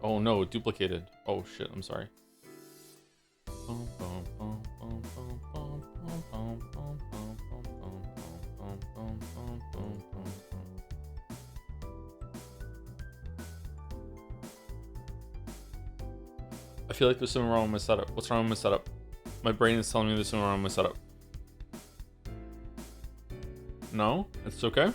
Oh no, duplicated. Oh shit, I'm sorry. I feel like there's something wrong with my setup. What's wrong with my setup? My brain is telling me there's something wrong with my setup. No? It's okay?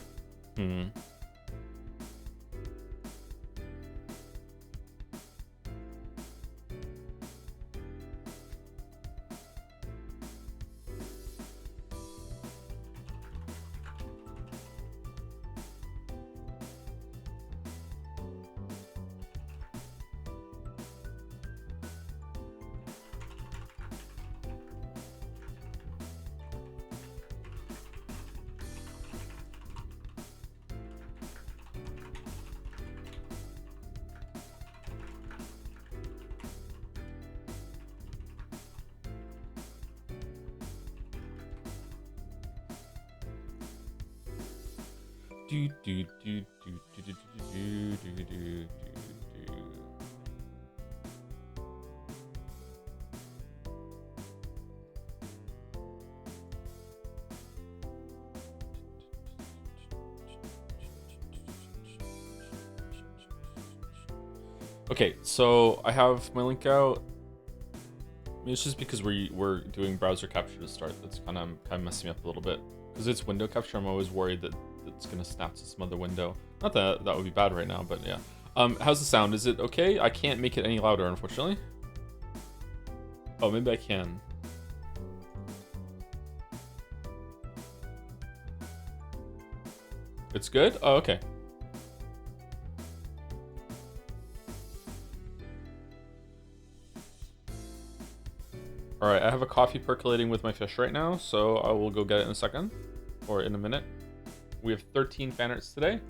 Okay, so I have my link out. It's just because we're doing browser capture to start. That's kind of messing me up a little bit. Because it's window capture, I'm always worried that it's gonna snap to some other window. Not that that would be bad right now, but yeah. How's the sound? Is it okay? I can't make it any louder, unfortunately. Oh, maybe I can. It's good? Oh, okay. All right, I have a coffee percolating with my fish right now, so I will go get it in a second, or in a minute. We have 13 Fanarts today.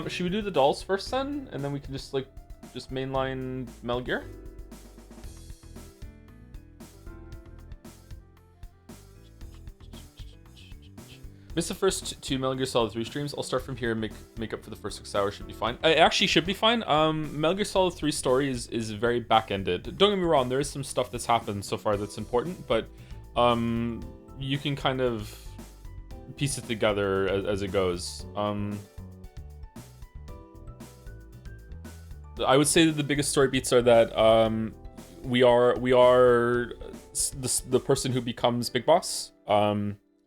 Should we do the dolls first then, and then we can just mainline Metal Gear? Missed the first 2 Metal Gear Solid 3 streams. I'll start from here and make up for the first 6 hours. Should be fine. It actually should be fine. Metal Gear Solid 3 story is very back-ended. Don't get me wrong, there is some stuff that's happened so far that's important, but you can kind of piece it together as it goes. I would say that the biggest story beats are that we are the person who becomes Big Boss.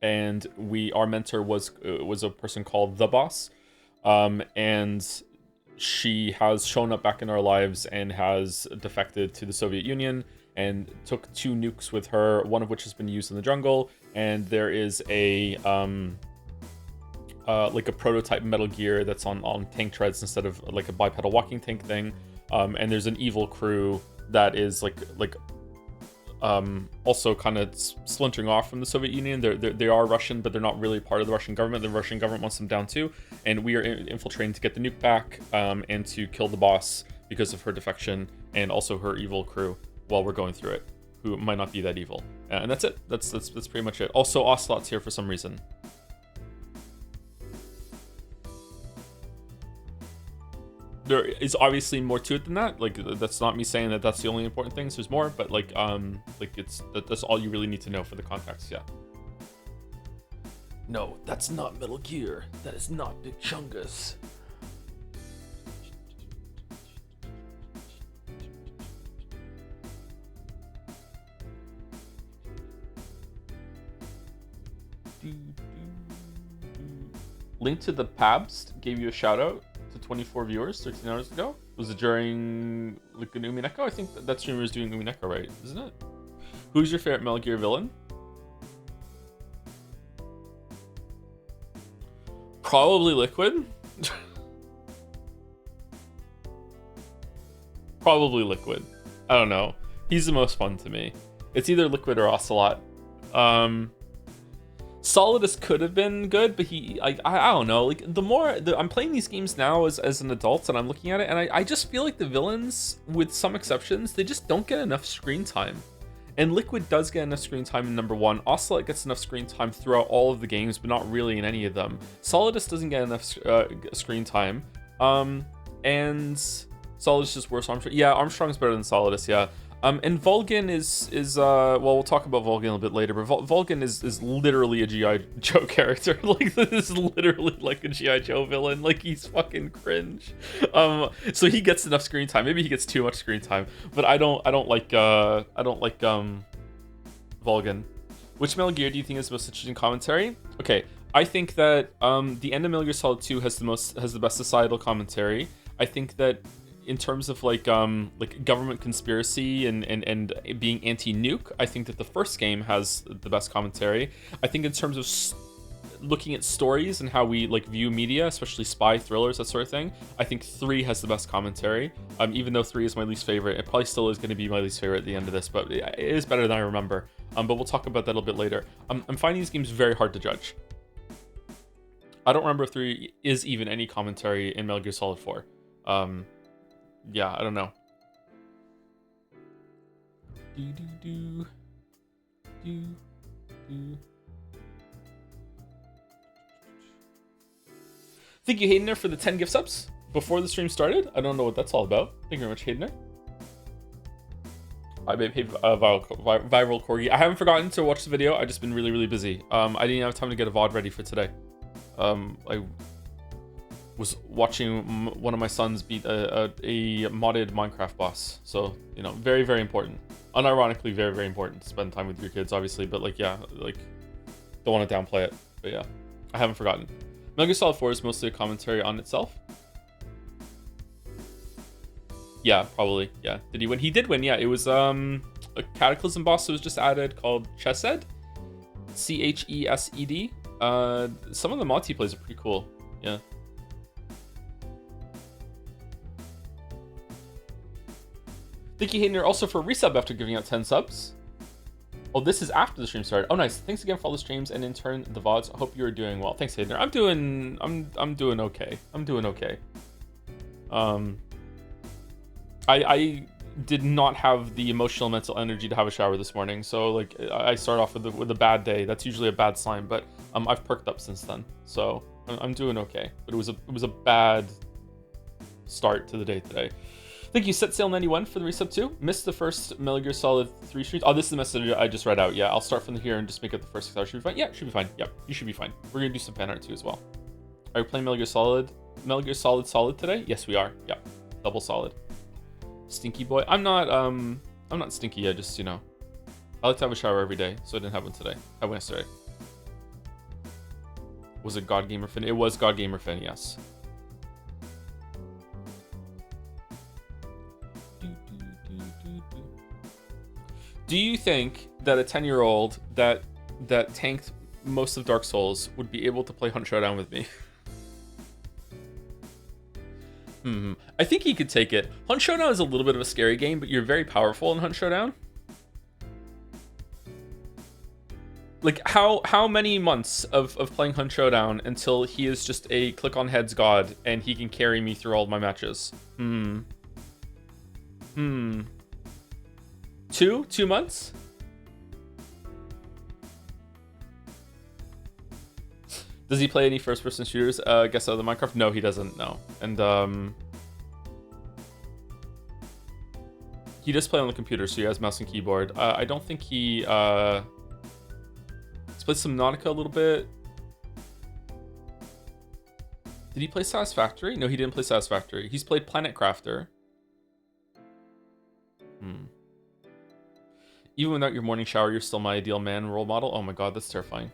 And our mentor was a person called The Boss, and she has shown up back in our lives and has defected to the Soviet Union and took 2 nukes with her, one of which has been used in the jungle, and there is a like a prototype Metal Gear that's on tank treads instead of like a bipedal walking tank thing, and there's an evil crew that is like also kind of splintering off from the Soviet Union. They are Russian, but they're not really part of the Russian government. The Russian government wants them down too, and we are infiltrating to get the nuke back, and to kill the boss because of her defection and also her evil crew while we're going through it, who might not be that evil. And that's it. That's pretty much it. Also, Ocelot's here for some reason. There is obviously more to it than that. Like, that's not me saying that that's the only important things. There's more, but like that's all you really need to know for the context. Yeah. No, that's not Metal Gear. That is not Big Chungus. Link to the Pabst gave you a shout out. 24 viewers 13 hours ago. Was it during like an Umineko? I think that streamer is doing Umineko, right? Isn't it? Who's your favorite Metal Gear villain? Probably Liquid. Probably Liquid. I don't know. He's the most fun to me. It's either Liquid or Ocelot. Solidus could have been good, but I don't know. Like I'm playing these games now as an adult, and I'm looking at it, and I just feel like the villains, with some exceptions, they just don't get enough screen time. And Liquid does get enough screen time in number 1. Ocelot gets enough screen time throughout all of the games, but not really in any of them. Solidus doesn't get enough screen time. And Solidus is worse. Armstrong, yeah, Armstrong's better than Solidus, yeah. And Volgin is well, we'll talk about Volgin a little bit later, but Volgin is literally a G.I. Joe character. Like, this is literally like a G.I. Joe villain. Like, he's fucking cringe. So he gets enough screen time. Maybe he gets too much screen time, but I don't like Volgin. Which Metal Gear do you think is the most interesting commentary? Okay, I think that the end of Metal Gear Solid 2 has the best societal commentary. I think that in terms of like government conspiracy and being anti-nuke, I think that the first game has the best commentary. I think in terms of looking at stories and how we like view media, especially spy thrillers, that sort of thing, I think 3 has the best commentary. Even though 3 is my least favorite, it probably still is going to be my least favorite at the end of this, but it is better than I remember. But we'll talk about that a little bit later. I'm finding these games very hard to judge. I don't remember if 3 is even any commentary in Metal Gear Solid 4. Yeah, I don't know. Thank you, Haydener, for the 10 gift subs before the stream started. I don't know what that's all about. Thank you very much, Haydener. I may pay viral corgi. I haven't forgotten to watch the video. I've just been really, really busy. I didn't have time to get a VOD ready for today. I was watching one of my sons beat a modded Minecraft boss. So, you know, very, very important. Unironically, very, very important to spend time with your kids, obviously. But, like, yeah, like, don't want to downplay it. But, yeah, I haven't forgotten. Metal Gear Solid 4 is mostly a commentary on itself. Yeah, probably. Yeah. Did he win? He did win, yeah. It was a Cataclysm boss that was just added called Chesed. Chesed. Some of the mods he plays are pretty cool. Yeah. Thank you, Hayden, also for a resub after giving out 10 subs. Oh, this is after the stream started. Oh, nice. Thanks again for all the streams and in turn the VODs. I hope you are doing well. Thanks, Hayden. I'm doing okay. I'm doing okay. I did not have the emotional mental energy to have a shower this morning, so like I start off with a bad day. That's usually a bad sign, but I've perked up since then, so I'm doing okay. But it was a bad start to the day today. Thank you, SetSail91 for the resub too. Missed the first Metal Gear Solid 3 streams. Oh, this is the message I just read out. Yeah, I'll start from here and just make it the first 6 hours. Should be fine. Yeah, should be fine. Yep, you should be fine. We're gonna do some fan art too as well. Are you playing Metal Gear Solid? Metal Gear Solid today? Yes, we are. Yep, double solid. Stinky boy. I'm not stinky. I just, you know, I like to have a shower every day, so I didn't have one today. I went yesterday. Was it God Gamer Fin? It was God Gamer Fin, yes. Do you think that a 10-year-old that tanked most of Dark Souls would be able to play Hunt Showdown with me? I think he could take it. Hunt Showdown is a little bit of a scary game, but you're very powerful in Hunt Showdown. Like, how many months of playing Hunt Showdown until he is just a click on heads god and he can carry me through all my matches? 2 months? Does he play any first-person shooters? I guess other than Minecraft? No, he doesn't. No, and he does play on the computer, so he has mouse and keyboard. I don't think he's played some Nautica a little bit. Did he play Satisfactory? No, he didn't play Satisfactory. He's played Planet Crafter. Even without your morning shower, you're still my ideal man role model. Oh my god, that's terrifying.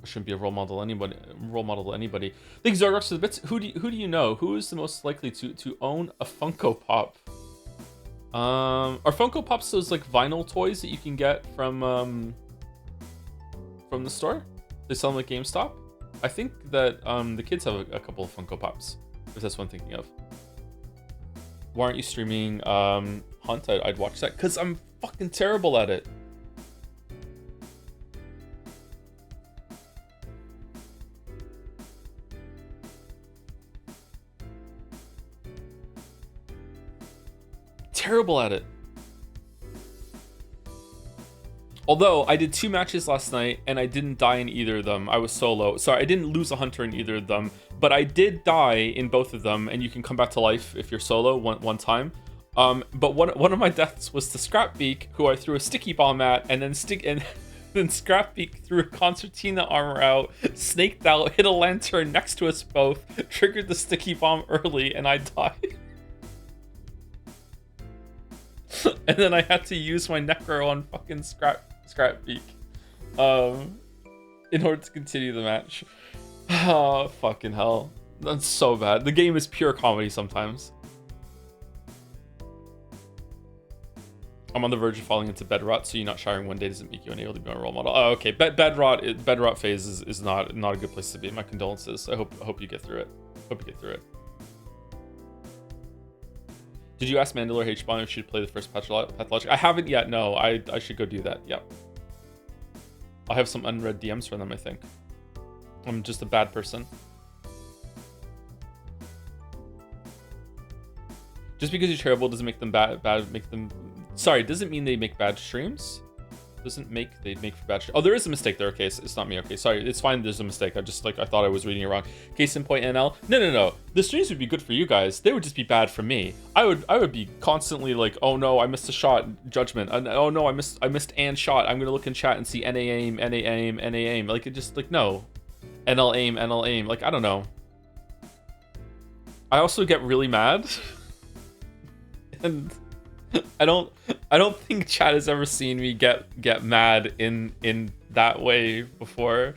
I shouldn't be a role model to anybody. Thanks, Zorgox, for the bits. Who do you know? Who is the most likely to own a Funko Pop? Are Funko Pops those like vinyl toys that you can get from the store? They sell them at GameStop. I think that the kids have a couple of Funko Pops. If that's what I'm thinking of. Why aren't you streaming Hunt? I'd watch that because I'm fucking terrible at it. Terrible at it. Although I did 2 matches last night and I didn't die in either of them. I was solo. Sorry, I didn't lose a hunter in either of them, but I did die in both of them, and you can come back to life if you're solo one time. But one of my deaths was to Scrapbeak, who I threw a sticky bomb at, and then then Scrapbeak threw a concertina armor out, snaked out, hit a lantern next to us both, triggered the sticky bomb early, and I died. And then I had to use my Necro on fucking Scrapbeak in order to continue the match. Oh, fucking hell. That's so bad. The game is pure comedy sometimes. I'm on the verge of falling into bed rot, so you not showering one day doesn't make you unable to be my role model. Oh, okay. Bed rot phase is not a good place to be. My condolences. I hope you get through it. Hope you get through it. Did you ask Bandle or H-Bomb if she'd play the first Pathologic? I haven't yet, no. I should go do that, yeah. I'll have some unread DMs from them, I think. I'm just a bad person. Just because you're terrible doesn't make them doesn't mean they make bad streams. Doesn't make they make for bad streams. Oh, there is a mistake there. Okay, it's not me. Okay, sorry, it's fine. There's a mistake. I thought I was reading it wrong. Case in point, NL. No. The streams would be good for you guys. They would just be bad for me. I would be constantly like, oh no, I missed a shot. Judgment. Oh no, I missed and shot. I'm gonna look in chat and see NA aim, NA aim, NA aim. Like it just like no, NL aim, NL aim. Like I don't know. I also get really mad, and I don't think chat has ever seen me get mad in that way before.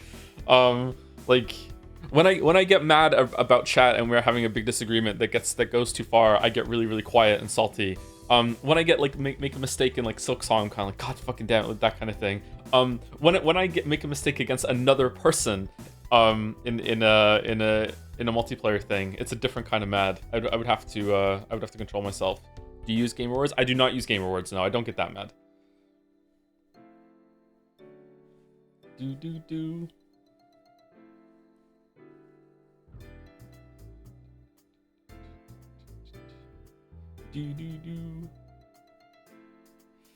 Like when I get mad about chat and we're having a big disagreement that goes too far, I get really quiet and salty. When I get like make a mistake in like Silk Song, I'm kind of like, God fucking damn it, like that kind of thing. When I make a mistake against another person, in a multiplayer thing, it's a different kind of mad. I would have to control myself. Do you use Game Awards? I do not use Game Awards. No, I don't get that mad. Do.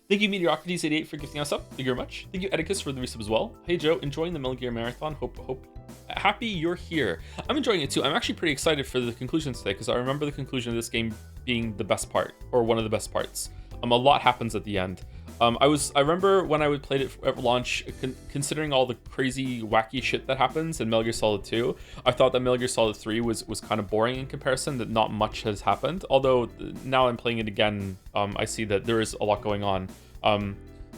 Thank you, Mediocrities88, for gifting us up. Thank you very much. Thank you, Edicus, for the resub as well. Hey, Joe, enjoying the Metal Gear Marathon. Hope happy you're here. I'm enjoying it too. I'm actually pretty excited for the conclusion today because I remember the conclusion of this game being the best part, or one of the best parts. A lot happens at the end. I remember when I played it at launch, considering all the crazy wacky shit that happens in Metal Gear Solid 2, I thought that Metal Gear Solid 3 was kind of boring in comparison, that not much has happened. Although now I'm playing it again, I see that there is a lot going on.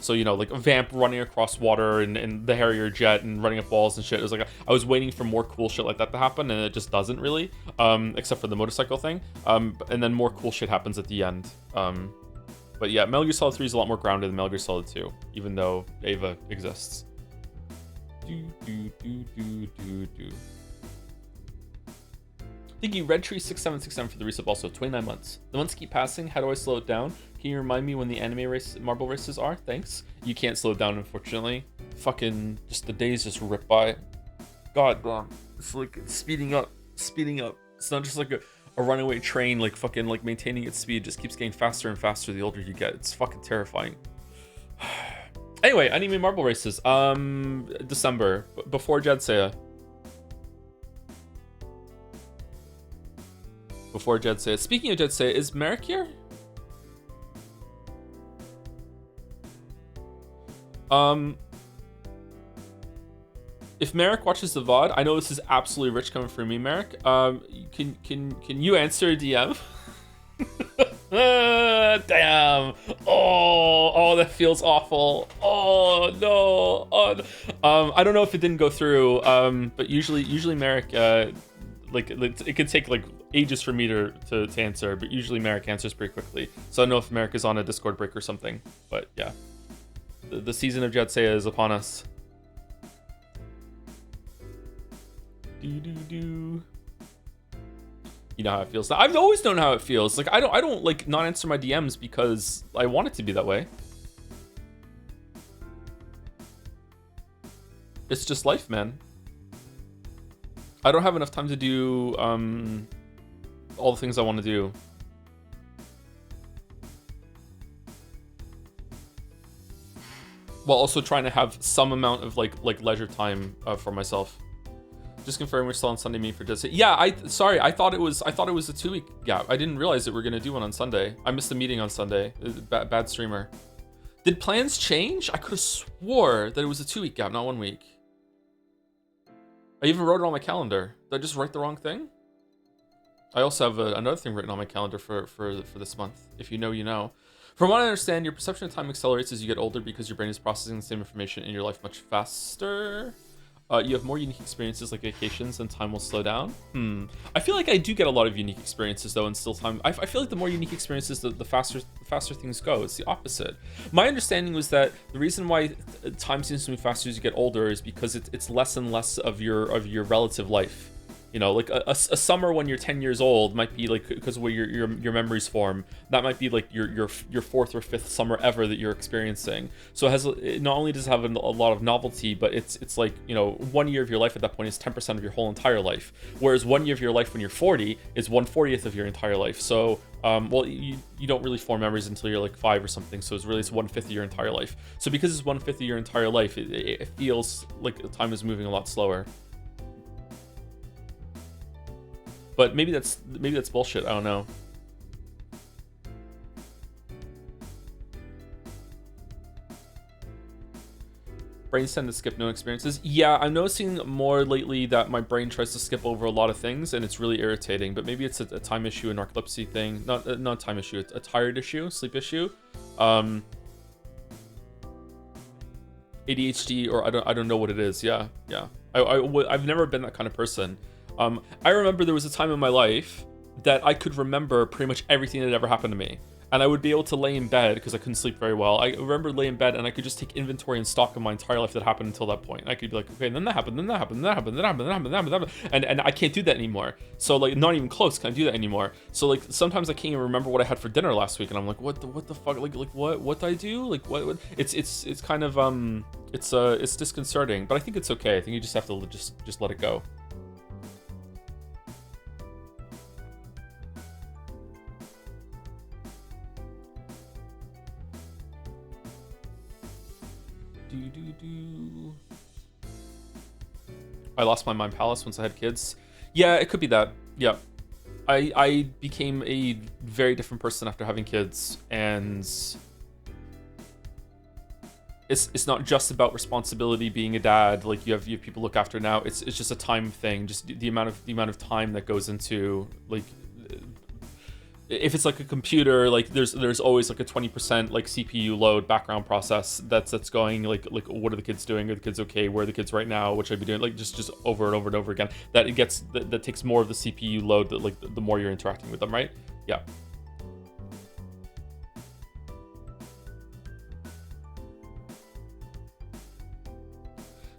So, you know, like a vamp running across water and the Harrier jet and running up walls and shit. It was like, I was waiting for more cool shit like that to happen, and it just doesn't really, except for the motorcycle thing. And then more cool shit happens at the end. But yeah, Metal Gear Solid 3 is a lot more grounded than Metal Gear Solid 2, even though Ava exists. Thank you, Redtree6767 for the resub also. 29 months. The months keep passing. How do I slow it down? Can you remind me when the anime marble races are? Thanks. You can't slow it down, unfortunately. Fucking, just the days just rip by. God damn. It's like speeding up. It's not just like a runaway train, like fucking like maintaining its speed. Just keeps getting faster and faster the older you get. It's fucking terrifying. Anyway, anime marble races. December, before Jedsea. Before Jedsea. Speaking of Jedsea, is Merrick here? If Merrick watches the VOD, I know this is absolutely rich coming from me, Merrick. Can you answer a DM? Damn. Oh, that feels awful. Oh no. Oh, I don't know if it didn't go through. But usually Merrick, like it could take like ages for me to answer, but usually Merrick answers pretty quickly. So I don't know if Merrick is on a Discord break or something. But yeah, the season of Jedsea is upon us. You know how it feels. I've always known how it feels. Like I don't like not answer my DMs because I want it to be that way. It's just life, man. I don't have enough time to do all the things I want to do. while also trying to have some amount of like leisure time for myself. Just confirm we're still on Sunday meet for Disney. Yeah, I thought it was a 2-week gap. I didn't realize that we're gonna do one on Sunday. I missed the meeting on Sunday. Bad streamer. Did plans change? I could have swore that it was a 2-week gap, not 1 week. I even wrote it on my calendar. Did I just write the wrong thing? I also have another thing written on my calendar for this month. If you know, you know. From what I understand, your perception of time accelerates as you get older because your brain is processing the same information in your life much faster. You have more unique experiences like vacations and time will slow down. I feel like I do get a lot of unique experiences though, and still time. I feel like the more unique experiences, the faster things go. It's the opposite. My understanding was that the reason why time seems to move faster as you get older is because it's less and less of your relative life. You know, like a summer when you're 10 years old might be like, because of where your memories form, that might be like your fourth or fifth summer ever that you're experiencing. So it not only does it have a lot of novelty, but it's like, you know, 1 year of your life at that point is 10% of your whole entire life. Whereas 1 year of your life when you're 40 is 1/40th of your entire life. So, well, you don't really form memories until you're like 5 or something. So it's 1/5 of your entire life. So because it's 1/5 of your entire life, it feels like time is moving a lot slower. But maybe that's bullshit. I don't know. Brains tend to skip no experiences. Yeah, I'm noticing more lately that my brain tries to skip over a lot of things, and it's really irritating. But maybe it's a time issue, a narcolepsy thing. Not a time issue. It's a tired issue, sleep issue. ADHD, or I don't know what it is. Yeah. I've never been that kind of person. I remember there was a time in my life that I could remember pretty much everything that ever happened to me. And I would be able to lay in bed because I couldn't sleep very well. I remember lay in bed and I could just take inventory and stock of my entire life that happened until that point. I could be like, okay, then that happened, then that happened, then that happened, then that happened, then that happened, then that happened. And I can't do that anymore. So like, not even close can I do that anymore. So like, sometimes I can't even remember what I had for dinner last week. And I'm like, what the fuck? Like what did I do? Like what? It's kind of, it's disconcerting, but I think it's okay. I think you just have to just let it go. I lost my mind palace once I had kids. Yeah, it could be that. Yeah. I became a very different person after having kids, and it's not just about responsibility being a dad. Like you have people look after now. It's just a time thing. Just the amount of time that goes into, like, if it's like a computer, like there's always like a 20% like CPU load background process that's going like what are the kids doing? Are the kids okay? Where are the kids right now? What should I be doing? Like just over and over and over again. That takes more of the CPU load that like the more you're interacting with them, right? Yeah.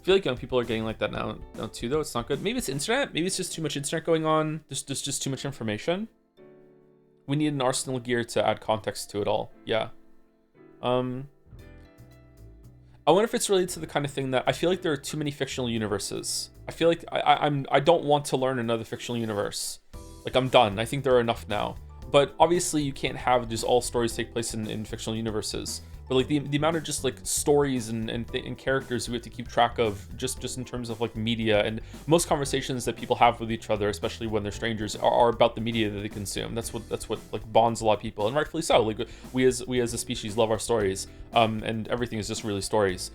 I feel like young people are getting like that now too, though. It's not good. Maybe it's internet. Maybe it's just too much internet going on. There's just too much information. We need an arsenal gear to add context to it all. Yeah. I wonder if it's related to the kind of thing that I feel like there are too many fictional universes. I feel like I don't want to learn another fictional universe. Like I'm done. I think there are enough now. But obviously you can't have just all stories take place in fictional universes. But like the amount of just like stories and characters we have to keep track of just in terms of like media, and most conversations that people have with each other, especially when they're strangers, are about the media that they consume. That's what like bonds a lot of people, and rightfully so. Like we as a species love our stories, and everything is just really stories.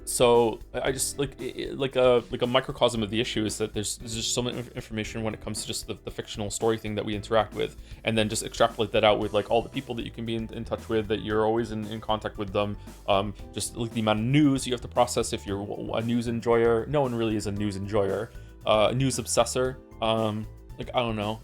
So I just like a microcosm of the issue is that there's just so much information when it comes to just the fictional story thing that we interact with, and then just extrapolate that out with like all the people that you can be in touch with, that you're always in contact with them. Just like the amount of news you have to process if you're a news enjoyer. No one really is a news enjoyer, a news obsessor. Like I don't know.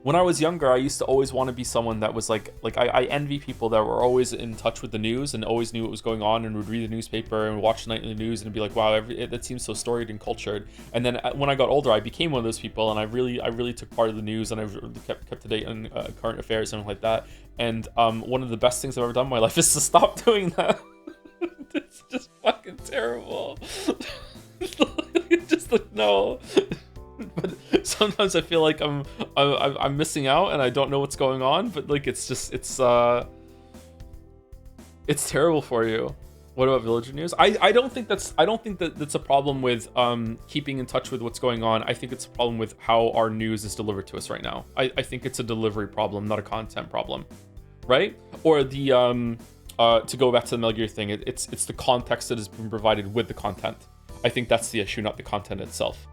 When I was younger, I used to always want to be someone that was like I envy people that were always in touch with the news and always knew what was going on and would read the newspaper and watch nightly news and be like, wow, that seems so storied and cultured. And then when I got older, I became one of those people, and I really took part of the news, and I kept to date on current affairs and everything like that. And one of the best things I've ever done in my life is to stop doing that. It's just fucking terrible. Just like, no. But sometimes I feel like I'm missing out and I don't know what's going on, but like it's terrible for you. What about villager news? I don't think that's a problem with keeping in touch with what's going on. I think it's a problem with how our news is delivered to us right now. I think it's a delivery problem, not a content problem, right? Or the to go back to the Metal Gear thing, it's the context that has been provided with the content. I think that's the issue, not the content itself.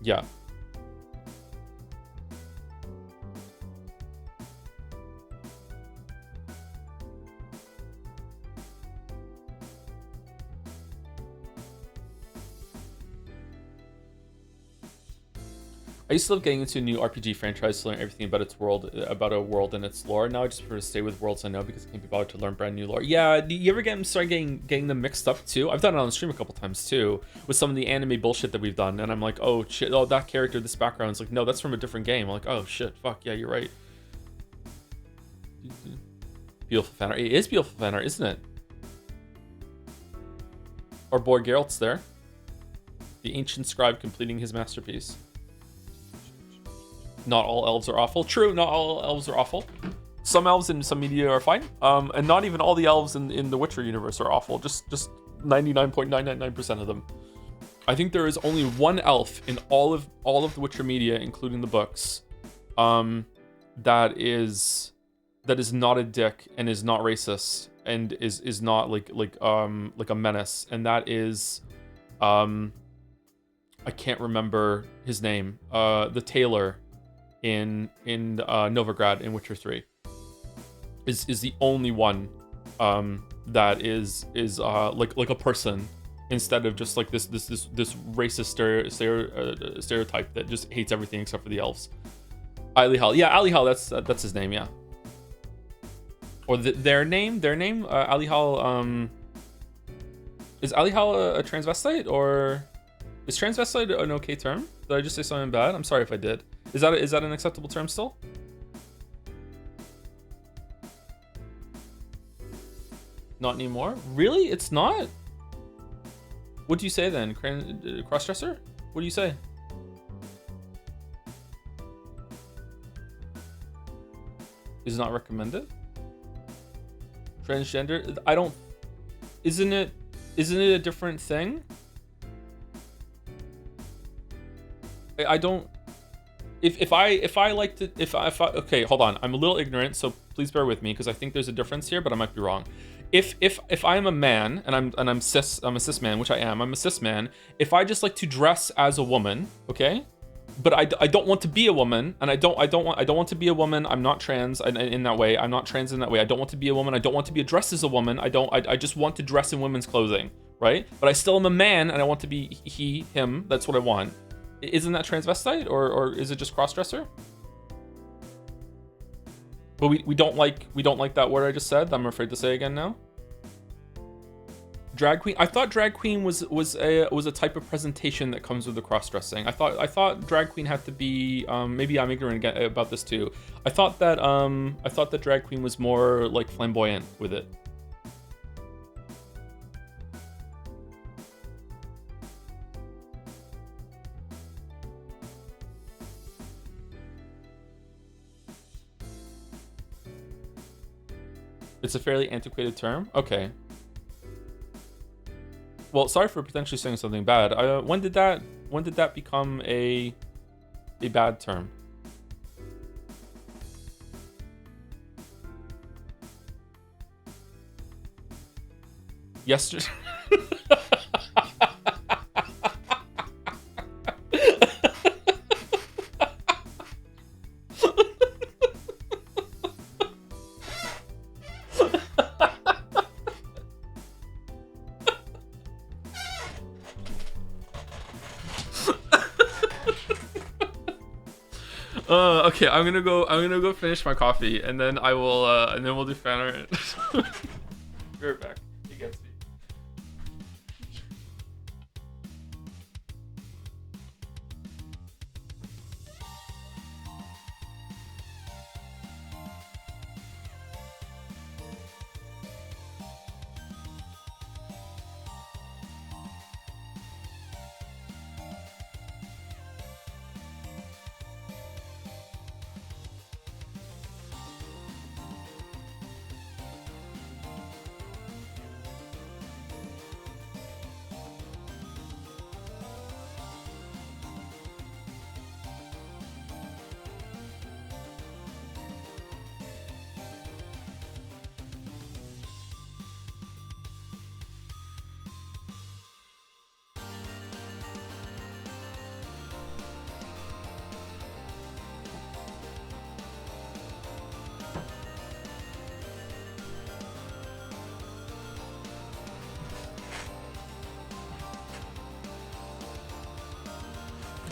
Yeah. I used to love getting into a new RPG franchise to learn everything about its world, about a world and its lore. Now I just prefer to stay with worlds I know because I can't be bothered to learn brand new lore. Yeah, do you ever start getting them mixed up too? I've done it on the stream a couple times too, with some of the anime bullshit that we've done, and I'm like, oh shit, oh that character, this background. It's like, no, that's from a different game. I'm like, oh shit, fuck, yeah, you're right. Beautiful fan art. It is beautiful fan art, isn't it? Our boy Geralt's there. The ancient scribe completing his masterpiece. Not all elves are awful. True, not all elves are awful. Some elves in some media are fine. And not even all the elves in the Witcher universe are awful. Just 99.999% of them. I think there is only one elf in all of the Witcher media, including the books, that is not a dick and is not racist and is not like a menace. And that is I can't remember his name. The tailor in Novigrad in Witcher 3 is the only one that is like a person instead of just like this racist stereotype that just hates everything except for the elves. Alihal, yeah, Alihal, that's his name, yeah. Or their name, Alihal. Is Alihal a transvestite, or is transvestite an okay term? Did I just say something bad? I'm sorry if I did. Is that an acceptable term still? Not anymore? Really? It's not? What do you say then? Crossdresser? What do you say? Is not recommended? Transgender? I don't... Isn't it a different thing? I don't... If I like to... Okay, hold on. I'm a little ignorant, so please bear with me, because I think there's a difference here, but I might be wrong. If I'm a man, and I'm a cis man, which I am, I'm a cis man, if I just like to dress as a woman, okay? But I don't want to be a woman, and I don't want to be a woman. I'm not trans in that way. I'm not trans in that way. I don't want to be a woman. I don't want to be addressed as a woman. I just want to dress in women's clothing, right? But I still am a man, and I want to be he, him. That's what I want. Isn't that transvestite, or is it just crossdresser? But we don't like that word I just said. I'm afraid to say again now. Drag queen. I thought drag queen was a type of presentation that comes with the cross dressing. I thought drag queen had to be maybe I'm ignorant about this too. I thought that drag queen was more like flamboyant with it. It's a fairly antiquated term. Okay. Well, sorry for potentially saying something bad. When did that become a bad term? Yesterday. Okay, I'm gonna go finish my coffee, and then I will, and then we'll do Fanart. Be right back. He gets me.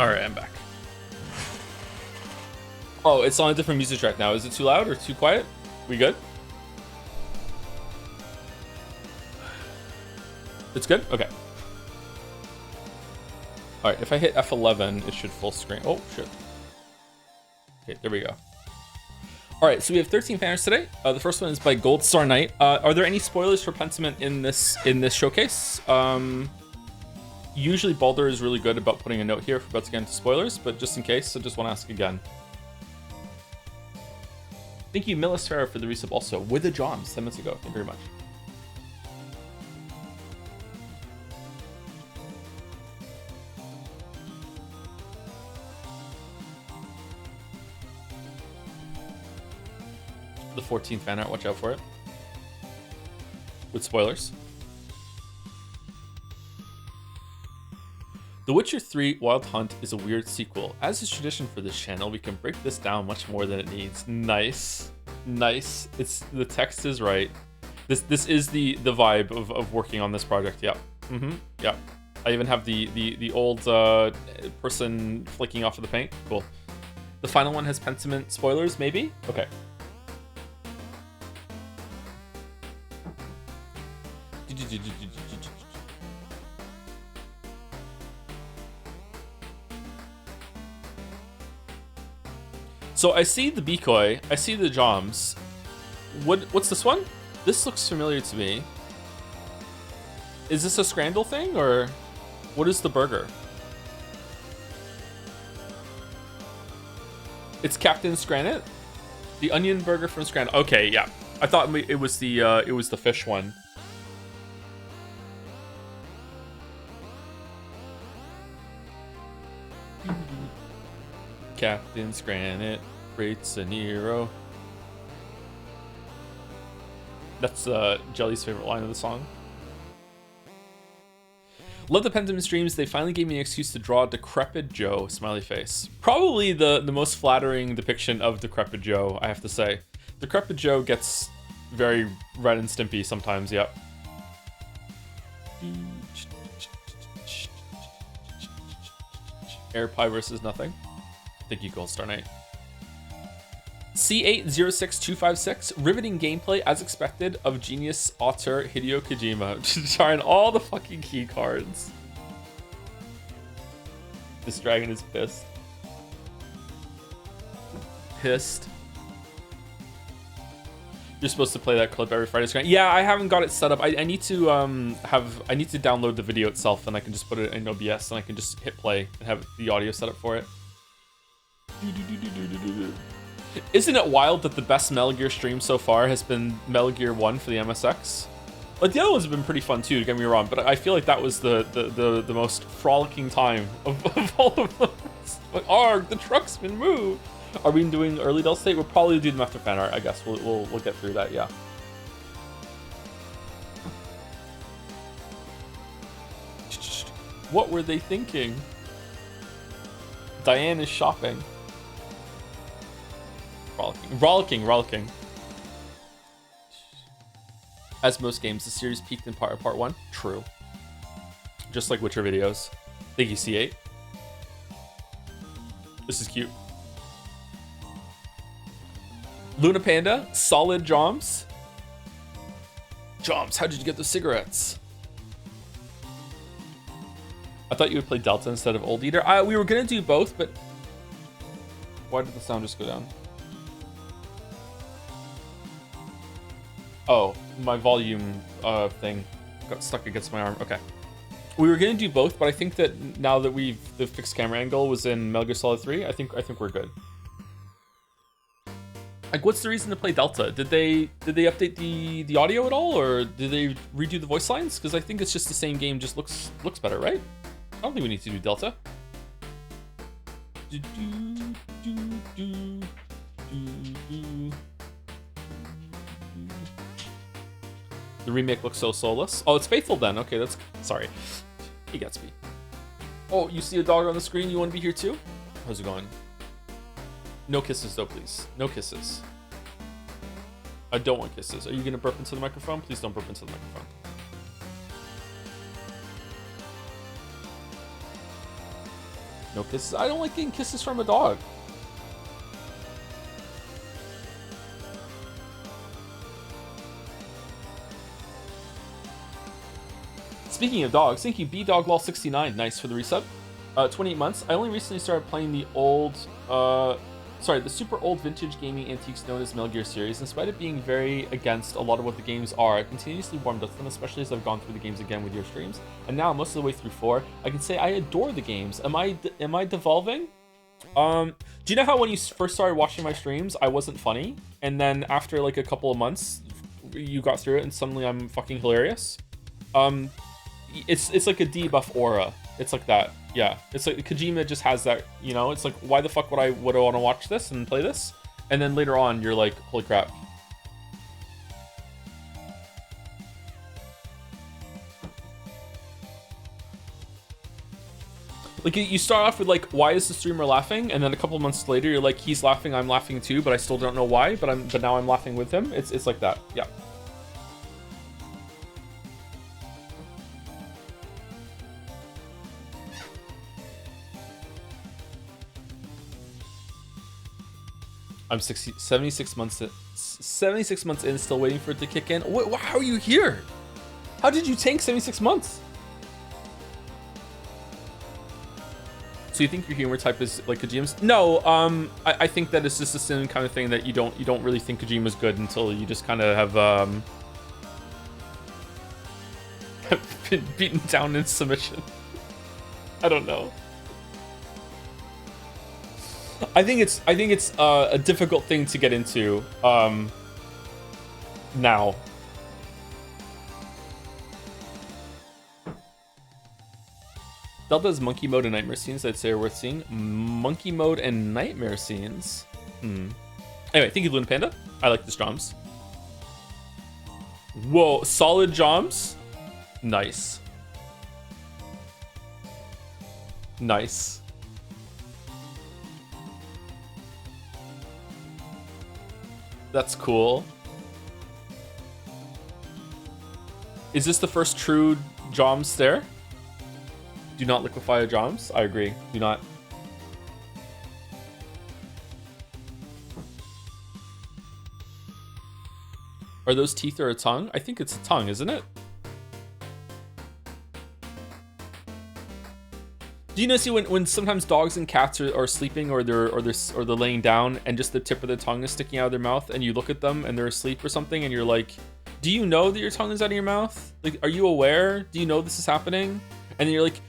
All right, I'm back. Oh, it's on a different music track now. Is it too loud or too quiet? We good? It's good? Okay. All right, if I hit F11, it should full screen. Oh, shit. Okay, there we go. All right, so we have 13 Fanarts today. The first one is by Gold Star Knight. Are there any spoilers for Pentiment in this showcase? Usually Baldur is really good about putting a note here for about to get into spoilers, but just in case, I just want to ask again. Thank you, Millisfera, for the resub also. With the Johns 10 minutes ago. Thank you very much. The 14th fan art, watch out for it. With spoilers. The Witcher 3 Wild Hunt is a weird sequel. As is tradition for this channel, we can break this down much more than it needs. Nice. Nice. It's the text is right. This is the vibe of working on this project. Yep. Yep. I even have the old person flicking off of the paint. Cool. The final one has Pentiment spoilers, maybe? Okay. So I see the Decoy, I see the Joms. What's this one? This looks familiar to me. Is this a Scrandle thing, or what is the burger? It's Captain Scranit? The onion burger from Scrandle. Okay, yeah. I thought it was the fish one. Captain Scranit rates a Nero. That's Jelly's favorite line of the song. Love the Pentiment streams. They finally gave me an excuse to draw Decrepit Joe, smiley face. Probably the most flattering depiction of Decrepit Joe, I have to say. Decrepit Joe gets very Ren and Stimpy sometimes, yep. Air pie versus nothing. Thank you, Gold Star Knight. C806256, riveting gameplay as expected of genius author Hideo Kojima. Trying all the fucking key cards. This dragon is pissed. Pissed. You're supposed to play that clip every Friday screen. Yeah, I haven't got it set up. I need to I need to download the video itself, and I can just put it in OBS, and I can just hit play and have the audio set up for it. Isn't it wild that the best Metal Gear stream so far has been Metal Gear 1 for the MSX? Like, the other ones have been pretty fun too, don't get me wrong, but I feel like that was the most frolicking time of all of them. Like, arg, the truck's been moved. Are we doing early Del State? We'll probably do them after fan art, I guess. We'll get through that, yeah. What were they thinking? Diane is shopping. Rollicking. As most games, the series peaked in part 1. True. Just like Witcher videos. Thank you, C8. This is cute. Luna Panda, solid Joms. Joms, how did you get the cigarettes? I thought you would play Delta instead of Old Eater. We were gonna do both, but why did the sound just go down? Oh, my volume thing got stuck against my arm. Okay. We were gonna do both, but I think that now that the fixed camera angle was in Metal Gear Solid 3, I think we're good. Like, what's the reason to play Delta? Did they update the audio at all, or did they redo the voice lines? Because I think it's just the same game, just looks better, right? I don't think we need to do Delta. The remake looks so soulless. Oh, it's Faithful then. Okay, that's... Sorry. He gets me. Oh, you see a dog on the screen? You want to be here too? How's it going? No kisses though, please. No kisses. I don't want kisses. Are you going to burp into the microphone? Please don't burp into the microphone. No kisses. I don't like getting kisses from a dog. Speaking of dogs, thank you, BDogLol69. Nice for the resub. 28 months. I only recently started playing the super old vintage gaming antiques known as Metal Gear series. In spite of being very against a lot of what the games are, I continuously warmed up to them, especially as I've gone through the games again with your streams. And now, most of the way through 4, I can say I adore the games. Am I devolving? Do you know how when you first started watching my streams, I wasn't funny? And then after like a couple of months, you got through it and suddenly I'm fucking hilarious? It's like a debuff aura. It's like that. Yeah, it's like Kojima just has that, you know. It's like, why the fuck would I want to watch this and play this? And then later on you're like, holy crap. Like, you start off with like, why is the streamer laughing? And then a couple of months later you're like, he's laughing, I'm laughing too, but I still don't know why, but now I'm laughing with him. It's like that. Yeah. I'm 76 months in, still waiting for it to kick in. How are you here? How did you tank 76 months? So you think your humor type is like Kojima's? No, I think that it's just the same kind of thing that you don't really think Kojima's good until you just kind of have been beaten down in submission. I don't know. I think it's a difficult thing to get into now. Delta's monkey mode and nightmare scenes I'd say are worth seeing. Monkey mode and nightmare scenes. Anyway, thank you, Luna Panda. I like the Joms. Whoa, solid Joms. Nice. Nice. That's cool. Is this the first true Joms there? Do not liquefy a Joms. I agree. Do not. Are those teeth or a tongue? I think it's a tongue, isn't it? Do you know, see when sometimes dogs and cats are sleeping or they're laying down and just the tip of their tongue is sticking out of their mouth and you look at them and they're asleep or something and you're like, do you know that your tongue is out of your mouth? Like, are you aware? Do you know this is happening? And then you're like,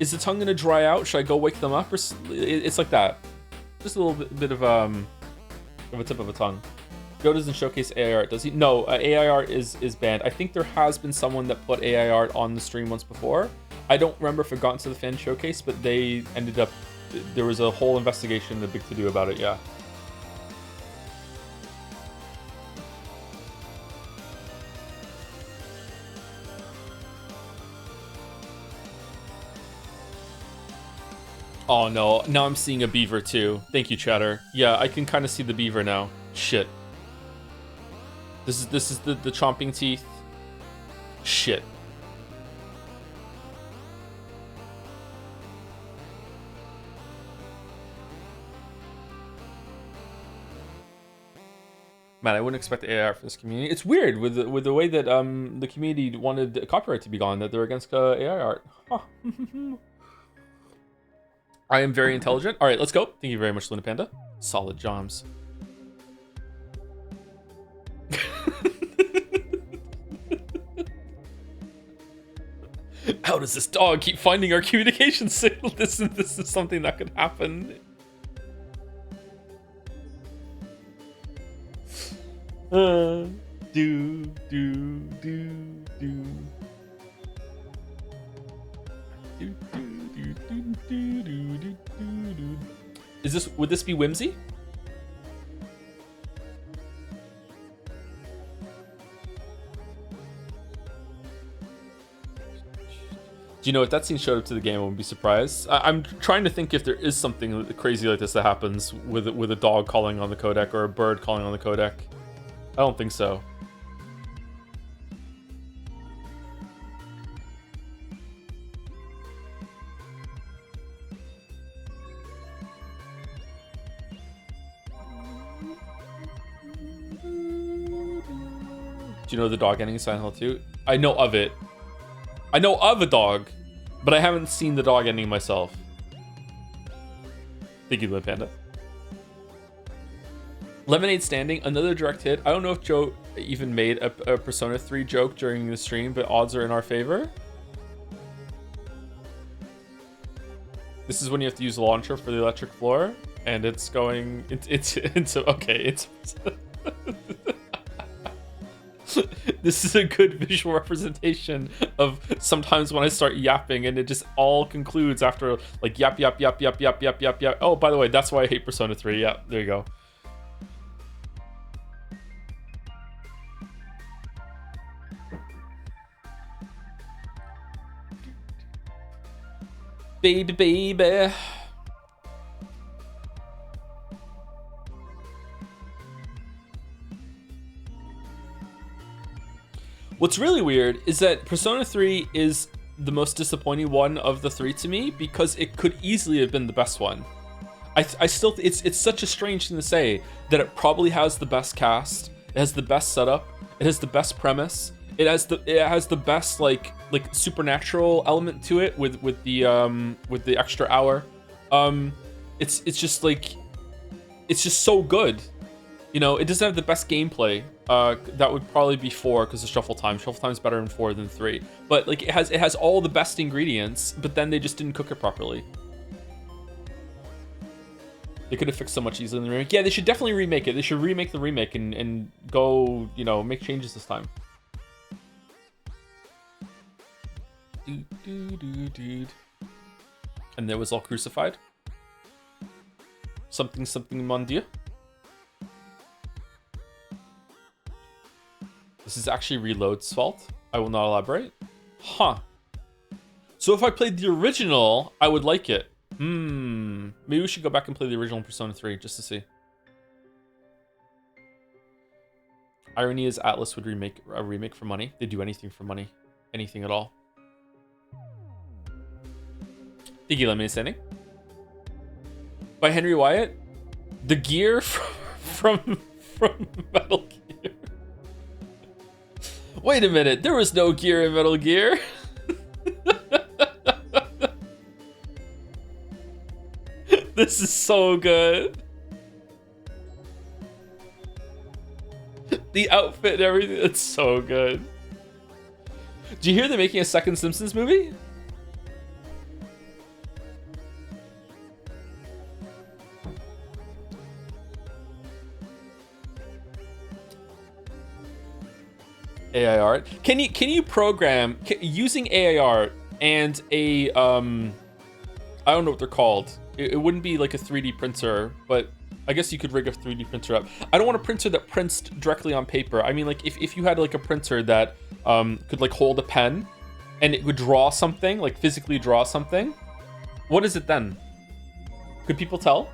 is the tongue gonna dry out? Should I go wake them up? Or it's like that. Just a little bit of a tip of a tongue. Joe doesn't showcase AI art, does he? No, AI art is banned. I think there has been someone that put AI art on the stream once before. I don't remember if it got into the fan showcase, but they ended up, there was a whole investigation, a big to-do about it, yeah. Oh no, now I'm seeing a beaver too. Thank you, chatter. Yeah, I can kind of see the beaver now. Shit. This is the chomping teeth. Shit. Man, I wouldn't expect AI art for this community. It's weird with the way that the community wanted copyright to be gone, that they're against AI art. Huh. I am very intelligent. All right, let's go. Thank you very much, Luna Panda. Solid Joms. How does this dog keep finding our communication signal? This is something that could happen. Would this be Whimsy? Do you know if that scene showed up to the game, I wouldn't be surprised. I'm trying to think if there is something crazy like this that happens with a dog calling on the codec or a bird calling on the codec. I don't think so. Do you know the dog ending in Silent Hill 2? I know of it. I know of a dog, but I haven't seen the dog ending myself. Thank you, Lip Panda. Lemonade Standing, another direct hit. I don't know if Joe even made a Persona 3 joke during the stream, but odds are in our favor. This is when you have to use the launcher for the electric floor, and it's going. It's okay. It's. This is a good visual representation of sometimes when I start yapping and it just all concludes after like yap yap yap yap yap yap yap yap. Oh, by the way, that's why I hate Persona 3. Yeah, there you go. Baby, baby. What's really weird is that Persona 3 is the most disappointing one of the three to me because it could easily have been the best one. I still, it's such a strange thing to say that it probably has the best cast, it has the best setup, it has the best premise, it has the best like supernatural element to it with the extra hour. It's just like, it's just so good. You know, it doesn't have the best gameplay. That would probably be 4 because of shuffle time. Shuffle time is better in 4 than 3. But like it has all the best ingredients, but then they just didn't cook it properly. They could have fixed so much easier in the remake. Yeah, they should definitely remake it. They should remake the remake and go, you know, make changes this time. Dude. And there was all crucified. Something mon dieu. This is actually Reload's fault. I will not elaborate. Huh. So if I played the original, I would like it. Maybe we should go back and play the original Persona 3 just to see. Irony is Atlas would remake a remake for money. They do anything for money. Anything at all. Thank you, Lemon Standing. By Henry Wyatt. The gear from Metal Gear. Wait a minute, there was no gear in Metal Gear. This is so good. The outfit and everything, it's so good. Do you hear they're making a second Simpsons movie? AI art. Can you program using AI art and a I don't know what they're called. It wouldn't be like a 3D printer, but I guess you could rig a 3D printer up. I don't want a printer that prints directly on paper. I mean, like if you had like a printer that could like hold a pen and it would draw something, like physically draw something. What is it then? Could people tell?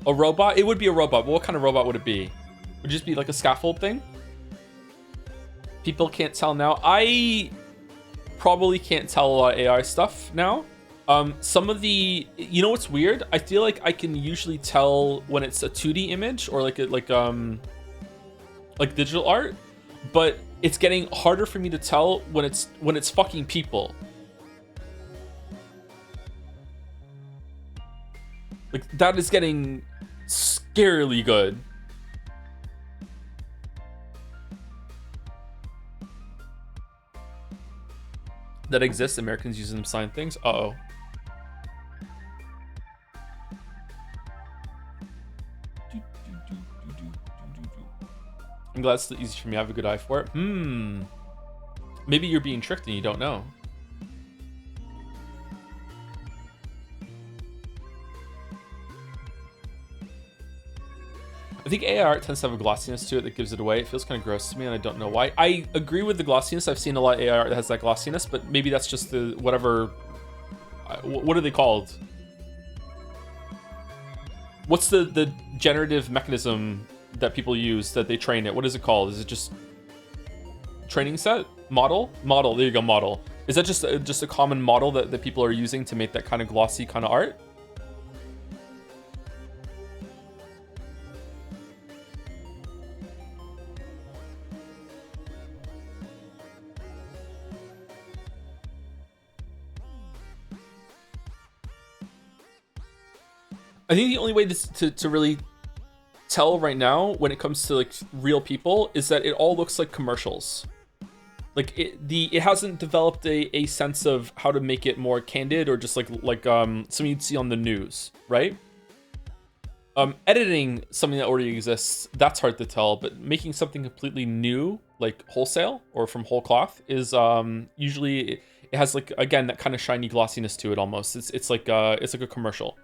A robot? It would be a robot, but what kind of robot would it be? Would it just be like a scaffold thing? People can't tell now. I probably can't tell a lot of AI stuff now. Some of the, you know what's weird? I feel like I can usually tell when it's a 2D image or like digital art, but it's getting harder for me to tell when it's fucking people. Like that is getting scarily good. That exists. Americans use them to sign things. Uh-oh. I'm glad it's easy for me. I have a good eye for it. Maybe you're being tricked and you don't know. I think AI art tends to have a glossiness to it that gives it away. It feels kind of gross to me, and I don't know why. I agree with the glossiness. I've seen a lot of AI art that has that glossiness, but maybe that's just the whatever. What are they called? What's the generative mechanism that people use that they train it? What is it called? Is it just training set? Model? Model. There you go, model. Is that just a common model that people are using to make that kind of glossy kind of art? I think the only way to really tell right now when it comes to like real people is that it all looks like commercials. Like it hasn't developed a sense of how to make it more candid or just like something you'd see on the news, right? Editing something that already exists, that's hard to tell, but making something completely new, like wholesale or from whole cloth, is usually it has like, again, that kind of shiny glossiness to it almost. It's like a commercial.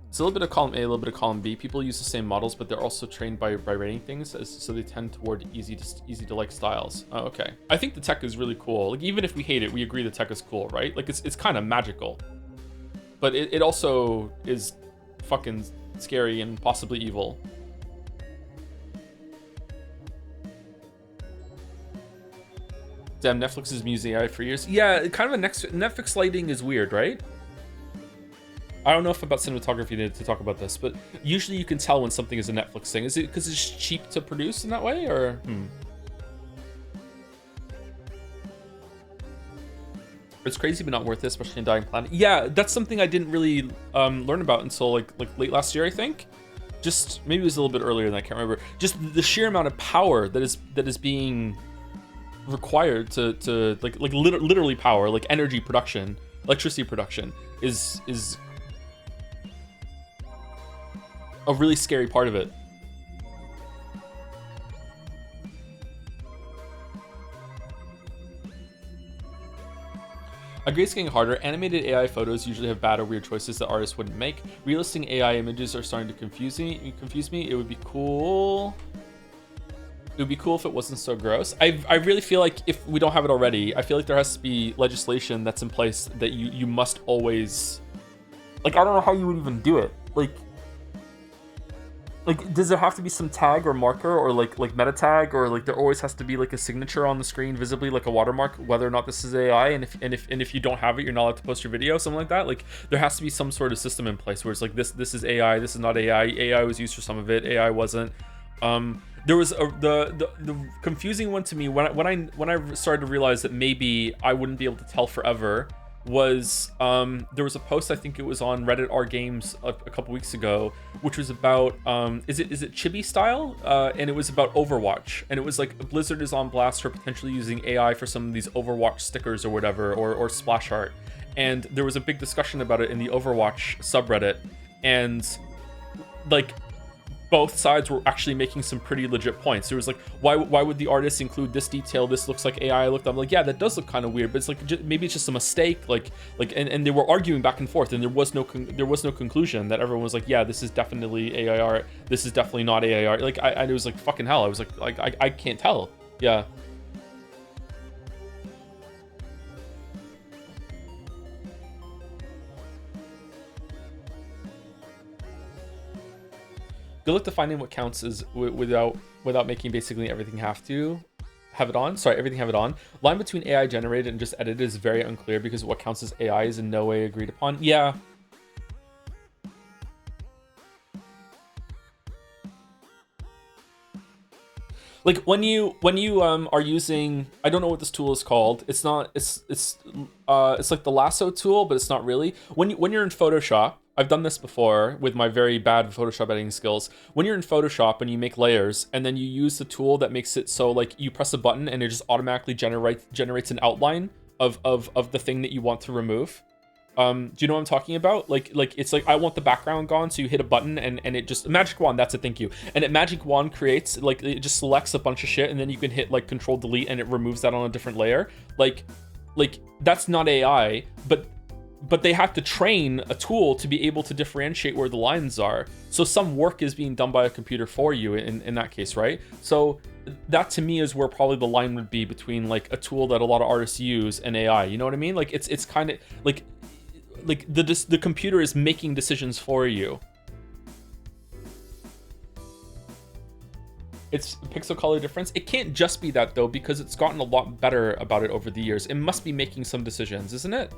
It's a little bit of column A, a little bit of column B. People use the same models, but they're also trained by rating things, so they tend toward easy to like styles. Oh, okay. I think the tech is really cool. Like, even if we hate it, we agree the tech is cool, right? Like, it's kind of magical, but it also is fucking scary and possibly evil. Damn, Netflix has been using AI for years. Yeah, kind of a Netflix lighting is weird, right? I don't know if about cinematography to talk about this, but usually you can tell when something is a Netflix thing. Is it because it's cheap to produce in that way, or? It's crazy, but not worth it, especially in Dying Planet. Yeah, that's something I didn't really learn about until like late last year, I think. Just maybe it was a little bit earlier than I can't remember. Just the sheer amount of power that is being required to literally power, like energy production, electricity production is a really scary part of it. I agree, it's getting harder. Animated AI photos usually have bad or weird choices that artists wouldn't make. Realistic AI images are starting to confuse me. It would be cool. It would be cool if it wasn't so gross. I really feel like if we don't have it already, I feel like there has to be legislation that's in place that you must always, like, I don't know how you would even do it. Like, does there have to be some tag or marker or like meta tag, or like there always has to be like a signature on the screen visibly, like a watermark, whether or not this is AI, and if you don't have it, you're not allowed to post your video, something like that. Like, there has to be some sort of system in place where it's like this is AI, this is not AI. AI was used for some of it, AI wasn't. There was the confusing one to me when I started to realize that maybe I wouldn't be able to tell forever was there was a post, I think it was on Reddit R Games a couple weeks ago, which was about is it chibi style, and it was about Overwatch, and it was like Blizzard is on blast for potentially using AI for some of these Overwatch stickers or whatever, or splash art, and there was a big discussion about it in the Overwatch subreddit, and like both sides were actually making some pretty legit points. There was like, why would the artist include this detail? This looks like AI. I'm like, yeah, that does look kind of weird, but it's like maybe it's just a mistake. And they were arguing back and forth, and there was no conclusion. That everyone was like, yeah, this is definitely AI art. This is definitely not AI art. Like I was like, fucking hell. I was like I can't tell. Yeah. Good luck to finding what counts as without making basically everything have it on. Sorry, everything have it on. Line between AI generated and just edited is very unclear because what counts as AI is in no way agreed upon. Yeah. Like when you are using, I don't know what this tool is called. It's like the lasso tool, but it's not really. When you're in Photoshop, I've done this before with my very bad Photoshop editing skills. When you're in Photoshop and you make layers, and then you use the tool that makes it so like you press a button and it just automatically generates an outline of the thing that you want to remove. Do you know what I'm talking about? Like it's like, I want the background gone, so you hit a button and it just, magic wand, that's it, thank you. And it magic wand creates, like, it just selects a bunch of shit, and then you can hit like control delete and it removes that on a different layer. Like that's not AI, but they have to train a tool to be able to differentiate where the lines are. So some work is being done by a computer for you in that case, right? So that to me is where probably the line would be between like a tool that a lot of artists use and AI. You know what I mean? Like it's kind of like the computer is making decisions for you. It's pixel color difference. It can't just be that though, because it's gotten a lot better about it over the years. It must be making some decisions, isn't it?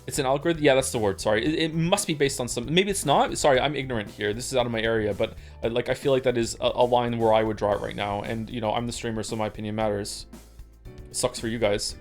It's an algorithm. Yeah, that's the word. Sorry. It must be based on some. Maybe it's not. Sorry, I'm ignorant here. This is out of my area, but I feel like that is a line where I would draw it right now. And you know, I'm the streamer, so my opinion matters. It sucks for you guys.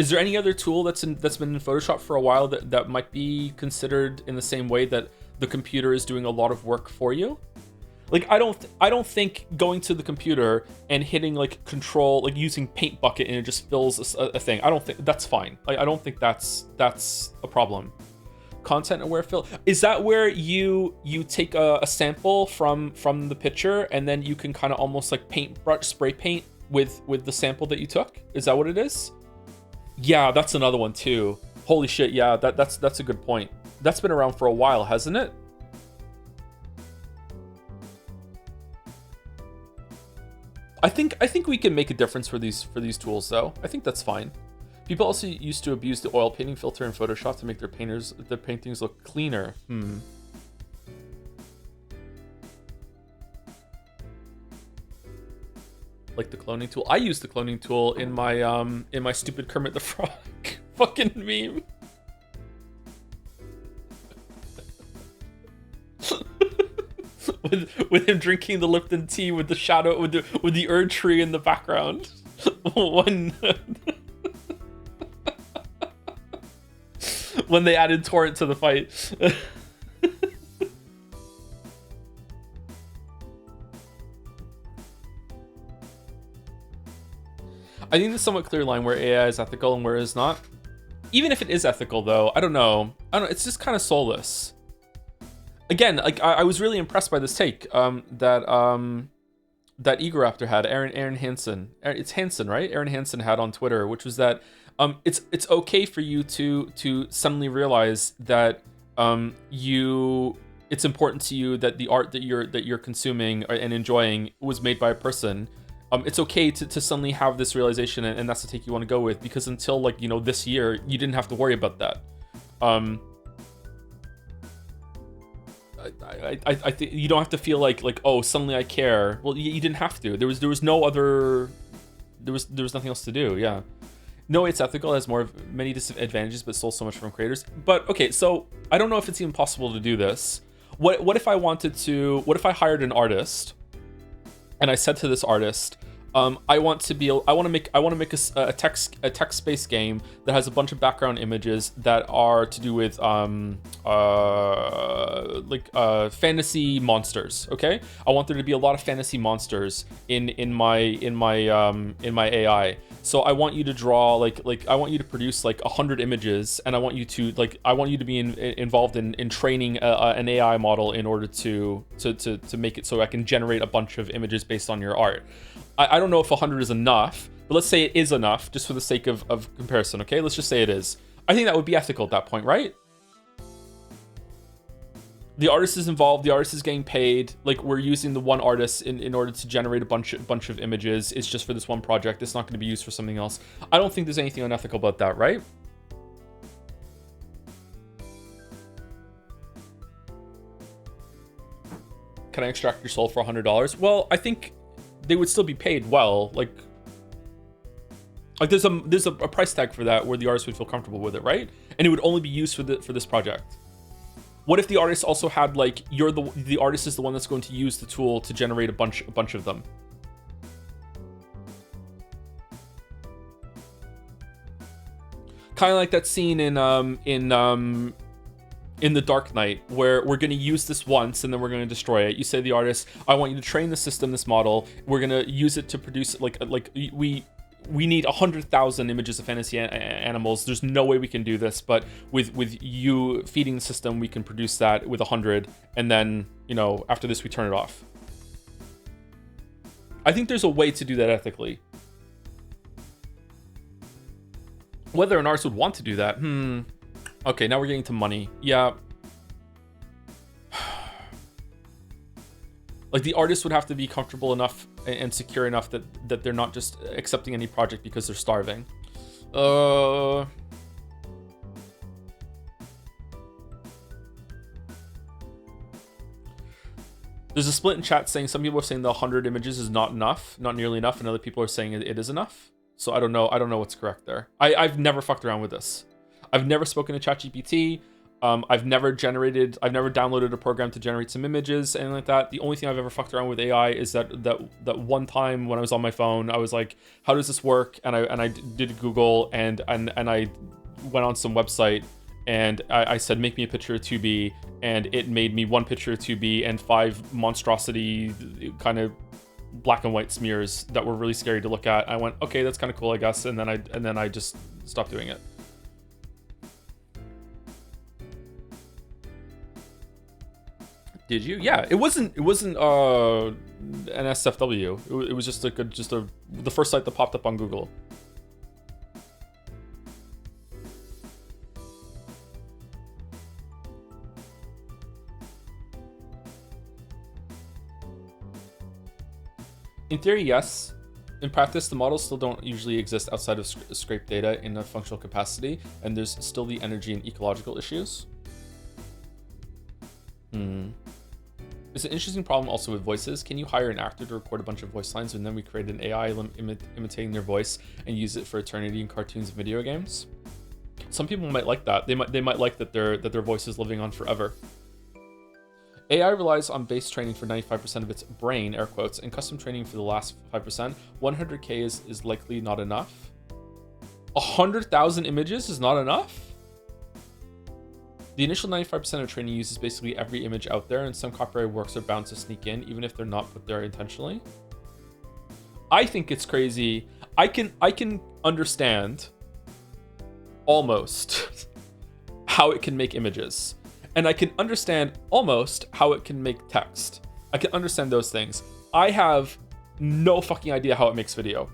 Is there any other tool that's been in Photoshop for a while that might be considered in the same way that the computer is doing a lot of work for you? Like, I don't think going to the computer and hitting like control, like using paint bucket and it just fills a thing. I don't think that's fine. Like, I don't think that's a problem. Content aware fill, is that where you take a sample from the picture and then you can kind of almost like paintbrush spray paint with the sample that you took? Is that what it is? Yeah, that's another one too. Holy shit, yeah, that's a good point. That's been around for a while, hasn't it? I think we can make a difference for these tools though. I think that's fine. People also used to abuse the oil painting filter in Photoshop to make their paintings look cleaner. Like the cloning tool. I use the cloning tool in my stupid Kermit the Frog fucking meme. with him drinking the Lipton tea with the shadow with the Erd tree in the background. When they added Torrent to the fight. I think there's a somewhat clear line where AI is ethical and where it is not. Even if it is ethical though, I don't know. It's just kind of soulless. Again, like I was really impressed by this take that Egoraptor had, Aaron Hansen. It's Hansen, right? Aaron Hansen had on Twitter, which was that it's okay for you to suddenly realize that it's important to you that the art that you're consuming and enjoying was made by a person. It's okay to suddenly have this realization, and that's the take you want to go with, because until like this year you didn't have to worry about that. I think you don't have to feel like oh, suddenly I care. Well, you didn't have to. There was no other. There was nothing else to do. Yeah. No, it's ethical. It has many disadvantages, but stole so much from creators. But okay, so I don't know if it's even possible to do this. What if I wanted to? What if I hired an artist, and I said to this artist, I want to make a text-based game that has a bunch of background images that are to do with fantasy monsters. Okay, I want there to be a lot of fantasy monsters in my AI. So I want you to draw I want you to produce 100 images, and I want you to be involved in training an AI model in order to make it so I can generate a bunch of images based on your art. I don't know if 100 is enough, but let's say it is enough just for the sake of comparison, okay? Let's just say it is. I think that would be ethical at that point, right? The artist is involved, the artist is getting paid, we're using the one artist in order to generate a bunch of images. It's just for this one project. It's not going to be used for something else. I don't think there's anything unethical about that, right? Can I extract your soul for $100? Well, I think they would still be paid well. There's a price tag for that where the artist would feel comfortable with it, right? And it would only be used for this project. What if the artist also had the artist is the one that's going to use the tool to generate a bunch of them? Kind of like that scene in The Dark Knight, where we're going to use this once and then we're going to destroy it. You say to the artist, I want you to train the system, this model. We're going to use it to produce we need 100,000 images of fantasy animals. There's no way we can do this, but with you feeding the system, we can produce that with 100, and then after this we turn it off. I think there's a way to do that ethically. Whether an artist would want to do that, okay, now we're getting to money. Yeah. The artist would have to be comfortable enough and secure enough that they're not just accepting any project because they're starving. There's a split in chat saying some people are saying the 100 images is not enough, not nearly enough, and other people are saying it is enough. So I don't know what's correct there. I've never fucked around with this. I've never spoken to ChatGPT. I've never downloaded a program to generate some images, anything like that. The only thing I've ever fucked around with AI is that one time when I was on my phone, I was like, how does this work? And I did Google and I went on some website and I said, make me a picture of 2B, and it made me one picture of 2B and 5 monstrosity kind of black and white smears that were really scary to look at. I went, okay, that's kind of cool, I guess, and then I just stopped doing it. Did you? Yeah, it wasn't an SFW. It was just the first site that popped up on Google. In theory, yes. In practice, the models still don't usually exist outside of scraped data in a functional capacity, and there's still the energy and ecological issues. It's an interesting problem also with voices. Can you hire an actor to record a bunch of voice lines and then we create an AI imitating their voice and use it for eternity in cartoons and video games? Some people might like that. They might like that their voice is living on forever. AI relies on base training for 95% of its brain, air quotes, and custom training for the last 5%. 100K is likely not enough. 100,000 images is not enough? The initial 95% of training uses basically every image out there, and some copyright works are bound to sneak in, even if they're not put there intentionally. I think it's crazy. I can understand almost how it can make images, and I can understand almost how it can make text. I can understand those things. I have no fucking idea how it makes video.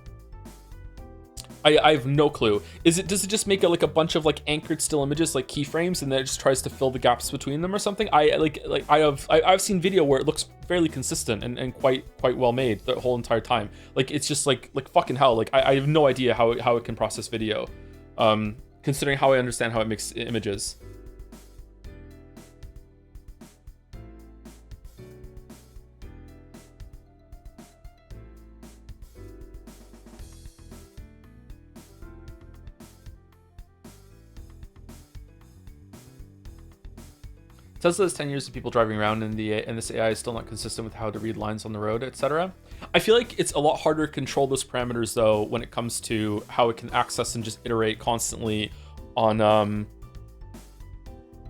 I have no clue. Does it just make a bunch of like anchored still images, like keyframes, and then it just tries to fill the gaps between them or something? I've seen video where it looks fairly consistent and quite well made the whole entire time. Like it's just like fucking hell. Like I have no idea how it can process video, considering how I understand how it makes images. Tesla has 10 years of people driving around, and this AI is still not consistent with how to read lines on the road, etc. I feel like it's a lot harder to control those parameters, though, when it comes to how it can access and just iterate constantly on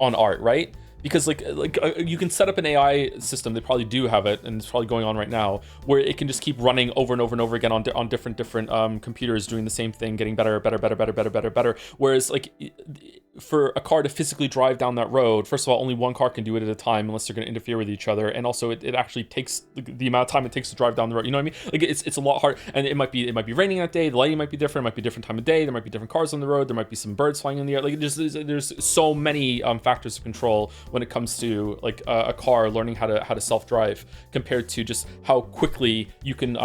art, right? Because you can set up an AI system. They probably do have it, and it's probably going on right now, where it can just keep running over and over and over again on different computers, doing the same thing, getting better. Whereas for a car to physically drive down that road, first of all, only one car can do it at a time unless they're going to interfere with each other, and also it actually takes the amount of time it takes to drive down the road. You know what I mean? Like it's a lot hard, and it might be raining that day. The lighting might be different. It might be a different time of day. There might be different cars on the road. There might be some birds flying in the air. Like there's so many factors to control when it comes to like a car learning how to self-drive, compared to just how quickly you can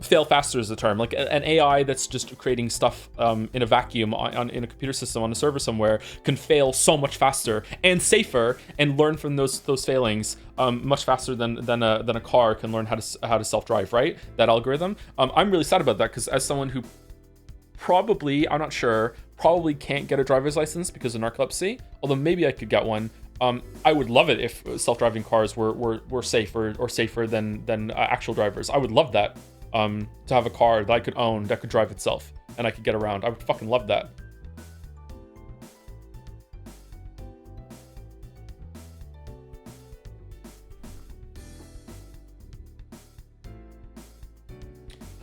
fail faster is the term. Like an AI that's just creating stuff in a vacuum in a computer system on a server somewhere can fail so much faster and safer and learn from those failings much faster than a car can learn how to self-drive, right? That algorithm. I'm really sad about that, because as someone who probably can't get a driver's license because of narcolepsy, although maybe I could get one. I would love it if self-driving cars were safer or safer than actual drivers. I would love that, to have a car that I could own that could drive itself and I could get around. I would fucking love that.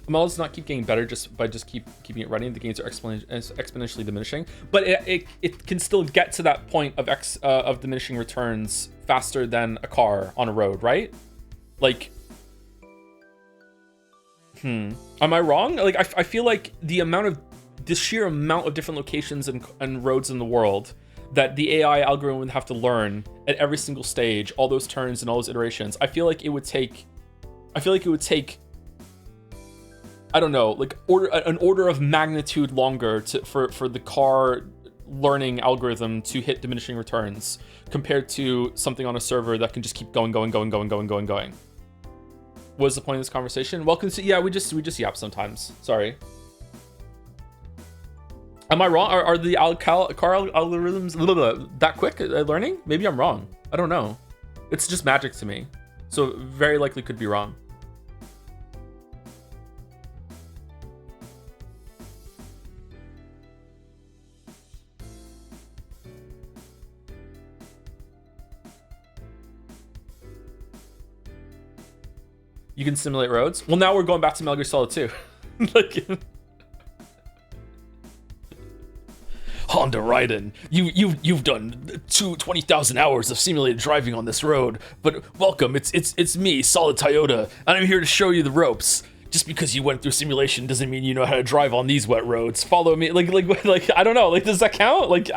ML does not keep getting better just by keeping it running. The gains are exponentially diminishing, but it can still get to that point of diminishing returns faster than a car on a road, right? Like, am I wrong? Like, I feel like the sheer amount of different locations and roads in the world that the AI algorithm would have to learn at every single stage, all those turns and all those iterations. I feel like it would take I don't know, like an order of magnitude longer for the car learning algorithm to hit diminishing returns compared to something on a server that can just keep going. What is the point of this conversation? Well, yeah, we just yap sometimes. Sorry. Am I wrong? Are the car algorithms that quick at learning? Maybe I'm wrong. I don't know. It's just magic to me. So very likely could be wrong. You can simulate roads. Well, now we're going back to Metal Gear Solid 2. Like, Honda Raiden, you've done 20,000 hours of simulated driving on this road, but welcome, it's me, Solid Toyota, and I'm here to show you the ropes. Just because you went through simulation doesn't mean you know how to drive on these wet roads. Follow me, like I don't know, like does that count? Like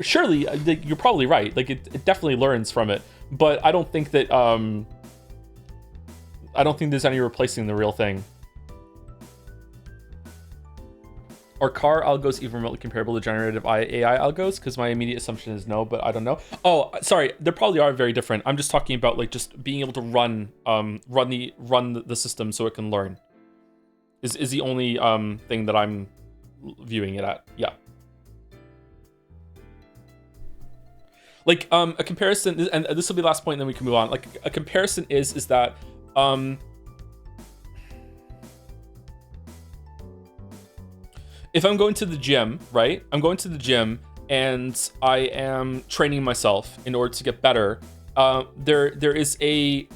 surely you're probably right. Like it definitely learns from it, but I don't think that I don't think there's any replacing the real thing. Are car algos even remotely comparable to generative AI algos? Because my immediate assumption is no, but I don't know. Oh, sorry, there probably are very different. I'm just talking about like just being able to run the system so it can learn. Is the only thing that I'm viewing it at. Yeah. Like a comparison, and this will be the last point, and then we can move on. Like a comparison is that if I'm going to the gym, right? I'm going to the gym and I am training myself in order to get better. There is a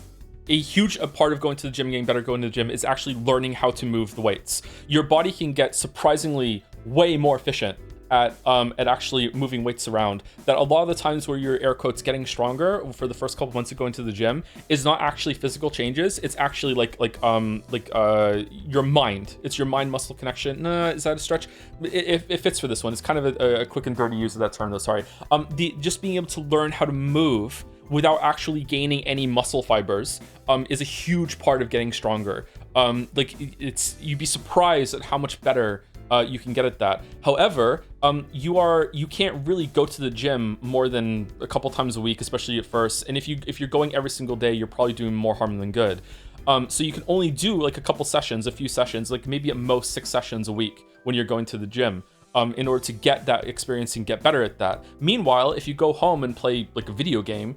huge part of going to the gym, getting better, going to the gym is actually learning how to move the weights. Your body can get surprisingly way more efficient at actually moving weights around. That a lot of the times where your air quotes getting stronger for the first couple months of going to the gym is not actually physical changes. It's actually like your mind. It's your mind muscle connection. Nah, is that a stretch? It fits for this one. It's kind of a quick and dirty use of that term though. Sorry. Just being able to learn how to move without actually gaining any muscle fibers is a huge part of getting stronger. You'd be surprised at how much better you can get at that. However, you can't really go to the gym more than a couple times a week, especially at first. And if you're going every single day, you're probably doing more harm than good. So you can only do like a few sessions, like maybe at most 6 sessions a week when you're going to the gym. In order to get that experience and get better at that. Meanwhile, if you go home and play like a video game,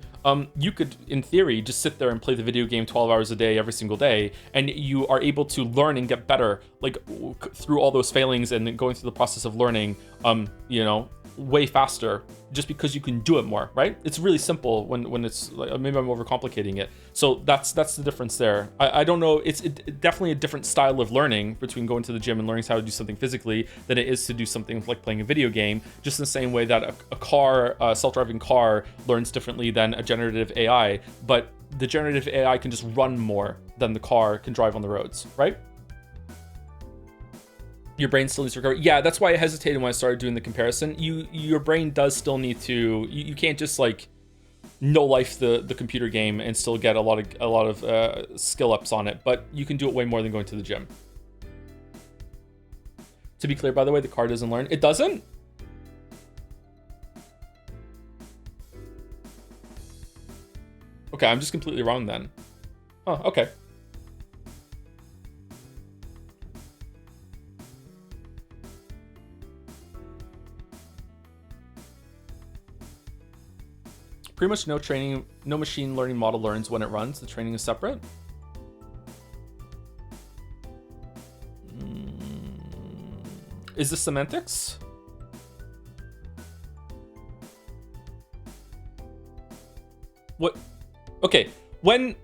you could, in theory, just sit there and play the video game 12 hours a day, every single day, and you are able to learn and get better, like through all those failings and going through the process of learning, way faster, just because you can do it more, right? It's really simple when it's like, maybe I'm overcomplicating it. So that's the difference there. I don't know. It's definitely a different style of learning between going to the gym and learning how to do something physically than it is to do something like playing a video game. Just in the same way that a self-driving car learns differently than a generative AI, but the generative AI can just run more than the car can drive on the roads, right? Your brain still needs to recover. Yeah, that's why I hesitated when I started doing the comparison. Your brain does still need to. You can't just like no life the computer game and still get a lot of skill ups on it. But you can do it way more than going to the gym. To be clear, by the way, the car doesn't learn. It doesn't. Okay, I'm just completely wrong then. Oh, okay. Pretty much no machine learning model learns when it runs. The training is separate. Is this semantics? What? Okay, when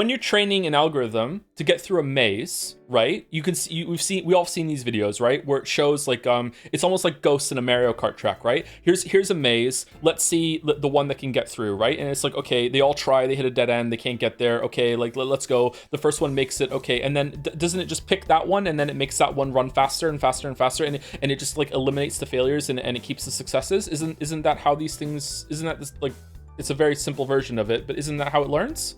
you're training an algorithm to get through a maze, right? You can see, we all have seen these videos, right? Where it shows like it's almost like ghosts in a Mario Kart track, right? Here's a maze. Let's see the one that can get through, right? And it's like, okay, they all try, they hit a dead end, they can't get there. Okay, like let's go. The first one makes it, okay, and then doesn't it just pick that one, and then it makes that one run faster and faster and faster, and it just like eliminates the failures and it keeps the successes? Isn't that how these things? Isn't that this, like, it's a very simple version of it, but isn't that how it learns?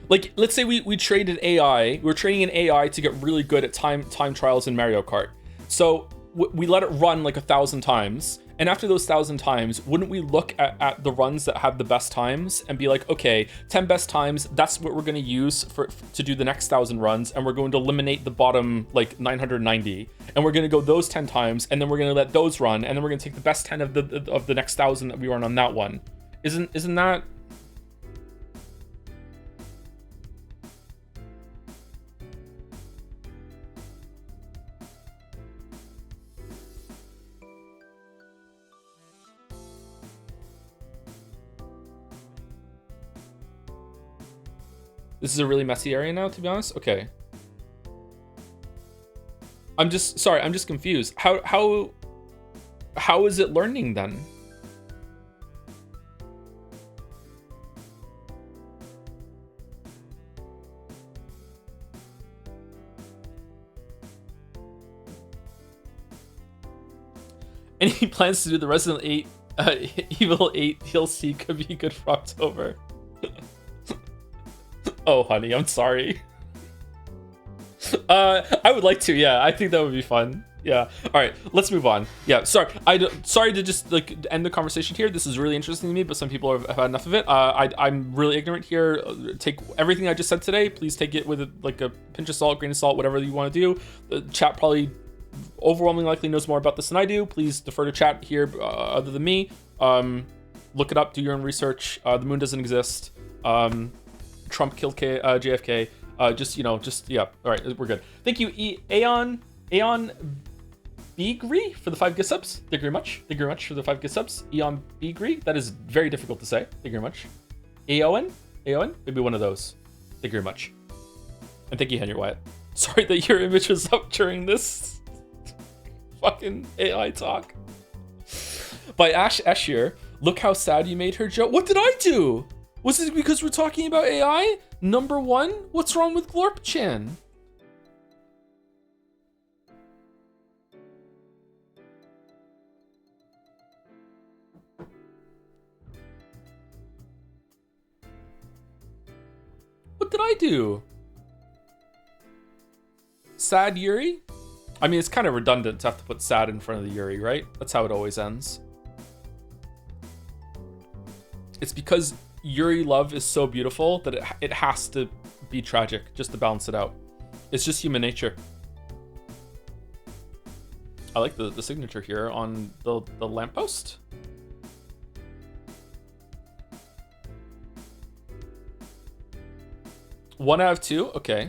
Like, let's say we traded AI. We're training an AI to get really good at time trials in Mario Kart. So we let it run like 1,000 times. And after those 1,000 times, wouldn't we look at the runs that had the best times and be like, okay, 10 best times, that's what we're going to use to do the next 1,000 runs. And we're going to eliminate the bottom like 990. And we're going to go those 10 times. And then we're going to let those run. And then we're going to take the best 10 of the next 1,000 that we run on that one. Isn't that... This is a really messy area now, to be honest. Okay. I'm just confused. How is it learning then? Any plans to do the Resident 8 Evil 8 DLC could be good for October. Oh, honey, I'm sorry. I would like to, yeah. I think that would be fun. Yeah. All right, let's move on. Yeah, sorry. Sorry to just like end the conversation here. This is really interesting to me, but some people have had enough of it. I'm really ignorant here. Take everything I just said today. Please take it with like a pinch of salt, grain of salt, whatever you want to do. The chat probably overwhelmingly likely knows more about this than I do. Please defer to chat here, other than me. Look it up. Do your own research. The moon doesn't exist. Trump killed JFK. Yeah. All right, we're good. Thank you, Aeon Bigri for the 5 gift subs. Thank you very much. Thank you very much for the 5 gift subs. Aeon Bigri. That is very difficult to say. Thank you very much. Aeon, maybe one of those. Thank you very much. And thank you, Henry Wyatt. Sorry that your image was up during this fucking AI talk. By Ash Eshier. Look how sad you made her, Joe. What did I do? Was it because we're talking about AI? Number 1? What's wrong with Glorp-chan? What did I do? Sad Yuri? I mean, it's kind of redundant to have to put sad in front of the Yuri, right? That's how it always ends. It's because Yuri love is so beautiful that it has to be tragic just to balance it out. It's just human nature. I like the signature here on the lamppost. One out of 2? Okay.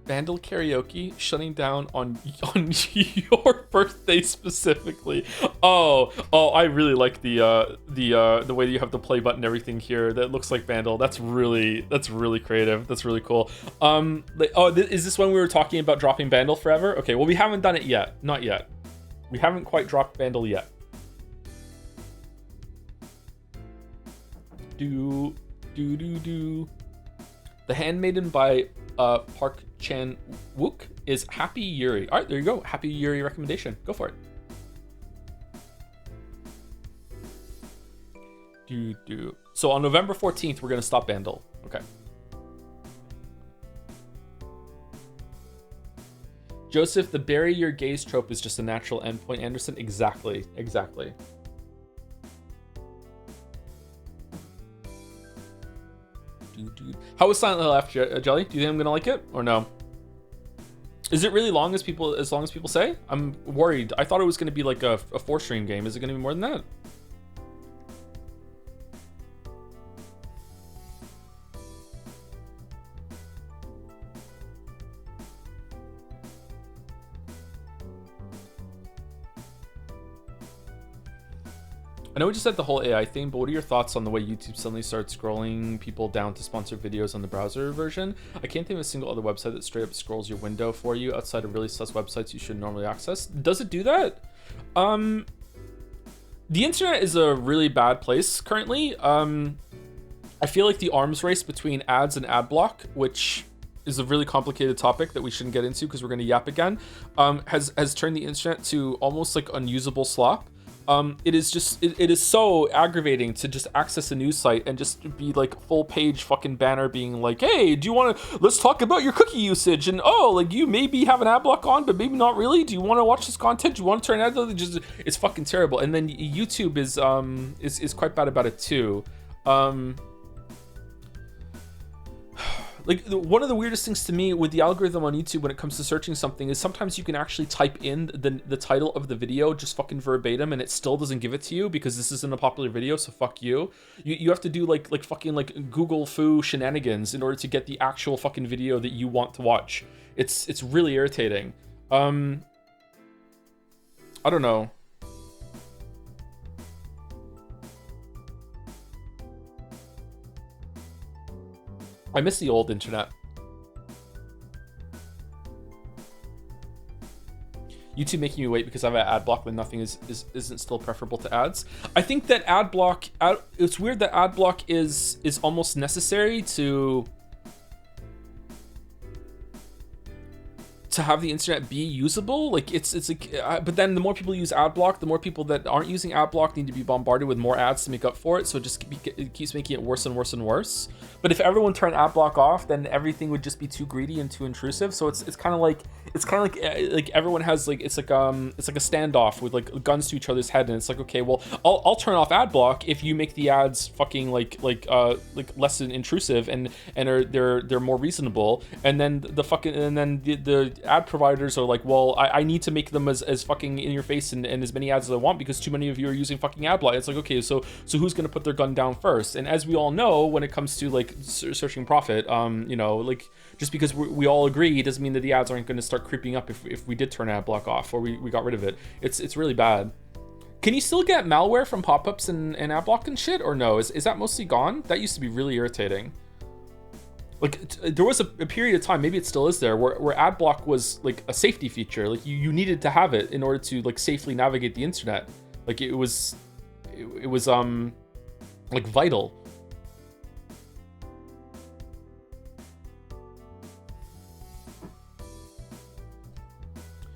Bandle karaoke shutting down on your birthday specifically. Oh, I really like the way that you have the play button and everything here. That looks like Bandle. That's really creative. That's really cool. Is this when we were talking about dropping Bandle forever? Okay, well we haven't done it yet. Not yet. We haven't quite dropped Bandle yet. Do. The Handmaiden by Park Chan Wook is Happy Yuri. All right, there you go. Happy Yuri recommendation. Go for it. So on November 14th, we're going to stop Bandle. Okay. Joseph, the bury your gaze trope is just a natural endpoint, Anderson. Exactly. How was Silent Hill after Jelly? Do you think I'm gonna like it or no? Is it really long as long as people say? I'm worried. I thought it was gonna be like a 4-stream game. Is it gonna be more than that? I know we just said the whole AI thing, but what are your thoughts on the way YouTube suddenly starts scrolling people down to sponsor videos on the browser version? I can't think of a single other website that straight up scrolls your window for you outside of really sus websites you should normally access. Does it do that? The internet is a really bad place currently. I feel like the arms race between ads and ad block, which is a really complicated topic that we shouldn't get into because we're going to yap again, has turned the internet to almost like unusable slop. It is just it is so aggravating to just access a news site and just be like full page fucking banner being like, hey, do you want to, let's talk about your cookie usage, and oh, like you maybe have an ad block on but maybe not really, do you want to watch this content, do you want to turn ad, just it's fucking terrible. And then YouTube is quite bad about it too. Like, one of the weirdest things to me with the algorithm on YouTube when it comes to searching something is sometimes you can actually type in the title of the video just fucking verbatim and it still doesn't give it to you because this isn't a popular video, so fuck you. You have to do like fucking like Google foo shenanigans in order to get the actual fucking video that you want to watch. It's really irritating. I don't know. I miss the old internet. YouTube making me wait because I have an ad block when nothing isn't still preferable to ads. I think that ad block, it's weird that ad block is almost necessary to have the internet be usable. Like it's like, but then the more people use ad block, the more people that aren't using ad block need to be bombarded with more ads to make up for it. So it keeps making it worse and worse and worse. But if everyone turned ad block off, then everything would just be too greedy and too intrusive. So it's kind of like everyone has like it's like a standoff with like guns to each other's head, and it's like, okay, well I'll turn off ad block if you make the ads fucking like less intrusive and they're more reasonable, and then the ad providers are like, well, I need to make them as fucking in your face and as many ads as I want because too many of you are using fucking ad block. It's like, okay, so who's gonna put their gun down first? And as we all know, when it comes to like searching profit, you know, like just because we all agree doesn't mean that the ads aren't going to start creeping up if we did turn ad block off or we got rid of it. It's really bad. Can you still get malware from pop-ups and ad block and shit, or no? Is that mostly gone? That used to be really irritating. Like there was a period of time, maybe it still is there, where ad block was like a safety feature. Like you needed to have it in order to like safely navigate the internet. Like it was like vital.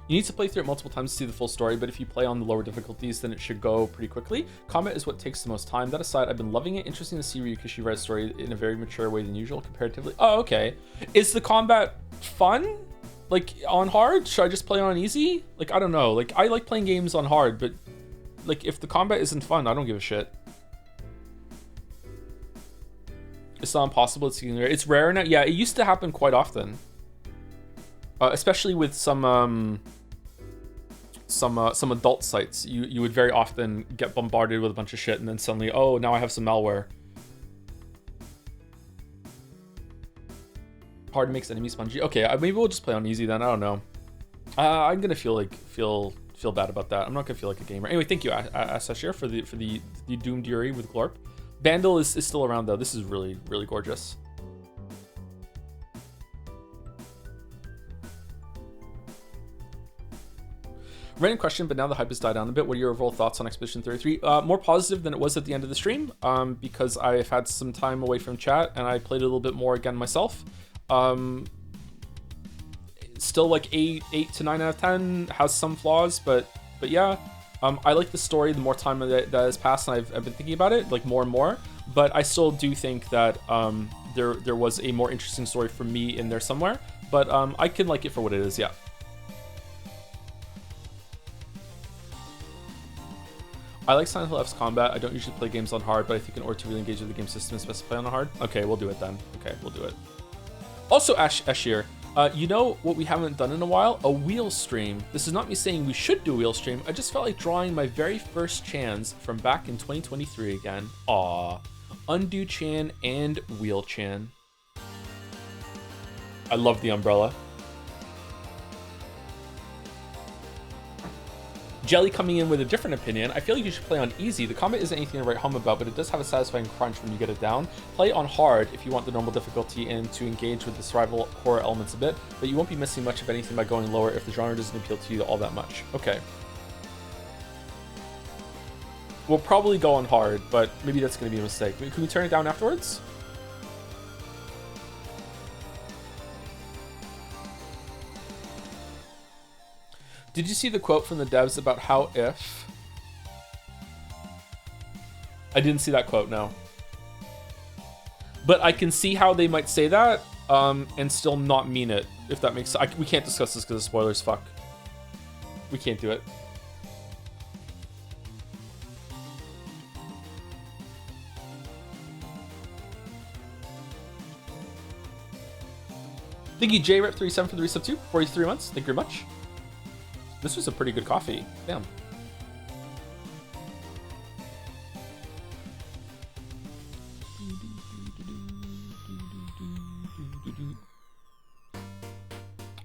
You need to play through it multiple times to see the full story, but if you play on the lower difficulties, then it should go pretty quickly. Combat is what takes the most time. That aside, I've been loving it. Interesting to see Ryukishi write a story in a very mature way than usual, comparatively. Oh, okay. Is the combat fun? Like, on hard? Should I just play on easy? Like, I don't know. Like, I like playing games on hard, but, like, if the combat isn't fun, I don't give a shit. It's not impossible. It's rare now. Yeah, it used to happen quite often. Especially with some adult sites, you would very often get bombarded with a bunch of shit, and then suddenly, oh, now I have some malware. Hard makes enemies spongy. Okay, maybe we'll just play on easy then. I don't know. I'm gonna feel bad about that. I'm not gonna feel like a gamer. Anyway, thank you, Asashir, for the Doomed Yuri with Glorp. Bandle is still around though. This is really gorgeous. Random question, but now the hype has died down a bit. What are your overall thoughts on Expedition 33? More positive than it was at the end of the stream, because I've had some time away from chat and I played a little bit more again myself. Still like 8 to 9 out of 10, has some flaws, but yeah. I like the story the more time that has passed, and I've been thinking about it like more and more. But I still do think that there was a more interesting story for me in there somewhere. But I can like it for what it is, yeah. I like Silent Hill F's combat. I don't usually play games on hard, but I think in order to really engage with the game system, it's best to play on hard. Okay, we'll do it then. Okay, we'll do it. Also, Ashir, you know what we haven't done in a while? A wheel stream. This is not me saying we should do a wheel stream. I just felt like drawing my very first chans from back in 2023 again. Aw. Undo Chan and Wheel Chan. I love the umbrella. Jelly coming in with a different opinion. I feel like you should play on easy. The combat isn't anything to write home about, but it does have a satisfying crunch when you get it down. Play on hard if you want the normal difficulty and to engage with the survival horror elements a bit, but you won't be missing much of anything by going lower if the genre doesn't appeal to you all that much. Okay. We'll probably go on hard, but maybe that's going to be a mistake. Can we turn it down afterwards? Did you see the quote from the devs about how if I didn't see that quote, no. But I can see how they might say that and still not mean it, if that makes sense. We can't discuss this because of spoilers, fuck. We can't do it. Thank you, JRep37 for the resub too. 43 months. Thank you very much. This was a pretty good coffee. Damn.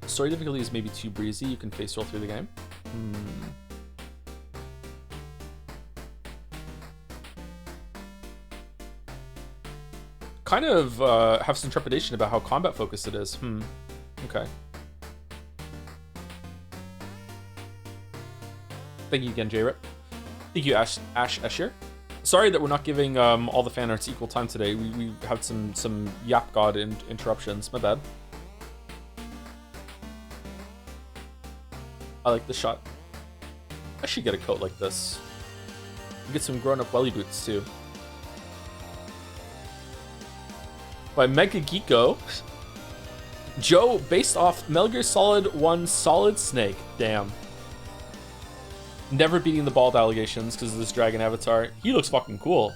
Story difficulty is maybe too breezy. You can face roll through the game. Kind of have some trepidation about how combat focused it is. Okay. Thank you again, JRip. Thank you, Ash Escher. Sorry that we're not giving all the fan arts equal time today. We had some yap god interruptions. My bad. I like the shot. I should get a coat like this. Get some grown-up welly boots too. By Mega Geeko. Joe, based off Metal Gear Solid 1 Solid Snake. Damn. Never beating the bald allegations because of this dragon avatar. He looks fucking cool.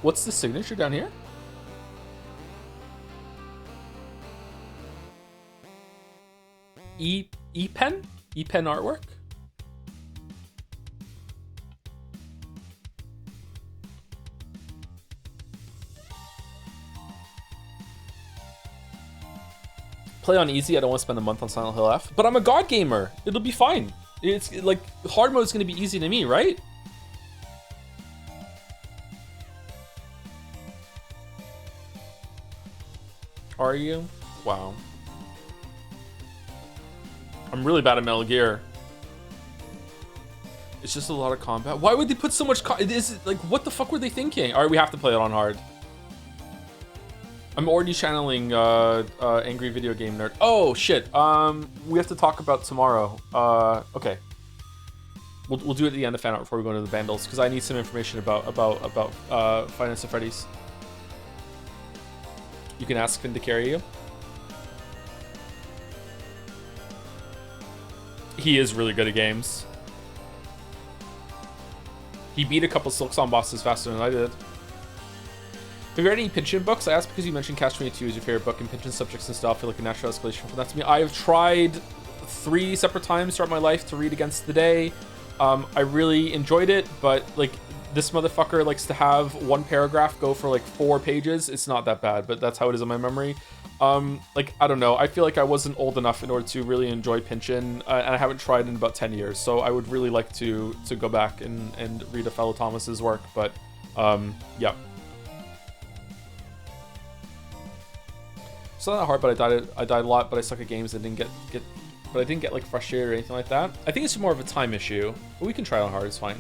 What's the signature down here? E-pen? E-pen artwork? Play on easy. I don't want to spend a month on Silent Hill F. But I'm a god gamer. It'll be fine. It's like hard mode is going to be easy to me, right? Are you? Wow. I'm really bad at Metal Gear. It's just a lot of combat. Why would they put so much is it like, what the fuck were they thinking? All right, we have to play it on hard. I'm already channeling Angry Video Game Nerd. Oh shit. We have to talk about tomorrow. Okay. We'll do it at the end of Fanart before we go into the Bandles because I need some information about Five Nights at Freddy's. You can ask Finn to carry you. He is really good at games. He beat a couple Silksong bosses faster than I did. Have you read any Pinchin books? I asked because you mentioned Catch 22 is your favorite book, and Pinchin subjects and style feel like a natural escalation from that to me. I have tried 3 separate times throughout my life to read Against the Day. I really enjoyed it, but like this motherfucker likes to have one paragraph go for like 4 pages. It's not that bad, but that's how it is in my memory. Like, I don't know. I feel like I wasn't old enough in order to really enjoy Pinchin, and I haven't tried in about 10 years. So I would really like to go back and read a fellow Thomas's work, but yeah. It's not that hard, but I died a lot, but I suck at games. I didn't get like frustrated or anything like that. I think it's more of a time issue, but we can try it on hard. It's fine.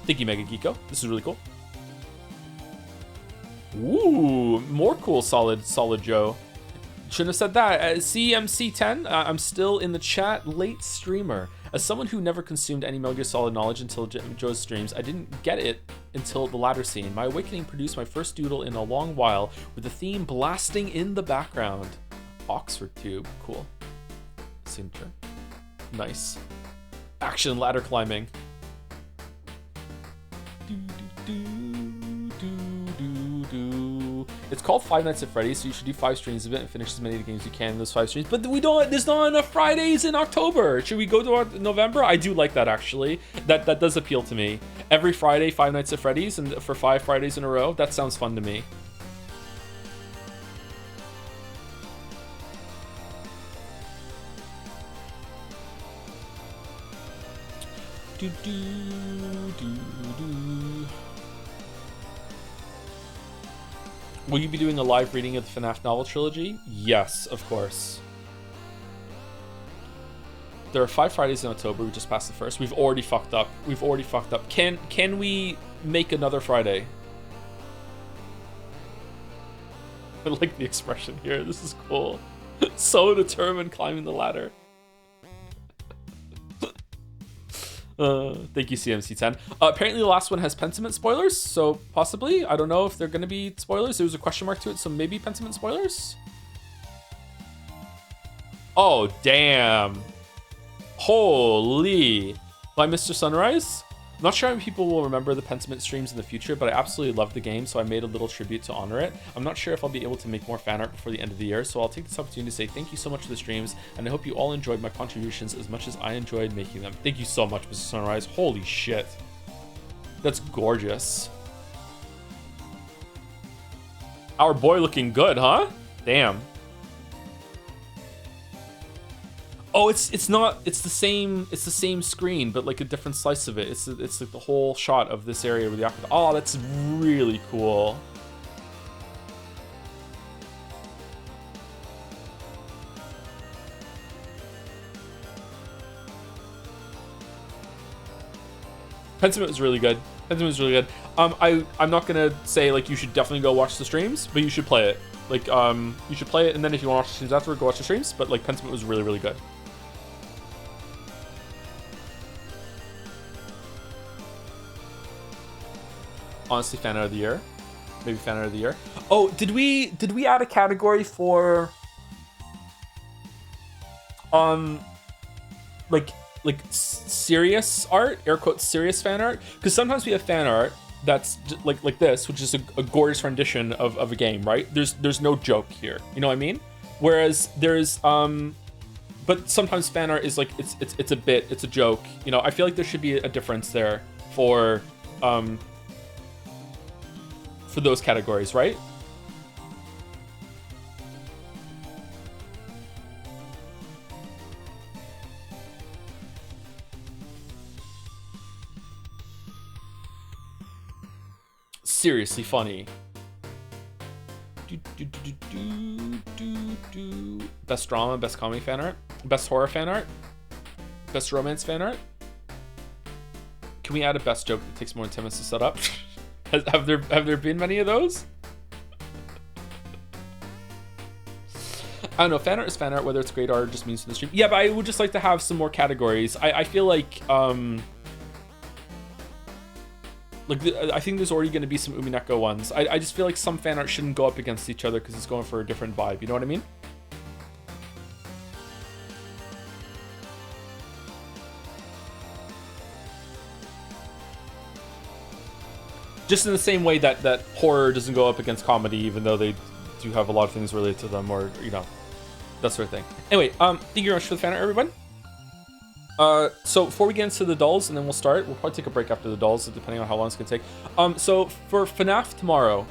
Thank you, Mega Geeko. This is really cool. Ooh, more cool, solid Joe. Shouldn't have said that. CMC10, I'm still in the chat, late streamer. As someone who never consumed any Metal Gear Solid knowledge until Joe's streams, I didn't get it until the latter scene. My awakening produced my first doodle in a long while, with the theme blasting in the background. Oxford Tube, cool. Signature. Nice. Action ladder climbing. It's called Five Nights at Freddy's, so you should do 5 streams of it and finish as many of the games you can in those 5 streams. But there's not enough Fridays in October. Should we go to November? I do like that, actually. That does appeal to me. Every Friday, 5 Nights at Freddy's, and for 5 Fridays in a row. That sounds fun to me. Will you be doing a live reading of the FNAF novel trilogy? Yes, of course. There are 5 Fridays in October. We just passed the first. We've already fucked up. Can we make another Friday? I like the expression here. This is cool. So determined climbing the ladder. Thank you, CMC10. Apparently the last one has Pentiment spoilers, so possibly. I don't know if they're going to be spoilers. There was a question mark to it, so maybe Pentiment spoilers? Oh, damn. Holy. By Mr. Sunrise? I'm not sure how many people will remember the Pentiment streams in the future, but I absolutely love the game, so I made a little tribute to honor it. I'm not sure if I'll be able to make more fan art before the end of the year, so I'll take this opportunity to say thank you so much for the streams, and I hope you all enjoyed my contributions as much as I enjoyed making them. Thank you so much, Mr. Sunrise. Holy shit. That's gorgeous. Our boy looking good, huh? Damn. Oh, it's the same screen, but like a different slice of it. It's like the whole shot of this area with the aqua. Oh, that's really cool. Pentiment was really good. Pentiment was really good. I'm not gonna say like you should definitely go watch the streams, but you should play it. Like you should play it, and then if you want to watch the streams afterward, go watch the streams. But like Pentiment was really good. Honestly, fan art of the year. Maybe fan art of the year. Oh, did we add a category for like serious art, air quotes serious fan art? Because sometimes we have fan art that's like this, which is a gorgeous rendition of a game, right? There's no joke here, you know what I mean? Whereas there's but sometimes fan art is like it's a bit, it's a joke, you know. I feel like there should be a difference there for those categories, right? Seriously funny. Best drama, best comedy fan art, best horror fan art, best romance fan art. Can we add a best joke that takes more than 10 minutes to set up? Have there been many of those? I don't know. Fan art is fan art, whether it's great art or just means to the stream. Yeah, but I would just like to have some more categories. I feel like I think there's already going to be some Umineko ones. I just feel like some fan art shouldn't go up against each other because it's going for a different vibe. You know what I mean? Just in the same way that horror doesn't go up against comedy, even though they do have a lot of things related to them, or, you know, that sort of thing. Anyway, thank you very much for the fan art, everyone. So before we get into the dolls, and then we'll start, we'll probably take a break after the dolls, depending on how long it's gonna take. So for FNAF tomorrow,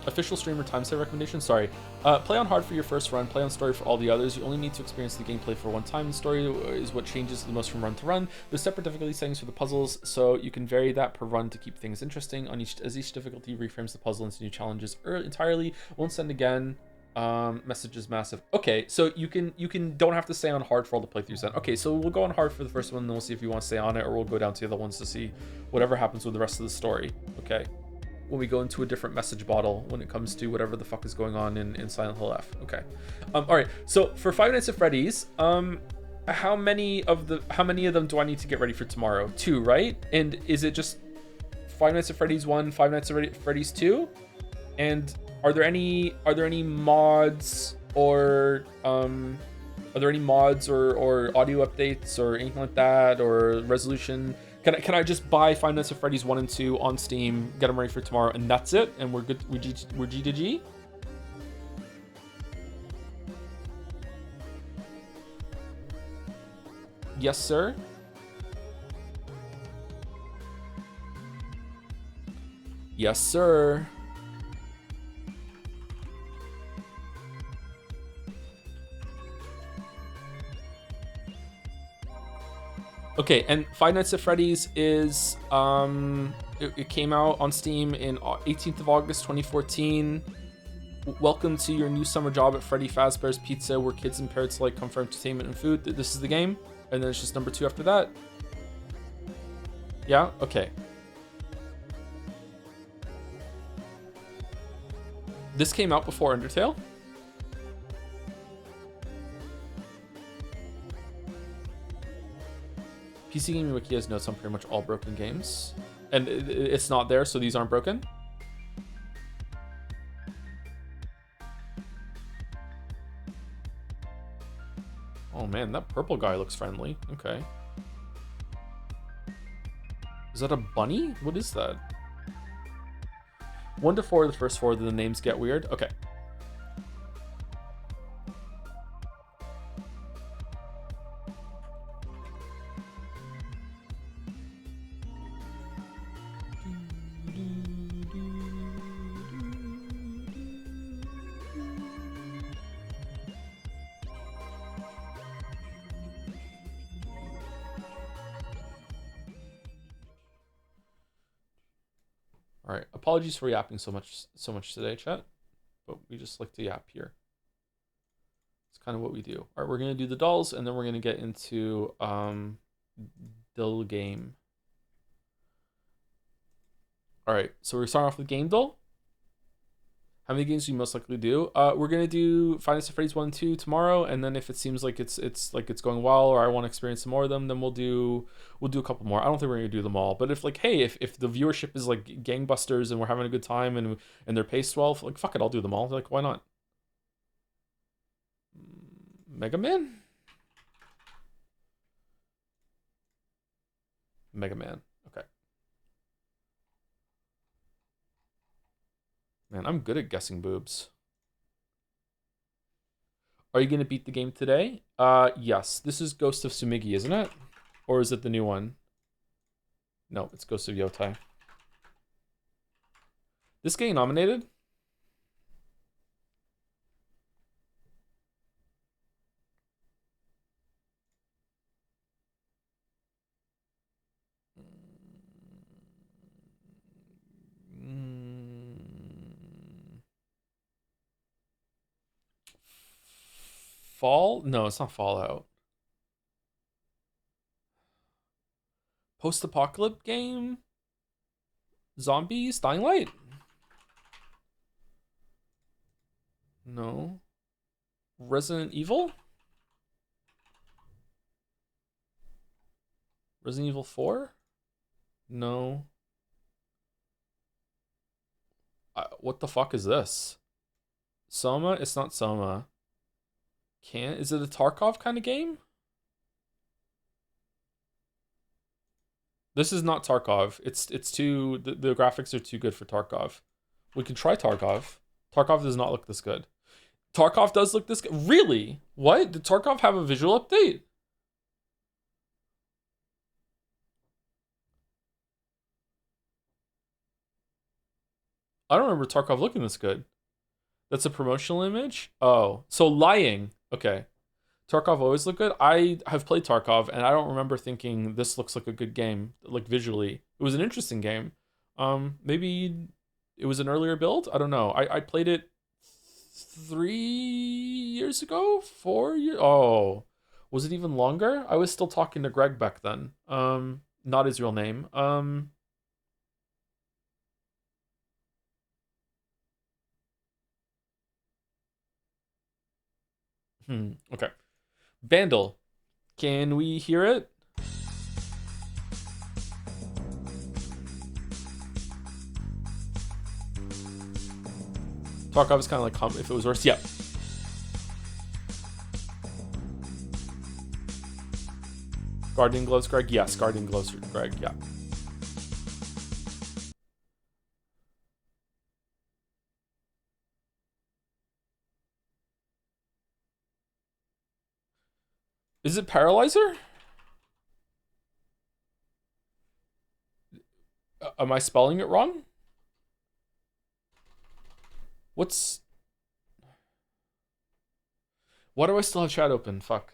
official streamer time set recommendation, sorry. Play on hard for your first run, play on story for all the others. You only need to experience the gameplay for one time. The story is what changes the most from run to run. There's separate difficulty settings for the puzzles, so you can vary that per run to keep things interesting. As each difficulty reframes the puzzle into new challenges entirely. Won't send again. Message is massive. Okay, so you can don't have to stay on hard for all the playthroughs then. Okay, so we'll go on hard for the first one, and then we'll see if you want to stay on it, or we'll go down to the other ones to see whatever happens with the rest of the story. Okay. When we go into a different message bottle when it comes to whatever the fuck is going on in Silent Hill F. Okay. All right. So for Five Nights at Freddy's, how many of them do I need to get ready for tomorrow? 2, right? And is it just Five Nights at Freddy's 1, Five Nights at Freddy's 2? And are there any mods or audio updates or anything like that, or resolution? Can I just buy Five Nights at Freddy's 1 and 2 on Steam, get them ready for tomorrow, and that's it? And we're good. We're G to G? Yes, sir. Yes, sir. Okay, and Five Nights at Freddy's is it came out on Steam in 18th of August 2014. Welcome to your new summer job at Freddy Fazbear's Pizza, where kids and parents alike come for entertainment and food. This is the game, and then it's just number 2 after that. Yeah. Okay. This came out before Undertale. PC Gaming Wiki has notes on pretty much all broken games. And it's not there, so these aren't broken. Oh man, that purple guy looks friendly. Okay. Is that a bunny? What is that? 1 to 4, the first 4, then the names get weird. Okay. All right, apologies for yapping so much today, chat, but we just like to yap here. It's kind of what we do. All right, we're gonna do the dolls, and then we're gonna get into the game. All right, so we're starting off with Gamedle. How many games do you most likely do? We're gonna do Five Nights at Freddy's 1 and 2 tomorrow, and then if it seems like it's going well, or I want to experience some more of them, then we'll do a couple more. I don't think we're gonna do them all, but if like, hey, if the viewership is like gangbusters and we're having a good time and they're paced well, like fuck it, I'll do them all. Like, why not? Mega Man. Okay. Man, I'm good at guessing boobs. Are you going to beat the game today? Yes. This is Ghost of Sumigi, isn't it? Or is it the new one? No, it's Ghost of Yotai. This getting nominated? Fall? No, it's not Fallout. Post-apocalypse game? Zombies? Dying Light? No. Resident Evil? Resident Evil 4? No. What the fuck is this? Soma? It's not Soma. Is it a Tarkov kind of game? This is not Tarkov. It's too the graphics are too good for Tarkov. We can try Tarkov. Tarkov does not look this good. Tarkov does look this good. Really? What? Did Tarkov have a visual update? I don't remember Tarkov looking this good. That's a promotional image? Oh, so lying. Okay. Tarkov always looked good. I have played Tarkov, and I don't remember thinking this looks like a good game, like visually. It was an interesting game. Maybe it was an earlier build? I don't know. I played it 3 years ago? 4 years? Oh, was it even longer? I was still talking to Greg back then. Not his real name. Okay. Bandle. Can we hear it? Tarkov is kind of like if it was worse. Yep. Guardian Gloves, Greg? Yes, Guardian Gloves, Greg, yeah. Is it Paralyzer? Am I spelling it wrong? Why do I still have chat open? Fuck.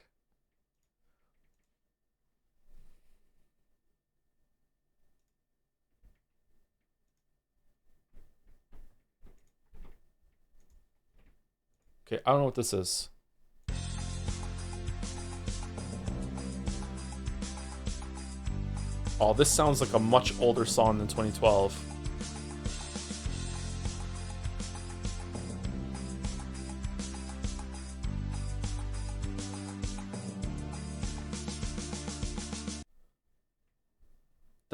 Okay, I don't know what this is. Oh, this sounds like a much older song than 2012.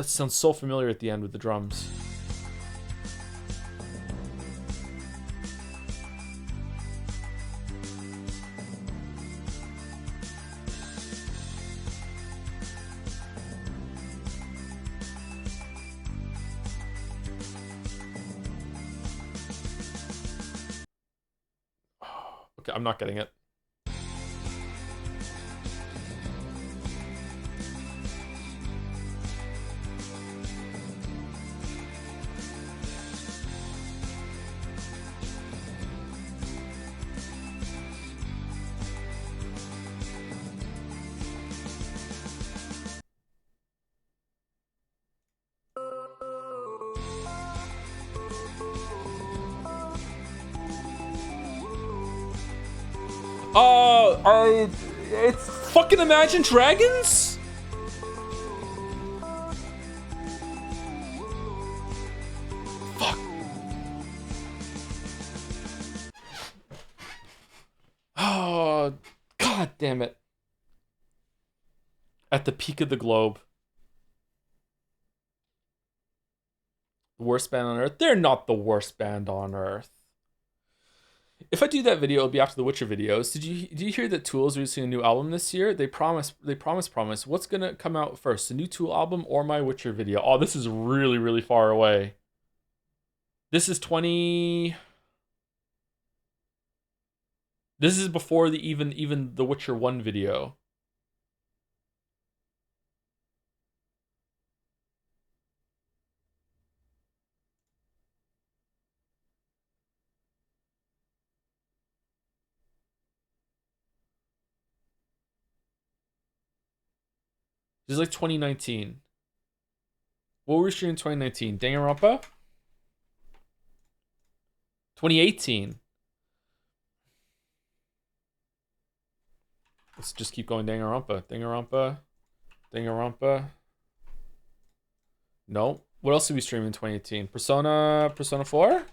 That sounds so familiar at the end with the drums. Okay, I'm not getting it. It's fucking Imagine Dragons? Fuck. Oh, god damn it. At the peak of the globe. The worst band on Earth? They're not the worst band on Earth. If I do that video, it'll be after the Witcher videos. Did you hear that Tool's releasing a new album this year? They promise. What's gonna come out first, the new Tool album or my Witcher video? Oh, this is really, really far away. This is 20. This is before the even the Witcher 1 video. This is like 2019. What were we streaming in 2019? Danganronpa? 2018. Let's just keep going. Danganronpa. No. What else did we stream in 2018? Persona 4?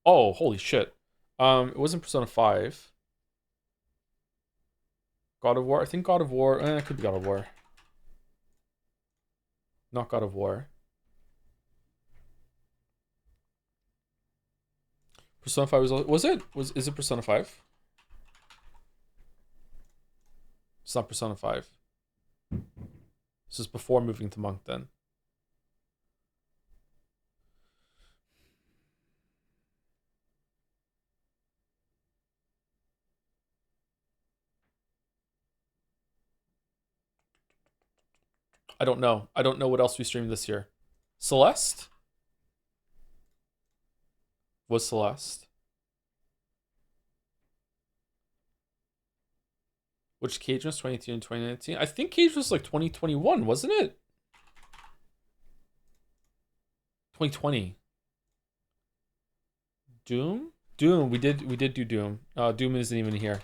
Oh, holy shit. It wasn't Persona 5. God of War? I think God of War. It could be God of War. Not God of War. Persona 5 was it? Is it Persona 5? It's not Persona 5. This is before moving to Monk then. I don't know. I don't know what else we streamed this year. Celeste? Was Celeste? Which Cage was 2018 and 2019? I think Cage was like 2021, wasn't it? 2020. Doom? Doom. We did do Doom. Doom isn't even here.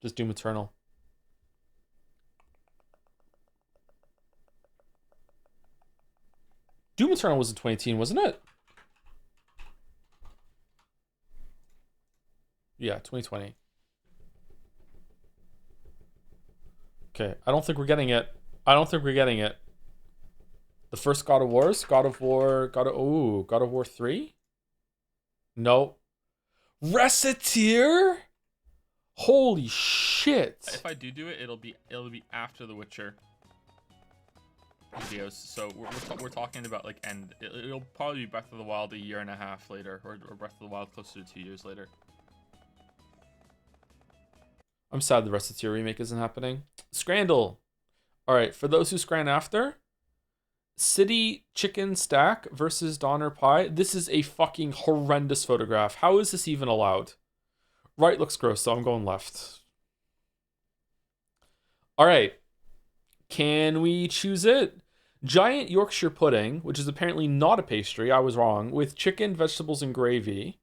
Just Doom Eternal. Doom Eternal was in 2018, wasn't it? Yeah, 2020. Okay, I don't think we're getting it. The first God of Wars? God of War 3? No. Reciteer? Holy shit. If I do it, it'll be after The Witcher videos. So we're talking about like it'll probably be Breath of the Wild a year and a half later, or Breath of the Wild closer to 2 years later. I'm sad the Reciteer remake isn't happening. Scrandle. All right, for those who scran after, City Chicken Stack versus Donner Pie. This is a fucking horrendous photograph. How is this even allowed? Right looks gross, so I'm going left. All right. Can we choose it? Giant Yorkshire pudding, which is apparently not a pastry, I was wrong, with chicken, vegetables, and gravy,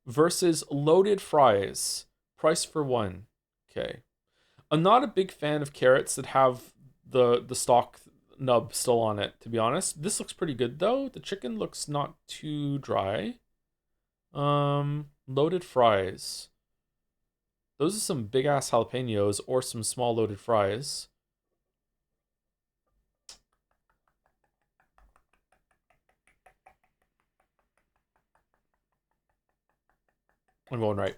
versus loaded fries. Price for one. Okay. I'm not a big fan of carrots that have the stock nub still on it, to be honest. This looks pretty good, though. The chicken looks not too dry. Loaded fries. Those are some big-ass jalapenos or some small loaded fries. I'm going right.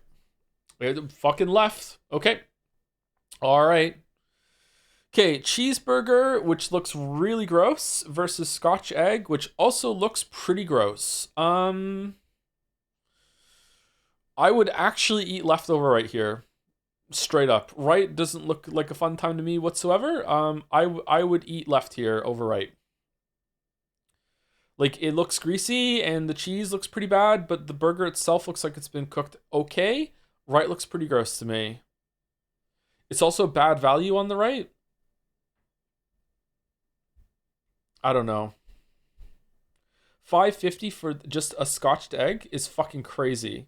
Fucking left. Okay. All right. Okay, cheeseburger, which looks really gross, versus Scotch egg, which also looks pretty gross. I would actually eat leftover right here, straight up. Right doesn't look like a fun time to me whatsoever. I would eat left here over right. Like, it looks greasy and the cheese looks pretty bad, but the burger itself looks like it's been cooked okay. Right looks pretty gross to me. It's also bad value on the right. I don't know. 550 for just a scotched egg is fucking crazy.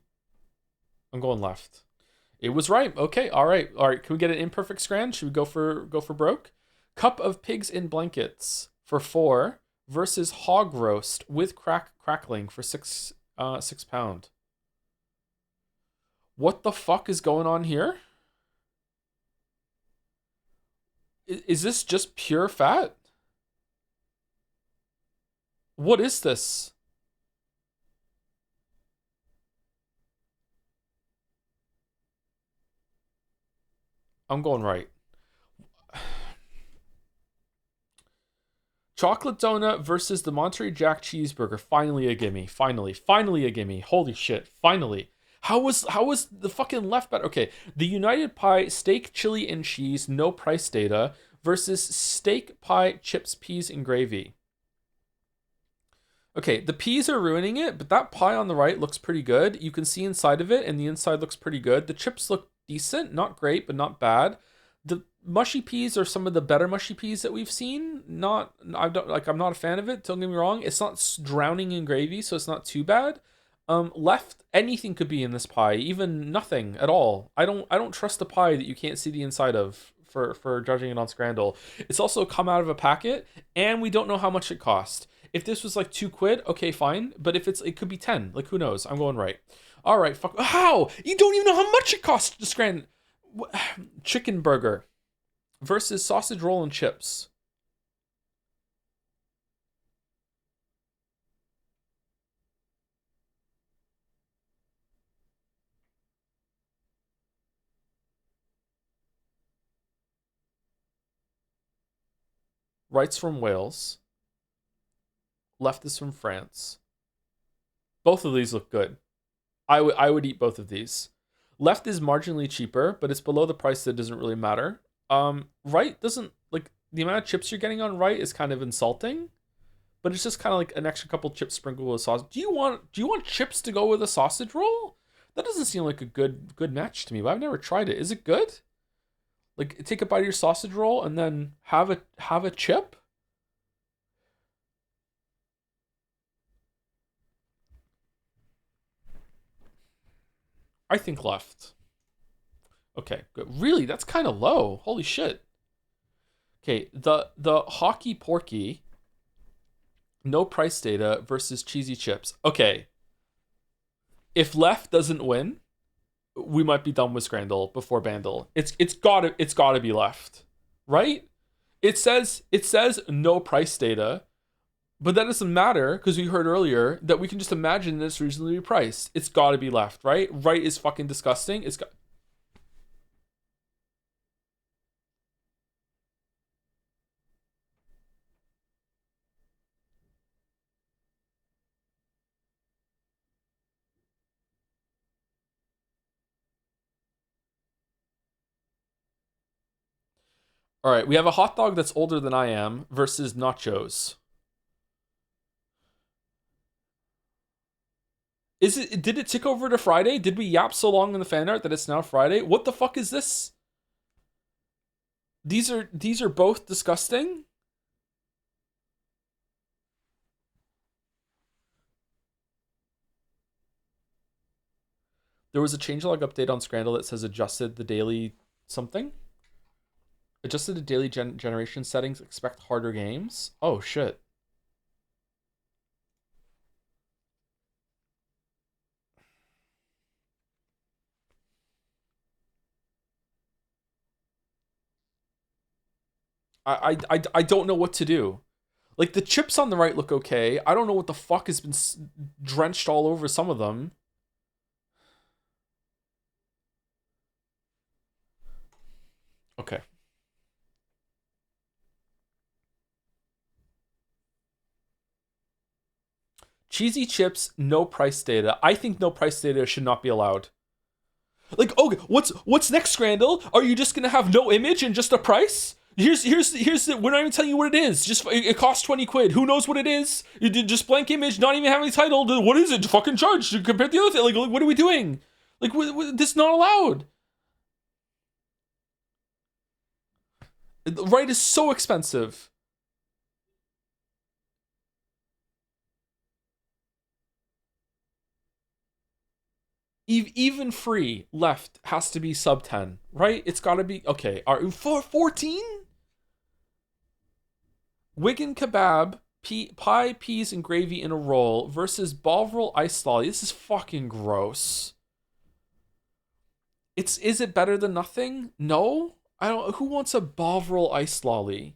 I'm going left. It was right. Okay. All right. All right. Can we get an imperfect scran? Should we go for broke? Cup of pigs in blankets for 4 versus hog roast with crackling for 6 £6. What the fuck is going on here? Is this just pure fat? What is this? I'm going right. Chocolate donut versus the Monterey Jack cheeseburger. Finally a gimme. Finally a gimme. Holy shit. Finally. How was the fucking left better? Okay, the United Pie steak, chili, and cheese, no price data versus steak pie, chips, peas, and gravy. Okay, the peas are ruining it, but that pie on the right looks pretty good. You can see inside of it, and the inside looks pretty good. The chips look decent, not great, but not bad. The mushy peas are some of the better mushy peas that we've seen. Not, I don't like. I'm not a fan of it. Don't get me wrong. It's not drowning in gravy, so it's not too bad. Left, anything could be in this pie, even nothing at all. I don't trust a pie that you can't see the inside of for judging it on Scrandle. It's also come out of a packet, and we don't know how much it cost. If this was like £2, okay, fine. But if it could be 10. Like, who knows? I'm going right. All right, fuck. How? You don't even know how much it costs to Scran. Chicken burger versus sausage roll and chips. Right's from Wales. Left is from France. Both of these look good. I would eat both of these. Left is marginally cheaper, but it's below the price that doesn't really matter. Right doesn't like the amount of chips you're getting on right is kind of insulting, but it's just kind of like an extra couple chips sprinkled with sauce. Do you want chips to go with a sausage roll? That doesn't seem like a good match to me, but I've never tried it. Is it good? Like, take a bite of your sausage roll and then have a chip? I think left. Okay, good. Really, that's kind of low. Holy shit. Okay, the hockey porky, no price data versus cheesy chips. Okay, if left doesn't win, we might be done with Scrandle before Bandle. It's gotta be left, right? It says no price data, but that doesn't matter because we heard earlier that we can just imagine that it's reasonably priced. It's gotta be left, right? Right is fucking disgusting. It's got. All right, we have a hot dog that's older than I am versus nachos. Did it tick over to Friday? Did we yap so long in the fan art that it's now Friday? What the fuck is this? These are both disgusting. There was a changelog update on Scrandle that says adjusted the daily something. Adjusted the daily generation settings. Expect harder games. Oh shit. I don't know what to do. Like, the chips on the right look okay. I don't know what the fuck has been drenched all over some of them. Okay. Cheesy chips, no price data. I think no price data should not be allowed. Like, okay, what's next, Scrandle? Are you just gonna have no image and just a price? Here's the, we're not even telling you what it is. Just it costs 20 quid. Who knows what it is? You did just blank image, not even having title. What is it? Fucking charge compared to the other thing. Like what are we doing? Like this is not allowed. The right is so expensive. Even free left has to be sub 10, right? It's got to be okay. Are for 14? Wigan kebab, pie, peas, and gravy in a roll versus Bovril ice lolly. This is fucking gross. Is it better than nothing? No, I don't. Who wants a Bovril ice lolly?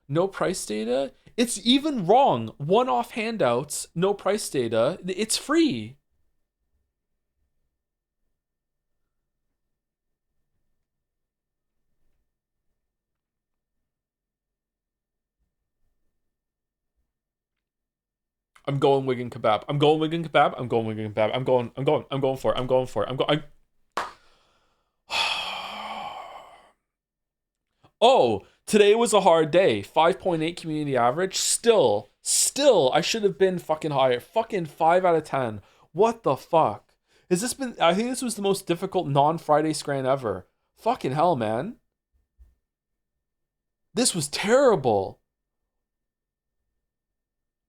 No price data. It's even wrong. One-off handouts, no price data. It's free. I'm going Wigan kebab. I'm going Wigan kebab. I'm going Wigan kebab. I'm going for it. I'm going for it. I'm going. Oh, today was a hard day. 5.8 community average. Still, I should have been fucking higher. Fucking 5 out of 10. What the fuck? Has this been? I think this was the most difficult non-Friday scran ever. Fucking hell, man. This was terrible.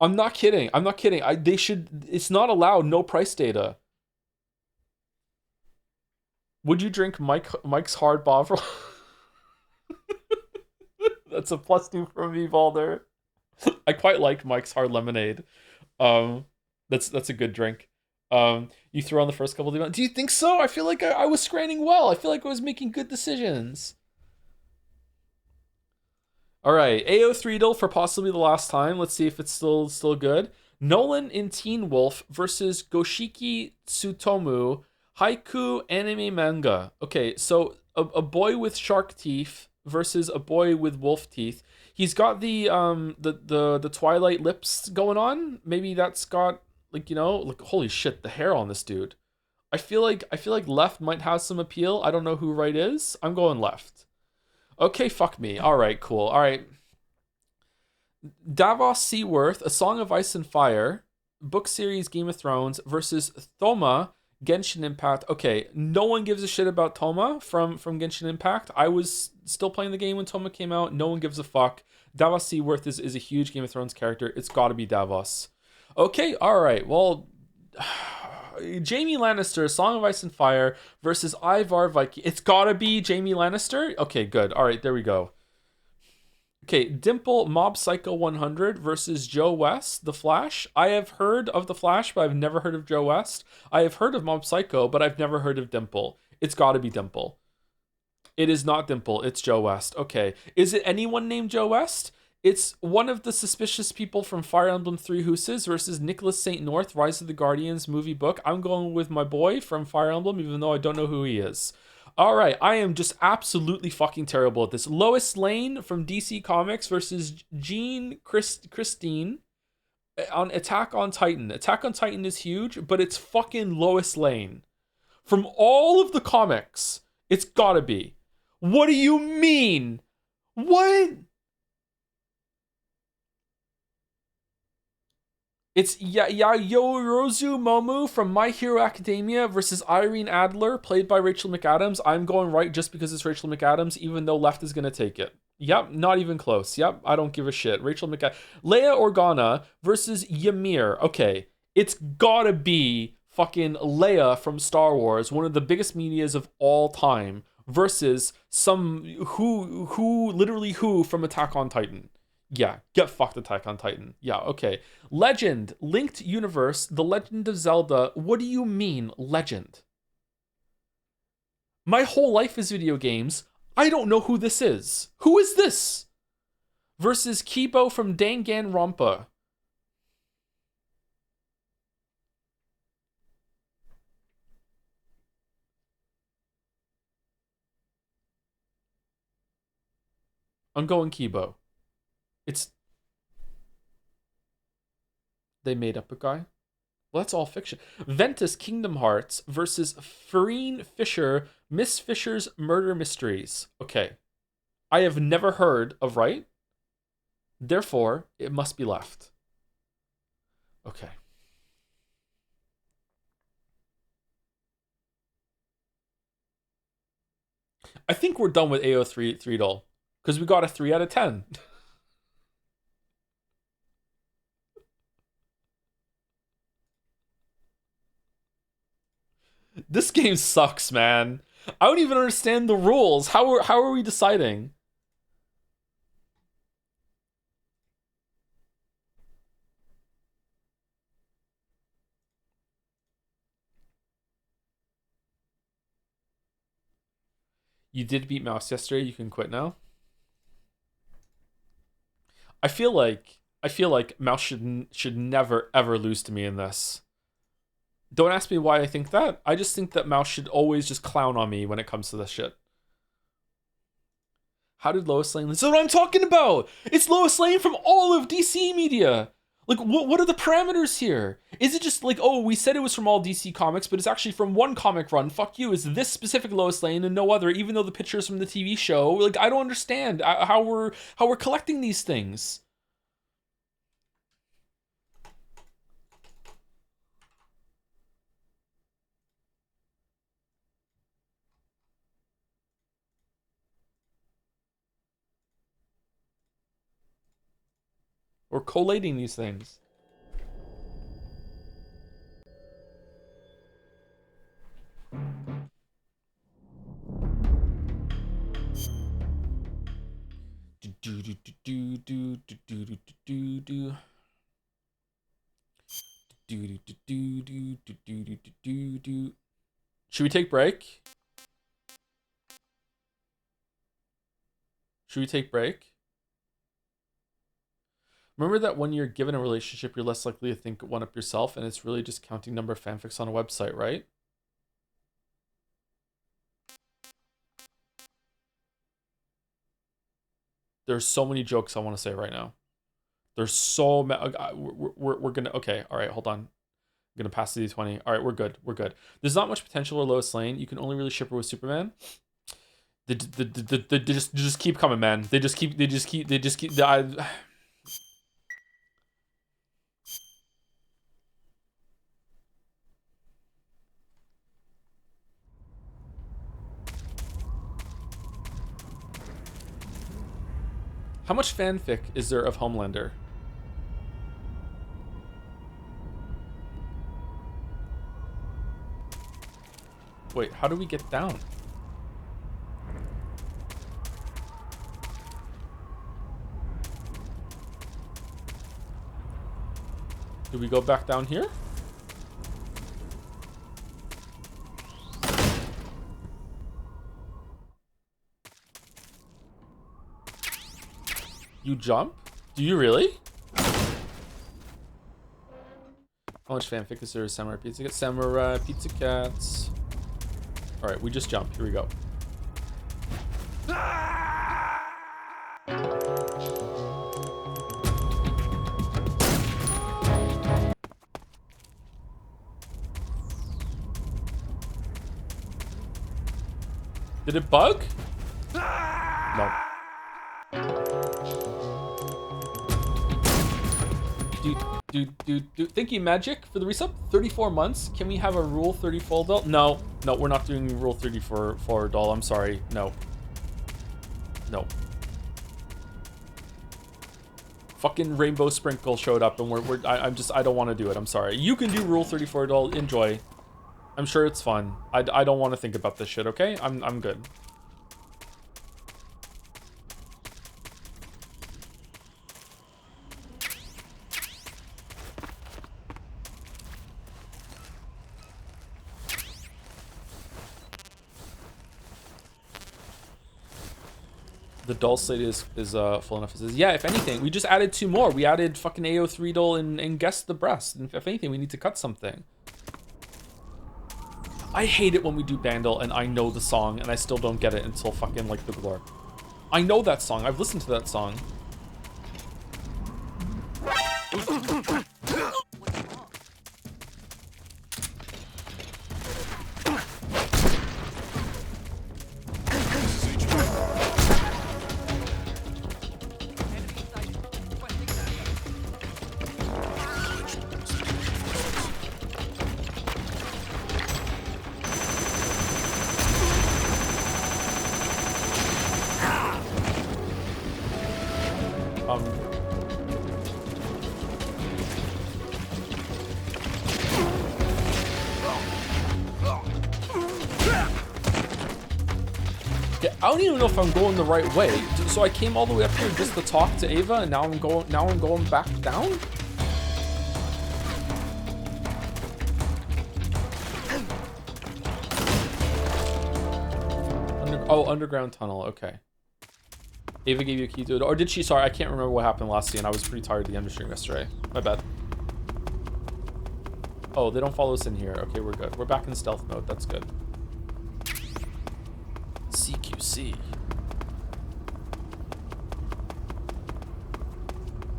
I'm not kidding. I'm not kidding. They should. It's not allowed. No price data. Would you drink Mike's hard Bovril? That's a +2 from me, Balder. I quite like Mike's hard lemonade. Um, that's a good drink. You throw on the first couple of events. Do you think so? I feel like I was scranning well. I feel like I was making good decisions. All right, AO3 for possibly the last time. Let's see if it's still good. Nolan in Teen Wolf versus Goshiki Tsutomu, Haiku anime manga. Okay, so a boy with shark teeth versus a boy with wolf teeth. He's got the Twilight lips going on. Maybe that's got like like holy shit, the hair on this dude. I feel like left might have some appeal. I don't know who right is. I'm going left. Okay, fuck me. All right, cool. All right. Davos Seaworth, A Song of Ice and Fire, book series Game of Thrones versus Thoma, Genshin Impact. Okay, no one gives a shit about Thoma from Genshin Impact. I was still playing the game when Thoma came out. No one gives a fuck. Davos Seaworth is a huge Game of Thrones character. It's got to be Davos. Okay, all right. Well, Jaime Lannister, Song of Ice and Fire versus Ivar Viking. It's gotta be Jaime Lannister. Okay, good. All right, there we go. Okay, Dimple Mob Psycho 100 versus Joe West, The Flash. I have heard of The Flash, but I've never heard of Joe West. I have heard of Mob Psycho, but I've never heard of Dimple. It's gotta be Dimple. It is not Dimple. It's Joe West. Okay. Is it anyone named Joe West? It's one of the suspicious people from Fire Emblem Three Houses versus Nicholas St. North, Rise of the Guardians movie book. I'm going with my boy from Fire Emblem, even though I don't know who he is. All right, I am just absolutely fucking terrible at this. Lois Lane from DC Comics versus Christine on Attack on Titan. Attack on Titan is huge, but it's fucking Lois Lane. From all of the comics, it's gotta be. What do you mean? What? It's Yorozu Momu from My Hero Academia versus Irene Adler, played by Rachel McAdams. I'm going right just because it's Rachel McAdams, even though left is going to take it. Yep, not even close. Yep, I don't give a shit. Rachel McAdams. Leia Organa versus Ymir. Okay, it's gotta be fucking Leia from Star Wars, one of the biggest medias of all time, versus some who from Attack on Titan. Yeah, get fucked, Attack on Titan. Yeah, okay. Legend, Linked Universe, The Legend of Zelda. What do you mean, legend? My whole life is video games. I don't know who this is. Who is this? Versus Kibo from Danganronpa. Ongoing Kibo. It's... They made up a guy? Well, that's all fiction. Ventus Kingdom Hearts versus Farine Fisher, Miss Fisher's Murder Mysteries. Okay. I have never heard of right. Therefore, it must be left. Okay. I think we're done with AO3 Joedle because we got a 3 out of 10. This game sucks, man. I don't even understand the rules. How are we deciding? You did beat Mouse yesterday. You can quit now. I feel like Mouse should never ever lose to me in this. Don't ask me why I think that. I just think that Mouse should always just clown on me when it comes to this shit. How did Lois Lane... This is what I'm talking about! It's Lois Lane from all of DC media! Like, what are the parameters here? Is it just like, oh, we said it was from all DC comics, but it's actually from one comic run? Fuck you, is this specific Lois Lane and no other, even though the picture is from the TV show? Like, I don't understand how we're collecting these things. We're collating these things. Should we take break? Should we take break? Remember that when you're given a relationship, you're less likely to think one up yourself, and it's really just counting number of fanfics on a website, right? There's so many jokes I want to say right now. There's so many. We're gonna... Okay, all right, hold on. I'm gonna pass the D20. All right, we're good. We're good. There's not much potential for Lois Lane. You can only really ship her with Superman. They just keep coming, man. They just keep. How much fanfic is there of Homelander? Wait, how do we get down? Do we go back down here? You jump? Do you really? How much fanfic is there of Samurai Pizza Cats? Samurai Pizza Cats. Alright, we just jump. Here we go. Did it bug? No. Dude. Thank you, Magic, for the resub. 34 months. Can we have a Rule 34 doll? No, we're not doing Rule 34 doll. I'm sorry. No. Fucking Rainbow Sprinkle showed up, and I don't want to do it. I'm sorry. You can do Rule 34 doll. Enjoy. I'm sure it's fun. I don't want to think about this shit. Okay, I'm good. The doll slate is full enough. It says, yeah, if anything, we just added 2 more. We added fucking AO3 doll and Guess the Breast. And if anything, we need to cut something. I hate it when we do Bandle and I know the song and I still don't get it until fucking like the glore. I know that song. I've listened to that song. I don't even know if I'm going the right way. So I came all the way up here just to talk to Ava, and now I'm going back down? Underground tunnel, okay. Ava gave you a key to it, or did she? Sorry, I can't remember what happened last scene. I was pretty tired at the end of stream yesterday. My bad. Oh, they don't follow us in here. Okay, we're good. We're back in stealth mode. That's good. CQC.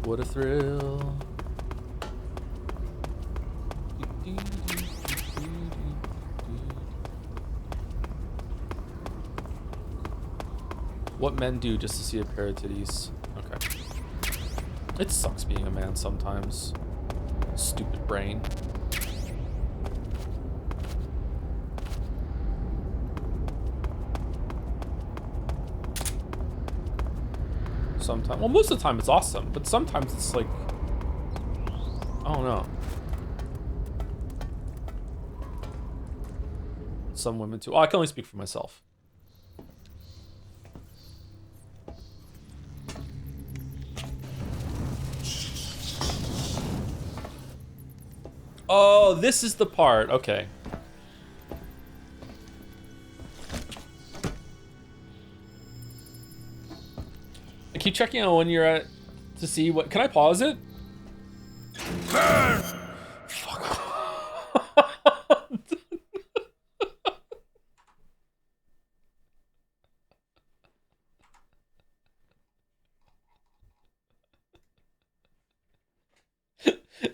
What a thrill. What men do just to see a pair of titties. Okay. It sucks being a man sometimes. Stupid brain. Sometimes, well, most of the time it's awesome, but sometimes it's like, I don't know. Some women too. Oh, I can only speak for myself. Oh, this is the part. Okay. I keep checking out when you're at to see what. Can I pause it? Fuck.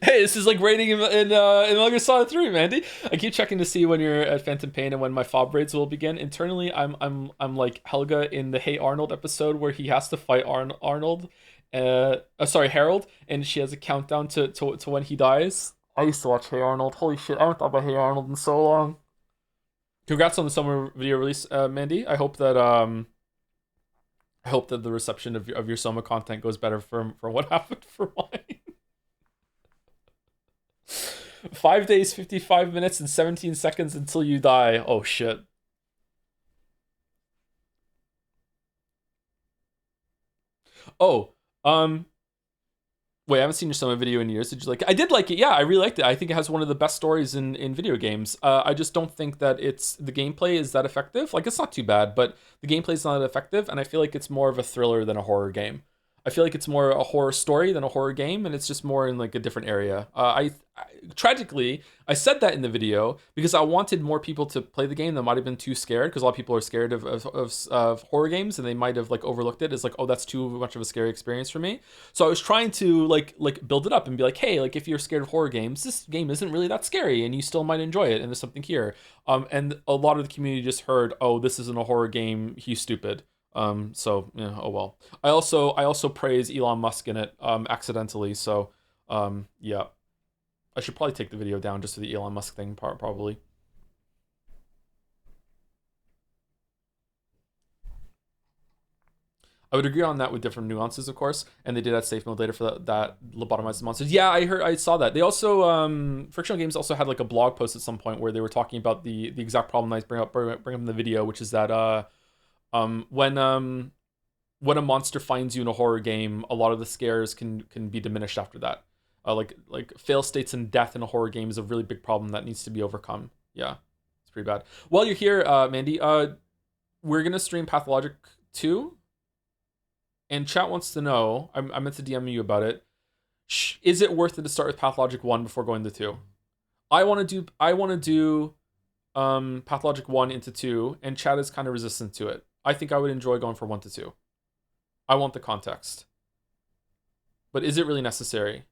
Hey, this is like rating in Metal Gear Solid 3, Mandy. I keep checking to see when you're at Phantom Pain and when my fob raids will begin. Internally, I'm like Helga in the Hey Arnold episode where he has to fight Harold, and she has a countdown to when he dies. I used to watch Hey Arnold. Holy shit, I haven't thought about Hey Arnold in so long. Congrats on the summer video release, Mandy. I hope that the reception of your Soma content goes better for what happened for mine. 5 days, 55 minutes, and 17 seconds until you die. Oh, shit. Oh, wait, I haven't seen your Soma video in years. Did you like it? I did like it. Yeah, I really liked it. I think it has one of the best stories in video games. I just don't think that the gameplay is that effective. Like, it's not too bad, but the gameplay is not that effective, and I feel like it's more of a thriller than a horror game. I feel like it's more a horror story than a horror game, and it's just more in like a different area. Tragically, I said that in the video because I wanted more people to play the game that might have been too scared, because a lot of people are scared of horror games, and they might have like overlooked it as like, oh, that's too much of a scary experience for me. So I was trying to like build it up and be like, hey, like if you're scared of horror games, this game isn't really that scary, and you still might enjoy it, and there's something here. And a lot of the community just heard, oh, this isn't a horror game, he's stupid. So yeah, oh well. I also praise Elon Musk in it accidentally, so yeah. I should probably take the video down just for the Elon Musk thing part, probably. I would agree on that with different nuances, of course, and they did add safe mode later for that lobotomized monsters. Yeah, I saw that. They also Frictional Games also had like a blog post at some point where they were talking about the exact problem I bring up in the video, which is that when a monster finds you in a horror game, a lot of the scares can be diminished after that. Like fail states and death in a horror game is a really big problem that needs to be overcome. Yeah, it's pretty bad. While you're here, Mandy, we're gonna stream Pathologic 2, and chat wants to know. I meant to DM you about it. Is it worth it to start with Pathologic 1 before going to 2? I want to do Pathologic 1 into 2, and chat is kind of resistant to it. I think I would enjoy going from 1 to 2. I want the context. But is it really necessary?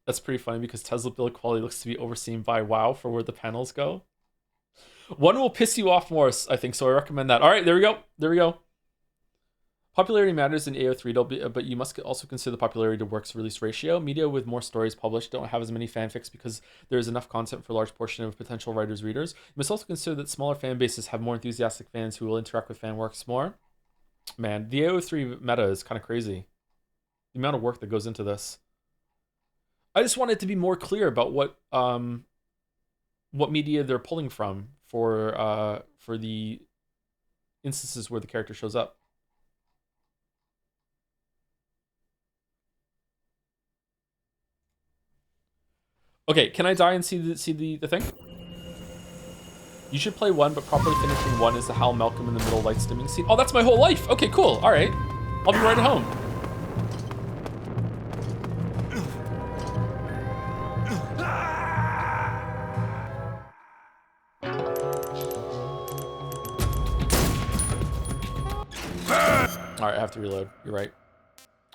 That's pretty funny because Tesla build quality looks to be overseen by WoW for where the panels go. One will piss you off more, I think, so I recommend that. All right, there we go. There we go. Popularity matters in AO3, but you must also consider the popularity to works release ratio. Media with more stories published don't have as many fanfics because there is enough content for a large portion of potential writers' readers. You must also consider that smaller fan bases have more enthusiastic fans who will interact with fan works more. Man, the AO3 meta is kind of crazy. The amount of work that goes into this. I just want it to be more clear about what media they're pulling from for the instances where the character shows up. Okay, can I die and see the thing? You should play 1, but properly finishing 1 is the Hal Malcolm in the middle light stimming scene. Oh, that's my whole life. Okay, cool. All right, I'll be right at home. All right, I have to reload. You're right.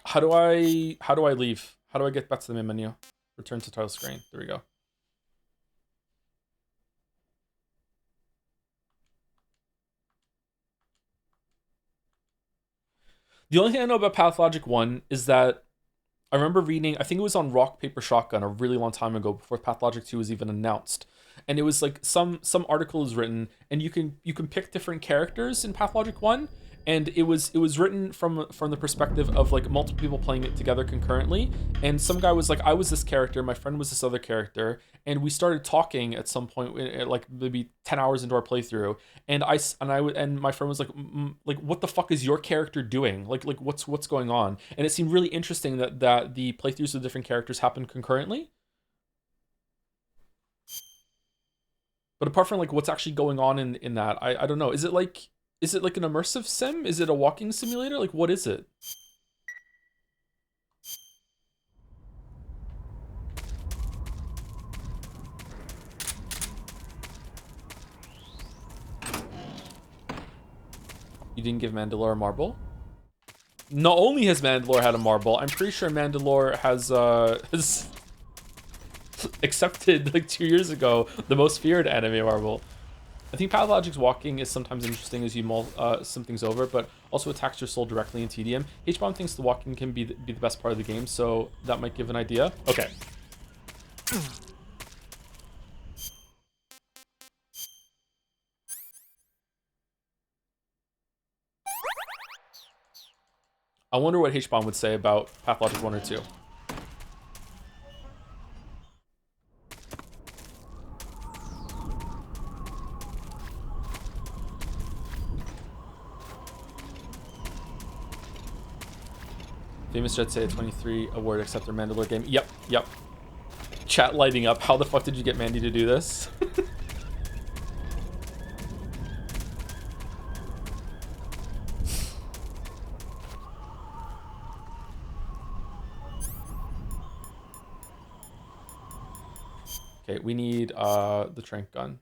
How do I leave? How do I get back to the main menu? Return to title screen. There we go. The only thing I know about Pathologic 1 is that I remember reading, I think it was on Rock, Paper, Shotgun a really long time ago before Pathologic 2 was even announced. And it was like some article is written and you can pick different characters in Pathologic 1. And it was written from the perspective of like multiple people playing it together concurrently. And some guy was like, I was this character, my friend was this other character, and we started talking at some point, like maybe 10 hours into our playthrough. And my friend was like, what the fuck is your character doing? Like what's going on? And it seemed really interesting that the playthroughs of different characters happened concurrently. But apart from like what's actually going on in that, I don't know. Is it like an immersive sim? Is it a walking simulator? Like, what is it? You didn't give Mandalore a marble? Not only has Mandalore had a marble, I'm pretty sure Mandalore has accepted like 2 years ago the most feared anime marble. I think Pathologic's walking is sometimes interesting as you mull some things over, but also attacks your soul directly in TDM. H-Bomb thinks the walking can be the best part of the game, so that might give an idea. Okay. I wonder what H-Bomb would say about Pathologic 1 or 2. Famous Jet say a 23 award acceptor Mandalore game. Yep. Chat lighting up. How the fuck did you get Mandy to do this? Okay, we need the trank gun.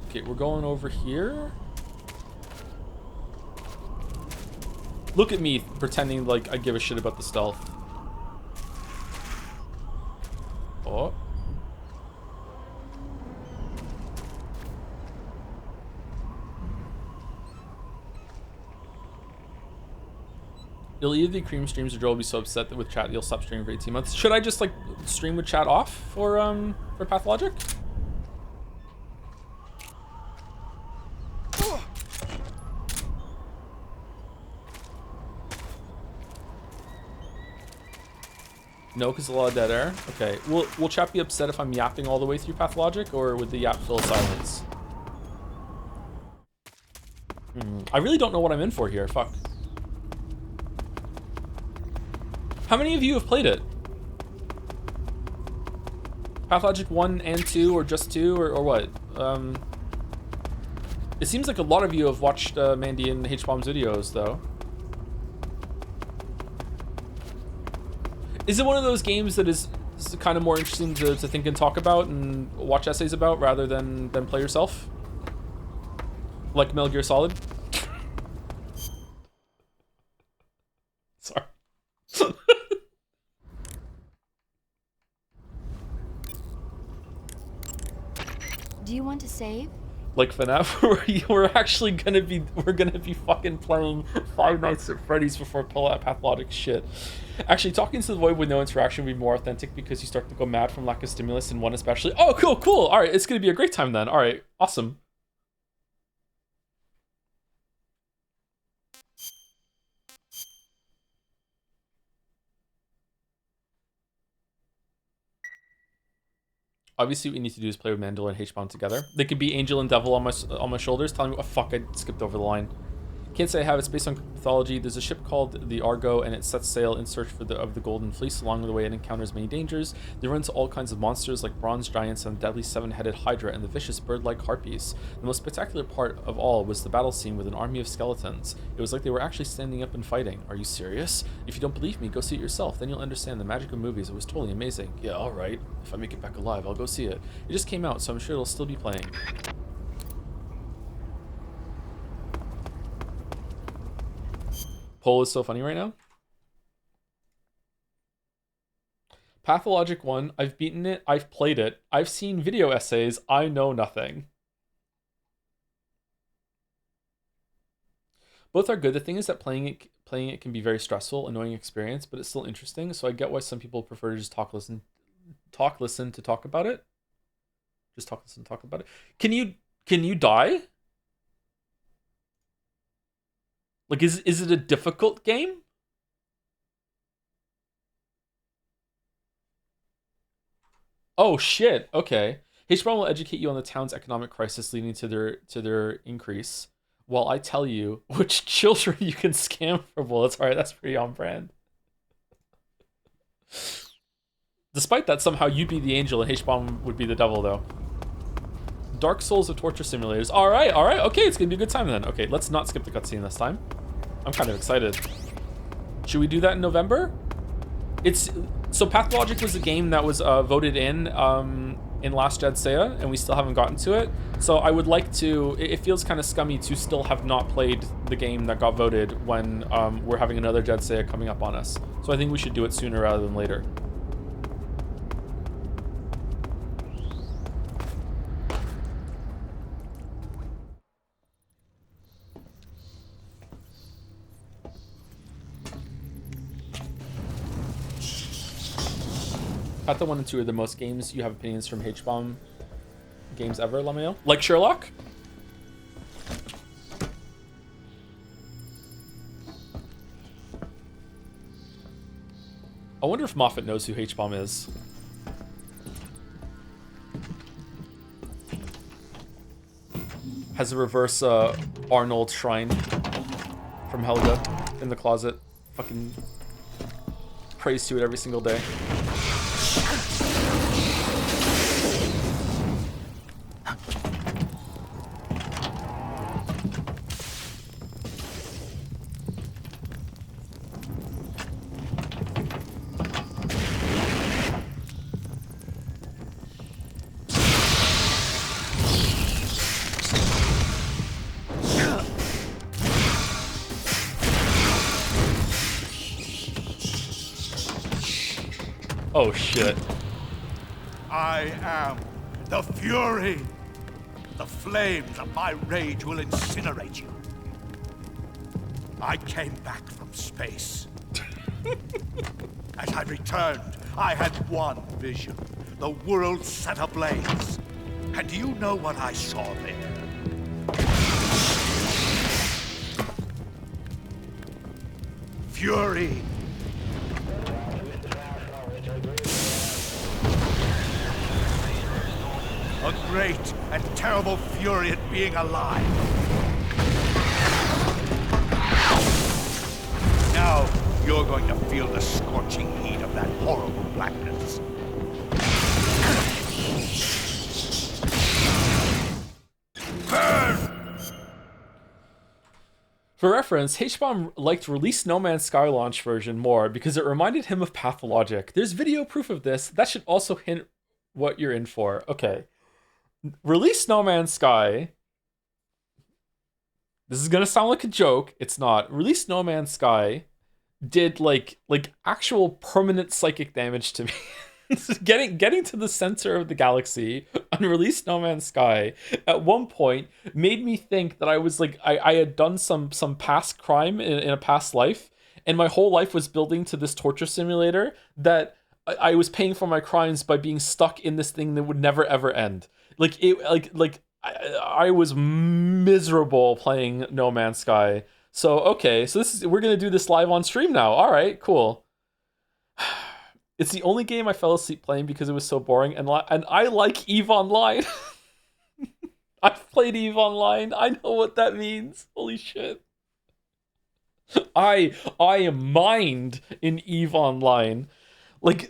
Okay, we're going over here. Look at me pretending like I give a shit about the stealth. Oh. You'll either cream streams or Joel will be so upset that with chat you'll stop streaming for 18 months. Should I just like stream with chat off for Pathologic? No, because a lot of dead air. Okay. Will chat be upset if I'm yapping all the way through Pathologic, or would the yap fill silence? I really don't know what I'm in for here. Fuck. How many of you have played it? Pathologic 1 and 2, or just 2, or what? It seems like a lot of you have watched Mandy and H-Bomb's videos, though. Is it one of those games that is kind of more interesting to think and talk about and watch essays about rather than play yourself? Like Metal Gear Solid? Sorry. Do you want to save? Like FNAF, we're gonna be fucking playing Five Nights at Freddy's before pull out pathologic shit. Actually, talking to the void with no interaction would be more authentic because you start to go mad from lack of stimulus in one especially. Oh, cool. All right, it's gonna be a great time then. All right, awesome. Obviously, what we need to do is play with Bandle and H-Bomb together. They could be Angel and Devil on my shoulders, telling me, oh fuck, I skipped over the line. Can't say I have. It's based on mythology. There's a ship called the Argo, and it sets sail in search of the Golden Fleece. Along the way, it encounters many dangers. They run into all kinds of monsters like bronze giants and the deadly seven-headed Hydra and the vicious bird-like harpies. The most spectacular part of all was the battle scene with an army of skeletons. It was like they were actually standing up and fighting. Are you serious? If you don't believe me, go see it yourself. Then you'll understand the magic of movies. It was totally amazing. Yeah, all right. If I make it back alive, I'll go see it. It just came out, so I'm sure it'll still be playing. Poll is so funny right now. Pathologic 1, I've beaten it, I've played it, I've seen video essays, I know nothing. Both are good. The thing is that playing it can be very stressful, annoying experience, but it's still interesting, so I get why some people prefer to just talk, listen to talk about it. Just talk, listen, talk about it. Can you die? Like, is it a difficult game? Oh shit. Okay. H-Bomb will educate you on the town's economic crisis leading to their increase, while I tell you which children you can scam for bullets. All right, that's pretty on brand. Despite that, somehow you'd be the angel and H-Bomb would be the devil, though. Dark Souls of torture simulators. All right. Okay, it's gonna be a good time then. Okay, let's not skip the cutscene this time. I'm kind of excited. Should we do that in November? So Pathologic was a game that was voted in Last Jed and we still haven't gotten to it. So I would like to. It feels kind of scummy to still have not played the game that got voted when we're having another Jed coming up on us. So I think we should do it sooner rather than later. Patha 1 and 2 are the most games you have opinions from H-Bomb games ever, Lamayo. Like Sherlock? I wonder if Moffat knows who H-Bomb is. Has a reverse Arnold shrine from Helga in the closet. Fucking prays to it every single day. Oh shit. I am the Fury. The flames of my rage will incinerate you. I came back from space. As I returned, I had one vision. The world set ablaze. And do you know what I saw there? Fury. A great and terrible fury at being alive. Now, you're going to feel the scorching heat of that horrible blackness. For reference, H-Bomb liked Release No Man's Sky launch version more because it reminded him of Pathologic. There's video proof of this. That should also hint what you're in for. Okay. Release No Man's Sky. This is gonna sound like a joke. It's not. Release No Man's Sky did like actual permanent psychic damage to me. Getting to the center of the galaxy on Release No Man's Sky at one point made me think that I was like I had done some past crime in a past life, and my whole life was building to this torture simulator that I was paying for my crimes by being stuck in this thing that would never ever end. I was miserable playing No Man's Sky. So okay, so we're gonna do this live on stream now. All right, cool. It's the only game I fell asleep playing because it was so boring, and I like EVE Online. I've played EVE Online. I know what that means. Holy shit. I am mined in EVE Online. Like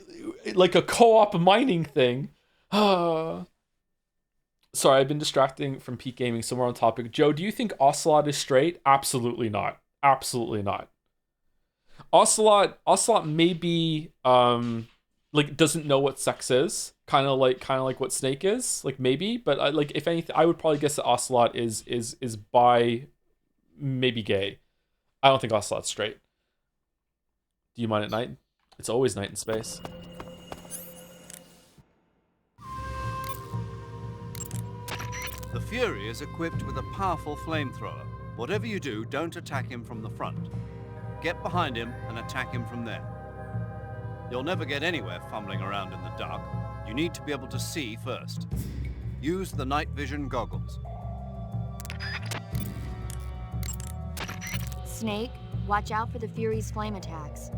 a co-op mining thing. Sorry, I've been distracting from peak gaming, so we're on topic. Joe, do you think Ocelot is straight? Absolutely not. Absolutely not. Ocelot maybe doesn't know what sex is, kind of like what Snake is, like maybe, but if anything, I would probably guess that Ocelot is bi, maybe gay. I don't think Ocelot's straight. Do you mind at night? It's always night in space. The Fury is equipped with a powerful flamethrower. Whatever you do, don't attack him from the front. Get behind him and attack him from there. You'll never get anywhere fumbling around in the dark. You need to be able to see first. Use the night vision goggles. Snake, watch out for the Fury's flame attacks.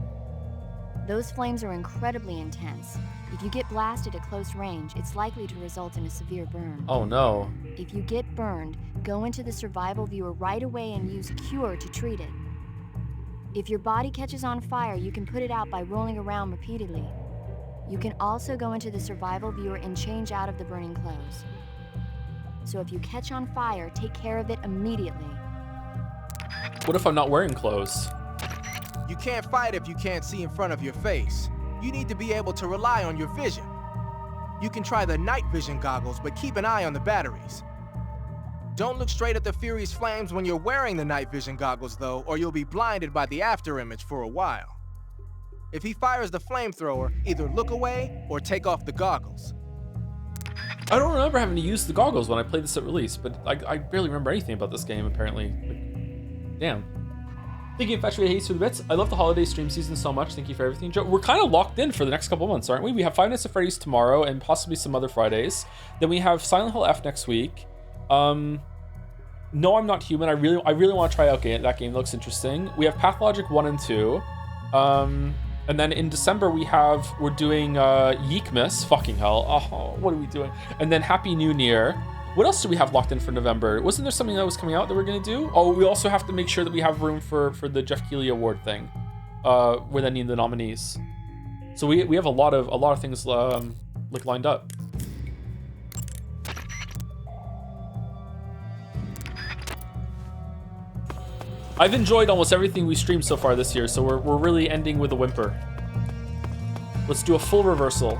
Those flames are incredibly intense. If you get blasted at close range, it's likely to result in a severe burn. Oh no. If you get burned, go into the survival viewer right away and use Cure to treat it. If your body catches on fire, you can put it out by rolling around repeatedly. You can also go into the survival viewer and change out of the burning clothes. So if you catch on fire, take care of it immediately. What if I'm not wearing clothes? You can't fight if you can't see in front of your face. You need to be able to rely on your vision. You can try the night vision goggles, but keep an eye on the batteries. Don't look straight at the Fury's flames when you're wearing the night vision goggles, though, or you'll be blinded by the afterimage for a while. If he fires the flamethrower, either look away or take off the goggles. I don't remember having to use the goggles when I played this at release, but I barely remember anything about this game, apparently. Damn. Thank you, Infatuated Hates for the bits. I love the holiday stream season so much. Thank you for everything, Joe. We're kind of locked in for the next couple months, aren't we? We have Five Nights at Freddy's tomorrow and possibly some other Fridays. Then we have Silent Hill F next week. No, I'm Not Human. I really want to try out that game. It looks interesting. We have Pathologic 1 and 2. And then in December we're doing Yeekmas. Fucking hell. Oh, what are we doing? And then Happy New Year. What else do we have locked in for November? Wasn't there something that was coming out that we're gonna do? Oh, we also have to make sure that we have room for the Jeff Keighley Award thing. We're then needing the nominees. So we have a lot of things lined up. I've enjoyed almost everything we streamed so far this year, so we're really ending with a whimper. Let's do a full reversal.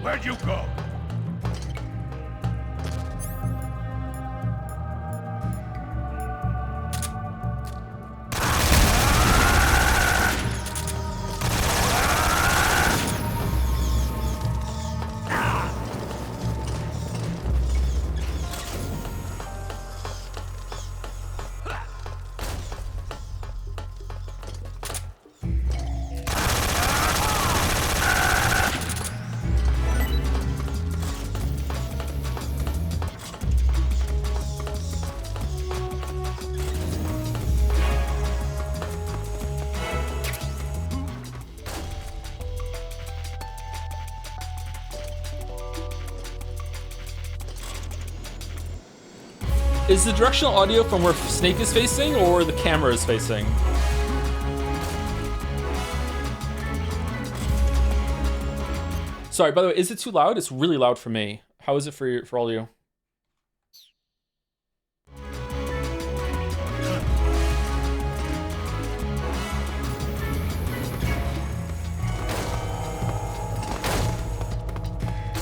Where'd you go? Is the directional audio from where Snake is facing or the camera is facing? Sorry, by the way, is it too loud? It's really loud for me. How is it for all you?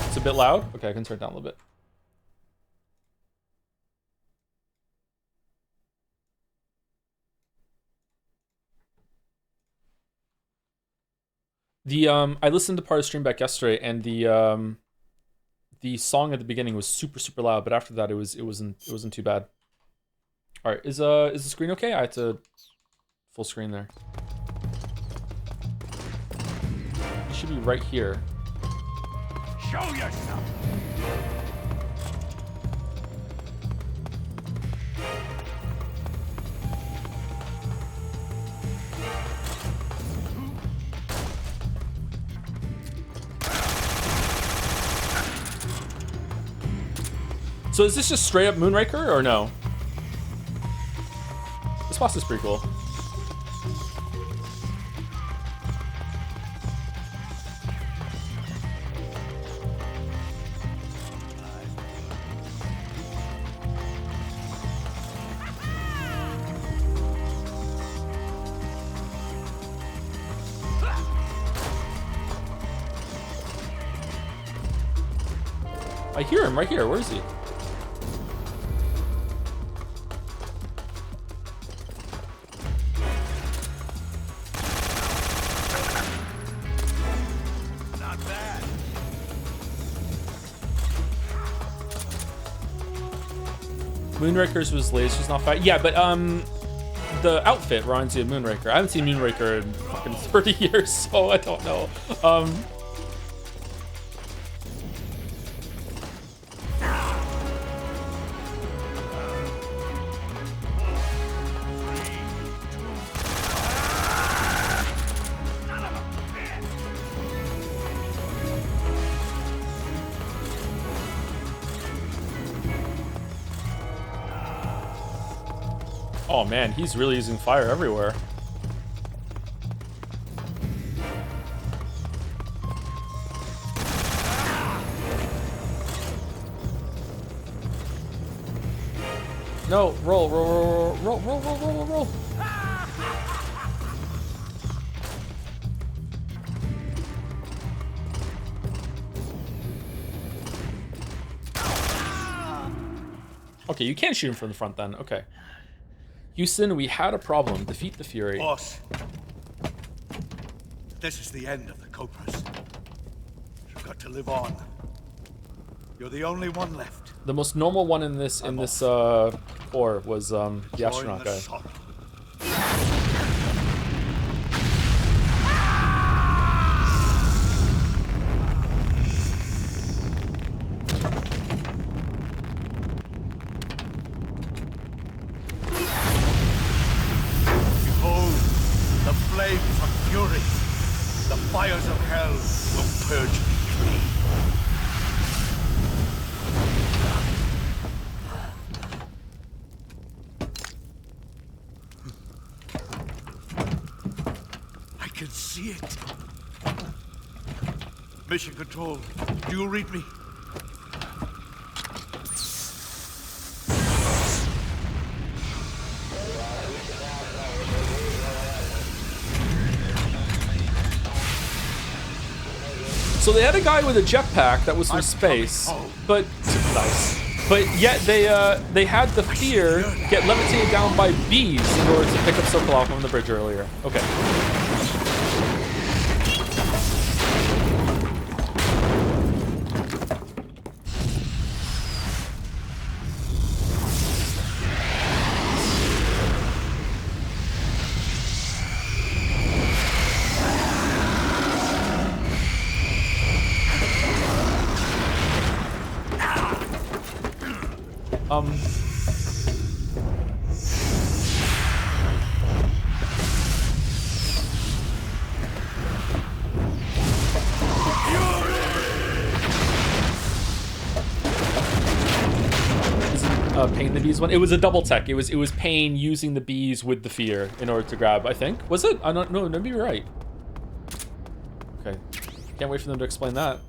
It's a bit loud? Okay, I can turn it down a little bit. I listened to part of stream back yesterday, and the song at the beginning was super loud, but after that it wasn't too bad. All right, is the screen okay? I had to full screen there. It should be right here. Show yourself. So is this just straight up Moonraker or no? This boss is pretty cool. I hear him right here. Where is he? Not bad. Moonraker's was lasers, not fire. Yeah, but the outfit reminds you of Moonraker. I haven't seen Moonraker in fucking 30 years, so I don't know. Oh man, he's really using fire everywhere. No, roll, roll, roll, roll, roll, roll, roll, roll, roll. Okay, you can't shoot him from the front then. Okay. Houston, we had a problem. Defeat the Fury. Boss, this is the end of the Cobras. You've got to live on. You're the only one left. The most normal one in this core was the astronaut guy. Behold, the flames of fury. The fires of hell will purge me clean. I can see it. Mission Control, do you read me? So they had a guy with a jetpack that was from space, but nice. But yet they had the fear get levitated down by bees in order to pick up Sokolov on the bridge earlier. Okay. Pain the bees one. It was a double tech. It was Pain using the bees with the fear in order to grab. I think was it? I don't know. Maybe you're right. Okay, can't wait for them to explain that.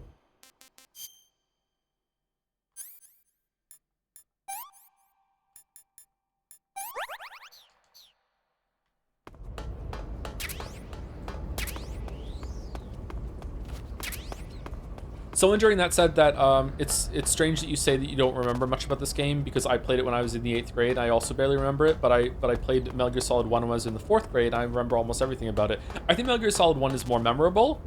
Someone during that said that it's strange that you say that you don't remember much about this game because I played it when I was in the 8th grade. I also barely remember it, but I played Metal Gear Solid 1 when I was in the 4th grade. I remember almost everything about it. I think Metal Gear Solid 1 is more memorable.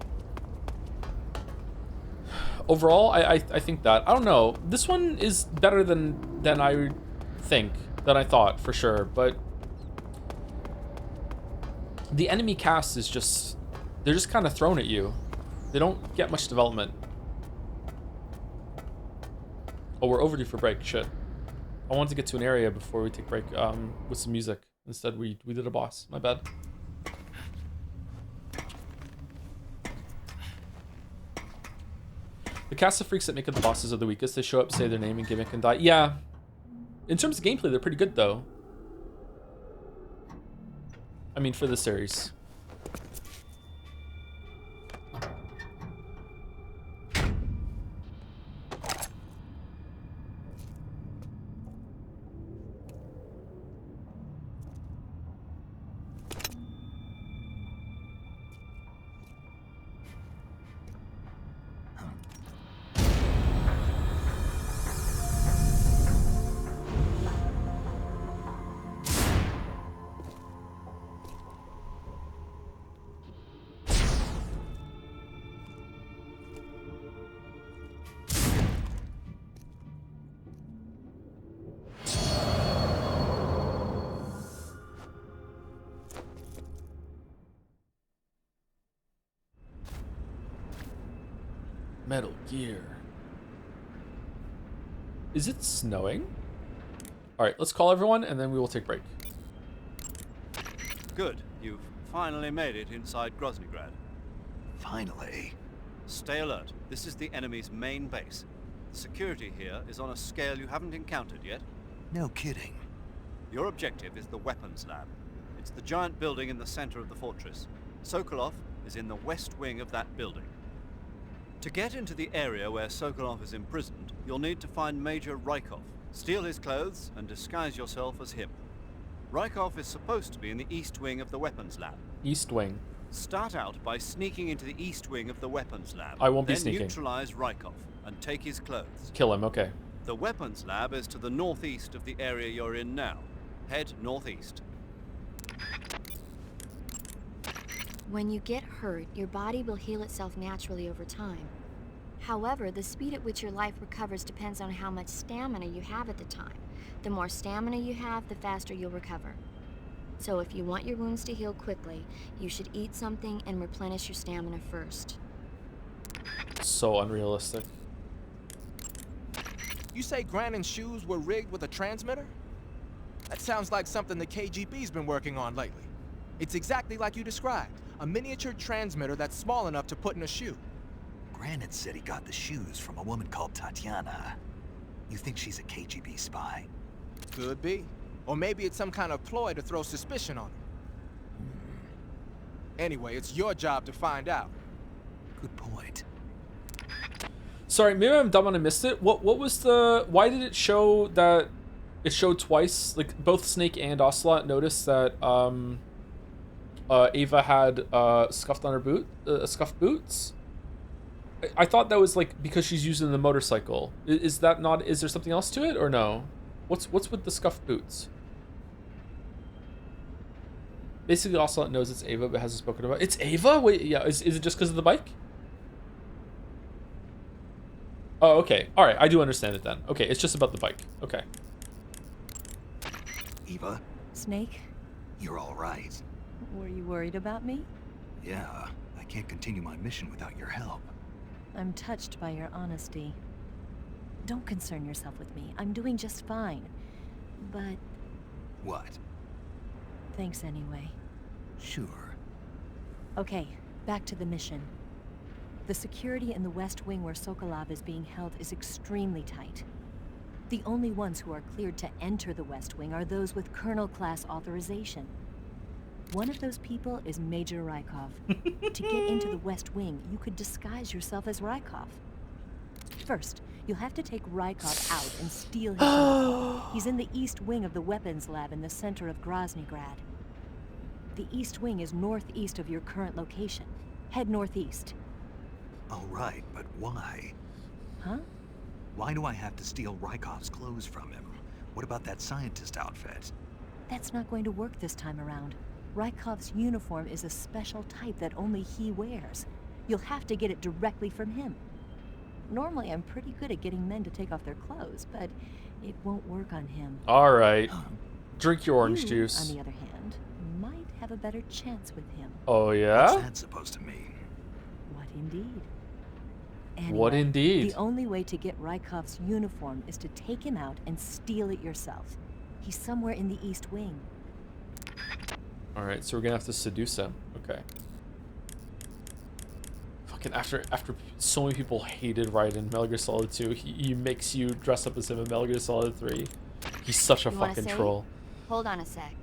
Overall, I think that. I don't know. This one is better than I thought, for sure, but the enemy cast is just, they're just kind of thrown at you. They don't get much development. Oh, we're overdue for break. Shit. I wanted to get to an area before we take break with some music. Instead, we did a boss. My bad. The cast of freaks that make it the bosses are the weakest. They show up, say their name, and gimmick and die. Yeah. In terms of gameplay, they're pretty good, though. I mean, for the series. Metal Gear. Is it snowing? All right, let's call everyone and then we will take break. Good. You've finally made it inside Groznygrad. Finally. Stay alert. This is the enemy's main base. The security here is on a scale you haven't encountered yet. No kidding. Your objective is the weapons lab. It's the giant building in the center of the fortress. Sokolov is in the west wing of that building. To get into the area where Sokolov is imprisoned, you'll need to find Major Rykov, steal his clothes, and disguise yourself as him. Rykov is supposed to be in the east wing of the weapons lab. East wing. Start out by sneaking into the east wing of the weapons lab. I won't be then sneaking. Neutralize Rykov and take his clothes. Kill him, okay. The weapons lab is to the northeast of the area you're in now. Head northeast. When you get hurt, your body will heal itself naturally over time. However, the speed at which your life recovers depends on how much stamina you have at the time. The more stamina you have, the faster you'll recover. So if you want your wounds to heal quickly, you should eat something and replenish your stamina first. So unrealistic. You say Grandin's shoes were rigged with a transmitter? That sounds like something the KGB's been working on lately. It's exactly like you described. A miniature transmitter that's small enough to put in a shoe. Granite said he got the shoes from a woman called Tatiana. You think she's a KGB spy? Could be. Or maybe it's some kind of ploy to throw suspicion on her. Anyway, it's your job to find out. Good point. Sorry, maybe I'm dumb and I missed it. What was the... Why did it show that... It showed twice? Like, both Snake and Ocelot noticed that, Ava had, scuffed on her boot... scuffed boots? I thought that was, like, because she's using the motorcycle. Is that not... Is there something else to it, or no? What's with the scuffed boots? Basically, Ocelot knows it's Ava, but hasn't spoken about it. It's Ava? Wait, yeah, is it just because of the bike? Oh, okay. All right, I do understand it then. Okay, it's just about the bike. Okay. Eva, Snake, you're all right. were you worried about me? Yeah, I can't continue my mission without your help. I'm touched by your honesty. Don't concern yourself with me. I'm doing just fine. But What? thanks anyway. Sure. Okay, back to the mission. The security in the West Wing where Sokolov is being held is extremely tight. The only ones who are cleared to enter the West Wing are those with Colonel-class authorization. One of those people is Major Rykov. To get into the West Wing, you could disguise yourself as Rykov. First, you'll have to take Rykov out and steal his uniform. He's in the East Wing of the Weapons Lab in the center of Groznygrad. The East Wing is northeast of your current location. Head northeast. All right, but why? Huh? Why do I have to steal Rykov's clothes from him? What about that scientist outfit? That's not going to work this time around. Rykov's uniform is a special type that only he wears. You'll have to get it directly from him. Normally, I'm pretty good at getting men to take off their clothes, but it won't work on him. All right. Drink your orange You, juice. on the other hand, might have a better chance with him. Oh, yeah? What's that supposed to mean? What indeed? What Anyway, indeed? The only way to get Rykov's uniform is to take him out and steal it yourself. He's somewhere in the East Wing. All right, so we're gonna have to seduce him. Okay. Fucking after so many people hated Raiden in Metal Gear Solid 2, he makes you dress up as him in Metal Gear Solid 3. He's such a You wanna fucking say it? troll. Hold on a sec.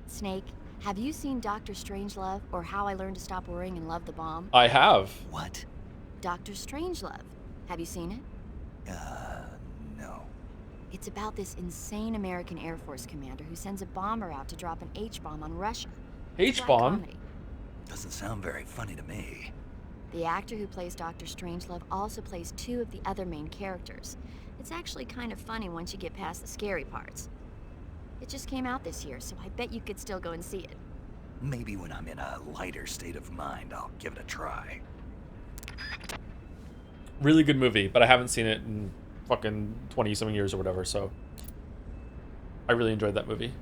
Snake, have you seen Dr. Strangelove or How I Learned to Stop Worrying and Love the Bomb? I have. What? Dr. Strangelove. Have you seen it? No. It's about this insane American Air Force commander who sends a bomber out to drop an H-bomb on Russia. It's a black H-bomb? comedy. Doesn't sound very funny to me. The actor who plays Dr. Strangelove also plays two of the other main characters. It's actually kind of funny once you get past the scary parts. It just came out this year, so I bet you could still go and see it. Maybe when I'm in a lighter state of mind, I'll give it a try. Really good movie, but I haven't seen it in fucking 20-something years or whatever, so I really enjoyed that movie.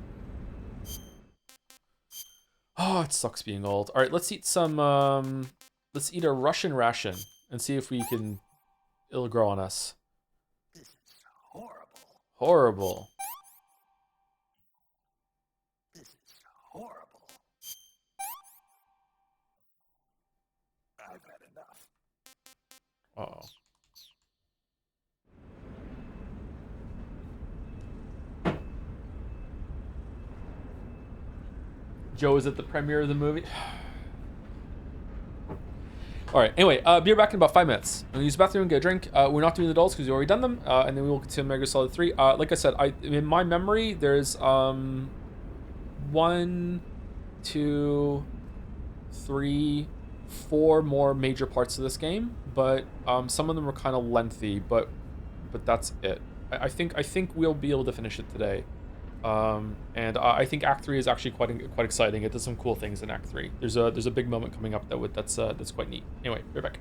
Oh, it sucks being old. All right, let's eat some, let's eat a Russian ration and see if we can, it'll grow on us. This is horrible. Horrible. This is horrible. I've had enough. Uh-oh. Joe is at the premiere of the movie. All right. Anyway, be back in about 5 minutes. I'm gonna use the bathroom and get a drink. We're not doing the adults because we've already done them, and then we will continue Metal Gear Solid 3. Like I said, in my memory, there's 1, 2, 3, 4 more major parts of this game, but some of them are kind of lengthy. But that's it. I think we'll be able to finish it today. And I think Act 3 is actually quite exciting. It does some cool things in Act 3. There's a big moment coming up that's quite neat. Anyway, right back.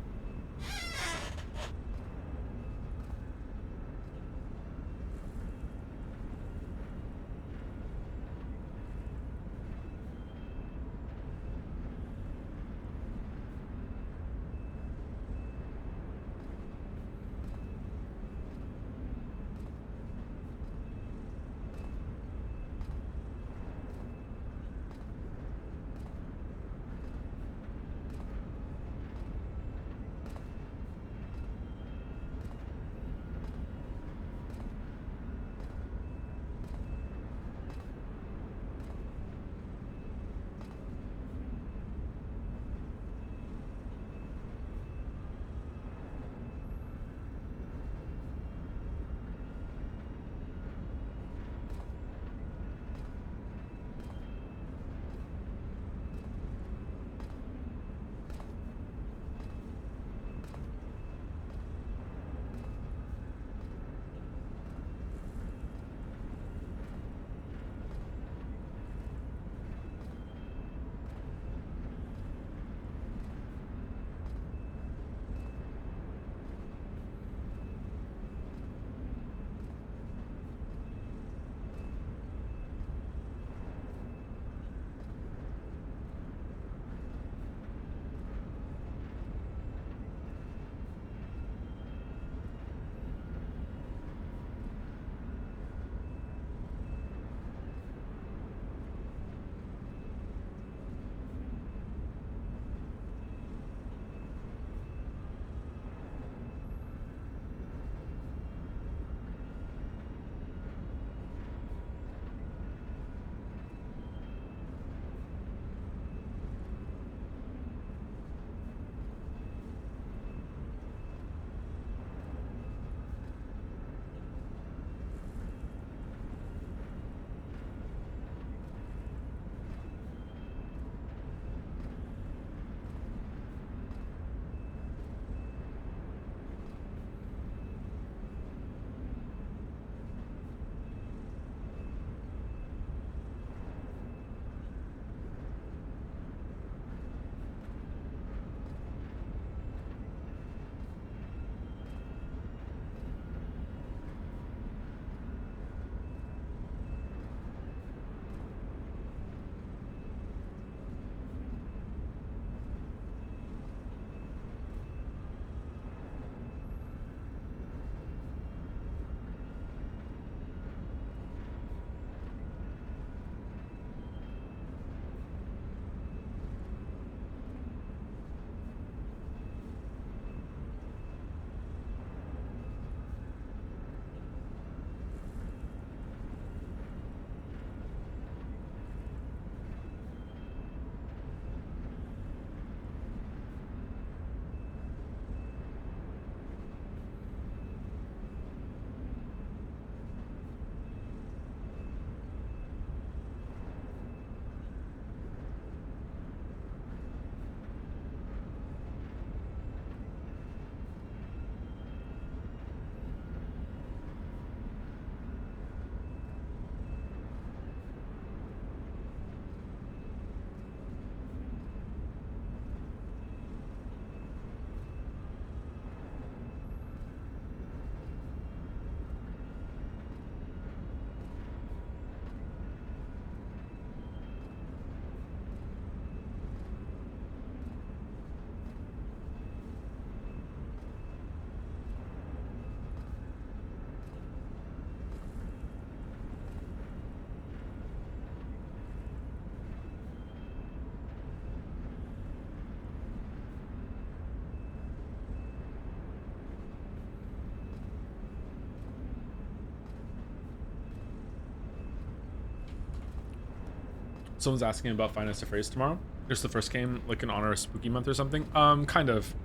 Someone's asking about Five Nights at Freddy's tomorrow. Just the first game, like in honor of Spooky Month or something. Kind of.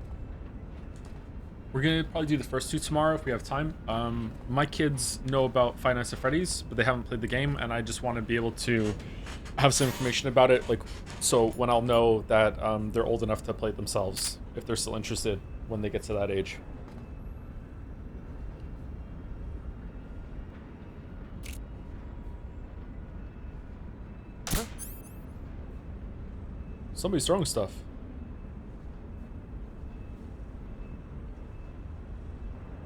We're gonna probably do the first two tomorrow if we have time. My kids know about Five Nights at Freddy's, but they haven't played the game, and I just want to be able to have some information about it, like, so when I'll know that they're old enough to play it themselves, if they're still interested when they get to that age. Somebody's throwing stuff.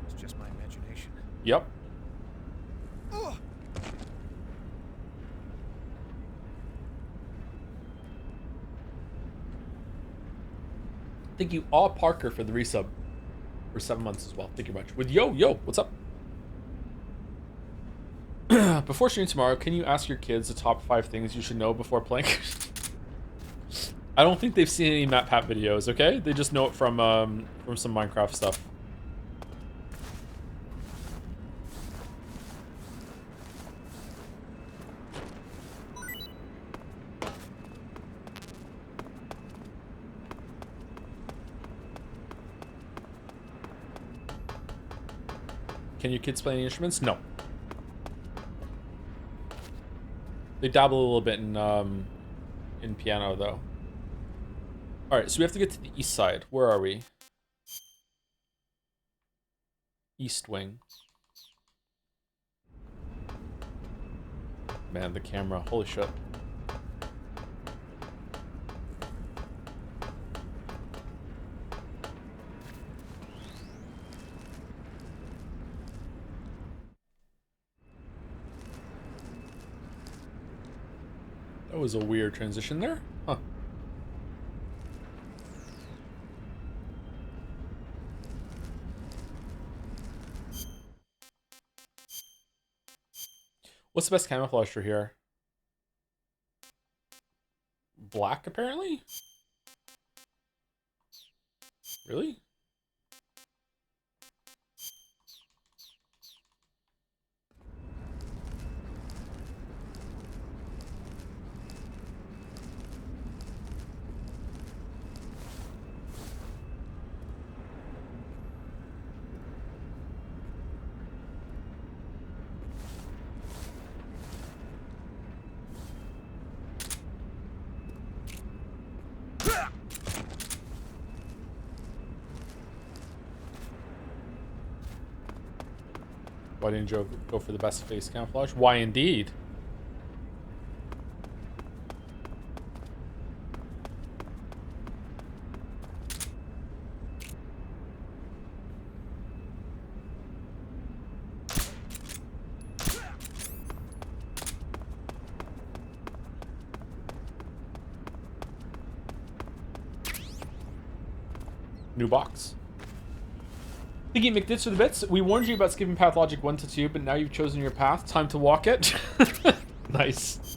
It's just my imagination. Yep. Thank you, all Parker, for the resub for 7 months as well. Thank you much. With yo, what's up? Before streaming tomorrow, can you ask your kids the top 5 things you should know before playing? I don't think they've seen any MatPat videos, okay? They just know it from some Minecraft stuff. Can your kids play any instruments? No. They dabble a little bit in piano, though. All right, so we have to get to the east side. Where are we? East wing. Man, the camera. Holy shit. That was a weird transition there. Huh. What's the best camouflage for here? Black, apparently? Really? Why didn't Joe go for the best face camouflage? Why indeed? New box. Thinking McDits for the bits. We warned you about skipping path logic 1 to 2, but now you've chosen your path. Time to walk it. Nice.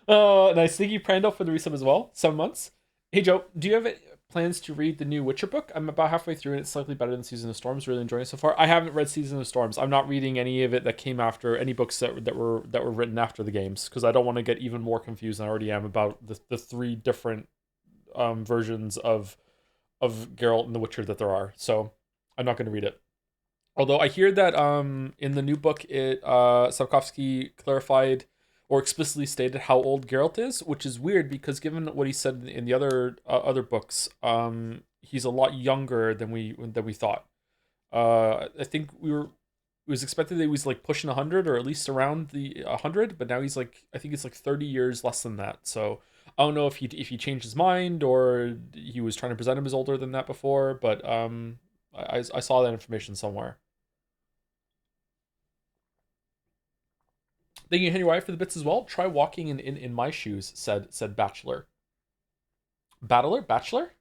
Nice. Thank you, Prandle, for the resub as well. 7 months. Hey, Joe, do you have plans to read the new Witcher book? I'm about halfway through, and it's slightly better than Season of Storms. Really enjoying it so far. I haven't read Season of Storms. I'm not reading any of it that came after, any books that were written after the games, because I don't want to get even more confused than I already am about the 3 different versions of Geralt and the Witcher that there are. So I'm not going to read it. Although I hear that in the new book, Sapkowski clarified or explicitly stated how old Geralt is, which is weird because given what he said in the other books, he's a lot younger than we thought. I think it was expected that he was like pushing 100 or at least around the 100, but now he's like, I think it's like 30 years less than that. So I don't know if he changed his mind or he was trying to present him as older than that before, but I saw that information somewhere. Thank you, Henry Wyatt, for the bits as well. Try walking in my shoes, said Bachelor. Bachelor?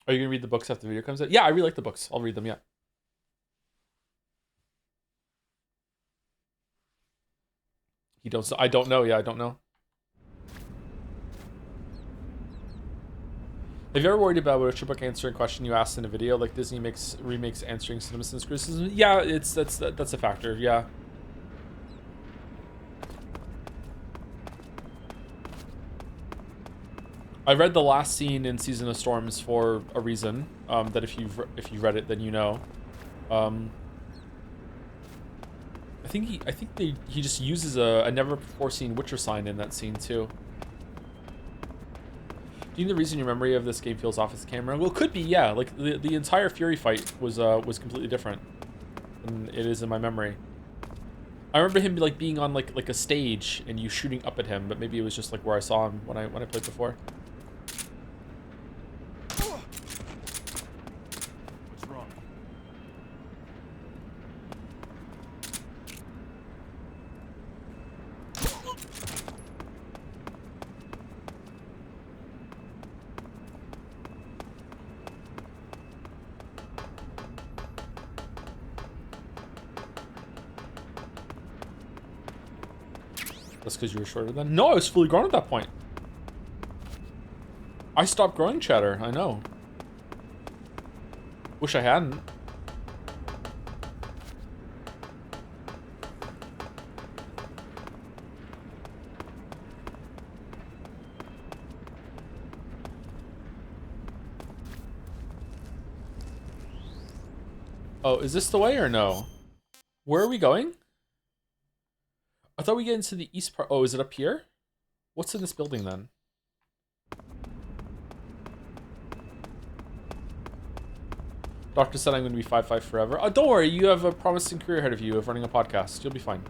Are you gonna read the books after the video comes out? Yeah, I really like the books. I'll read them, yeah. I don't know. Yeah, I don't know. Have you ever worried about a Witcher book answering a question you asked in a video, like Disney remakes answering CinemaSins criticism? Yeah, that's a factor. Yeah. I read the last scene in Season of Storms for a reason. That if you read it, then you know. I think he just uses a never before seen Witcher sign in that scene too. Do you know the reason your memory of this game feels off as a camera? Well, it could be, yeah. Like the entire Fury fight was completely different than it is in my memory. I remember him like being on like a stage and you shooting up at him, but maybe it was just like where I saw him when I played before. What's wrong? That's because you were shorter then? No, I was fully grown at that point. I stopped growing chatter, I know. Wish I hadn't. Oh, is this the way or no? Where are we going? I thought we get into the east part. Oh, is it up here? What's in this building then? Doctor said I'm going to be 5'5" forever. Oh, don't worry. You have a promising career ahead of you of running a podcast. You'll be fine.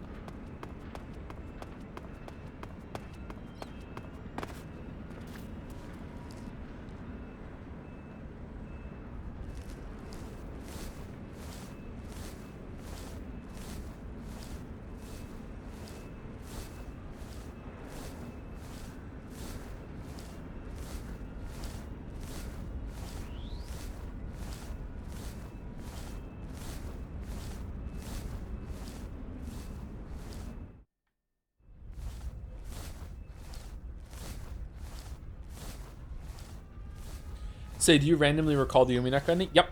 Say, do you randomly recall the Umineka ending? Yep.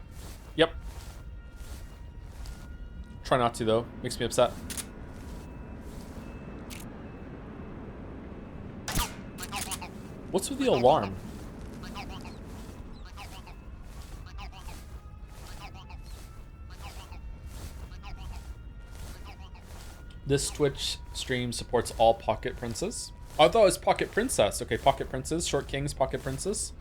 Yep. Try not to, though. Makes me upset. What's with the alarm? This Twitch stream supports all Pocket Princes. Oh, I thought it was Pocket Princess. Okay, Pocket Princes, Short Kings, Pocket Princes.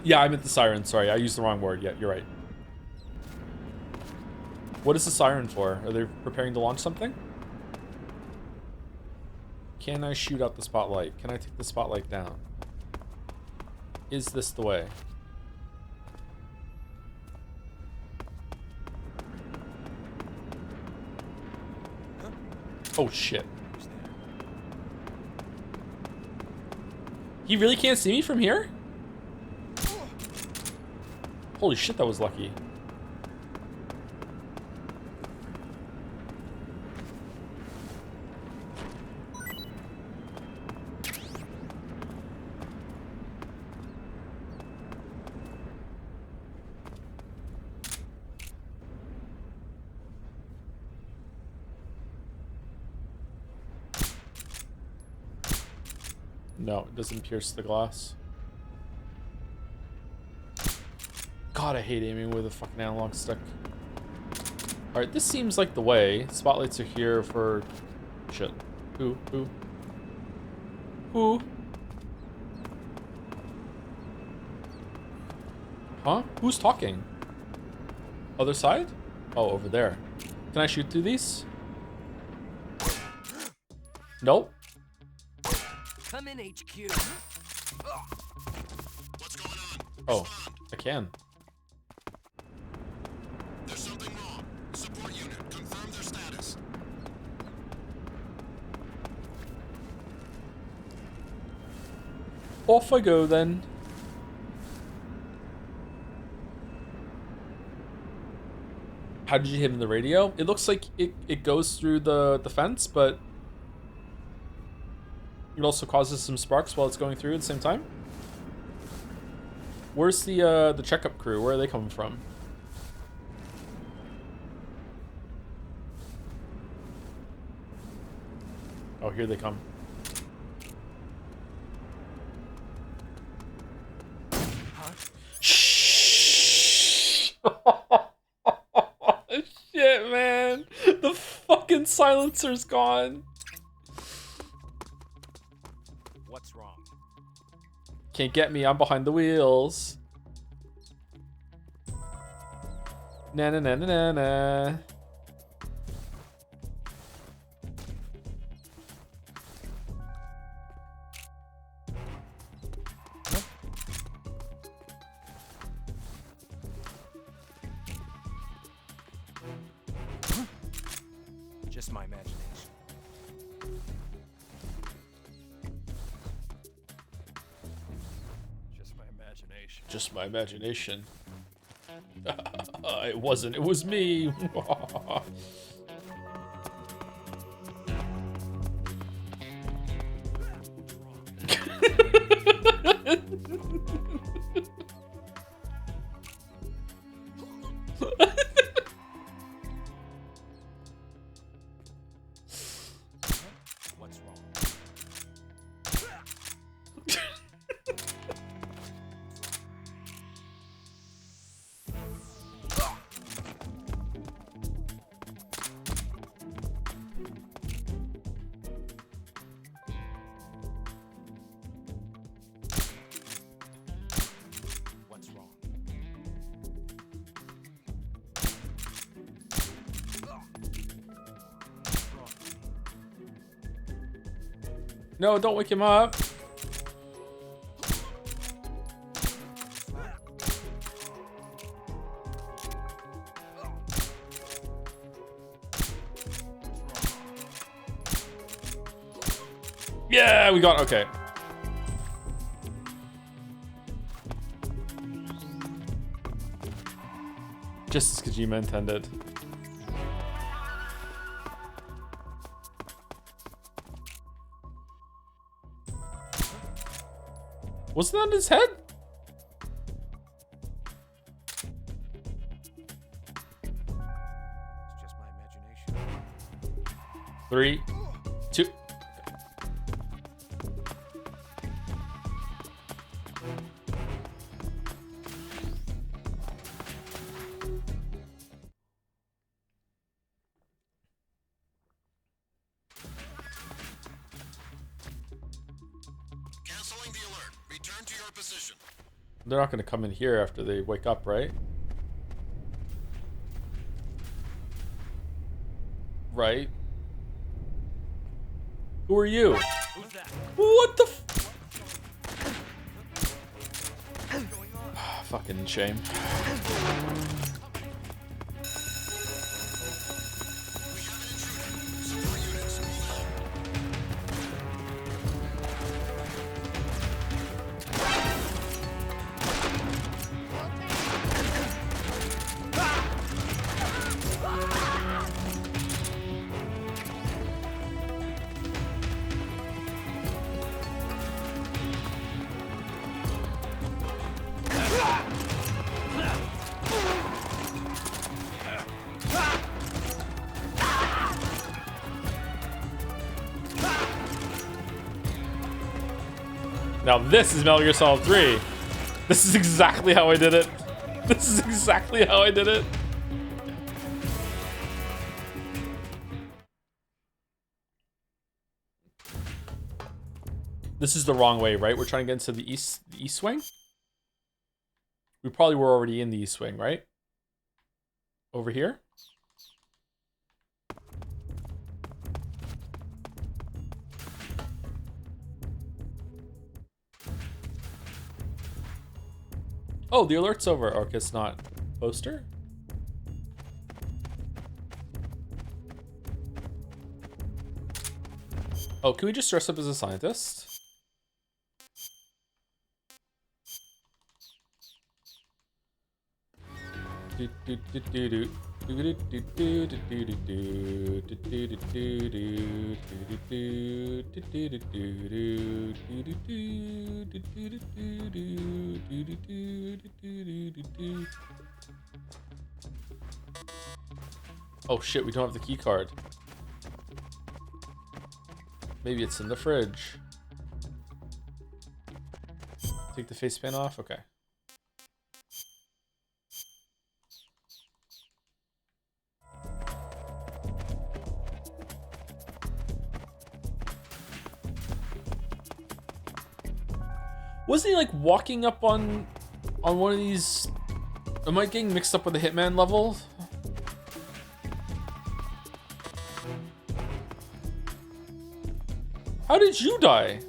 Yeah, I meant the siren. Sorry, I used the wrong word. Yeah, you're right. What is the siren for? Are they preparing to launch something? Can I shoot out the spotlight? Can I take the spotlight down? Is this the way? Oh, shit. He really can't see me from here? Holy shit, that was lucky. No, it doesn't pierce the glass. God, I hate aiming with a fucking analog stick. Alright, this seems like the way. Spotlights are here for... Shit. Who? Huh? Who's talking? Other side? Oh, over there. Can I shoot through these? Nope. Come in, HQ. What's going on? Oh, I can. There's something wrong. Support unit, confirm their status. Off I go then. How did you hit him in the radio? It looks like it goes through the fence, but it also causes some sparks while it's going through at the same time. Where's the checkup crew? Where are they coming from? Oh, here they come. Shh! Shit, man. The fucking silencer's gone. What's wrong? Can't get me. I'm behind the wheels. Na na na na na na. Just my imagination. Just my imagination. Just my imagination. It wasn't. It was me. What's wrong? What's wrong? No, don't wake him up. Yeah, we got okay. Just as Kojima intended. Wasn't that on his head? It's just my imagination. 3, 2. Canceling the alert. Return to your position. They're not going to come in here after they wake up, right? Right. Who are you? Who's that? What the fucking shame. We have an intruder. Support units, move out. Now this is Metal Gear Solid 3. This is exactly how I did it. This is exactly how I did it. This is the wrong way, right? We're trying to get into the east wing? We probably were already in the east wing, right? Over here? Oh, the alert's over. Okay, it's not. Poster? Oh, can we just dress up as a scientist? Oh shit, we don't have the key card. Maybe it's in the fridge. Take the face paint off? Okay. Wasn't he like walking up on one of these? Am I getting mixed up with the Hitman level? How did you die?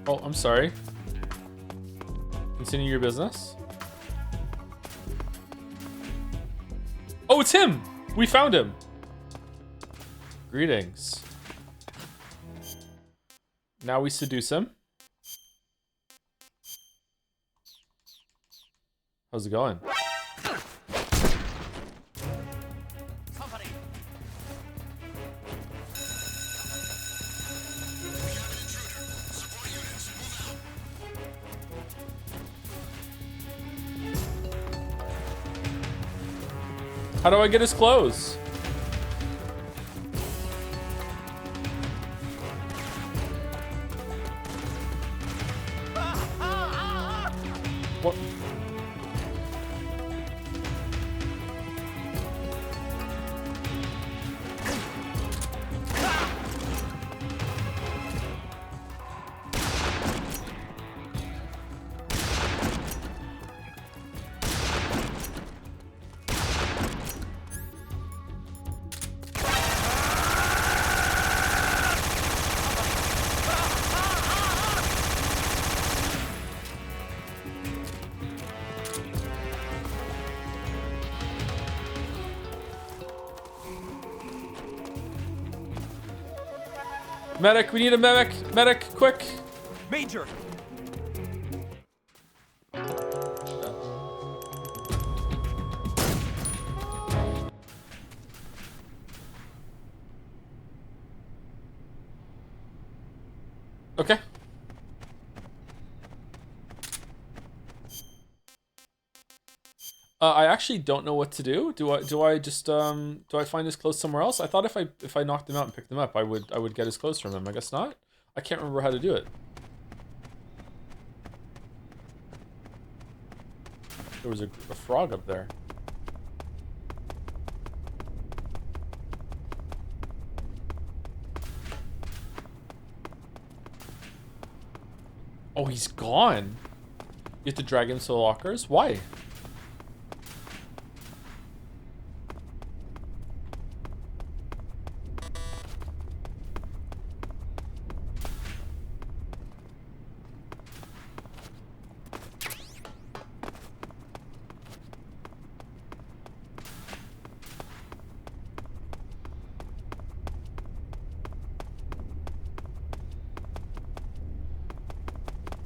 Oh, I'm sorry. Continue your business. Oh, it's him! We found him! Greetings. Now we seduce him. How's it going? How do I get his clothes? What? Medic, we need a medic. Medic, quick. Major. Okay. I actually don't know what to do. Do I just do I find his clothes somewhere else? I thought if I knocked him out and picked them up, I would get his clothes from him. I guess not. I can't remember how to do it. There was a frog up there. Oh, he's gone. You have to drag him to the lockers? Why?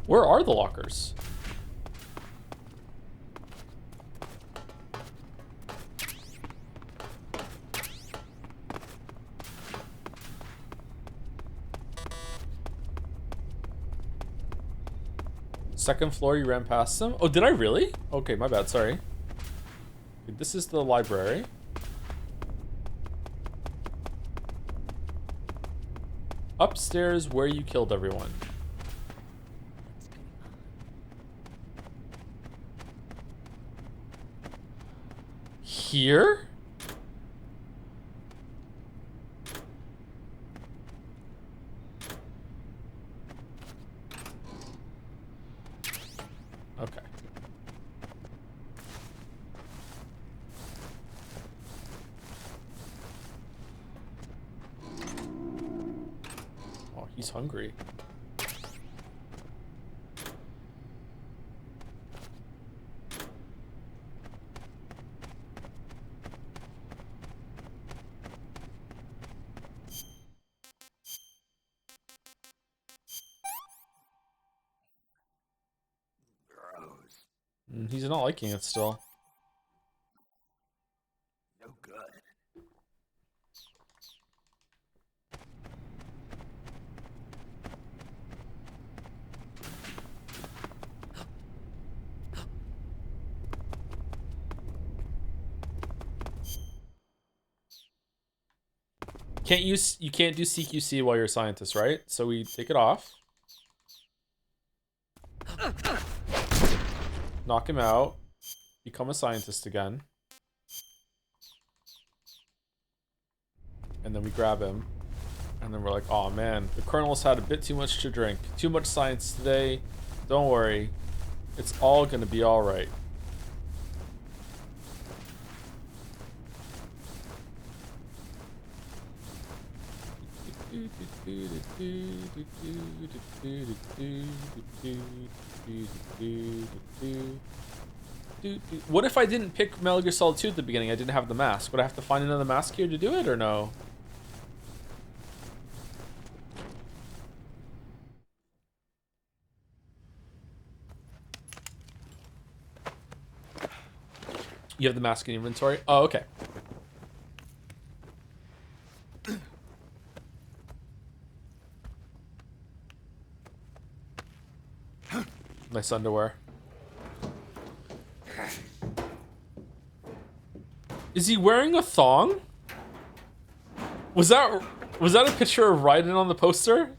Where are the lockers? Second floor, you ran past them? Oh, did I really? Okay, my bad, sorry. This is the library. Upstairs where you killed everyone. Here? Okay. Oh, he's hungry. He's not liking it still. No good. You can't do CQC while you're a scientist, right? So we take it off. Knock him out. Become a scientist again. And then we grab him. And then we're like, oh man, the Colonel's had a bit too much to drink. Too much science today. Don't worry. It's all gonna be alright. What if I didn't pick Metal Gear Solid 2 at the beginning? I didn't have the mask. Would I have to find another mask here to do it, or no? You have the mask in inventory? Oh, okay. Nice underwear. Is he wearing a thong? Was that a picture of Raiden on the poster?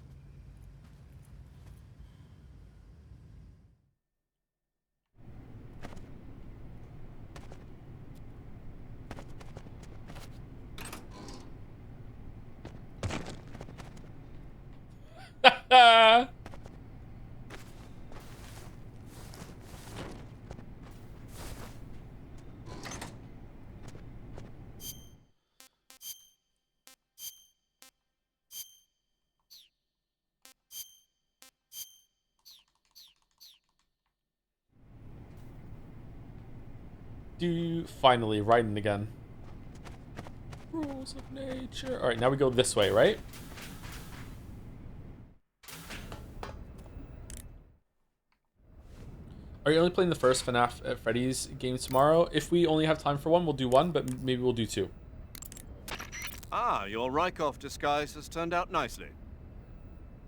Finally, Raiden again. Rules of nature. Alright, now we go this way, right? Are you only playing the first FNAF at Freddy's game tomorrow? If we only have time for one, we'll do one, but maybe we'll do two. Ah, your Rykov disguise has turned out nicely.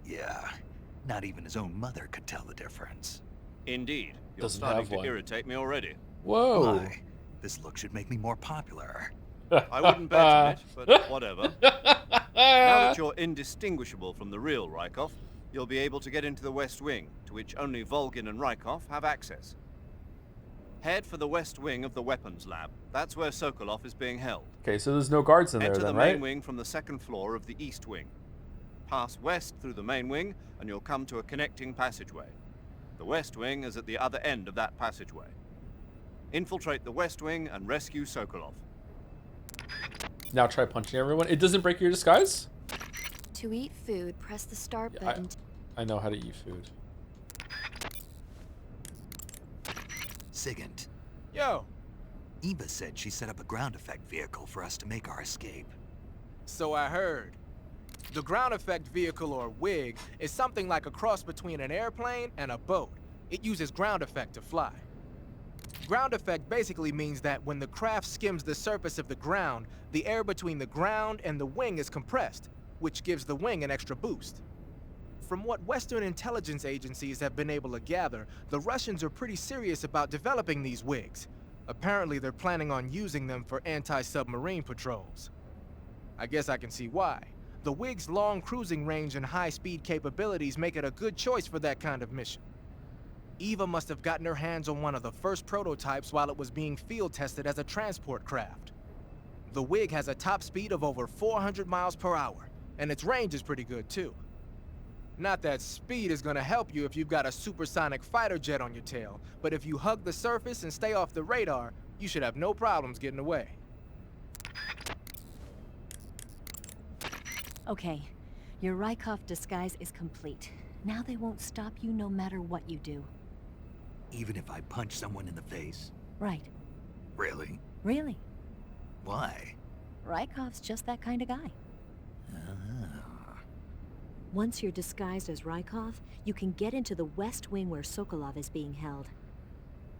Yeah, not even his own mother could tell the difference. Indeed. You're Doesn't starting have to one. irritate me already. Whoa. Why? This look should make me more popular. I wouldn't bet on it, but whatever. Now that you're indistinguishable from the real Rykov, you'll be able to get into the West Wing, to which only Volgin and Rykov have access. Head for the West Wing of the Weapons Lab. That's where Sokolov is being held. Okay, so there's no guards in there Enter then, the right? main wing from the second floor of the East Wing. Pass west through the main wing, and you'll come to a connecting passageway. The West Wing is at the other end of that passageway. Infiltrate the West Wing and rescue Sokolov. Now try punching everyone. It doesn't break your disguise? To eat food, press the start Yeah, button. I know how to eat food. Sigint, Yo, Eva said she set up a ground effect vehicle for us to make our escape. so I heard. The ground effect vehicle, or WIG, is something like a cross between an airplane and a boat. It uses ground effect to fly. Ground effect basically means that when the craft skims the surface of the ground, the air between the ground and the wing is compressed, which gives the wing an extra boost. From what Western intelligence agencies have been able to gather, the Russians are pretty serious about developing these WIGs. Apparently, they're planning on using them for anti-submarine patrols. I guess I can see why. The WIG's long cruising range and high-speed capabilities make it a good choice for that kind of mission. Eva must have gotten her hands on one of the first prototypes while it was being field tested as a transport craft. The WIG has a top speed of over 400 miles per hour, and its range is pretty good too. Not that speed is gonna help you if you've got a supersonic fighter jet on your tail, but if you hug the surface and stay off the radar, you should have no problems getting away. Okay, your Rykov disguise is complete. Now they won't stop you no matter what you do. Even if I punch someone in the face? Right. Really? Really. Why? Rykov's just that kind of guy. Once you're disguised as Rykov, you can get into the West Wing where Sokolov is being held.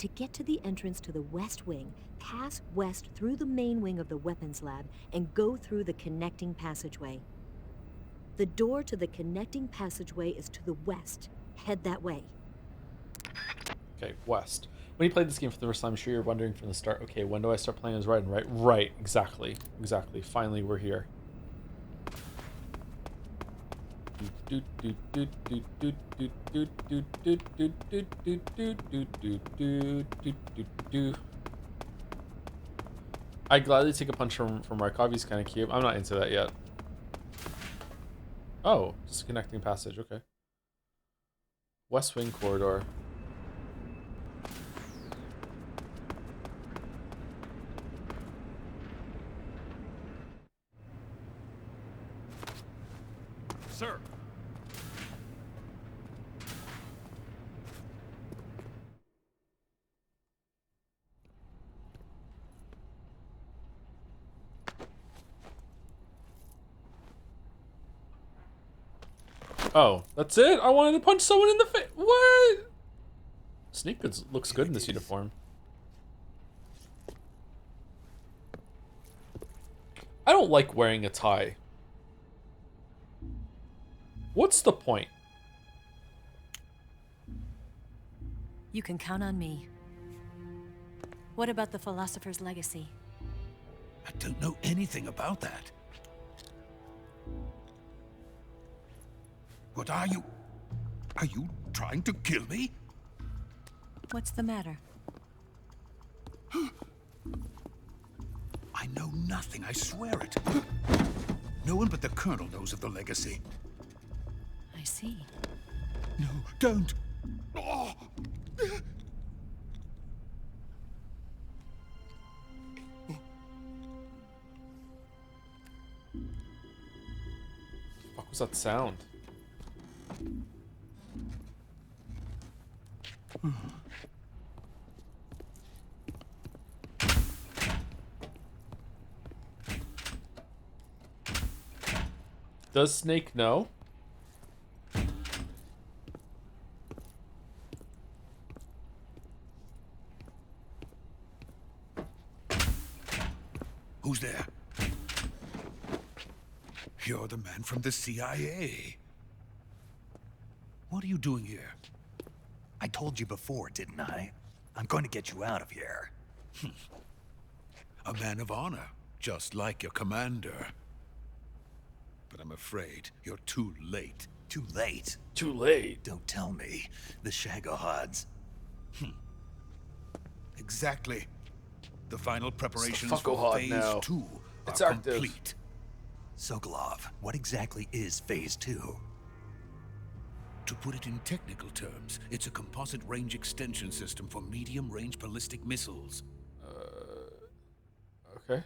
To get to the entrance to the West Wing, pass west through the main wing of the weapons lab and go through the connecting passageway. The door to the connecting passageway is to the west. Head that way. Okay, west. When you played this game for the first time, I'm sure you're wondering from the start, okay, when do I start playing as Red and right? Right, exactly. Exactly. Finally, we're here. I'd gladly take a punch from Rykov. He's kind of cute. I'm not into that yet. Oh, just a connecting passage. Okay. West Wing corridor. Sir. Oh, that's it? I wanted to punch someone in the face. What? Sneak goods looks good in this uniform. I don't like wearing a tie. What's the point? You can count on me. What about the philosopher's legacy? I don't know anything about that. What are you? Are you trying to kill me? What's the matter? I know nothing, I swear it. No one but the Colonel knows of the legacy. I see. No, don't. Oh. What was that sound? Does Snake know? Who's there? You're the man from the CIA. What are you doing here? I told you before, didn't I? I'm going to get you out of here. A man of honor, just like your commander. But I'm afraid you're too late. Too late? Too late. Don't tell me. The Shagohods. Exactly. The final preparations It's the for Fuckohod Phase now. 2 It's are active. complete. Sokolov, what exactly is Phase 2? To put it in technical terms, it's a composite range extension system for medium-range ballistic missiles. Okay.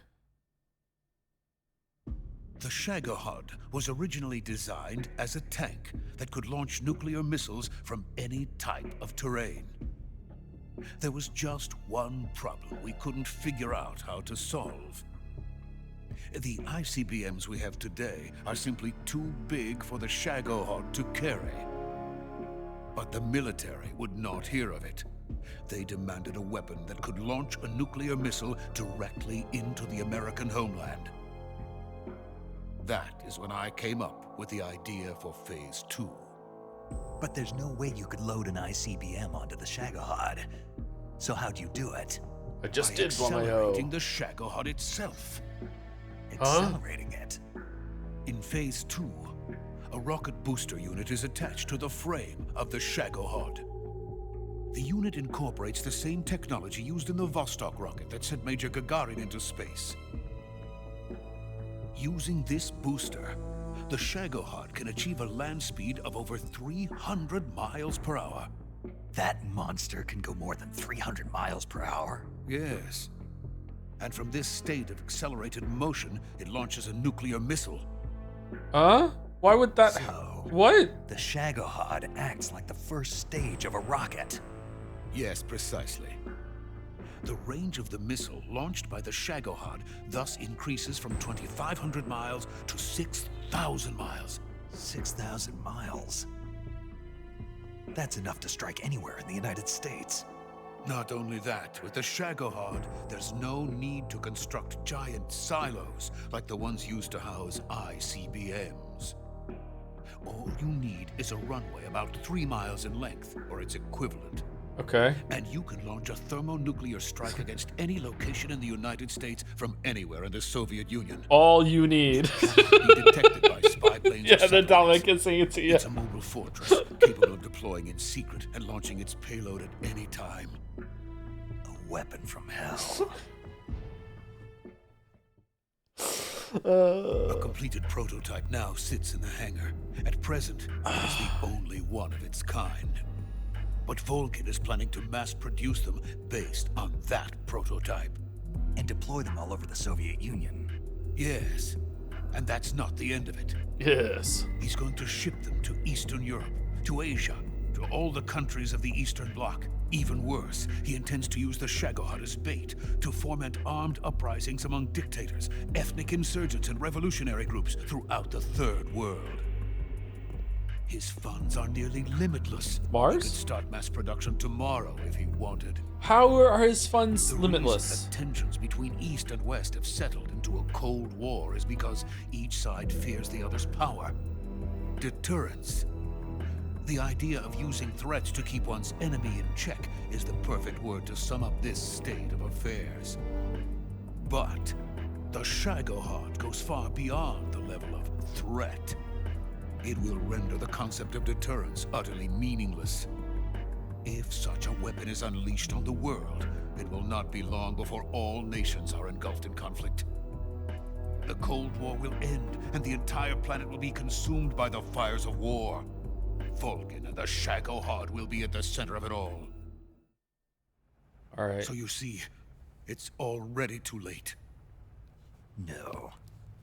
The Shagohod was originally designed as a tank that could launch nuclear missiles from any type of terrain. There was just one problem we couldn't figure out how to solve. The ICBMs we have today are simply too big for the Shagohod to carry. But the military would not hear of it. They demanded a weapon that could launch a nuclear missile directly into the American homeland. That is when I came up with the idea for Phase 2. But there's no way you could load an ICBM onto the Shagohod. So how'd you do it? I just By did, accelerating Blamayo. the Shagohod itself. Accelerating it? In Phase 2, a rocket booster unit is attached to the frame of the Shagohod. The unit incorporates the same technology used in the Vostok rocket that sent Major Gagarin into space. Using this booster, the Shagohod can achieve a land speed of over 300 miles per hour. That monster can go more than 300 miles per hour? Yes. And from this state of accelerated motion, it launches a nuclear missile. Huh? Why would that... So, What? the Shagohod acts like the first stage of a rocket. Yes, precisely. The range of the missile launched by the Shagohod thus increases from 2,500 miles to 6,000 miles. 6,000 miles? That's enough to strike anywhere in the United States. Not only that, with the Shagohod, there's no need to construct giant silos like the ones used to house ICBMs. All you need is a runway about 3 miles in length, or its equivalent. Okay. And you can launch a thermonuclear strike against any location in the United States from anywhere in the Soviet Union. All you need. Be detected by spy planes. Yeah, the Dalek can sing it to you. It's a mobile fortress capable of deploying in secret and launching its payload at any time. A weapon from hell. A completed prototype now sits in the hangar. At present, it is the only one of its kind. But Volgin is planning to mass produce them based on that prototype. And deploy them all over the Soviet Union. Yes, and that's not the end of it. Yes. He's going to ship them to Eastern Europe, to Asia, to all the countries of the Eastern Bloc. Even worse, he intends to use the Shagohod as bait to foment armed uprisings among dictators, ethnic insurgents, and revolutionary groups throughout the Third World. His funds are nearly limitless. Mars? He could start mass production tomorrow if he wanted. How are his funds The limitless? reason that tensions between East and West have settled into a Cold War is because each side fears the other's power. Deterrence. The idea of using threats to keep one's enemy in check is the perfect word to sum up this state of affairs. But the Shagohod goes far beyond the level of threat. It will render the concept of deterrence utterly meaningless. If such a weapon is unleashed on the world, it will not be long before all nations are engulfed in conflict. The Cold War will end, and the entire planet will be consumed by the fires of war. Volgin and the Shagohod will be at the center of it all. All right. So you see, it's already too late. No,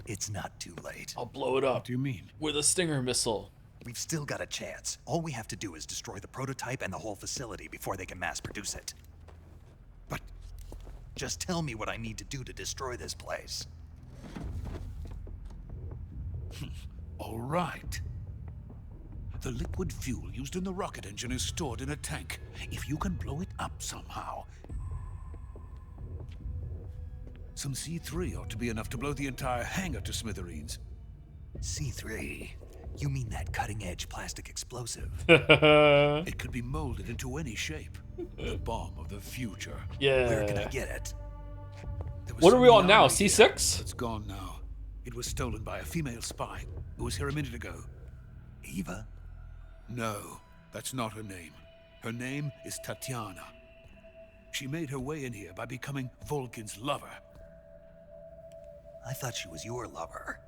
it's not too late. I'll blow it up. What do you mean? With a Stinger missile. We've still got a chance. All we have to do is destroy the prototype and the whole facility before they can mass produce it. But just tell me what I need to do to destroy this place. all right. The liquid fuel used in the rocket engine is stored in a tank. If you can blow it up somehow. Some C3 ought to be enough to blow the entire hangar to smithereens. C3? You mean that cutting-edge plastic explosive? It could be molded into any shape. The bomb of the future. Yeah. Where can I get it? What are we on now? Here. C6? It's gone now. It was stolen by a female spy who was here a minute ago. Eva? No, that's not her name. Her name is Tatiana. She made her way in here by becoming Volgin's lover. I thought she was your lover.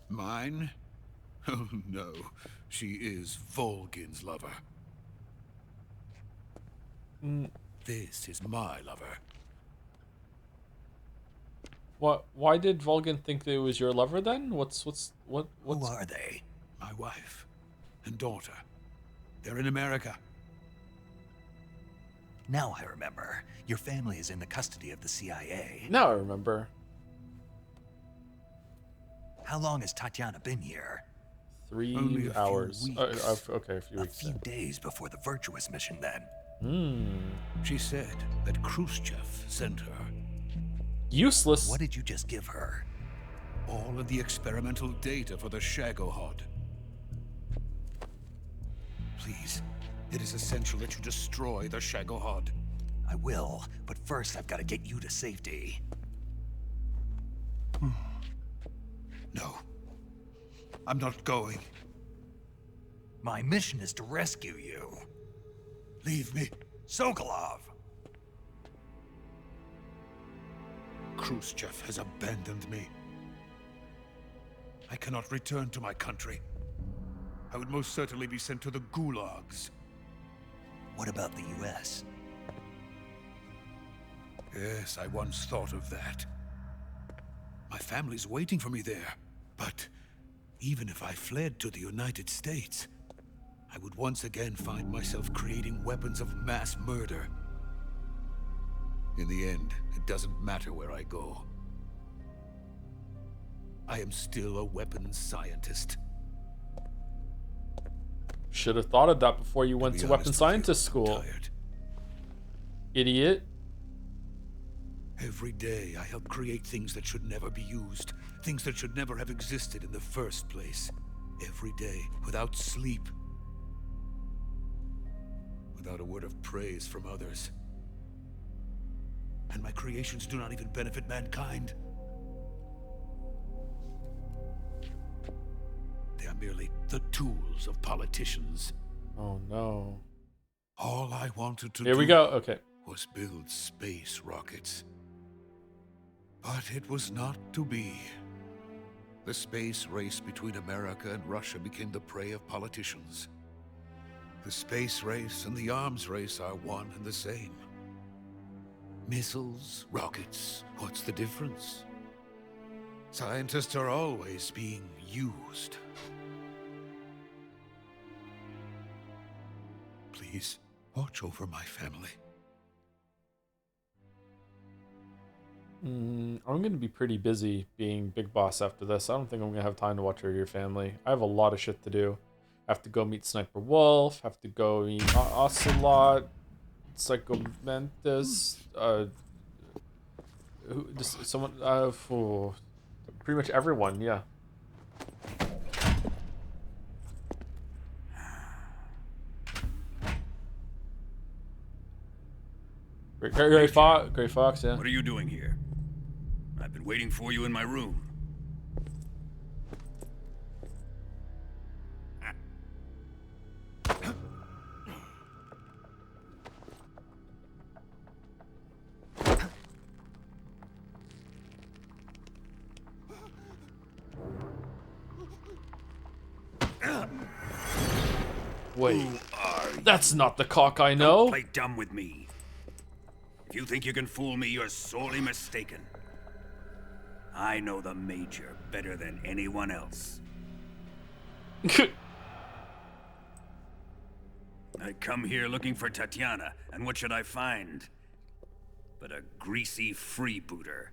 Mine? Oh no, she is Volgin's lover. This is my lover. What? Why did Volgin think that it was your lover then? What's Who are they? My wife and daughter. They're in America. Now I remember. Your family is in the custody of the CIA. Now I remember. How long has Tatiana been here? 3 Only a few hours. weeks. Okay, a few A weeks. few days before the Virtuous mission, then. She said that Khrushchev sent her. Useless. What did you just give her? All of the experimental data for the Shagohod. Please, it is essential that you destroy the Shagohod. I will, but first I've got to get you to safety. No, I'm not going. My mission is to rescue you. Leave me. Sokolov! Khrushchev has abandoned me. I cannot return to my country. I would most certainly be sent to the gulags. What about the US? Yes, I once thought of that. My family's waiting for me there. But even if I fled to the United States, I would once again find myself creating weapons of mass murder. In the end, it doesn't matter where I go. I am still a weapons scientist. Should have thought of that before you went to be weapons honest with you, scientist I'm school. tired. Idiot. Every day I help create things that should never be used, things that should never have existed in the first place. Every day, without sleep, without a word of praise from others. And my creations do not even benefit mankind. They are merely the tools of politicians. Oh no. All I wanted to Here do we go. Okay. was build space rockets. But it was not to be. The space race between America and Russia became the prey of politicians. The space race and the arms race are one and the same. Missiles, rockets, what's the difference? Scientists are always being used. Please, watch over my family. I'm going to be pretty busy being Big Boss after this. I don't think I'm going to have time to watch over your family. I have a lot of shit to do. I have to go meet Sniper Wolf. Have to go meet Ocelot. Psycho Mantis. Someone. Pretty much everyone. Yeah. Gray Fox. Yeah. What are you doing here? I've been waiting for you in my room. Wait, that's not the cock I know. Don't play dumb with me. If you think you can fool me, you're sorely mistaken. I know the Major better than anyone else. I come here looking for Tatiana, and what should I find? But a greasy freebooter.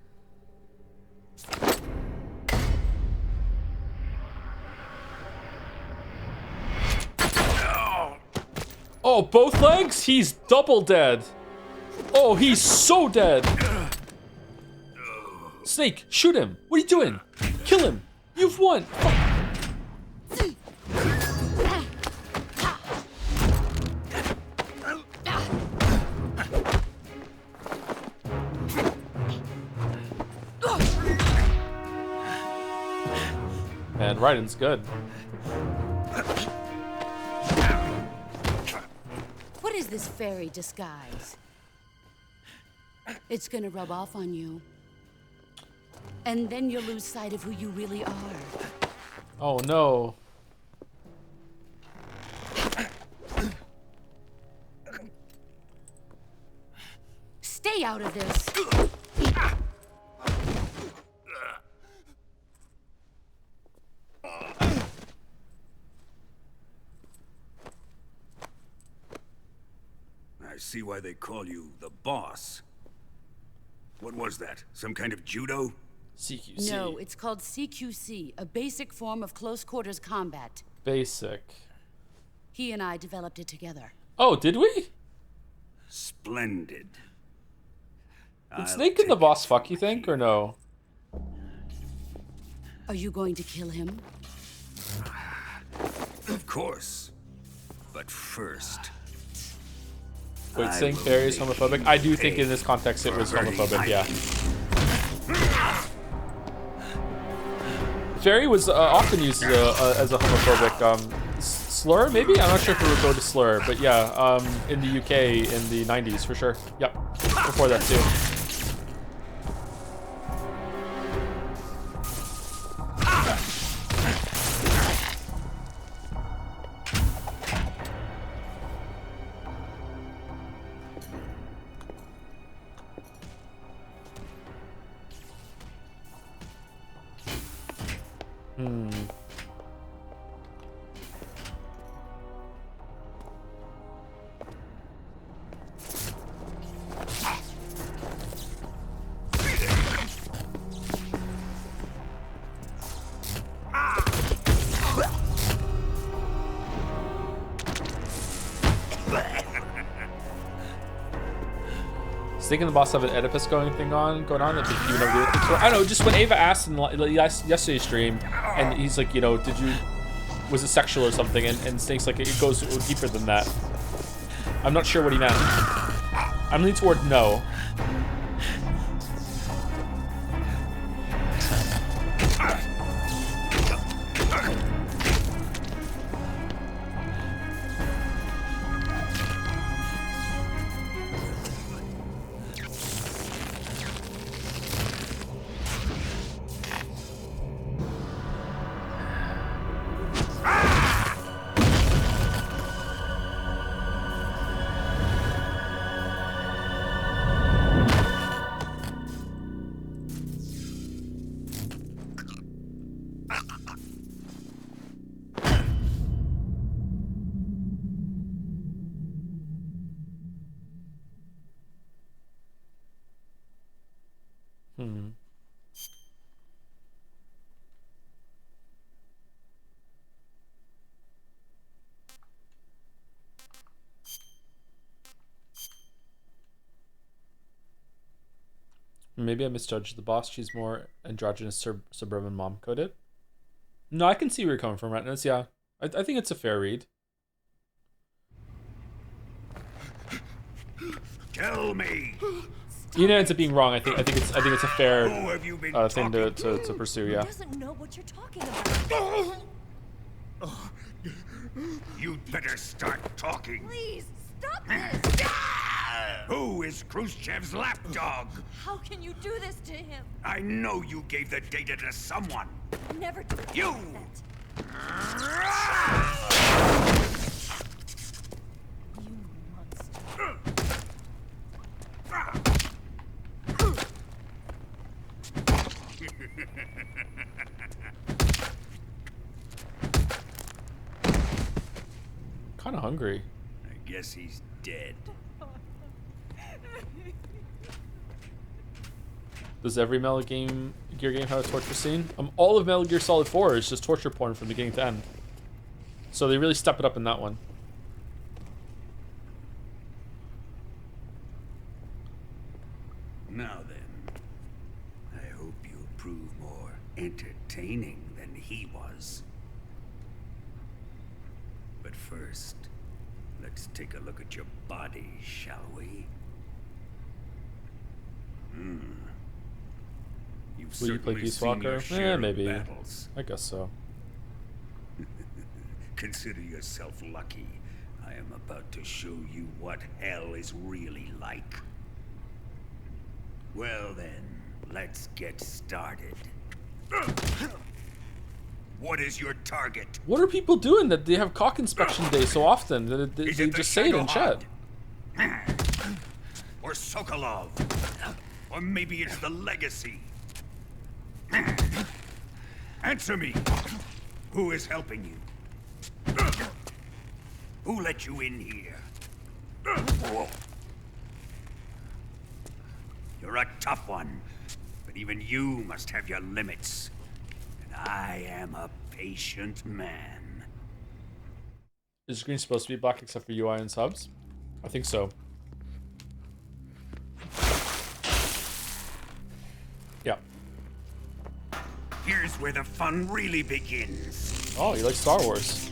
Oh, both legs? He's double dead. Oh, he's so dead. Snake, shoot him. What are you doing? Kill him. You've won. Man, Raiden's good. What is this fairy disguise? It's gonna rub off on you. And then you'll lose sight of who you really are. Oh no. Stay out of this. I see why they call you the boss. What was that? Some kind of judo? CQC. No, it's called CQC, a basic form of close quarters combat. Basic. He and I developed it together. Oh, did we? Splendid. Did Snake and the boss fuck, you think, or no? Are you going to kill him? Of course. But first... Wait, saying fairy is homophobic? I do think in this context it was homophobic, yeah. Fairy was often used as a homophobic slur, maybe? I'm not sure if it would go to slur, but yeah, in the UK in the 90s, for sure. Yep, before that too. thinking the boss have an Oedipus going on that you know, I don't know, just when Ava asked in yesterday's stream, and he's like, you know, was it sexual or something? And Snake's like, it goes deeper than that. I'm not sure what he meant. I'm leaning toward no. Maybe I misjudged the boss. She's more androgynous suburban mom coded. No, I can see where you're coming from, Retinas. Yeah, I think it's a fair read. Tell me. Even if it ends up being wrong, I think it's a fair thing to pursue. Yeah. Doesn't know what you're talking about. You'd better start talking. Please stop this. Who is Khrushchev's lapdog? How can you do this to him? I know you gave the data to someone. Never do You! You monster. Kind of hungry. I guess he's dead. Does every Metal Gear game have a torture scene? All of Metal Gear Solid 4 is just torture porn from beginning to end. So they really step it up in that one. Now then, I hope you'll prove more entertaining than he was. But first, let's take a look at your body, shall we? You've Will you play certainly Peace seen Walker? your share of Maybe. battles. I guess so. Consider yourself lucky. I am about to show you what hell is really like. Well then, let's get started. What is your target? What are people doing that they have cock inspection day so often that they just say it in chat? Or Sokolov? Or maybe it's the Legacy? Answer me! Who is helping you? Who let you in here? You're a tough one, but even you must have your limits. And I am a patient man. Is the screen supposed to be black except for UI and subs? I think so. Yeah. Here's where the fun really begins. Oh, you like Star Wars.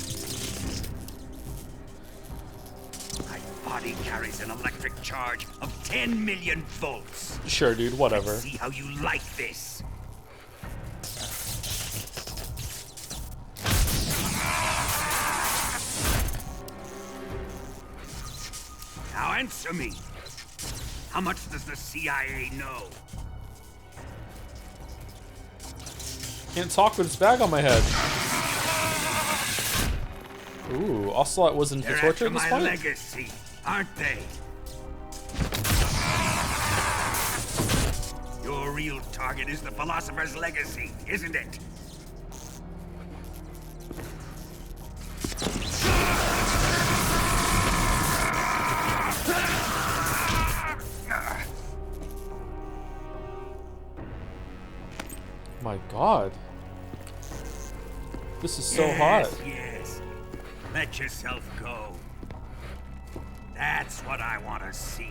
My body carries an electric charge of 10 million volts. Sure, dude, whatever. Let's see how you like this. Now answer me. How much does the CIA know? Can't talk with this bag on my head. Ooh, Ocelot wasn't for They're torture after at this my point? legacy, aren't they? Your real target is the Philosopher's Legacy, isn't it? My god. This is so hot. Yes. Let yourself go. That's what I want to see.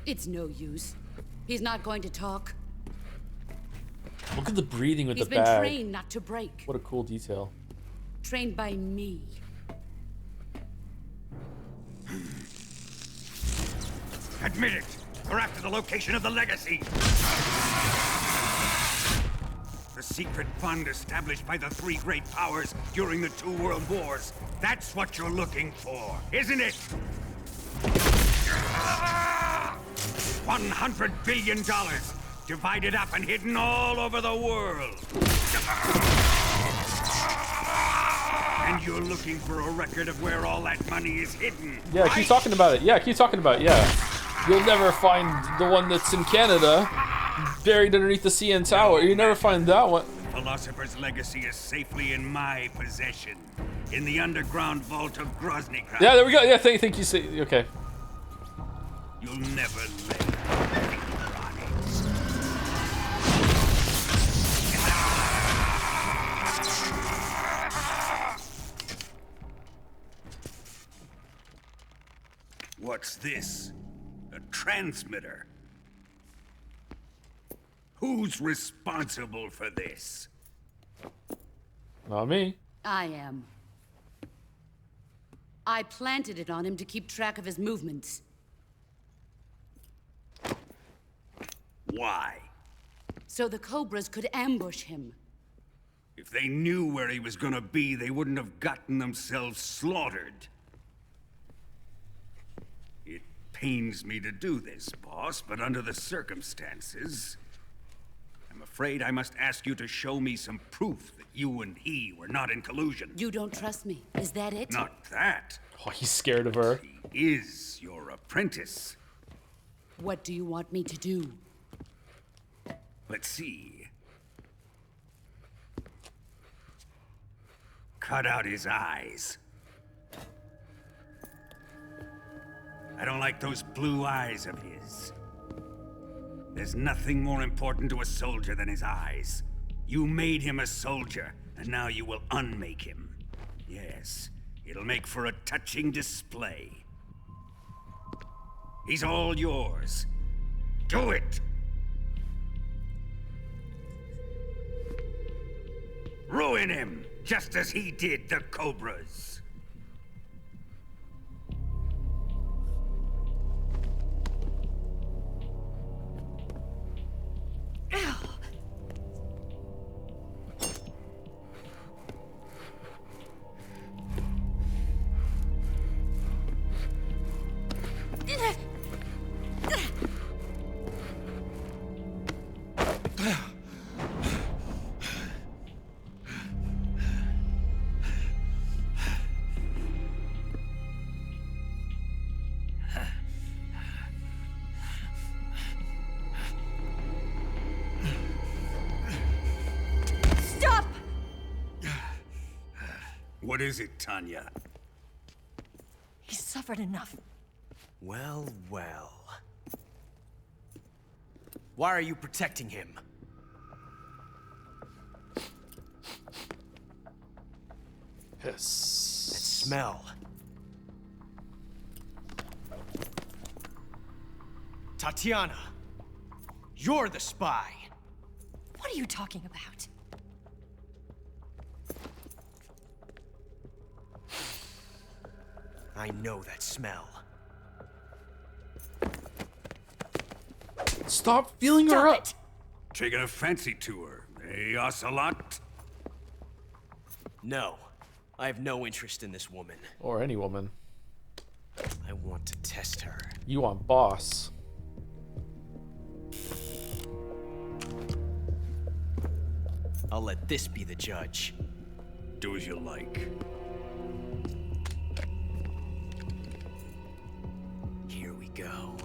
It's no use. He's not going to talk. Look at the breathing with He's the been bag. trained not to break. What a cool detail. Trained by me. Admit it! We're after the location of the legacy! The secret fund established by the three great powers during the 2 world wars. That's what you're looking for, isn't it? $100 billion, divided up and hidden all over the world. And you're looking for a record of where all that money is hidden. Yeah, right? keep talking about it. Yeah, keep talking about it. Yeah. You'll never find the one that's in Canada, buried underneath the CN Tower. You never find that one. Philosopher's legacy is safely in my possession, in the underground vault of Groznygrad. Yeah, there we go. Yeah, thank you. Okay. You'll never live. What's this? A transmitter? Who's responsible for this? Not me. I am. I planted it on him to keep track of his movements. Why? So the Cobras could ambush him. If they knew where he was gonna be, they wouldn't have gotten themselves slaughtered. It pains me to do this, boss, but under the circumstances, I'm afraid I must ask you to show me some proof that you and he were not in collusion. You don't trust me, is that it? Not that. Oh, he's scared of her. He is your apprentice. What do you want me to do? Let's see. Cut out his eyes. I don't like those blue eyes of his. There's nothing more important to a soldier than his eyes. You made him a soldier, and now you will unmake him. Yes, it'll make for a touching display. He's all yours. Do it! Ruin him, just as he did the Cobras. What is it, Tanya? He's suffered enough. Well, well. Why are you protecting him? Yes. That smell. Tatiana, you're the spy. What are you talking about? I know that smell. Stop feeling her Stop up. it! Taking a fancy to her, eh, Ocelot? No, I have no interest in this woman. Or any woman. I want to test her. You want boss. I'll let this be the judge. Do as you like. Here we go.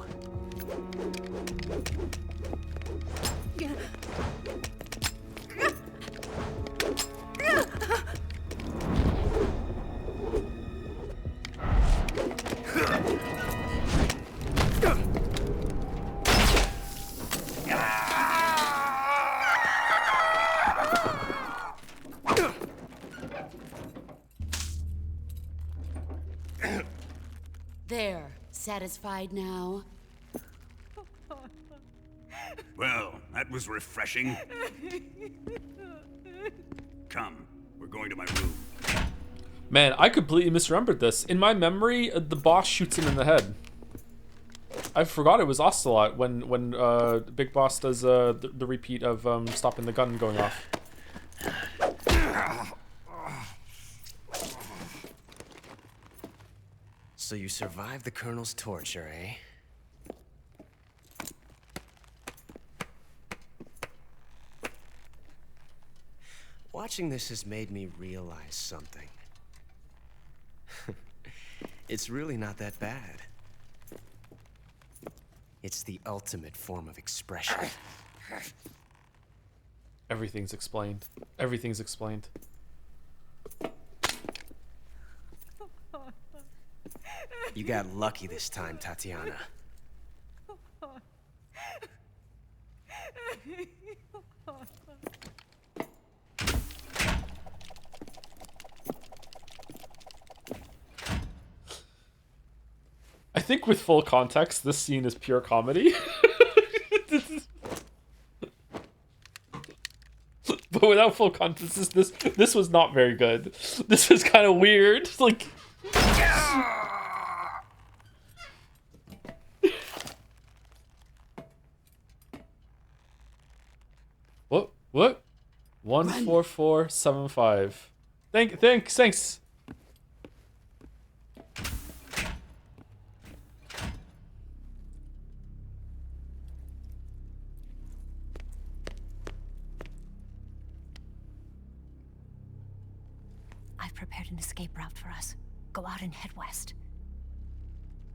There, satisfied now? Well, that was refreshing. Come, we're going to my room. Man, I completely misremembered this. In my memory, the boss shoots him in the head. I forgot it was Ocelot when Big Boss does the repeat of stopping the gun going off. So you survived the Colonel's torture, eh? Watching this has made me realize something. It's really not that bad. It's the ultimate form of expression. Everything's explained. Everything's explained. You got lucky this time, Tatiana. I think with full context, this scene is pure comedy. But without full context, this was not very good. This was kind of weird. Like, what? 14475. Thanks. I've prepared an escape route for us. Go out and head west.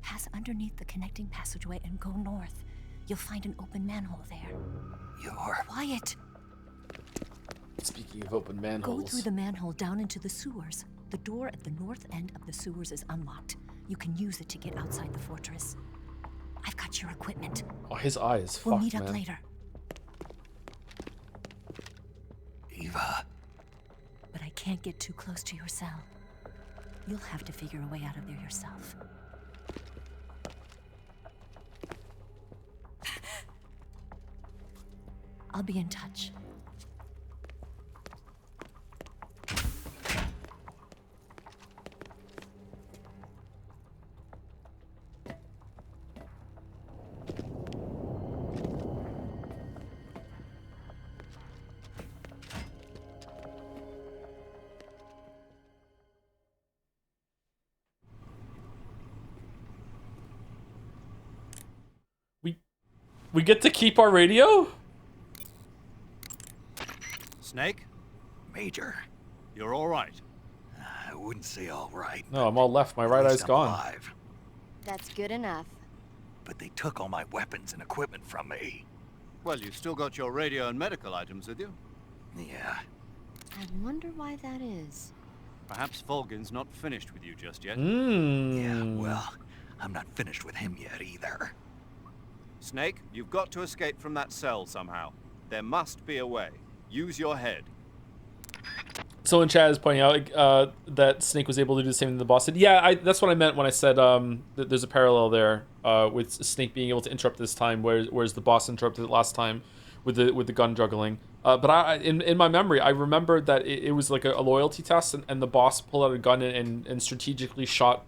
Pass underneath the connecting passageway and go north. You'll find an open manhole there. You're... Quiet! Speaking of open manholes. Go through the manhole down into the sewers. The door at the north end of the sewers is unlocked. You can use it to get outside the fortress. I've got your equipment. Oh, his eyes. We'll Fuck, meet up man. later. Eva. But I can't get too close to your cell. You'll have to figure a way out of there yourself. I'll be in touch. We get to keep our radio? Snake, Major. you're all right. I wouldn't say all right. No, I'm all left. My right At eye's least I'm gone. alive. That's good enough. But they took all my weapons and equipment from me. Well, you've still got your radio and medical items with you. Yeah. I wonder why that is. Perhaps Volgin's not finished with you just yet. Yeah, well, I'm not finished with him yet either. Snake, you've got to escape from that cell somehow. There must be a way. Use your head. So in chat is pointing out that Snake was able to do the same thing the boss did. Yeah, that's what I meant when I said that there's a parallel there with Snake being able to interrupt this time, whereas the boss interrupted it last time with the gun juggling. But in my memory, I remembered that it was like a loyalty test, and the boss pulled out a gun and strategically shot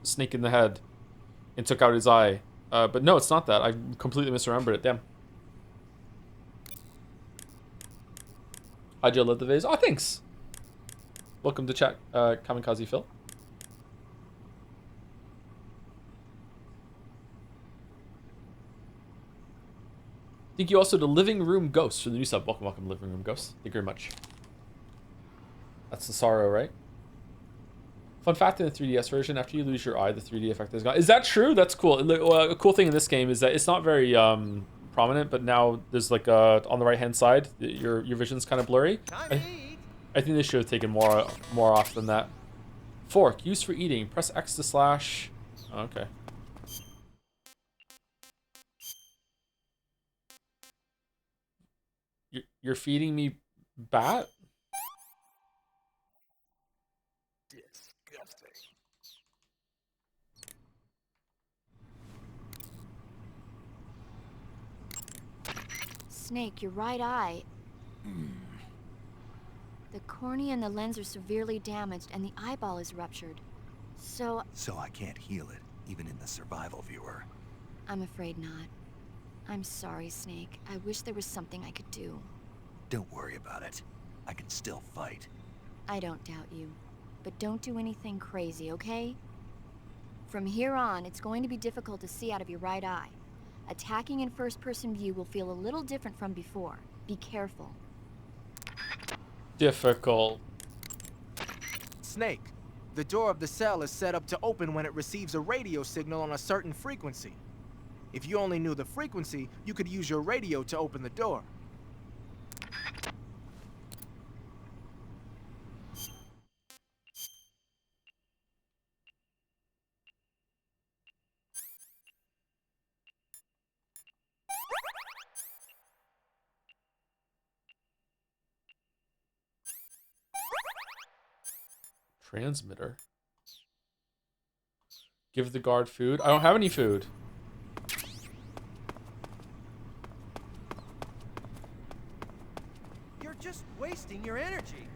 Snake in the head and took out his eye. But no, it's not that. I completely misremembered it. Damn. Hi, Joe, love the vase. Oh, thanks. Welcome to chat, Kamikaze Phil. Thank you also to Living Room Ghost for the new sub. Welcome, Living Room Ghost. Thank you very much. That's the sorrow, right? Fun fact in the 3DS version, after you lose your eye, the 3D effect is gone. Is that true? That's cool. A cool thing in this game is that it's not very prominent, but now there's like on the right-hand side, your vision's kind of blurry. I think they should have taken more off than that. Fork, used for eating. Press X to slash. Oh, okay. You're feeding me bat? Snake, your right eye. The cornea and the lens are severely damaged, and the eyeball is ruptured. So I can't heal it, even in the survival viewer. I'm afraid not. I'm sorry, Snake. I wish there was something I could do. Don't worry about it. I can still fight. I don't doubt you. But don't do anything crazy, okay? From here on, it's going to be difficult to see out of your right eye. Attacking in first-person view will feel a little different from before. Be careful. Difficult. Snake, the door of the cell is set up to open when it receives a radio signal on a certain frequency. If you only knew the frequency, you could use your radio to open the door. Transmitter. Give the guard food. I don't have any food. You're just wasting your energy.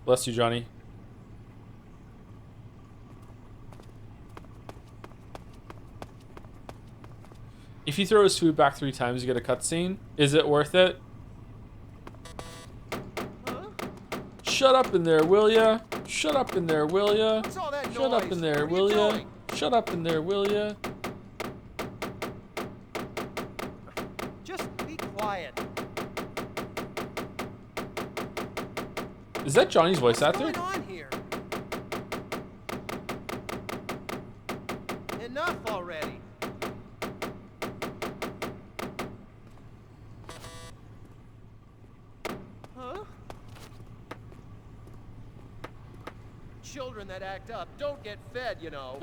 Bless you, Johnny. If you throw his food back 3 times, you get a cutscene. Is it worth it? Huh? Shut up in there, will ya? Shut up in there, will ya? What's all that Shut up noise? in there, Where are you will ya? going? Shut up in there, will ya? Just be quiet. Is that Johnny's voice actor? What's going on here? Enough already. Huh? Children that act up don't get fed, you know.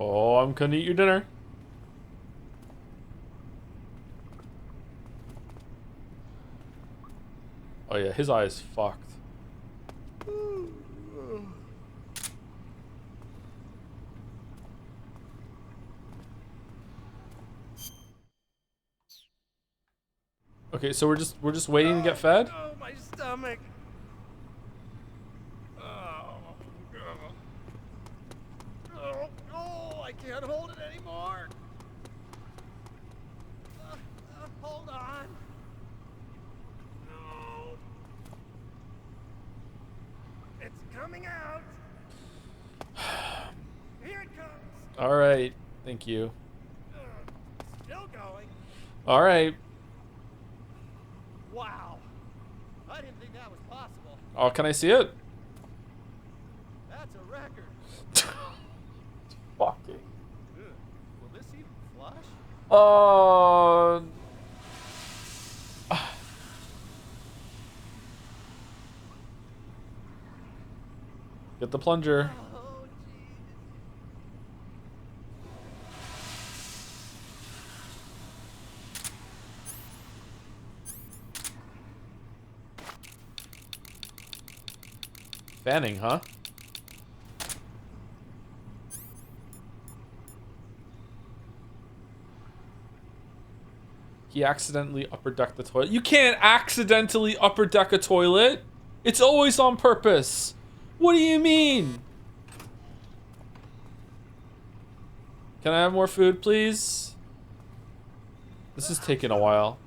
Oh, I'm gonna eat your dinner. Oh yeah, his eye is fucked. Okay, so we're just waiting to get fed? Oh, my stomach. Oh, I can't hold it anymore. Hold on. No. It's coming out. Here it comes. All right, thank you. Still going. All right. Wow. I didn't think that was possible. Oh, can I see it? That's a record. Fucking. Will this even flush? Get the plunger. Oh, jeez. Fanning, huh? He accidentally upper decked the toilet. You can't accidentally upper deck a toilet. It's always on purpose. What do you mean? Can I have more food, please? This is taking a while.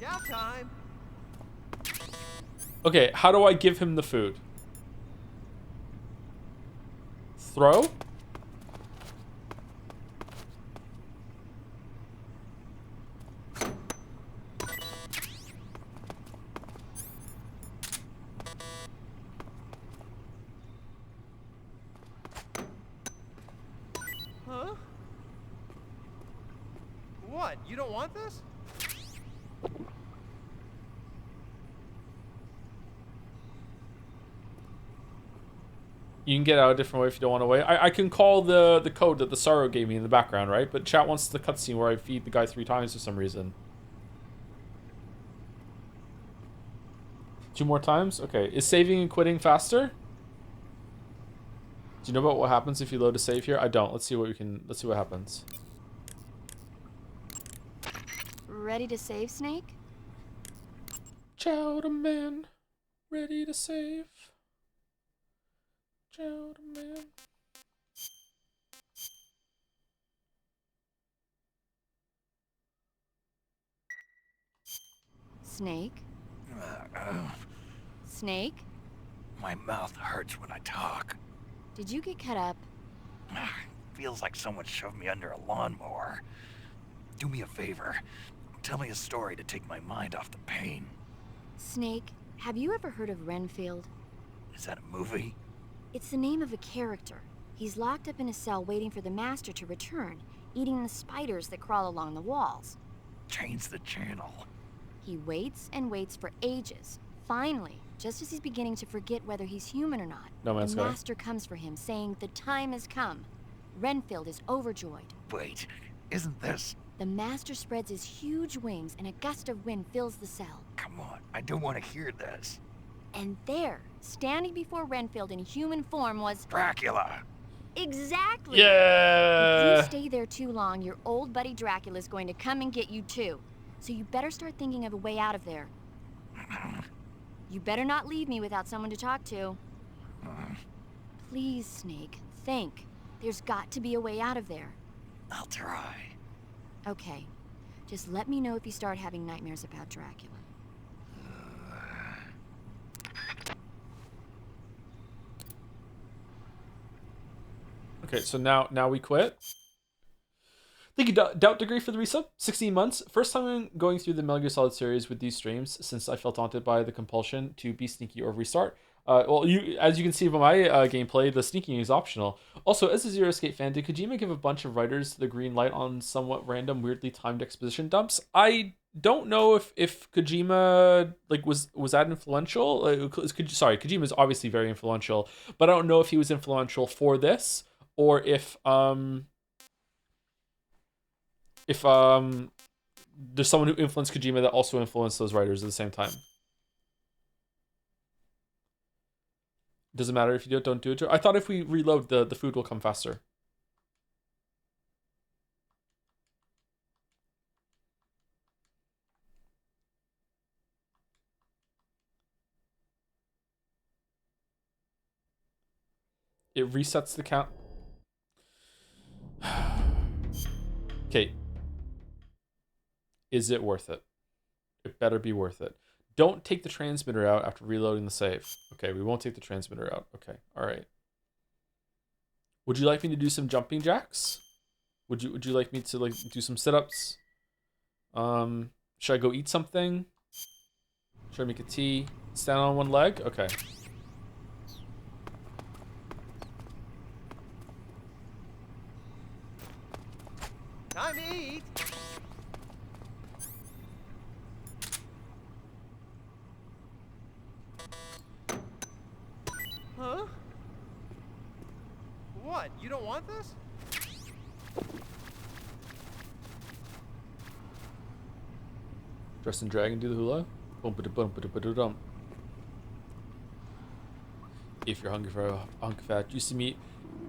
Chow time. Okay, how do I give him the food? Throw? Huh? What? You don't want this? You can get out a different way if you don't want to wait. I can call the code that the Sorrow gave me in the background, right? But chat wants the cutscene where I feed the guy 3 times for some reason. 2 more times? Okay. Is saving and quitting faster? Do you know about what happens if you load a save here? I don't. Let's see what happens. Ready to save, Snake? Joedle man, ready to save. Joedle man. Snake? Snake? My mouth hurts when I talk. Did you get cut up? Feels like someone shoved me under a lawnmower. Do me a favor. Tell me a story to take my mind off the pain. Snake, have you ever heard of Renfield? Is that a movie? It's the name of a character. He's locked up in a cell waiting for the master to return, eating the spiders that crawl along the walls. Change the channel. He waits and waits for ages. Finally, just as he's beginning to forget whether he's human or not, No Man's the Sky. master comes for him, saying the time has come. Renfield is overjoyed. Wait, isn't this... The master spreads his huge wings and a gust of wind fills the cell. Come on, I don't want to hear this. And there, standing before Renfield in human form was... Dracula! Exactly! Yeah! If you stay there too long, your old buddy Dracula's going to come and get you too. So you better start thinking of a way out of there. You better not leave me without someone to talk to. Please, Snake, think. There's got to be a way out of there. I'll try. Okay. Just let me know if you start having nightmares about Dracula. Okay, so now we quit. Thank you, Doubt Degree, for the resub. 16 months. First time I'm going through the Metal Gear Solid series with these streams since I felt daunted by the compulsion to be sneaky or restart. Well, as you can see from my gameplay, the sneaking is optional. Also, as a Zero Escape fan, did Kojima give a bunch of writers the green light on somewhat random, weirdly timed exposition dumps? I don't know if Kojima was that influential. Kojima is obviously very influential, but I don't know if he was influential for this or if there's someone who influenced Kojima that also influenced those writers at the same time. Doesn't matter if you don't do it. I thought if we reload, the food will come faster. It resets the count. Okay. Is it worth it? It better be worth it. Don't take the transmitter out after reloading the save. Okay, we won't take the transmitter out. Okay, all right. Would you like me to do some jumping jacks? Would you like me to do some sit-ups? Should I go eat something? Should I make a tea? Stand on one leg? Okay. Time to eat. Huh? What? You don't want this? Dress and drag and do the hula. Bum-ba-da-bum-ba-da-ba-da-dum. If you're hungry for a hunk of fat, juicy meat,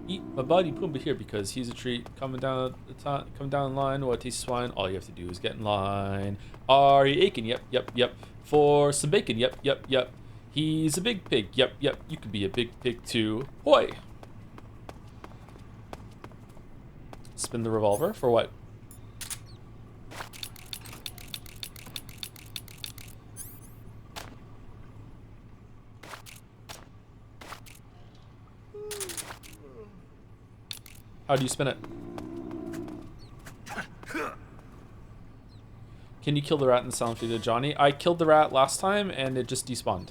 eat my buddy Pumbaa here because he's a treat. Coming down the line. What tastes swine? All you have to do is get in line. Are you aching? Yep. For some bacon? Yep. He's a big pig. Yep. You could be a big pig too. Hoy! Spin the revolver for what? How do you spin it? Can you kill the rat and sound feed it, Johnny? I killed the rat last time and it just despawned.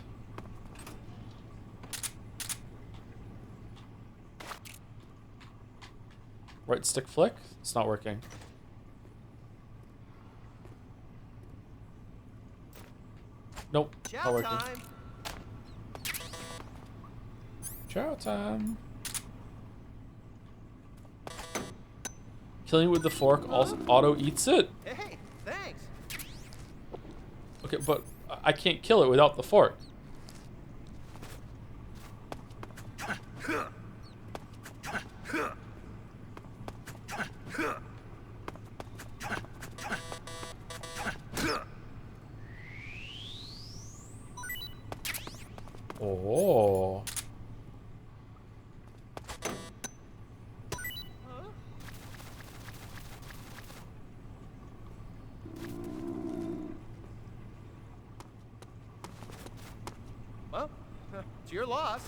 Right stick flick? It's not working. Nope, not working. Chow time. Killing with the fork also auto eats it. Hey, thanks. Okay, but I can't kill it without the fork. Oh. Well, it's your loss.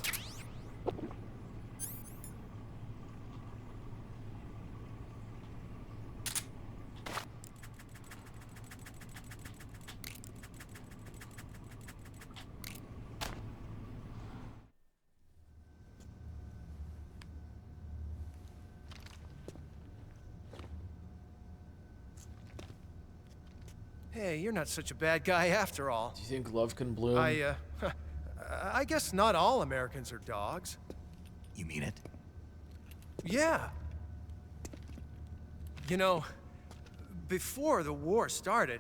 Hey, you're not such a bad guy after all. Do you think love can bloom? I guess not all Americans are dogs. You mean it? Yeah. You know, before the war started,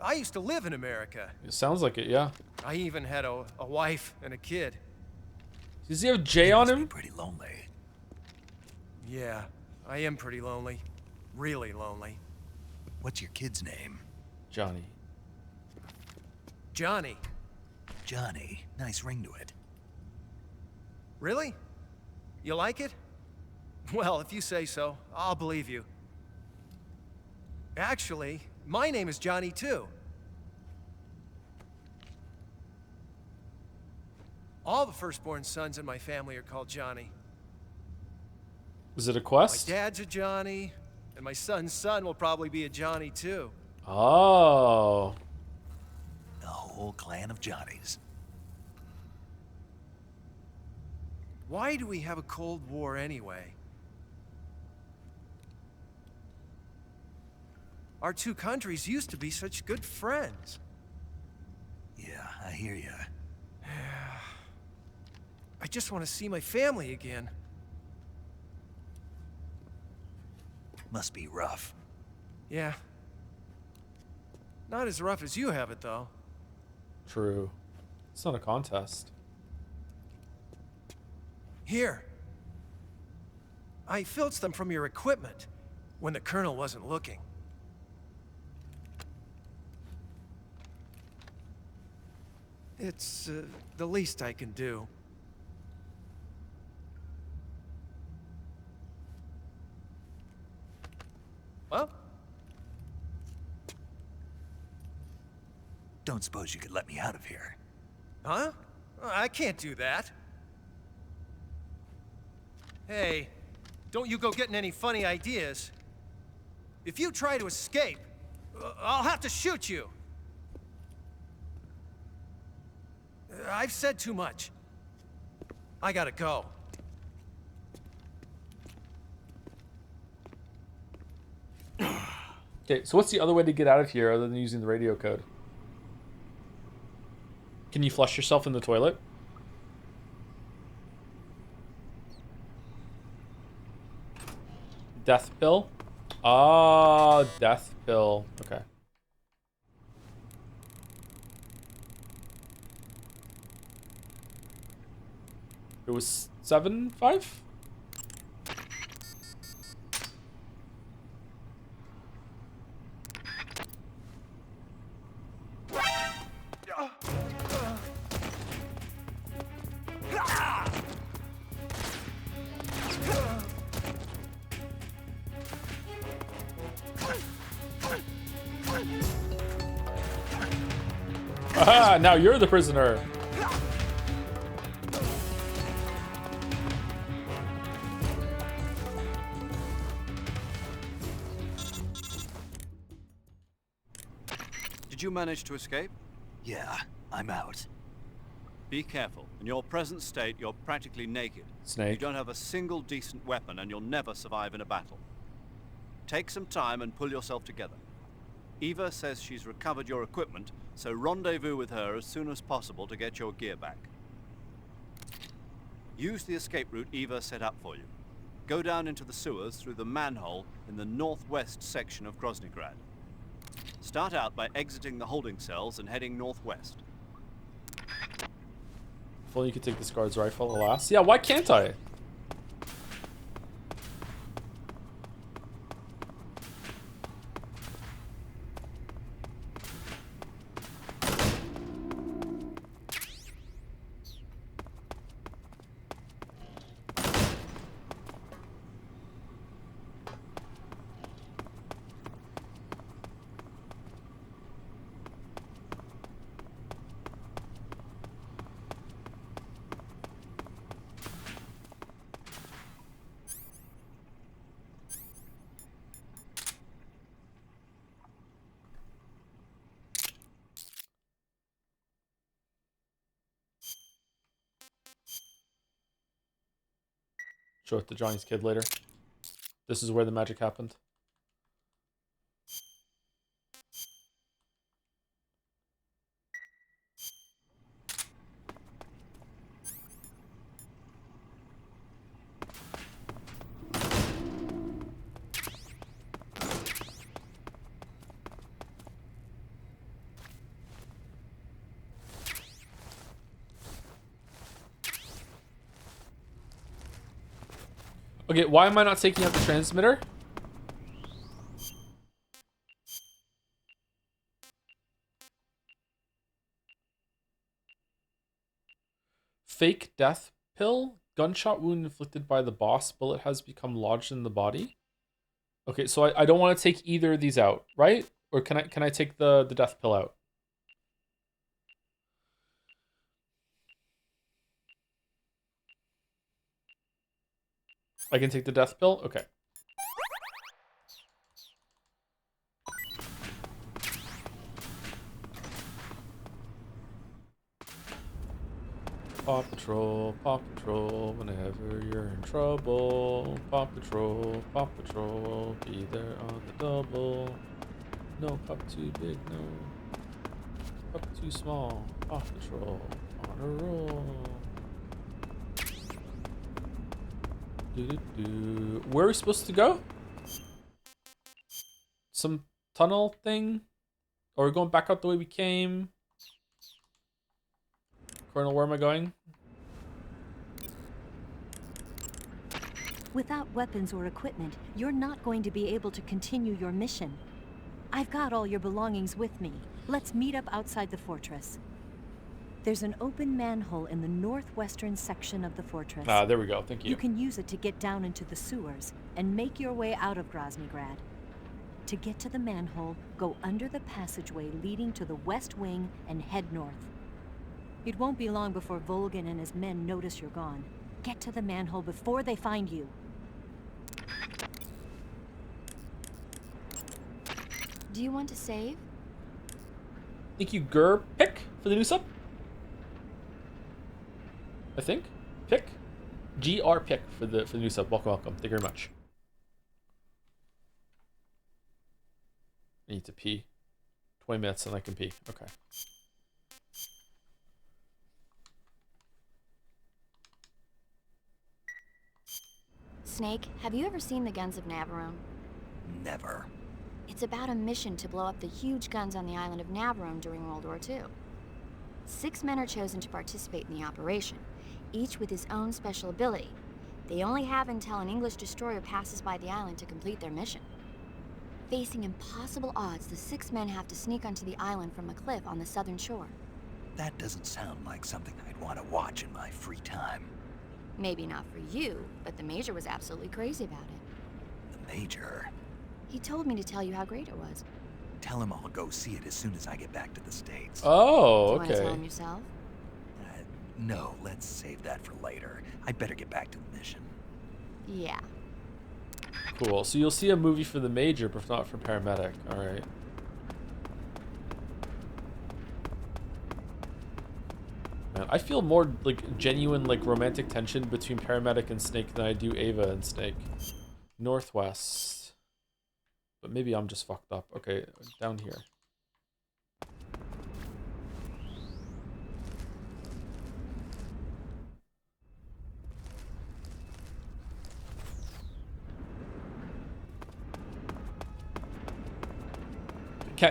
I used to live in America. It sounds like it, yeah. I even had a wife and a kid. Does he have J on him? Pretty lonely. Yeah, I am pretty lonely. Really lonely. What's your kid's name? Johnny. Johnny. Johnny. Nice ring to it. Really? You like it? Well, if you say so, I'll believe you. Actually, my name is Johnny too. All the firstborn sons in my family are called Johnny. Is it a quest? My dad's a Johnny, and my son's son will probably be a Johnny too. Oh. A whole clan of Johnnies. Why do we have a Cold War anyway? Our two countries used to be such good friends. Yeah, I hear ya. I just want to see my family again. Must be rough. Yeah. Not as rough as you have it, though. True. It's not a contest. Here. I filched them from your equipment when the Colonel wasn't looking. It's the least I can do. Well? Don't suppose you could let me out of here? Huh? I can't do that. Hey, don't you go getting any funny ideas. If you try to escape, I'll have to shoot you. I've said too much. I gotta go. Okay, so what's the other way to get out of here other than using the radio code? Can you flush yourself in the toilet? Death pill? Ah, death pill. Okay. It was 7-5? Aha, now you're the prisoner. Did you manage to escape? Yeah, I'm out. Be careful. In your present state, you're practically naked. Snake. You don't have a single decent weapon, and you'll never survive in a battle. Take some time and pull yourself together. Eva says she's recovered your equipment, so rendezvous with her as soon as possible to get your gear back. Use the escape route Eva set up for you. Go down into the sewers through the manhole in the northwest section of Groznygrad. Start out by exiting the holding cells and heading northwest. If only you could take this guard's rifle, alas. Yeah, why can't I? Show it to Johnny's kid later. This is where the magic happened. Okay, why am I not taking out the transmitter? Fake death pill? Gunshot wound inflicted by the boss. Bullet has become lodged in the body. Okay, so I don't want to take either of these out, right? Or can I take the death pill out? I can take the death pill? Okay. Paw Patrol, whenever you're in trouble. Paw Patrol, be there on the double. No cup too big, no cup too small. Paw Patrol, on a roll. Where are we supposed to go? Some tunnel thing? Or are we going back out the way we came? Colonel, where am I going? Without weapons or equipment, you're not going to be able to continue your mission. I've got all your belongings with me. Let's meet up outside the fortress. There's an open manhole in the northwestern section of the fortress. Ah, there we go. Thank you. You can use it to get down into the sewers and make your way out of Groznygrad. To get to the manhole, go under the passageway leading to the west wing and head north. It won't be long before Volgin and his men notice you're gone. Get to the manhole before they find you. Do you want to save? Thank you, Gur Pick, for the new sub. I think. Pick. GR Pick for the new sub. Welcome. Thank you very much. I need to pee. 20 minutes and I can pee. Okay. Snake, have you ever seen the guns of Navarone? Never. It's about a mission to blow up the huge guns on the island of Navarone during World War II. 6 men are chosen to participate in the operation, each with his own special ability. They only have until an English destroyer passes by the island to complete their mission. Facing impossible odds, the 6 men have to sneak onto the island from a cliff on the southern shore. That doesn't sound like something I'd want to watch in my free time. Maybe not for you, but the Major was absolutely crazy about it. The Major? He told me to tell you how great it was. Tell him I'll go see it as soon as I get back to the States. Oh, Do you want to tell him yourself? No, let's save that for later. I'd better get back to the mission. Yeah. Cool. So you'll see a movie for the Major, but not for Paramedic. All right. I feel more like genuine like romantic tension between Paramedic and Snake than I do Ava and Snake. Northwest. But maybe I'm just fucked up. Okay, down here.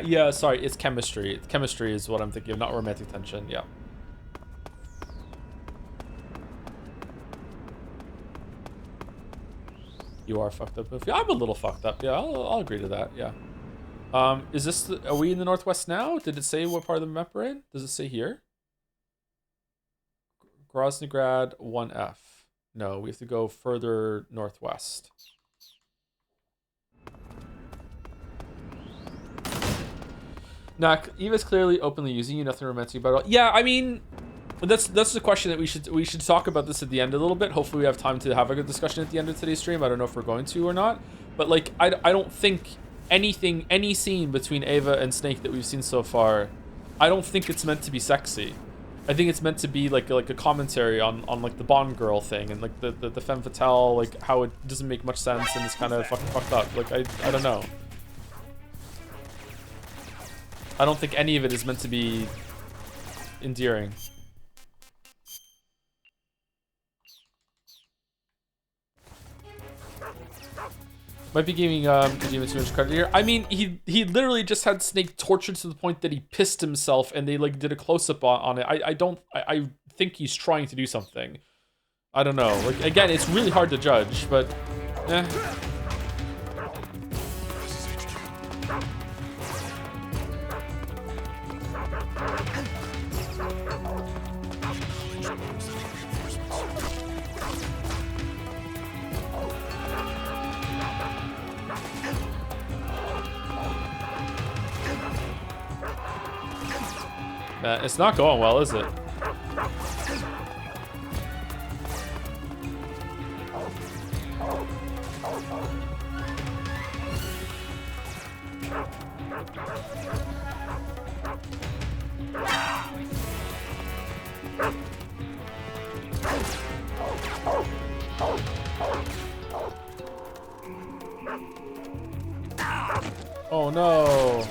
Yeah, sorry, it's chemistry. Chemistry is what I'm thinking of, not romantic tension. Yeah. You are fucked up. I'm a little fucked up. Yeah, I'll agree to that. Yeah. Is this? Are we in the Northwest now? Did it say what part of the map we're in? Does it say here? Groznygrad 1F. No, we have to go further northwest. Nah, Eva's clearly openly using you. Nothing romantic about it. Yeah, I mean, that's the question that we should talk about this at the end a little bit. Hopefully, we have time to have a good discussion at the end of today's stream. I don't know if we're going to or not, but like, I don't think any scene between Ava and Snake that we've seen so far, I don't think it's meant to be sexy. I think it's meant to be like a commentary on like the Bond girl thing and like the femme fatale, like how it doesn't make much sense and it's kind of fucked up. Like I don't know. I don't think any of it is meant to be endearing. Might be giving Demon too much credit here. I mean, he literally just had Snake tortured to the point that he pissed himself, and they like did a close up on it. I think he's trying to do something. I don't know. Like again, it's really hard to judge, but eh. It's not going well, is it? Oh no.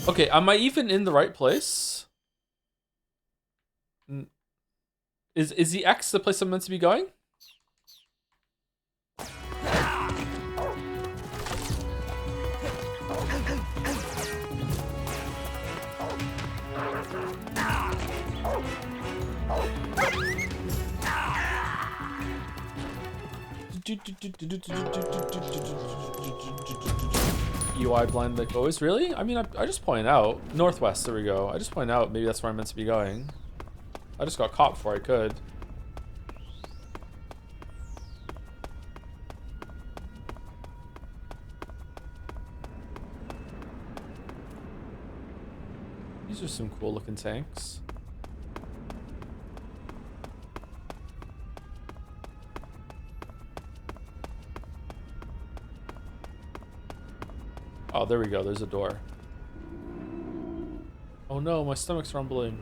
Okay, am I even in the right place? Is the X the place I'm meant to be going? UI blind that goes, really? I mean, I just point out. Northwest, there we go. I just point out, maybe that's where I'm meant to be going. I just got caught before I could. These are some cool looking tanks. Oh, there we go. There's a door. Oh no, my stomach's rumbling.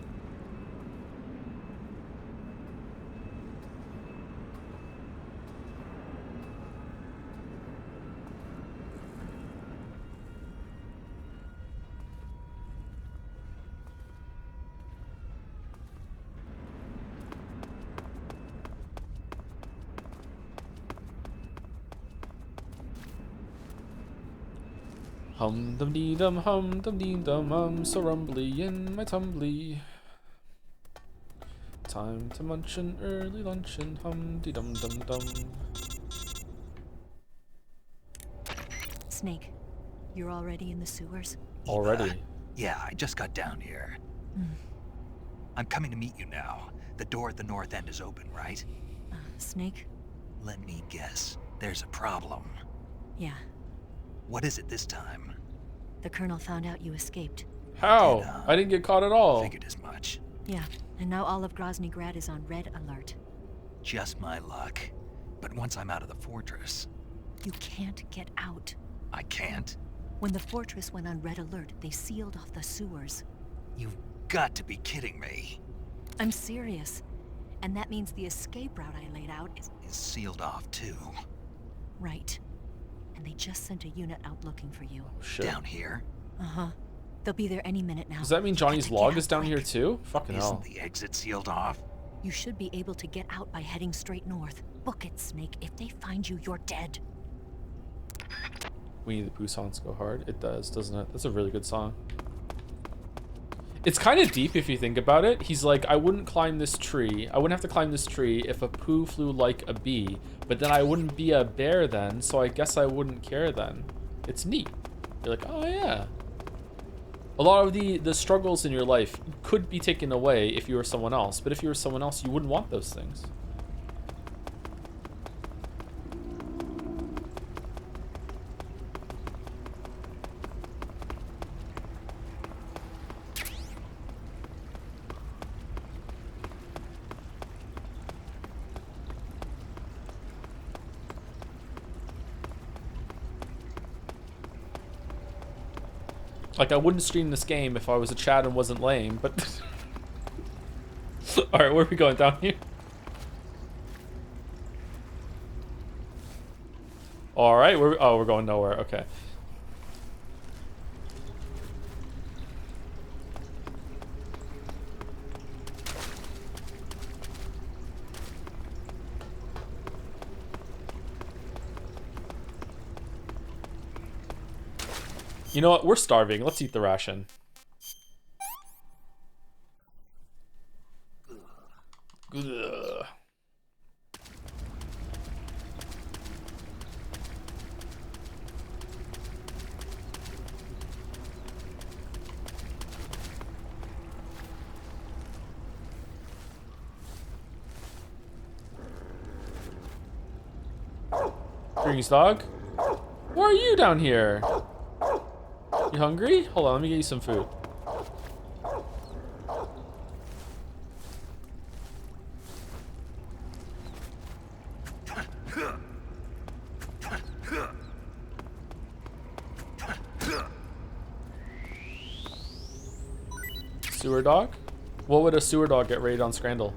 Hum dum dee dum hum dum dee dum so rumbly in my tumbly. Time to munch an early luncheon, hum dee dum dum dum. Snake, you're already in the sewers? Already? Yeah, I just got down here. I'm coming to meet you now. The door at the north end is open, right? Snake? Let me guess. There's a problem. Yeah. What is it this time? The Colonel found out you escaped. How? I didn't get caught at all. Figured as much. Yeah, and now all of Groznygrad is on red alert. Just my luck. But once I'm out of the fortress... You can't get out. I can't? When the fortress went on red alert, they sealed off the sewers. You've got to be kidding me. I'm serious. And that means the escape route I laid out is Sealed off, too. right. And they just sent a unit out looking for you. Shit. Down here? Uh-huh. They'll be there any minute now. Does that mean Johnny's Get log out is down quick. here too? Fucking hell. Isn't the exit sealed off? You should be able to get out by heading straight north. Book it, Snake. If they find you, you're dead. Winnie the Pooh songs go hard. It does, doesn't it? That's a really good song. It's kind of deep if you think about it. He's like, I wouldn't climb this tree. I wouldn't have to climb this tree if a Pooh flew like a bee. But then I wouldn't be a bear then, so I guess I wouldn't care then. It's neat. You're like, oh yeah. A lot of the struggles in your life could be taken away if you were someone else. But if you were someone else, you wouldn't want those things. Like, I wouldn't stream this game if I was a Chad and wasn't lame, but... Alright, where are we going? Down here? Alright, we're going nowhere. Okay. You know what? We're starving. Let's eat the ration. Ugh. Greetings, dog. Why are you down here? You hungry? Hold on, let me get you some food. Sewer dog? What would a sewer dog get rated on Scrandle?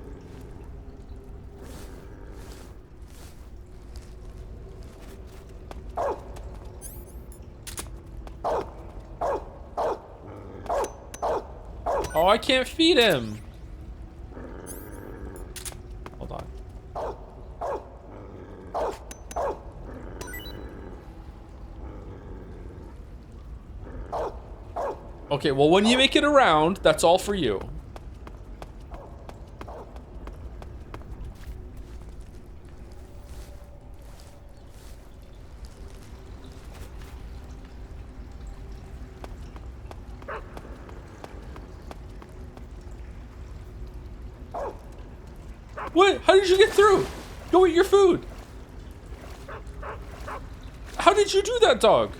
Oh, I can't feed him. Hold on. Okay, well, when you make it around, that's all for you. What? How did you get through? Go eat your food. How did you do that, dog?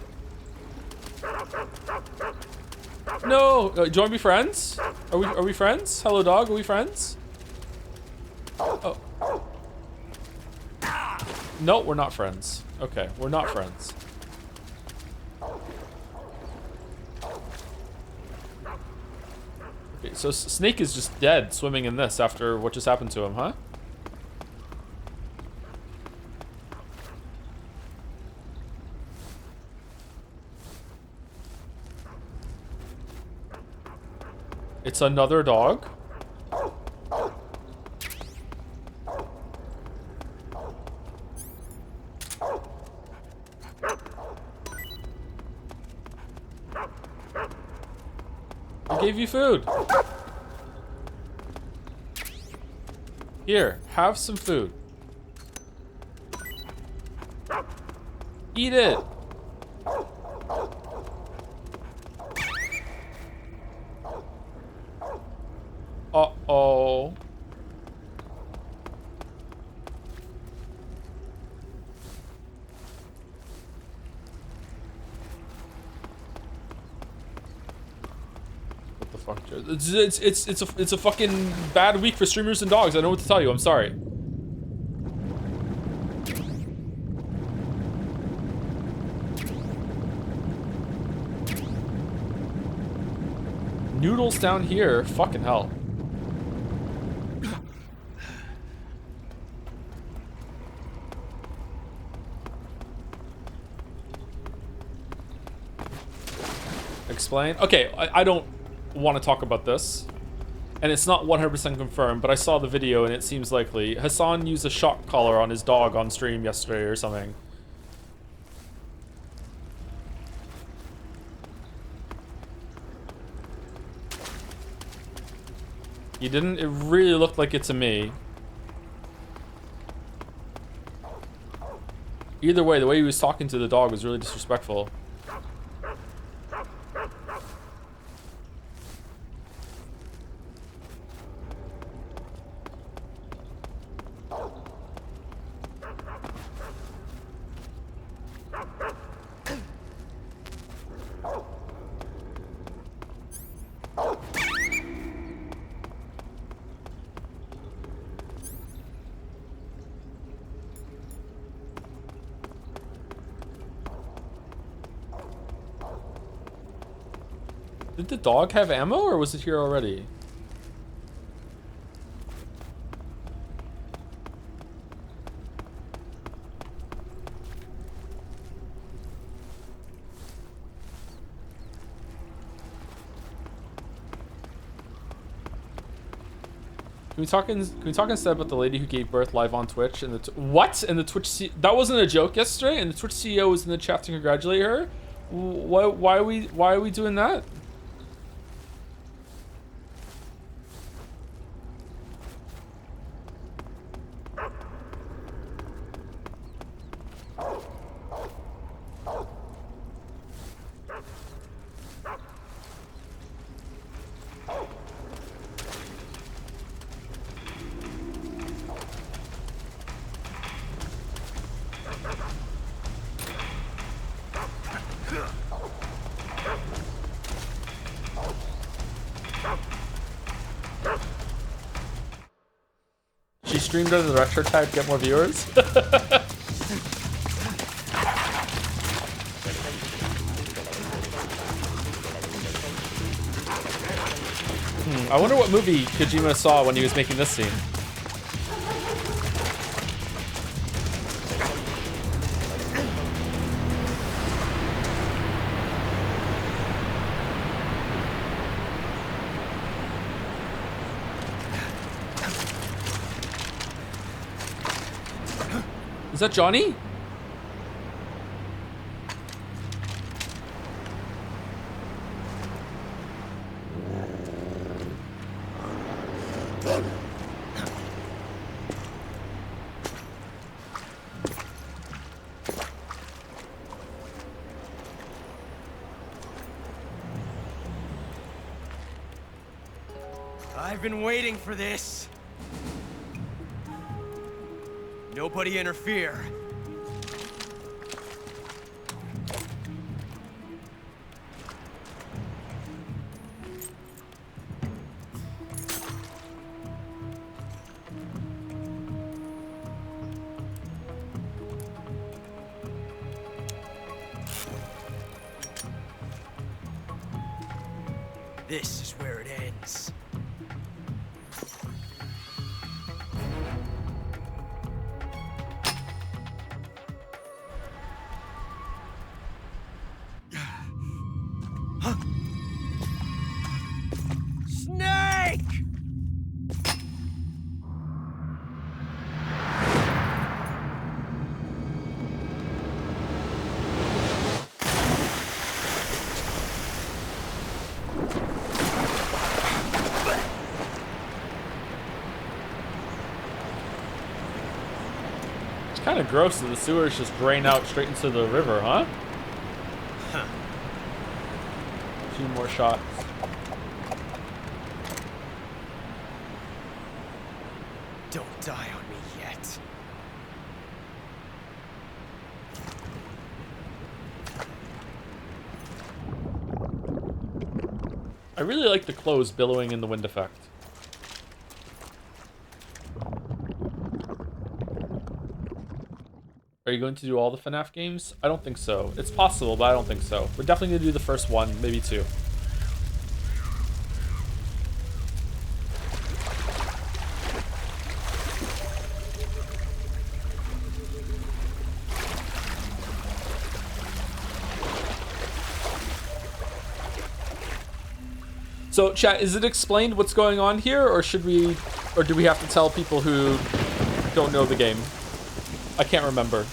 No. Do you want to be friends? Are we friends? Hello, dog. Are we friends? Oh. No, we're not friends. Okay, we're not friends. Okay, so Snake is just dead swimming in this after what just happened to him, huh? It's another dog. I gave you food. Here, have some food. Eat it. Uh-oh. What the fuck? It's a fucking bad week for streamers and dogs. I don't know what to tell you. I'm sorry. Noodles down here. Fucking hell. Explain. Okay, I don't want to talk about this. And it's not 100% confirmed, but I saw the video and it seems likely. Hassan used a shock collar on his dog on stream yesterday or something. You didn't? It really looked like it to me. Either way, the way he was talking to the dog was really disrespectful. Did the dog have ammo, or was it here already? Can we talk instead about the lady who gave birth live on Twitch and what? And the Twitch that wasn't a joke yesterday, and the Twitch CEO was in the chat to congratulate her. Why are we doing that? She streamed under the retro tag to get more viewers. I wonder what movie Kojima saw when he was making this scene. Is that Johnny? I've been waiting for this. Nobody interfere. This is where it ends. Kind of gross that the sewers just drain out straight into the river, huh? Huh. A few more shots. Don't die on me yet. I really like the clothes billowing in the wind effect. Are you going to do all the FNAF games? I don't think so. It's possible, but I don't think so. We're definitely going to do the first one, maybe two. So, chat, is it explained what's going on here, or do we have to tell people who don't know the game? I can't remember.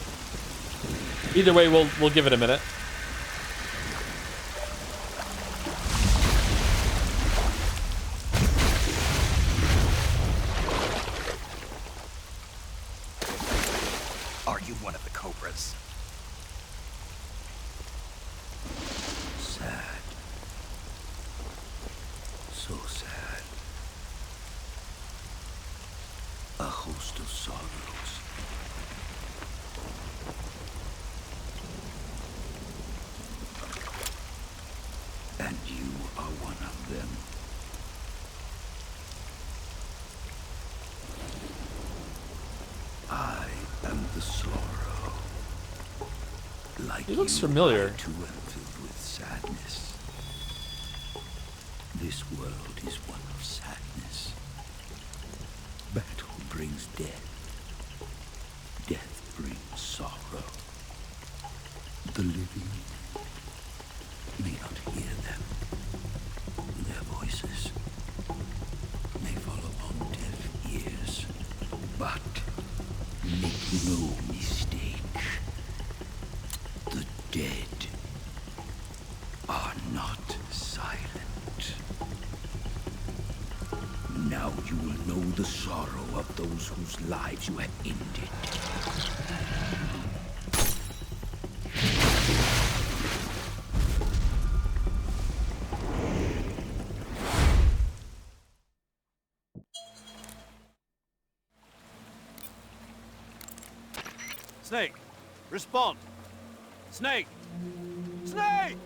Either way, we'll give it a minute. Are you one of the cobras? Sad. So sad. A host of sorrows. And you are one of them. I am the sorrow. Like He looks you, familiar. I too am filled with sadness. This world is one of sadness. Battle brings death. Death brings sorrow. The living may not hear them. Their voices may fall upon deaf ears. But make no mistake, the dead are not silent. Now you will know the sorrow of those whose lives you have ended. Snake, respond. Snake! Snake!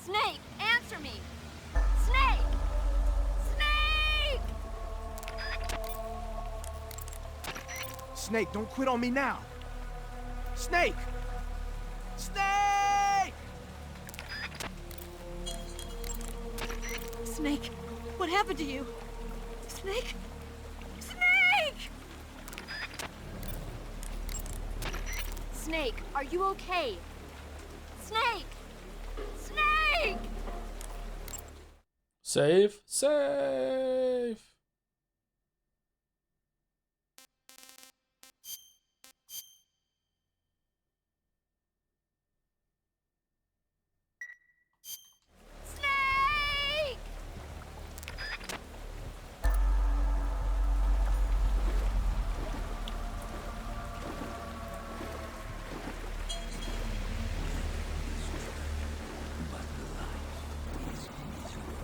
Snake, answer me! Snake! Snake! Snake, don't quit on me now. Snake! Snake! Snake, what happened to you? Snake? Snake! Snake, are you okay? Snake! Snake! Save. Save. Snake! But life is miserable.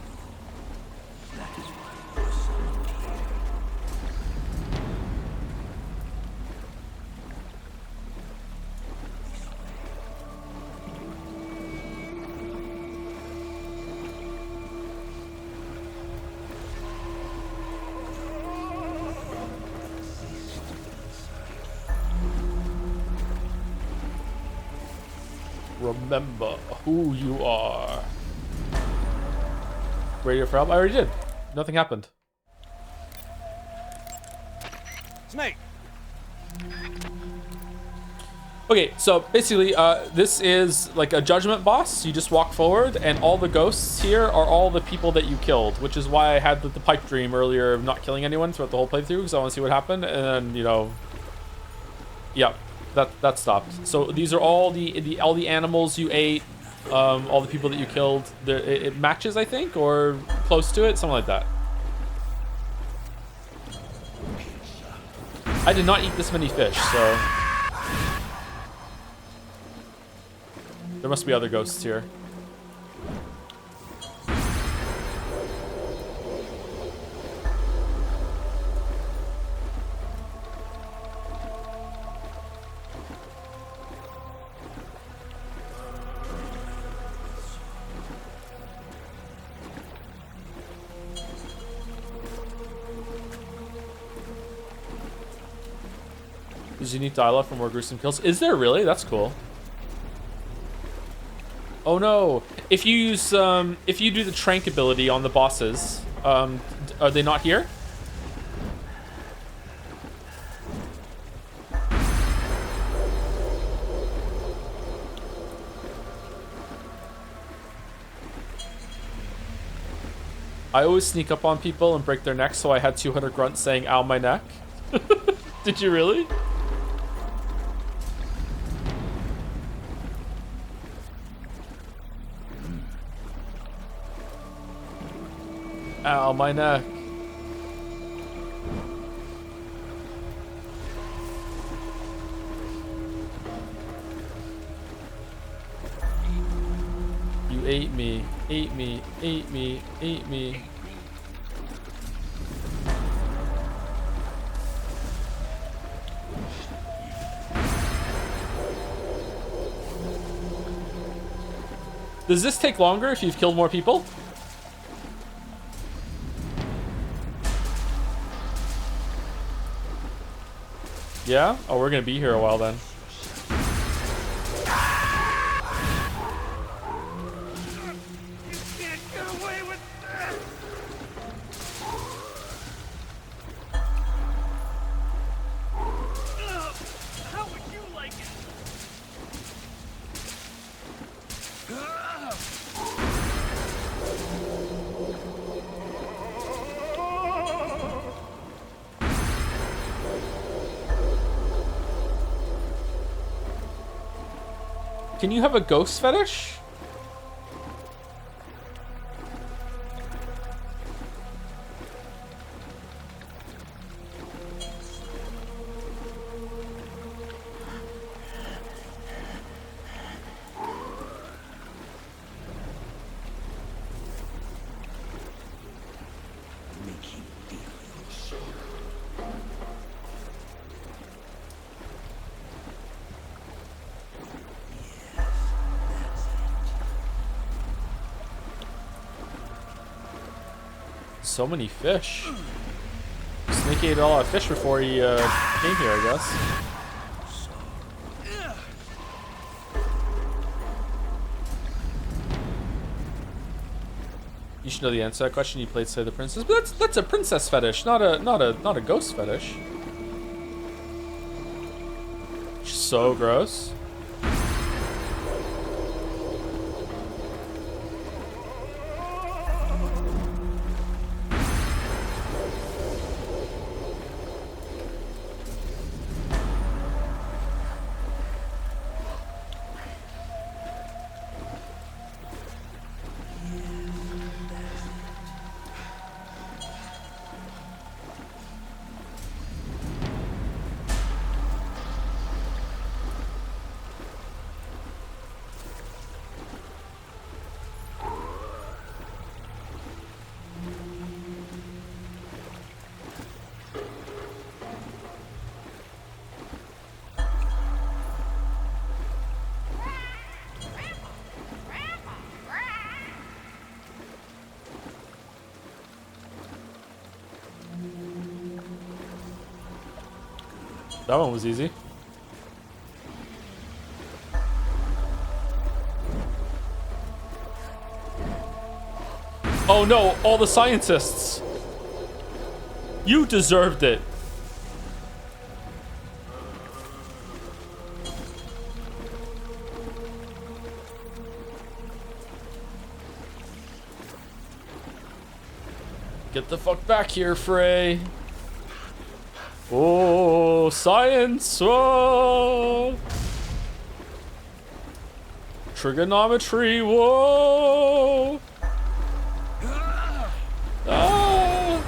That is why your son here. Remember who you are. Radio for help? I already did. Nothing happened. Snake! Okay, so basically, this is like a judgment boss. You just walk forward, and all the ghosts here are all the people that you killed, which is why I had the pipe dream earlier of not killing anyone throughout the whole playthrough, because I want to see what happened, and then, you know, yeah, that stopped. So these are all the animals you ate, all the people that you killed. It matches, I think, or close to it, something like that. I did not eat this many fish, so there must be other ghosts here. There's unique dialogue for more gruesome kills. Is there really? That's cool. Oh no! If you use if you do the trank ability on the bosses, are they not here? I always sneak up on people and break their necks, so I had 200 grunts saying, ow, my neck. Did you really? Ow, my neck. You ate me, ate me, ate me, ate me. Does this take longer if you've killed more people? Yeah? Oh, we're gonna be here a while then. Can you have a ghost fetish? So many fish. Snake ate all that fish before he came here, I guess. You should know the answer to that question. You played Slay the Princess, but that's a princess fetish, not a ghost fetish. So gross. That one was easy. Oh no, all the scientists. You deserved it. Get the fuck back here, Frey. Oh, science! Whoa! Trigonometry! Whoa! Ah!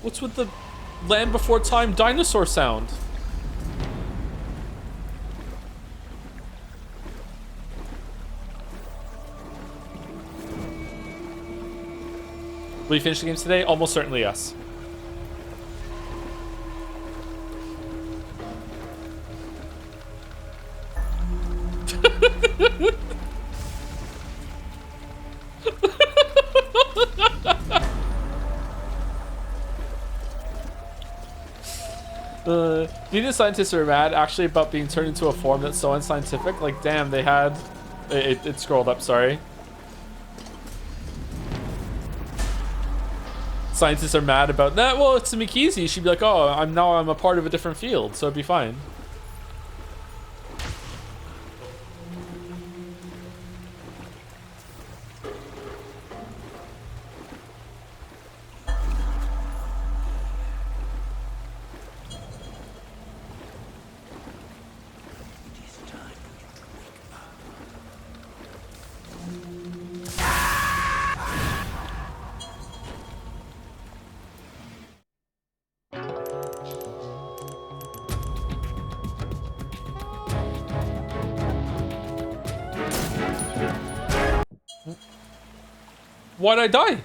What's with the Land Before Time dinosaur sound? Will you finish the games today? Almost certainly, yes. The scientists are mad actually about being turned into a form that's so unscientific. Like, damn, they had... It scrolled up, sorry. scientists are mad about that. Well, it's Mikizi. She'd be like, oh, I'm a part of a different field, so it'd be fine. Why'd I die?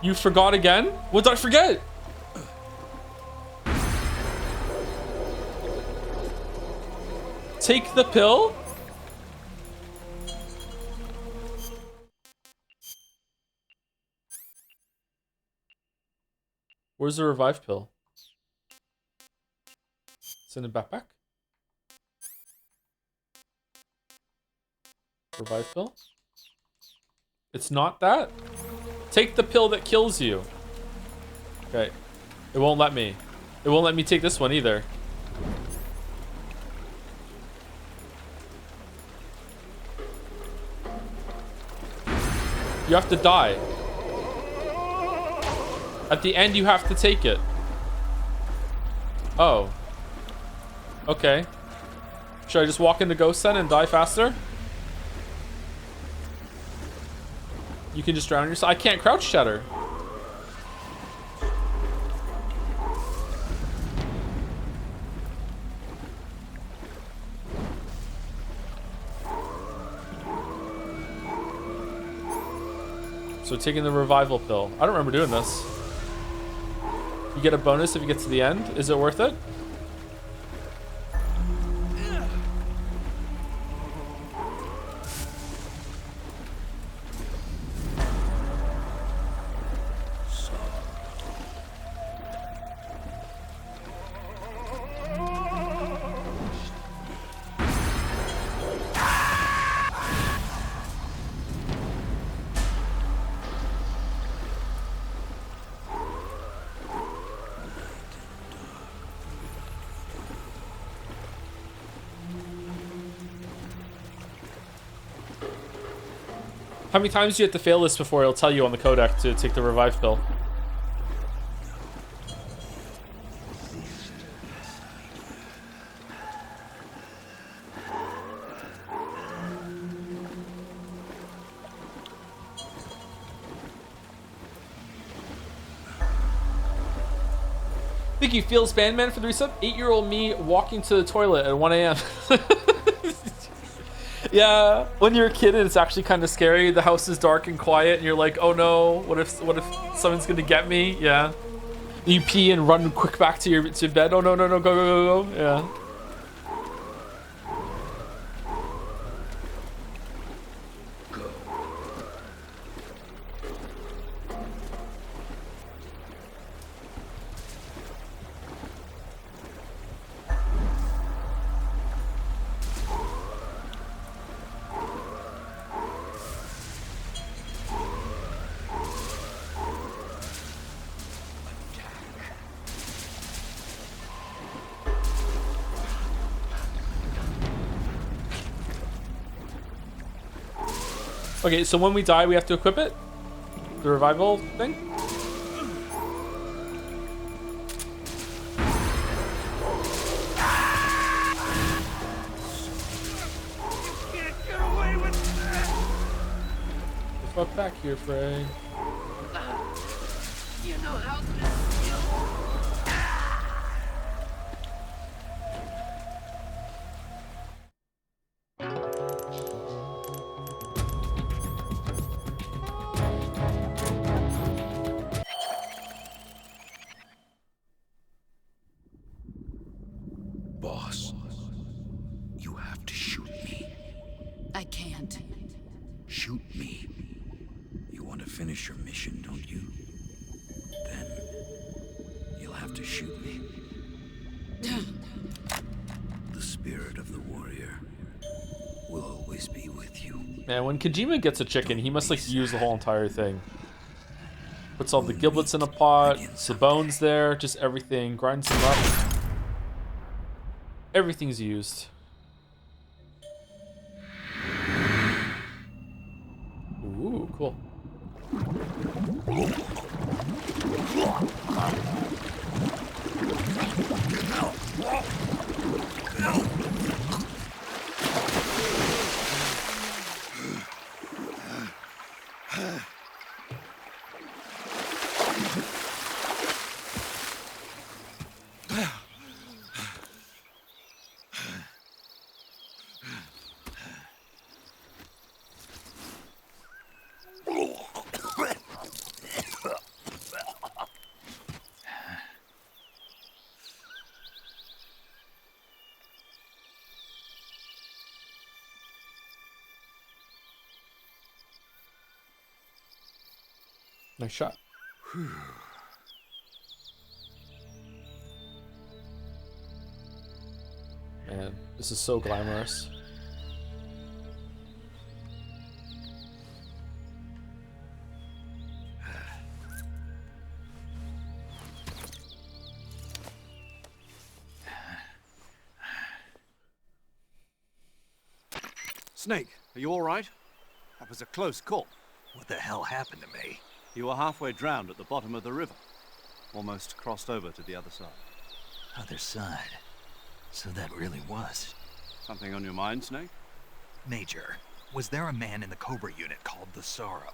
You forgot again? What did I forget? Take the pill? Where's the revive pill? It's in the backpack. Revive pill? It's not that? Take the pill that kills you. Okay. It won't let me. It won't let me take this one either. You have to die. At the end, you have to take it. Oh. Okay. Should I just walk into Ghost then and die faster? You can just drown yourself. I can't crouch shatter. So taking the revival pill. I don't remember doing this. You get a bonus if you get to the end. Is it worth it? How many times do you have to fail this before it'll tell you on the codec to take the revive pill? Thank you, Feels Bandman, for the resub. 8-year-old me walking to the toilet at 1 a.m. Yeah, when you're a kid and it's actually kind of scary. The house is dark and quiet, and you're like, "Oh no, what if someone's gonna get me?" Yeah. You pee and run quick back to your bed. Oh no, no, no, go. Yeah. Okay, so when we die, we have to equip it? The revival thing? Can't get away with that. The fuck back here, Frey. You know how this feels. Boss, you have to shoot me. I can't. Shoot me. You want to finish your mission, don't you? Then to shoot me. The spirit of the warrior will always be with you. Man, when Kojima gets a chicken, he must like use the whole entire thing. Puts all the giblets in a pot, the bones there, just everything, grinds them up. Everything's used. Ooh, cool. Nice shot. Man, this is so glamorous. Snake, are you all right? That was a close call. What the hell happened to me? You were halfway drowned at the bottom of the river. Almost crossed over to the other side. Other side. So that really was. Something on your mind, Snake? Major, was there a man in the Cobra unit called the Sorrow?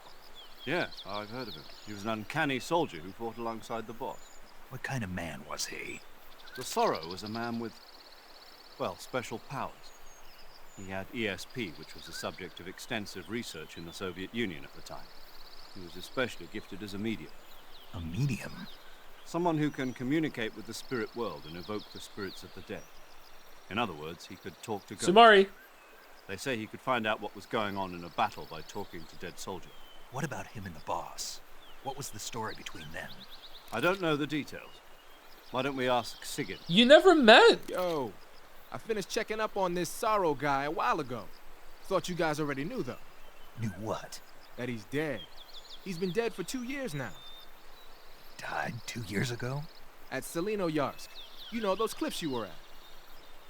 Yes, I've heard of him. He was an uncanny soldier who fought alongside the boss. What kind of man was he? The Sorrow was a man with, well, special powers. He had ESP, which was the subject of extensive research in the Soviet Union at the time. He was especially gifted as a medium. A medium? Someone who can communicate with the spirit world and evoke the spirits of the dead. In other words, he could talk to ghosts. Sumari! They say he could find out what was going on in a battle by talking to dead soldiers. What about him and the boss? What was the story between them? I don't know the details. Why don't we ask Sigurd? You never met! Yo, I finished checking up on this Sorrow guy a while ago. Thought you guys already knew, though. Knew what? That he's dead. He's been dead for 2 years now. Died 2 years ago? At Selino-Yarsk. You know, those cliffs you were at.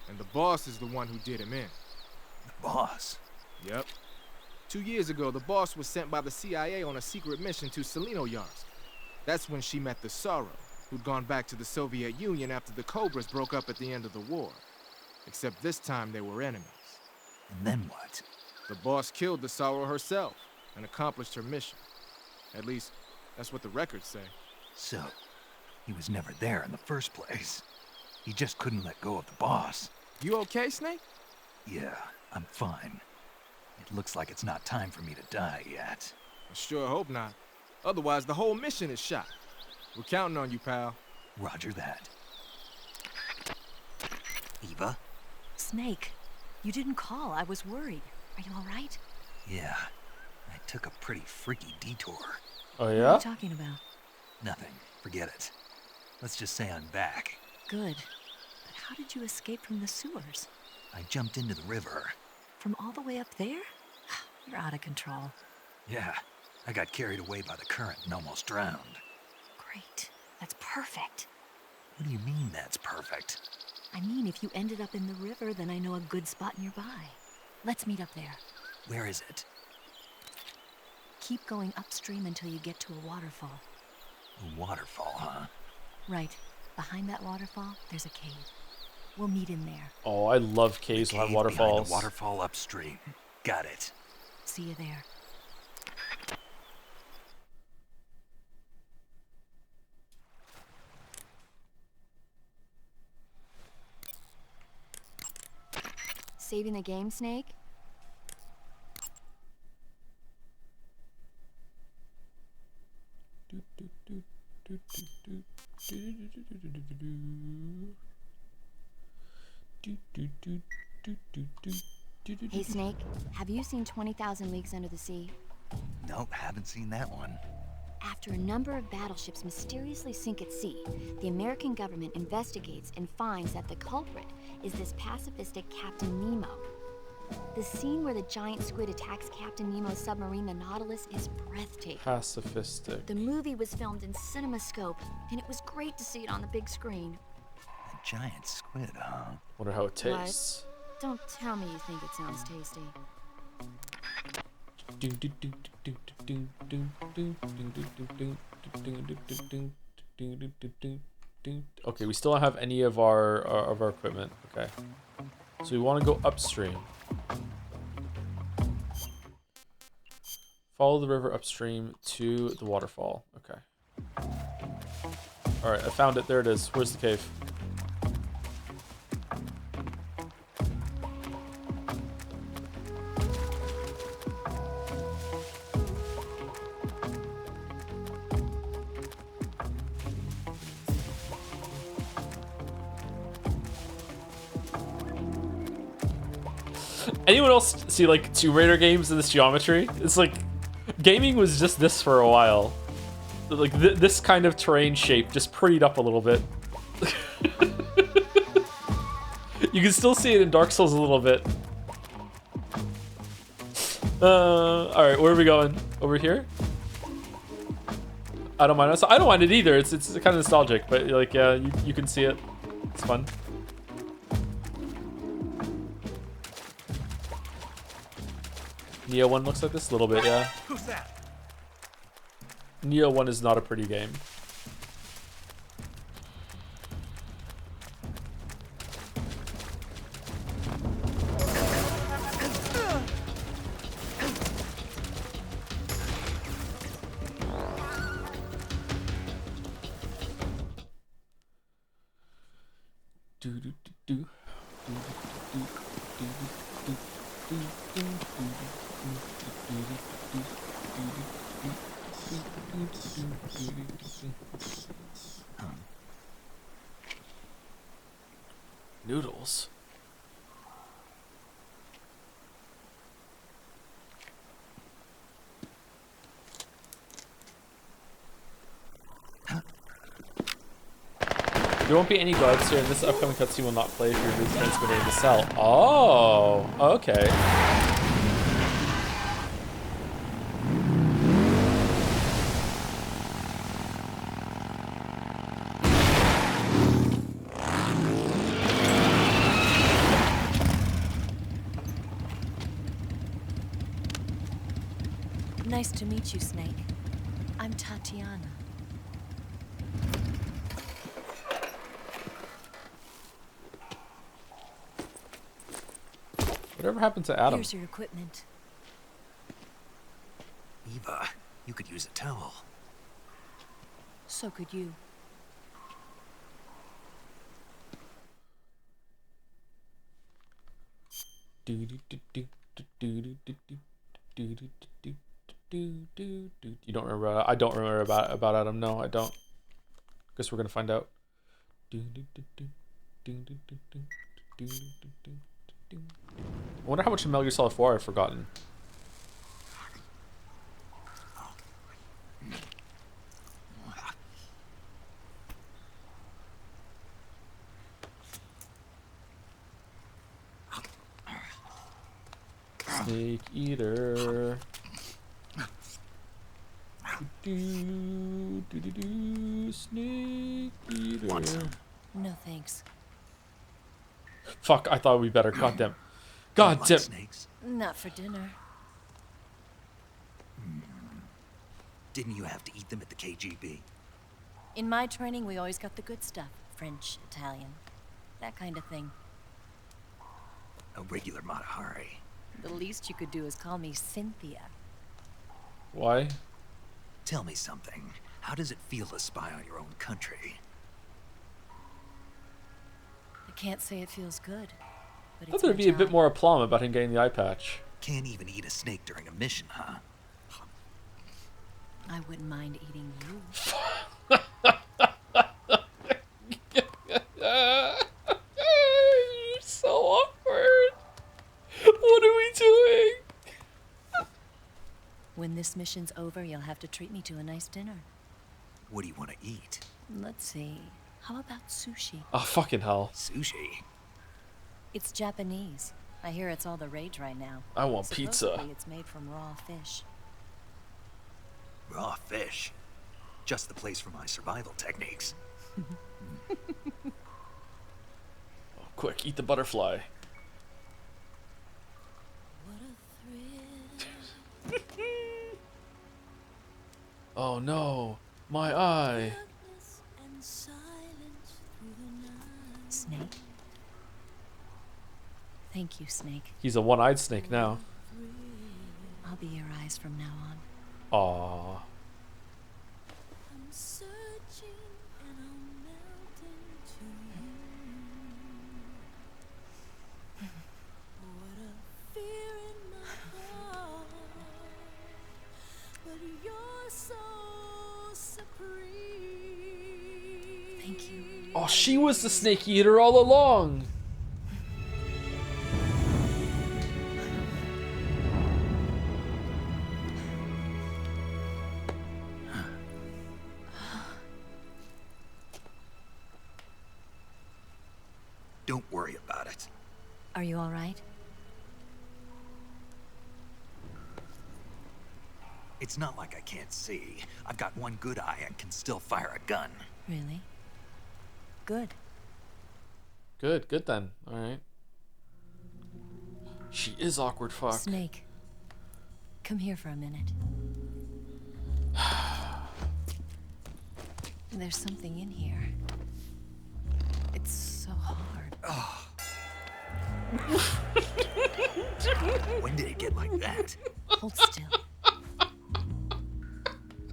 And the boss is the one who did him in. The boss? Yep. 2 years ago, the boss was sent by the CIA on a secret mission to Selino-Yarsk. That's when she met the Sorrow, who'd gone back to the Soviet Union after the Cobras broke up at the end of the war. Except this time they were enemies. And then what? The boss killed the Sorrow herself and accomplished her mission. At least, that's what the records say. So, he was never there in the first place. He just couldn't let go of the boss. You okay, Snake? Yeah, I'm fine. It looks like it's not time for me to die yet. I sure hope not. Otherwise, the whole mission is shot. We're counting on you, pal. Roger that. Eva? Snake, you didn't call. I was worried. Are you all right? Yeah, I took a pretty freaky detour. Oh, What are yeah? you talking about? Nothing. Forget it. Let's just say I'm back. Good. But how did you escape from the sewers? I jumped into the river. From all the way up there? You're out of control. Yeah, I got carried away by the current and almost drowned. Great. That's perfect. What do you mean that's perfect? I mean, if you ended up in the river, then I know a good spot nearby. Let's meet up there. Where is it? Keep going upstream until you get to a waterfall. A waterfall, huh? Right. Behind that waterfall, there's a cave. We'll meet in there. Oh, I love caves The behind cave waterfalls. behind the waterfall upstream. Got it. See you there. Saving the game, Snake? Hey, Snake, have you seen 20,000 Leagues Under the Sea? Nope, haven't seen that one. After a number of battleships mysteriously sink at sea, the American government investigates and finds that the culprit is this pacifistic Captain Nemo. The scene where the giant squid attacks Captain Nemo's submarine, the Nautilus, is breathtaking. Pacifistic. The movie was filmed in CinemaScope, and it was great to see it on the big screen. A giant squid, huh? Wonder how it tastes. What? Don't tell me you think it sounds tasty. Okay, we still don't have any of our equipment. Okay, so we want to go upstream. Follow the river upstream to the waterfall. Okay. All right, I found it. There it is. Where's the cave? Anyone else see like Tomb Raider games in this geometry? It's like gaming was just this for a while. Like this kind of terrain shape just prettied up a little bit. You can still see it in Dark Souls a little bit. All right, where are we going? Over here? I don't mind. I don't mind it either. It's kind of nostalgic, but like yeah, you can see it. It's fun. Neo 1 looks like this a little bit, yeah. Who's that? Neo 1 is not a pretty game. Noodles. There won't be any guards here, and this upcoming cutscene will not play if your booth transmitter in the cell. Oh, okay. Nice to meet you, Snake. I'm Tatiana. Whatever happened to Adam? Here's your equipment. Eva, you could use a towel. So could you. You don't remember? I don't remember about Adam. No, I don't. Guess we're gonna find out. I wonder how much of Metal Gear Solid 4 I've forgotten. Snake Eater. Snake Eater. No thanks. Fuck, I thought we better. Goddamn. Goddamn. Snakes? Not for dinner. Didn't you have to eat them at the KGB? In my training, we always got the good stuff. French, Italian, that kind of thing. A regular Matahari. The least you could do is call me Cynthia. Why? Tell me something. How does it feel to spy on your own country? I can't say it feels good, but I thought it's there'd my be a job. bit more aplomb about him getting the eye patch. Can't even eat a snake during a mission, huh? I wouldn't mind eating you. You're so awkward. What are we doing? When this mission's over, you'll have to treat me to a nice dinner. What do you want to eat? Let's see. How about sushi? Oh, fucking hell. Sushi? It's Japanese. I hear it's all the rage right now. I want pizza. Supposedly it's made from raw fish. Raw fish? Just the place for my survival techniques. Oh, quick, eat the butterfly. Oh no, my eye. Snake? Thank you, Snake. He's a one-eyed snake now. I'll be your eyes from now on. Aww. Thank you. Oh, she was the snake eater all along. Don't worry about it. Are you all right? It's not like I can't see. I've got one good eye and can still fire a gun. Really? Good. Good then. Alright. She is awkward fuck. Snake, come here for a minute. There's something in here. It's so hard. Oh. When did it get like that? Hold still.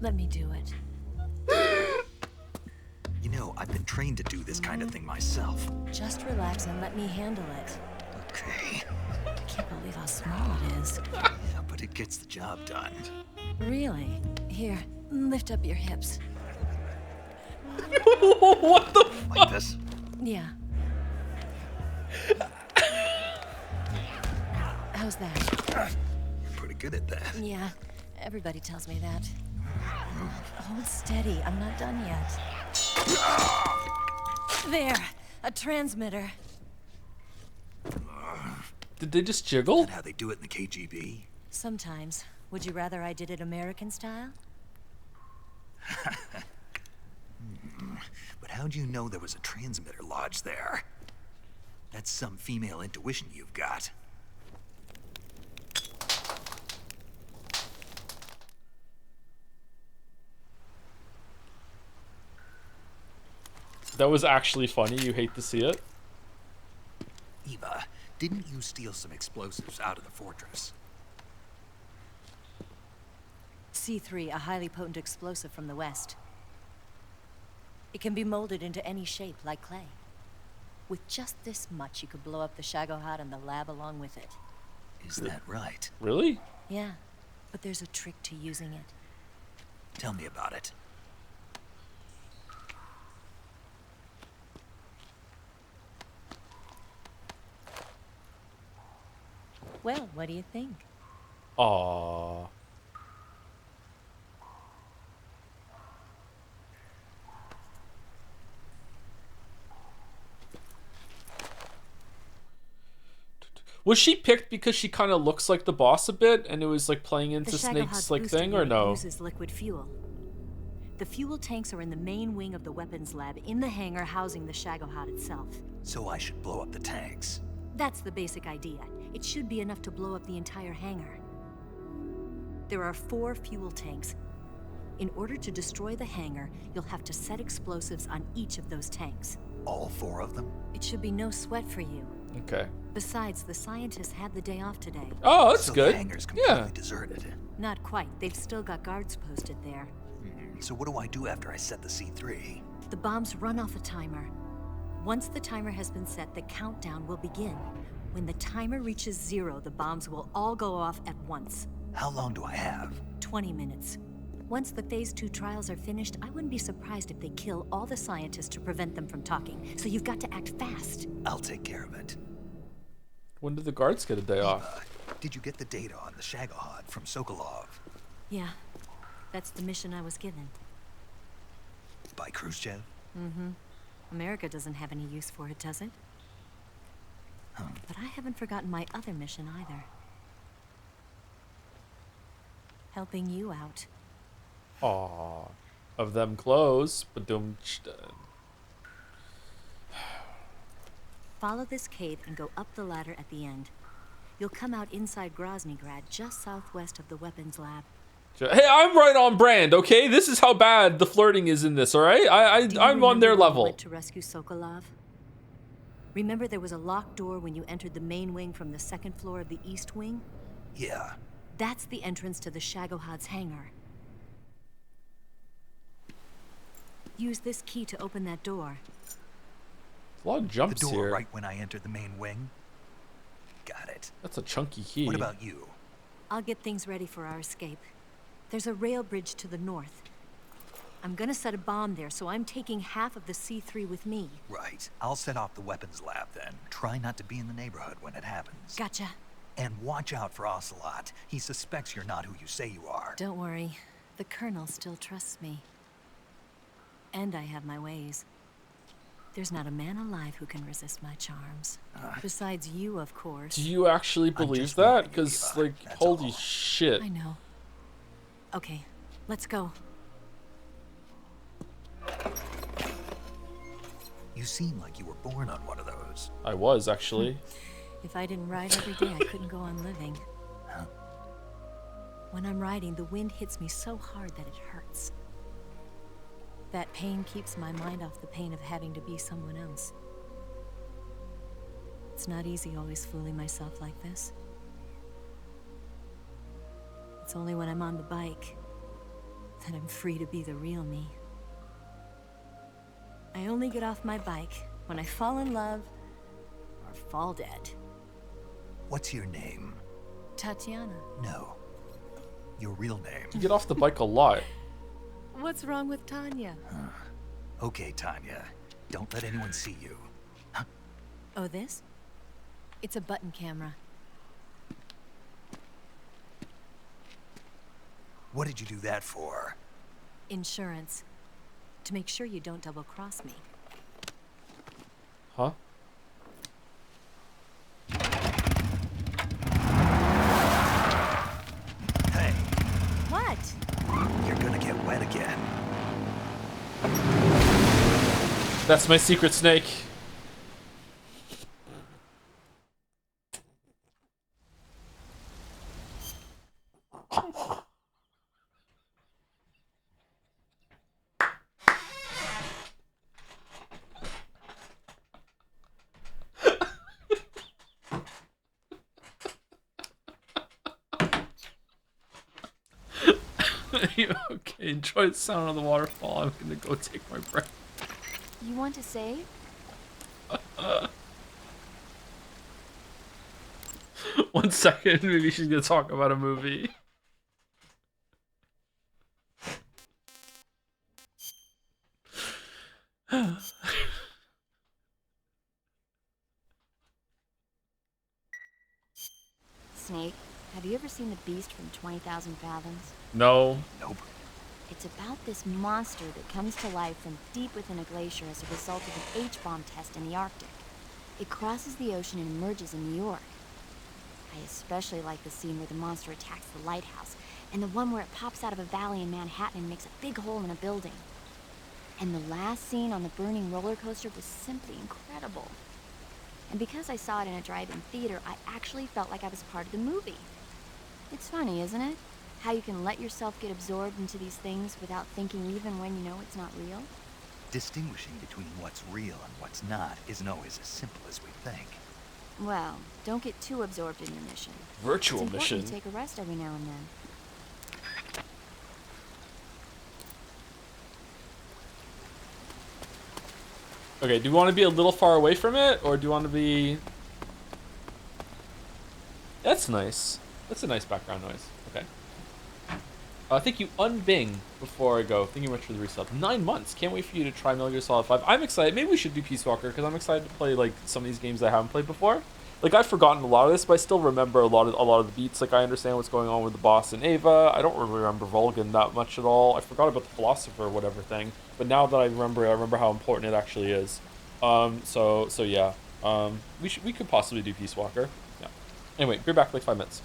Let me do it. You know, I've been trained to do this kind of thing myself. Just relax and let me handle it. Okay. I can't believe how small it is. Yeah, but it gets the job done. Really? Here, lift up your hips. What the fuck? Like this? Yeah. How's that? You're pretty good at that. Yeah, everybody tells me that. Hold steady, I'm not done yet. There, a transmitter. Did they just jiggle? Is that how they do it in the KGB? Sometimes. Would you rather I did it American style? But how'd you know there was a transmitter lodged there? That's some female intuition you've got. That was actually funny. You hate to see it. Eva, didn't you steal some explosives out of the fortress? C3, a highly potent explosive from the west. It can be molded into any shape, like clay. With just this much, you could blow up the Shagohod and the lab along with it. Is that right? Really? Yeah, but there's a trick to using it. Tell me about it. Well, what do you think? Aww. Was she picked because she kind of looks like the boss a bit, and it was like playing into Snake's like thing, or no? Uses liquid fuel. The fuel tanks are in the main wing of the weapons lab in the hangar housing the Shagohod itself. So I should blow up the tanks. That's the basic idea. It should be enough to blow up the entire hangar. There are 4 fuel tanks. In order to destroy the hangar, you'll have to set explosives on each of those tanks. All 4 of them? It should be no sweat for you. Okay. Besides, the scientists had the day off today. Oh, that's so good. The hangar's completely deserted. Not quite. They've still got guards posted there. So what do I do after I set the C3? The bombs run off a timer. Once the timer has been set, the countdown will begin. When the timer reaches 0, the bombs will all go off at once. How long do I have? 20 minutes. Once the Phase 2 trials are finished, I wouldn't be surprised if they kill all the scientists to prevent them from talking. So you've got to act fast. I'll take care of it. When did the guards get a day off? Did you get the data on the Shagohod from Sokolov? Yeah, that's the mission I was given. By Khrushchev? Mm-hmm. America doesn't have any use for it, does it? But I haven't forgotten my other mission either. Helping you out. Aw. Of them clothes, but Follow this cave and go up the ladder at the end. You'll come out inside Groznygrad, just southwest of the weapons lab. Hey, I'm right on brand, okay? This is how bad the flirting is in this, all right? I'm on their level. Went to rescue Sokolov? Remember there was a locked door when you entered the main wing from the second floor of the east wing? Yeah. That's the entrance to the Shagohod's hangar. Use this key to open that door. A lot of jumps the door here. right when I entered the main wing? Got it. That's a chunky key. What about you? I'll get things ready for our escape. There's a rail bridge to the north. I'm gonna set a bomb there, so I'm taking half of the C3 with me. Right. I'll set off the weapons lab then. Try not to be in the neighborhood when it happens. Gotcha. And watch out for Ocelot. He suspects you're not who you say you are. Don't worry. The Colonel still trusts me. And I have my ways. There's not a man alive who can resist my charms. Besides you, of course. Do you actually believe that? Because, like, holy shit. I know. Okay, let's go. You seem like you were born on one of those. I was, actually. If I didn't ride every day, I couldn't go on living. Huh? When I'm riding, the wind hits me so hard that it hurts. That pain keeps my mind off the pain of having to be someone else. It's not easy always fooling myself like this. It's only when I'm on the bike that I'm free to be the real me. I only get off my bike when I fall in love or fall dead. What's your name? Tatiana. No. Your real name. You get off the bike a lot. What's wrong with Tanya? Okay, Tanya. Don't let anyone see you. Oh, this? It's a button camera. What did you do that for? Insurance. To make sure you don't double-cross me. Huh? Hey. What? You're gonna get wet again. That's my secret snake. Okay, enjoy the sound of the waterfall. I'm gonna go take my breath. You want to save? One second, maybe she's gonna talk about a movie. Snake, have you ever seen The Beast from 20,000 Fathoms? No. Nope. It's about this monster that comes to life from deep within a glacier as a result of an H-bomb test in the Arctic. It crosses the ocean and emerges in New York. I especially like the scene where the monster attacks the lighthouse, and the one where it pops out of a valley in Manhattan and makes a big hole in a building. And the last scene on the burning roller coaster was simply incredible. And because I saw it in a drive-in theater, I actually felt like I was part of the movie. It's funny, isn't it? How you can let yourself get absorbed into these things without thinking even when you know it's not real? Distinguishing between what's real and what's not isn't always as simple as we think. Well, don't get too absorbed in your mission. Virtual it's mission. It's important to take a rest every now and then. Okay, do you want to be a little far away from it, or do you want to be... That's nice. That's a nice background noise. Okay. Thank you, Unbing, before I go. Thank you much for the resub. 9 months. Can't wait for you to try Metal Gear Solid 5. I'm excited. Maybe we should do Peace Walker, because I'm excited to play like some of these games I haven't played before. like I've forgotten a lot of this, but I still remember a lot of the beats. Like I understand what's going on with the boss and Ava. I don't really remember Vulcan that much at all. I forgot about the philosopher or whatever thing. But now that I remember how important it actually is. So yeah. We could possibly do Peace Walker. Yeah. Anyway, be back in like 5 minutes.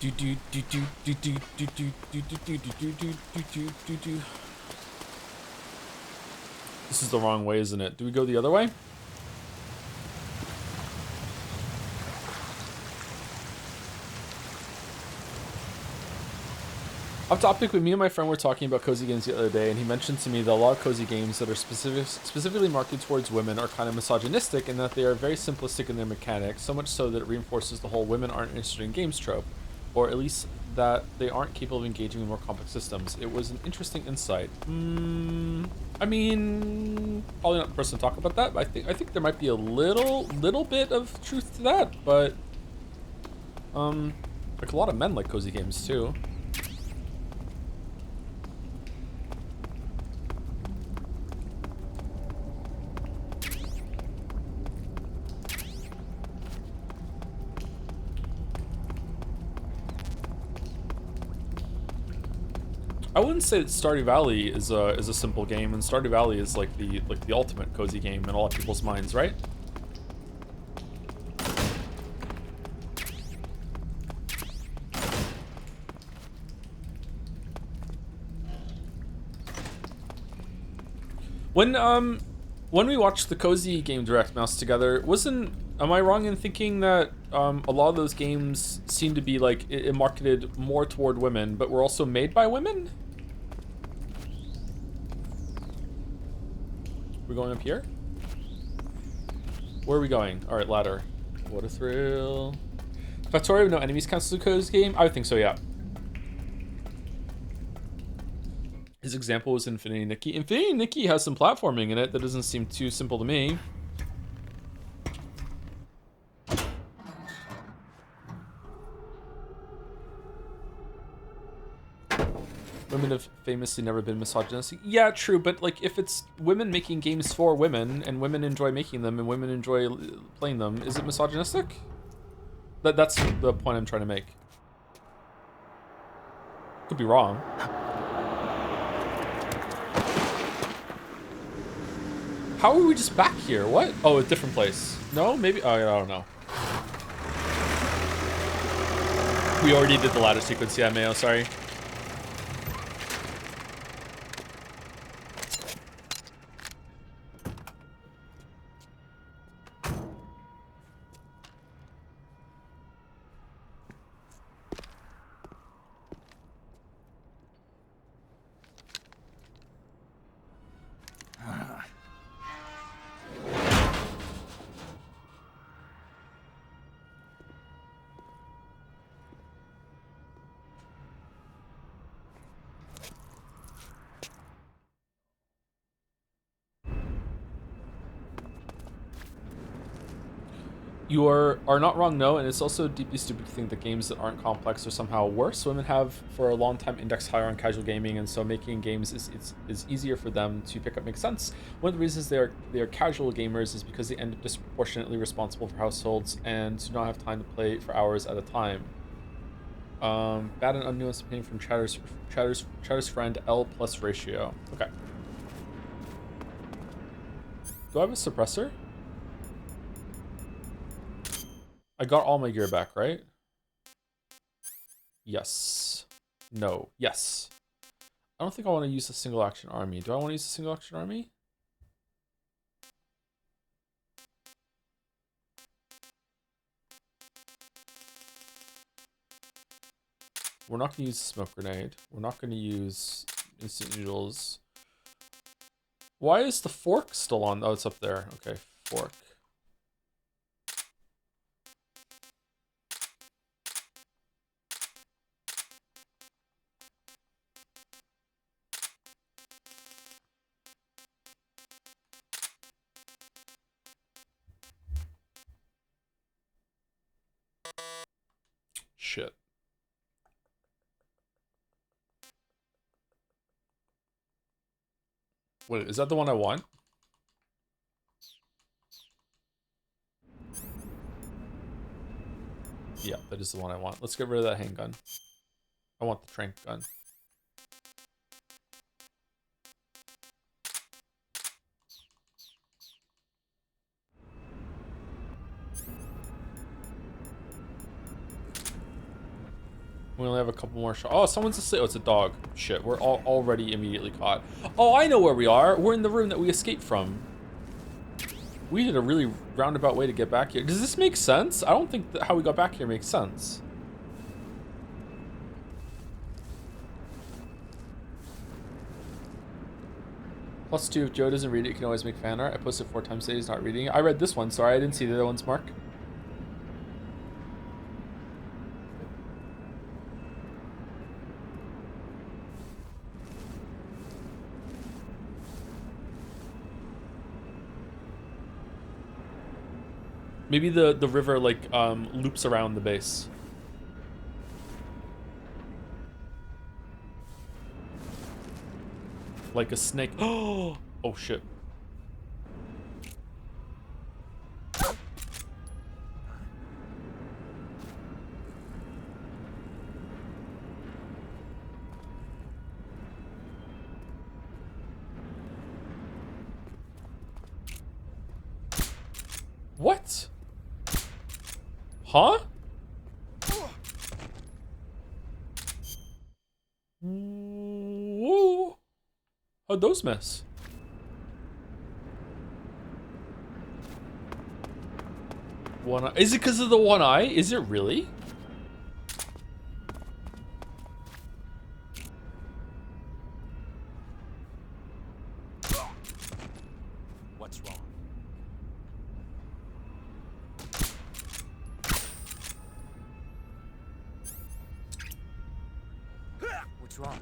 This is the wrong way, isn't it? Do we go the other way? Off topic, me and my friend were talking about cozy games the other day, and he mentioned to me that a lot of cozy games that are specifically marketed towards women are kind of misogynistic in that they are very simplistic in their mechanics, so much so that it reinforces the whole women aren't interested in games trope, or at least that they aren't capable of engaging in more complex systems. It was an interesting insight. I mean, probably not the person to talk about that, but I think there might be a little bit of truth to that, but like a lot of men like cozy games too. I wouldn't say that Stardew Valley is a simple game, and Stardew Valley is like the ultimate cozy game in a lot of people's minds, right? When we watched the Cozy Game Direct Mouse together, am I wrong in thinking that a lot of those games seem to be like it marketed more toward women, but were also made by women? We're going up here? Where are we going? All right, ladder. What a thrill. Factorio with no enemies counts as a cozy game? I would think so, yeah. His example was Infinity Nikki. Infinity Nikki has some platforming in it that doesn't seem too simple to me. Women have famously never been misogynistic. Yeah, true, but like if it's women making games for women and women enjoy making them and women enjoy playing them, is it misogynistic? That's the point I'm trying to make. Could be wrong. How are we just back here? What? Oh, a different place. No, maybe. Oh, I don't know. We already did the ladder sequence. Yeah, Mayo. Sorry. You are not wrong, no, and it's also deeply stupid to think that games that aren't complex are somehow worse. Women have for a long time indexed higher on casual gaming, and so making games is easier for them to pick up makes sense. One of the reasons they are casual gamers is because they end up disproportionately responsible for households and do not have time to play for hours at a time. Bad and unnuanced opinion from Chatter's friend L plus ratio. Okay. Do I have a suppressor? I got all my gear back, right? Yes. No. Yes. I don't think I want to use a single action army. Do I want to use a single action army? We're not going to use a smoke grenade. We're not going to use instant noodles. Why is the fork still on? Oh, it's up there. Okay, fork. Shit. Wait, is that the one I want? Yeah, that is the one I want. Let's get rid of that handgun. I want the trank gun. We only have a couple more shots. Oh, someone's asleep. Oh, it's a dog. Shit, we're already immediately caught. Oh, I know where we are. We're in the room that we escaped from. We did a really roundabout way to get back here. Does this make sense? I don't think that how we got back here makes sense. +2, if Joe doesn't read it, you can always make fan art. I posted 4 times today, he's not reading it. I read this one, sorry, I didn't see the other ones, Mark. Maybe the river, like, loops around the base. Like a snake. Oh shit. What? Huh? Whoa. How'd those miss? One eye. Is it because of the one eye? Is it really? What's wrong? What's wrong?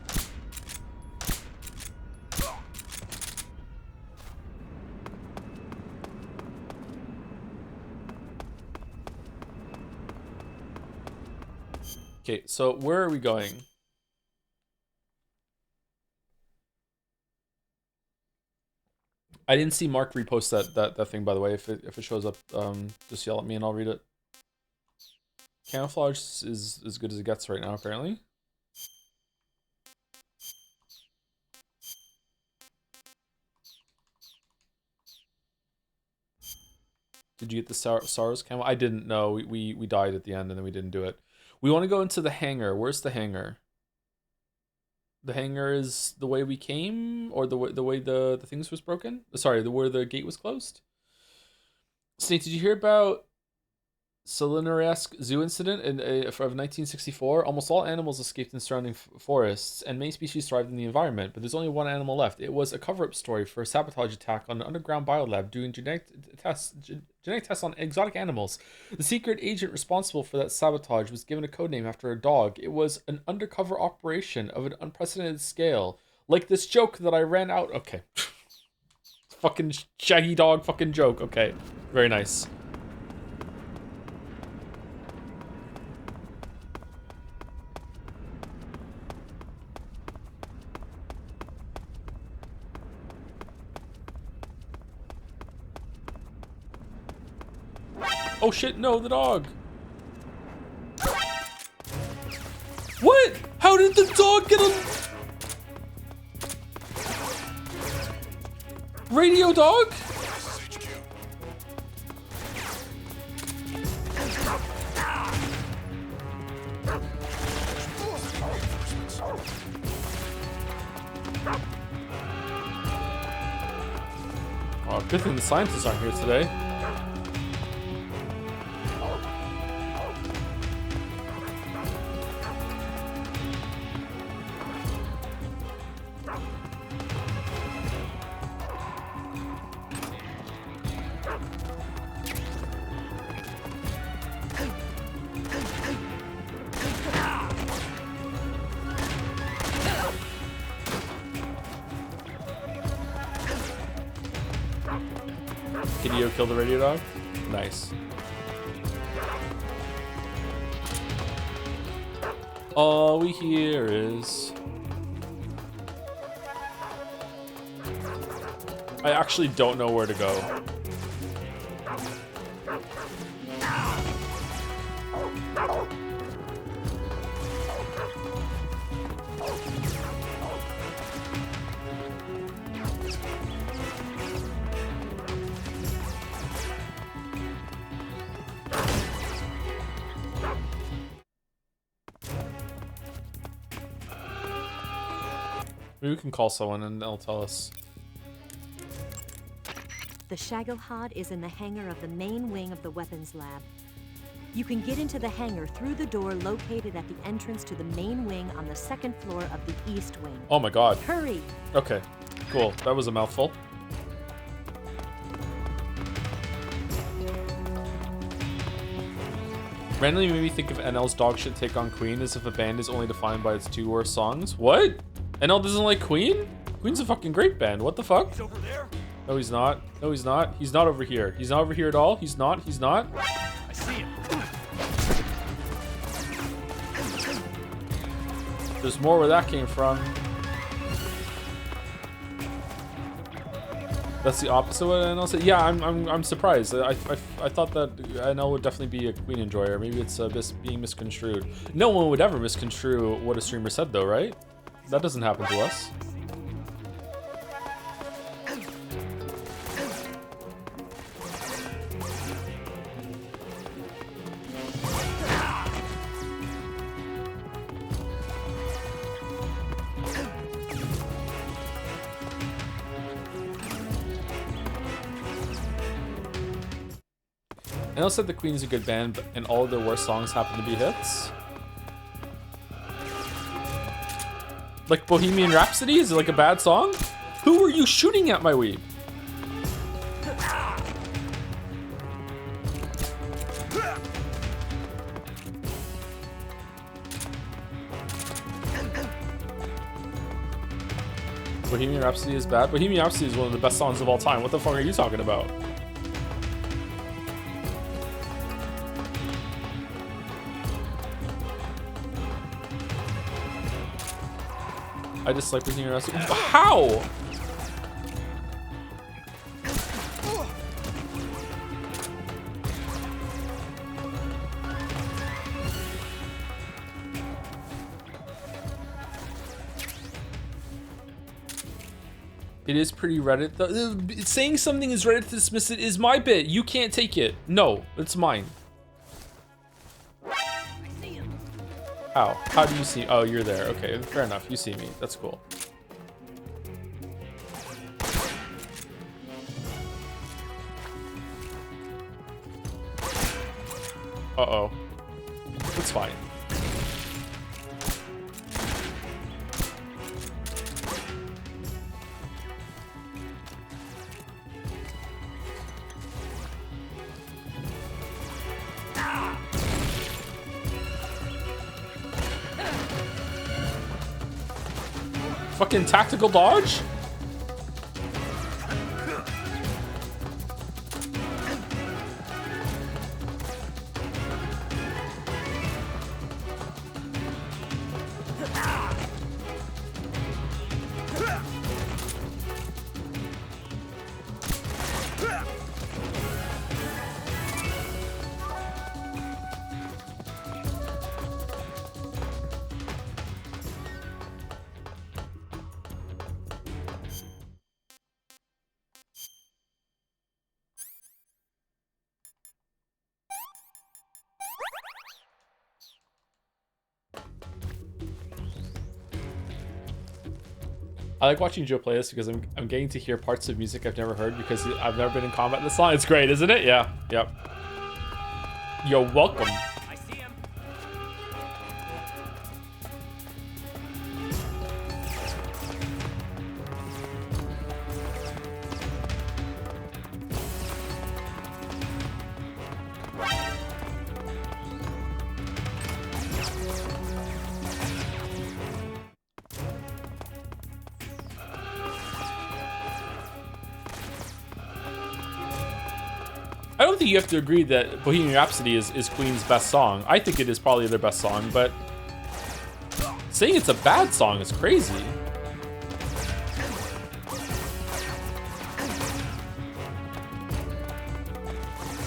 Okay, so where are we going? I didn't see Mark repost that thing, by the way. If it shows up, just yell at me and I'll read it. Camouflage is as good as it gets right now, apparently. Did you get the Saros camo? I didn't know. We died at the end and then we didn't do it. We want to go into the hangar. Where's the hangar? The hangar is the way we came, or the way the things was broken? Sorry, where the gate was closed? Snake, did you hear about Salineresque zoo incident of 1964? Almost all animals escaped in surrounding forests, and many species thrived in the environment, but there's only one animal left. It was a cover-up story for a sabotage attack on an underground biolab doing genetic tests on exotic animals. The secret agent responsible for that sabotage was given a codename after a dog. It was an undercover operation of an unprecedented scale, like this joke that I ran out. Okay. Fucking shaggy dog fucking joke. Okay. Very nice. Oh shit, no, the dog. What? How did the dog get a radio dog? Oh, good thing the scientists aren't here today. Kill the radio dog? Nice. All we hear is... I actually don't know where to go. Maybe we can call someone and they'll tell us. The Shagelhod is in the hangar of the main wing of the weapons lab. You can get into the hangar through the door located at the entrance to the main wing on the second floor of the east wing. Oh my god. Hurry! Okay, cool. That was a mouthful. Randomly made me think if NL's dog shit take on Queen as if a band is only defined by its 2 worst songs. What? NL doesn't like Queen? Queen's a fucking great band. What the fuck? He's over there. No, he's not. No, he's not. He's not over here. He's not over here at all. He's not. He's not. I see him. There's more where that came from. That's the opposite of what NL said. Yeah, I'm surprised. I thought that NL would definitely be a Queen enjoyer. Maybe it's being misconstrued. No one would ever misconstrue what a streamer said, though, right? That doesn't happen to us. I know said the Queen's a good band, and all of their worst songs happen to be hits. Like Bohemian Rhapsody? Is it like a bad song? Who are you shooting at, my weeb? Bohemian Rhapsody is bad? Bohemian Rhapsody is one of the best songs of all time. What the fuck are you talking about? I dislike Bohemian Rhapsody. How? It is pretty Reddit. Saying something is Reddit to dismiss it is my bit. You can't take it. No, it's mine. How? How do you see? Oh, you're there. Okay, fair enough. You see me. That's cool. Uh-oh. It's fine. Fucking tactical dodge? I like watching Joe play this because I'm getting to hear parts of music I've never heard because I've never been in combat this long. It's great, isn't it? Yeah. Yep. You're welcome. I see him. I don't think you have to agree that Bohemian Rhapsody is Queen's best song. I think it is probably their best song, but saying it's a bad song is crazy.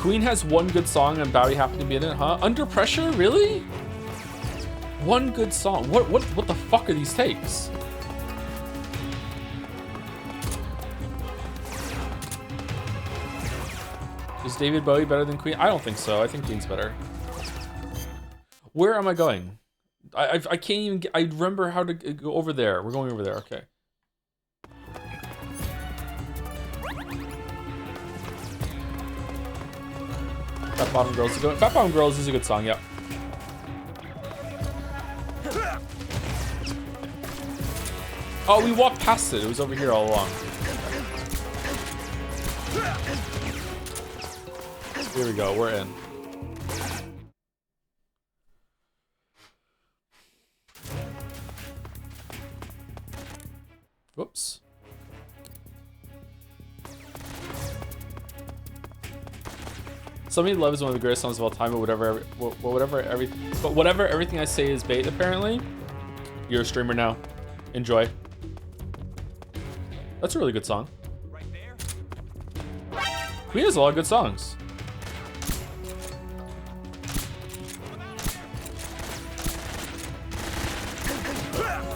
Queen has one good song and Bowie happened to be in it, huh? Under Pressure? Really? One good song. What the fuck are these takes? Is David Bowie better than Queen? I don't think so. I think Queen's better. Where am I going? I can't even get, I remember how to go over there. We're going over there. Okay. Fat Bottom Girls is good. Fat Bottom Girls is a good song, yep. Oh, we walked past it. It was over here all along. Here we go. We're in. Whoops. Somebody Love is one of the greatest songs of all time, but whatever everything I say is bait, apparently. You're a streamer now. Enjoy. That's a really good song. Queen has a lot of good songs.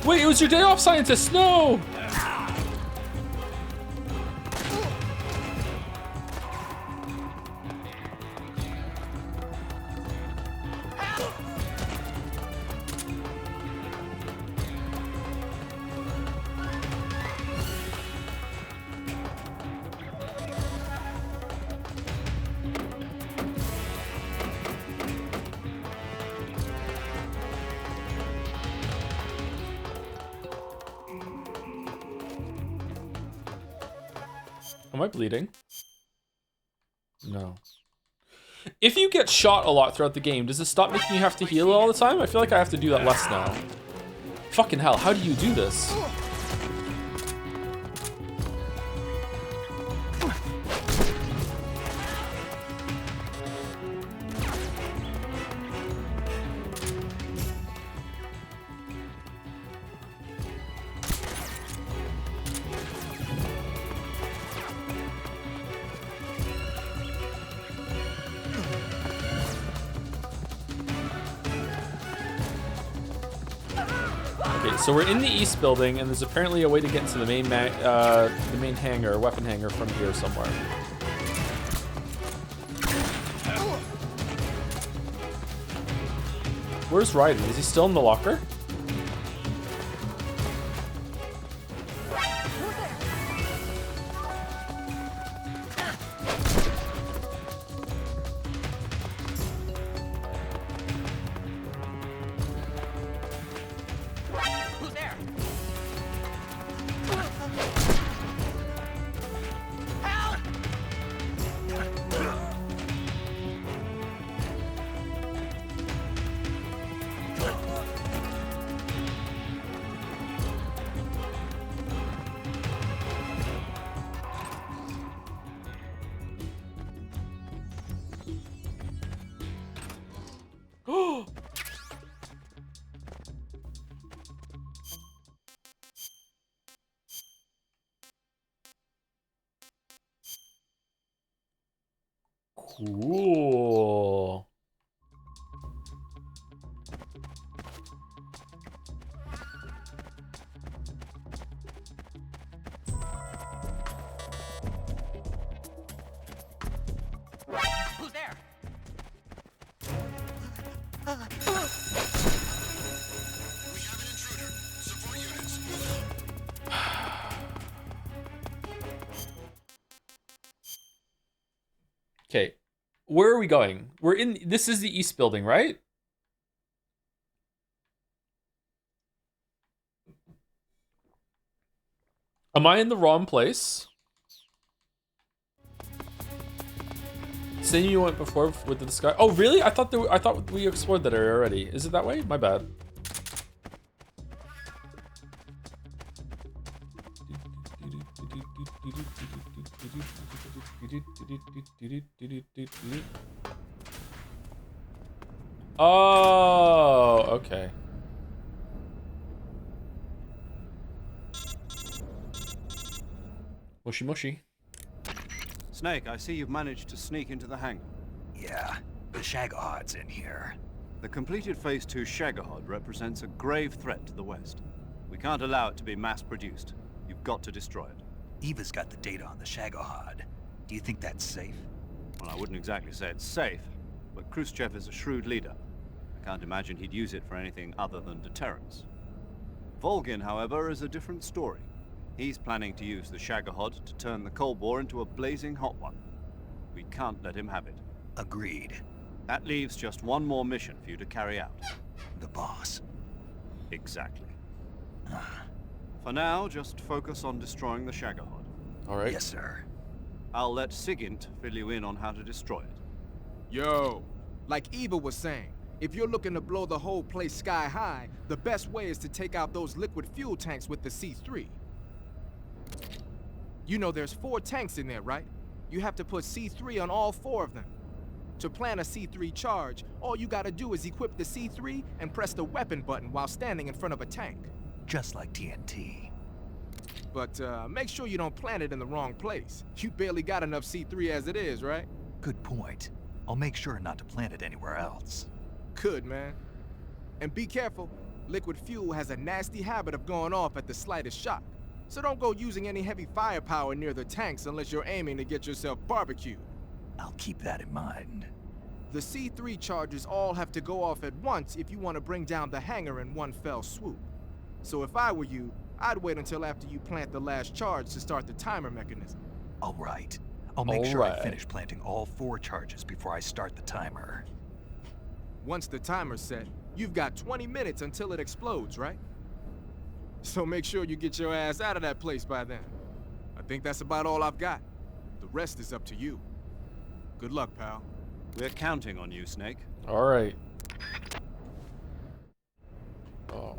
Wait, it was your day off, scientist! No! Am I bleeding? No. If you get shot a lot throughout the game, does it stop making you have to heal all the time? I feel like I have to do that less now. Fucking hell, how do you do this? So we're in the east building, and there's apparently a way to get into the main hangar, weapon hangar from here somewhere. Where's Raiden? Is he still in the locker? Cool. Who's there? Okay. Where are we going? We're in... This is the east building, right? Am I in the wrong place? Saying you went before with the sky. Oh, really? I thought we explored that area already. Is it that way? My bad. Oh, okay. Mushy mushy. Snake, I see you've managed to sneak into the hangar. Yeah, the Shagahad's in here. The completed Phase 2 Shagahad represents a grave threat to the West. We can't allow it to be mass-produced. You've got to destroy it. Eva's got the data on the Shagahad. Do you think that's safe? Well, I wouldn't exactly say it's safe, but Khrushchev is a shrewd leader. I can't imagine he'd use it for anything other than deterrence. Volgin, however, is a different story. He's planning to use the Shagahod to turn the cold war into a blazing hot one. We can't let him have it. Agreed. That leaves just one more mission for you to carry out. The boss. Exactly. For now, just focus on destroying the Shagahod. All right. Yes, sir. I'll let Sigint fill you in on how to destroy it. Yo, like Eva was saying, if you're looking to blow the whole place sky high, the best way is to take out those liquid fuel tanks with the C3. You know there's 4 tanks in there, right? You have to put C3 on all 4 of them. To plan a C3 charge, all you gotta do is equip the C3 and press the weapon button while standing in front of a tank. Just like TNT. But make sure you don't plant it in the wrong place. You barely got enough C3 as it is, right? Good point. I'll make sure not to plant it anywhere else. Good, man. And be careful. Liquid fuel has a nasty habit of going off at the slightest shock. So don't go using any heavy firepower near the tanks unless you're aiming to get yourself barbecued. I'll keep that in mind. The C3 charges all have to go off at once if you want to bring down the hangar in one fell swoop. So if I were you, I'd wait until after you plant the last charge to start the timer mechanism. All right. I'll make sure I finish planting all 4 charges before I start the timer. Once the timer's set, you've got 20 minutes until it explodes, right? So make sure you get your ass out of that place by then. I think that's about all I've got. The rest is up to you. Good luck, pal. We're counting on you, Snake. All right.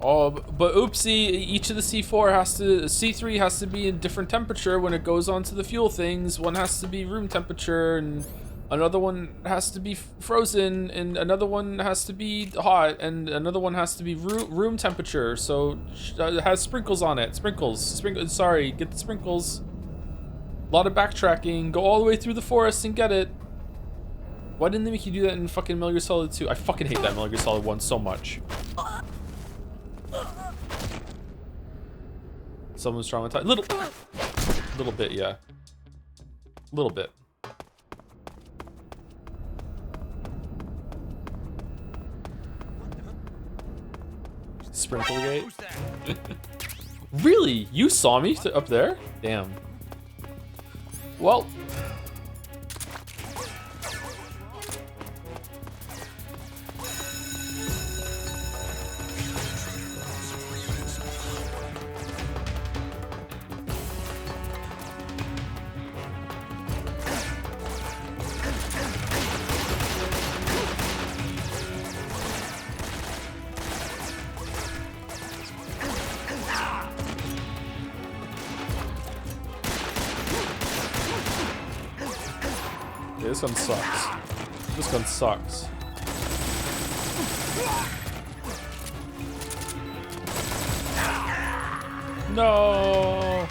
Oh, but oopsie, each of the C3 has to be in different temperature when it goes onto the fuel things. One has to be room temperature, and another one has to be frozen, and another one has to be hot, and another one has to be room temperature. So it has sprinkles on it. Sprinkles. Sorry, get the sprinkles. A lot of backtracking. Go all the way through the forest and get it. Why didn't they make you do that in fucking Metal Gear Solid 2? I fucking hate that Metal Gear Solid 1 so much. Someone's traumatized. Little bit, yeah. Little bit. Sprinklegate. Really? You saw me up there? Damn. Well. This one sucks. This one sucks. No.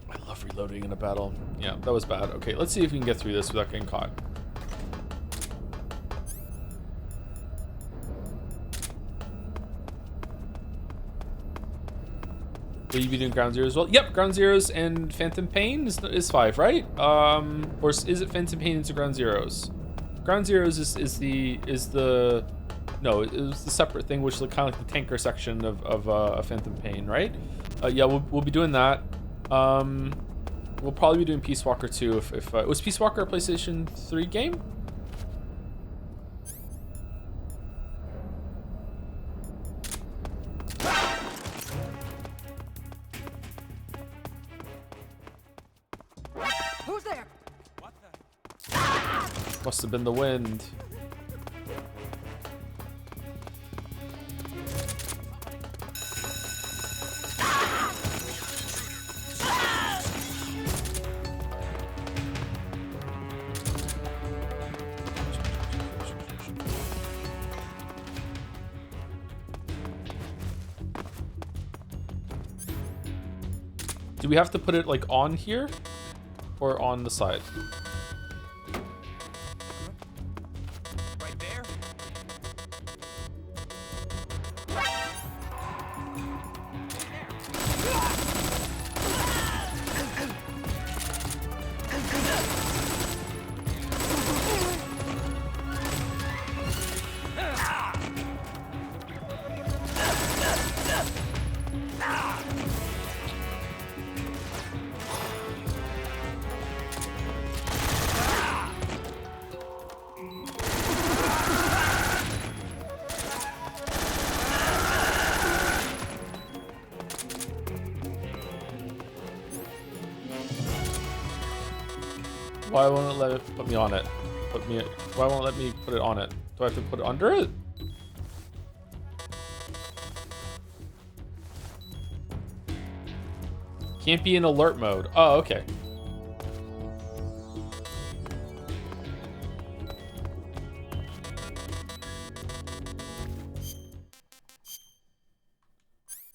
I love reloading in a battle. Yeah, that was bad. Okay, let's see if we can get through this without getting caught. Will you be doing Ground Zeroes as well? Yep, Ground Zeroes and Phantom Pain is 5, right? Or is it Phantom Pain into Ground Zeroes? Ground Zeroes is the no, it was the separate thing, which is kind of like the tanker section of Phantom Pain, right? Yeah, we'll be doing that. We'll probably be doing Peace Walker too. If was Peace Walker a PlayStation 3 game? Who's there? Must have been the wind. Do we have to put it like on here or on the side? Right there. Why won't it let it put me on it? Why won't it let me put it on it? Do I have to put it under it? Can't be in alert mode. Oh, okay.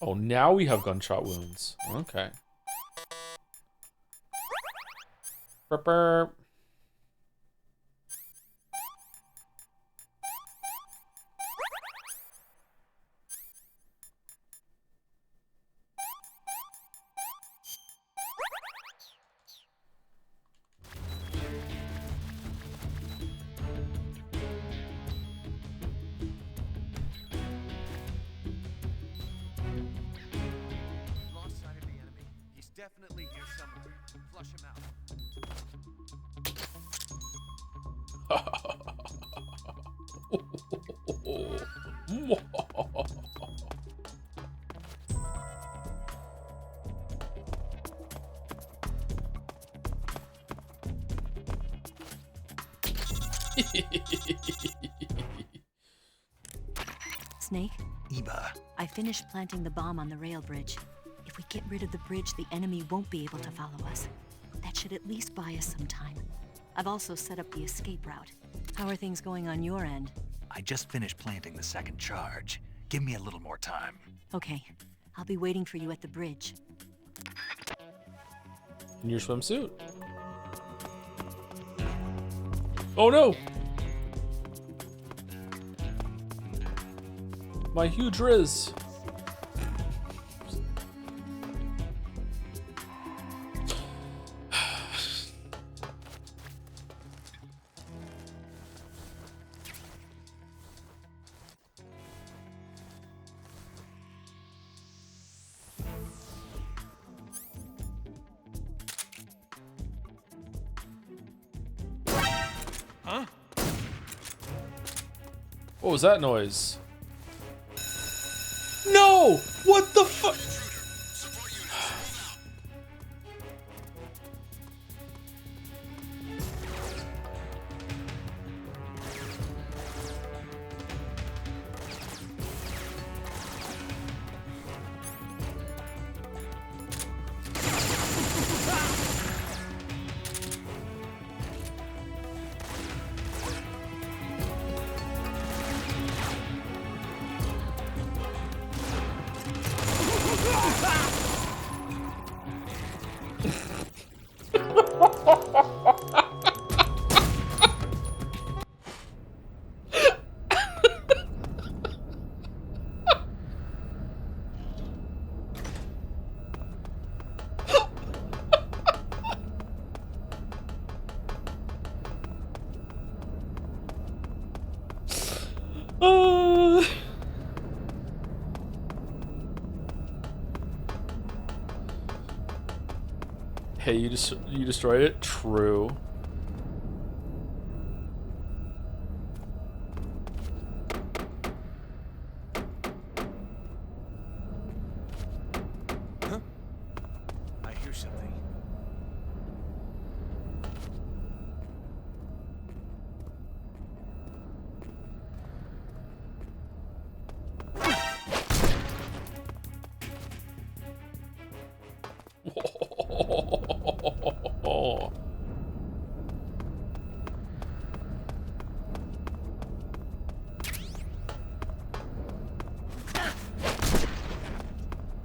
Oh, now we have gunshot wounds. Okay. Burp, burp. Lost sight of the enemy. He's definitely here somewhere. Flush him out. Snake, Eva, I finished planting the bomb on the rail bridge. If we get rid of the bridge, the enemy won't be able to follow us. That should at least buy us some time. I've also set up the escape route. How are things going on your end? I just finished planting the second charge. Give me a little more time. Okay, I'll be waiting for you at the bridge. In your swimsuit. Oh no! My huge Riz. Huh? What was that noise? No! What the fuck? Hey, you destroyed it? True. Huh? I hear something.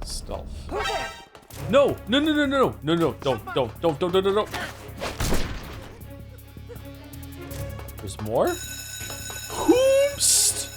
Stealth. No! No, no, no, no, no, no, don't. There's more? Hoomst!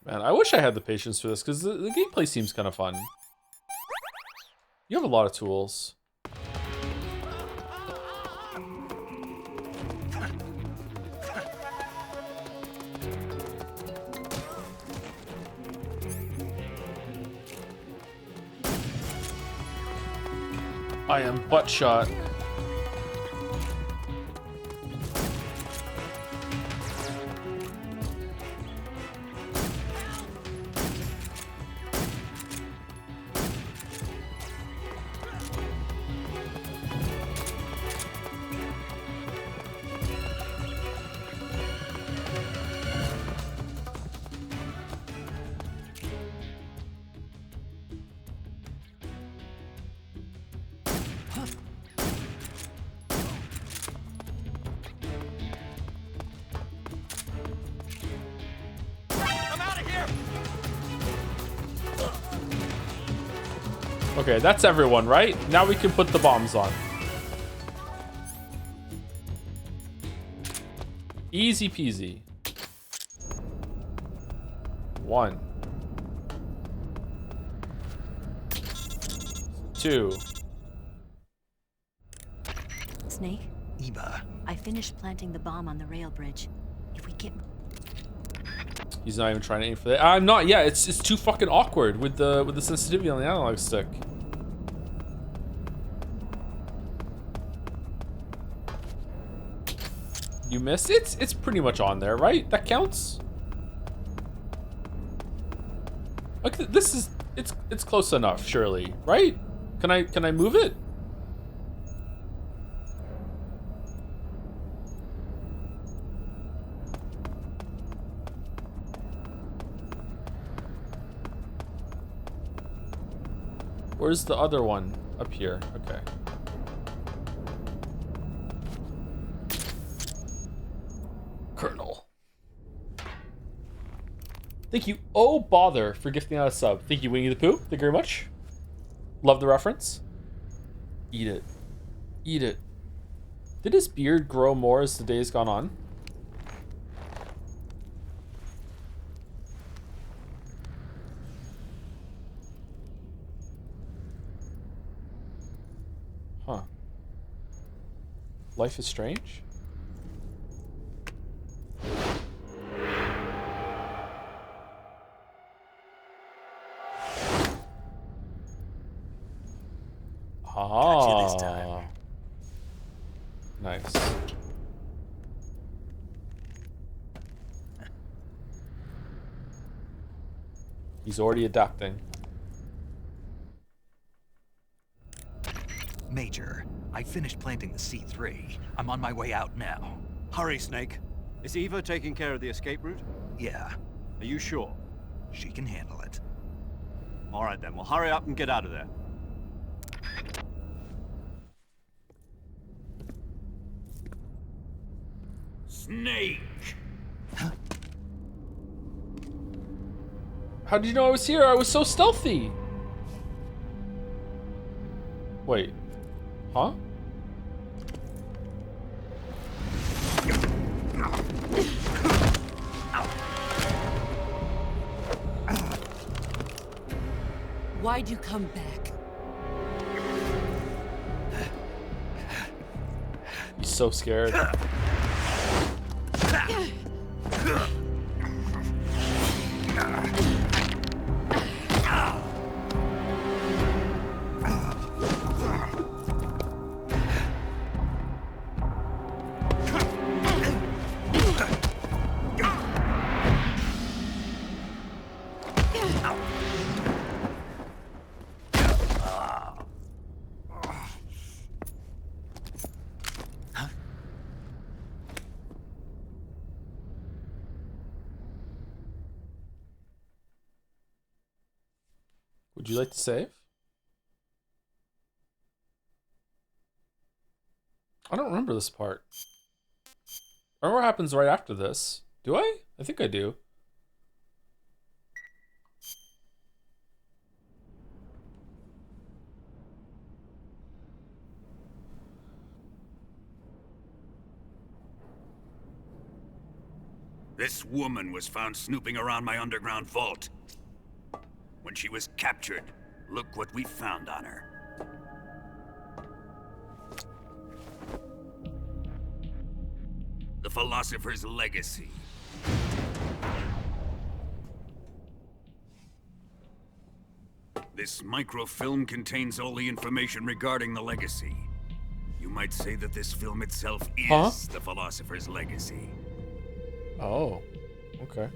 Man, I wish I had the patience for this, because the gameplay seems kind of fun. You have a lot of tools. I am butt shot. Okay, that's everyone, right? Now we can put the bombs on. Easy peasy. 1. 2. Snake? Eva. I finished planting the bomb on the rail bridge. If we get... He's not even trying to aim for that. I'm not. Yeah, it's too fucking awkward with the sensitivity on the analog stick. You missed it? It's pretty much on there, right? That counts? Like this is it's close enough, surely, right? Can I move it? Where's the other one? Up here. Okay. Colonel. Thank you. Oh, bother for gifting out a sub. Thank you, Winnie the Pooh. Thank you very much. Love the reference. Eat it. Eat it. Did his beard grow more as the days gone on? Huh. Life is strange? Ah. Nice. He's already adapting. Major, I finished planting the C3. I'm on my way out now. Hurry, Snake. Is Eva taking care of the escape route? Yeah. Are you sure? She can handle it. All right, then. Well, hurry up and get out of there. Snake! How did you know I was here? I was so stealthy. Wait. Huh? Why'd you come back? He's so scared. Would you like to save? I don't remember this part. I remember what happens right after this. Do I? I think I do. This woman was found snooping around my underground vault. When she was captured, look what we found on her. The Philosopher's Legacy. This microfilm contains all the information regarding the legacy. You might say that this film itself is the Philosopher's Legacy. Oh, okay.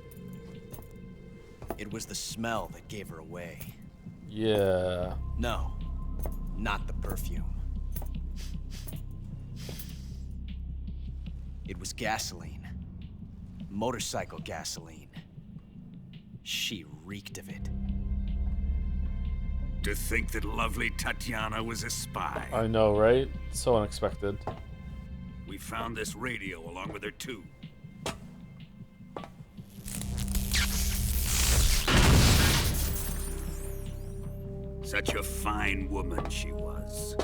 It was the smell that gave her away. Yeah. No, not the perfume. It was gasoline. Motorcycle gasoline. She reeked of it. To think that lovely Tatiana was a spy. I know, right? So unexpected. We found this radio along with her too. Such a fine woman she was.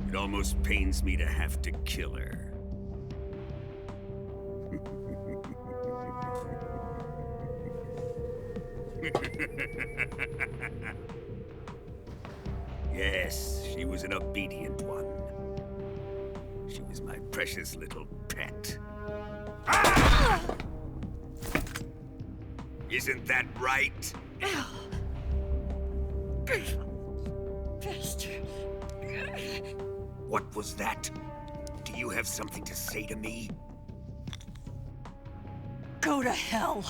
It almost pains me to have to kill her. Yes, she was an obedient one. She was my precious little pet. Ah! Isn't that right? Bastard. What was that? Do you have something to say to me? Go to hell.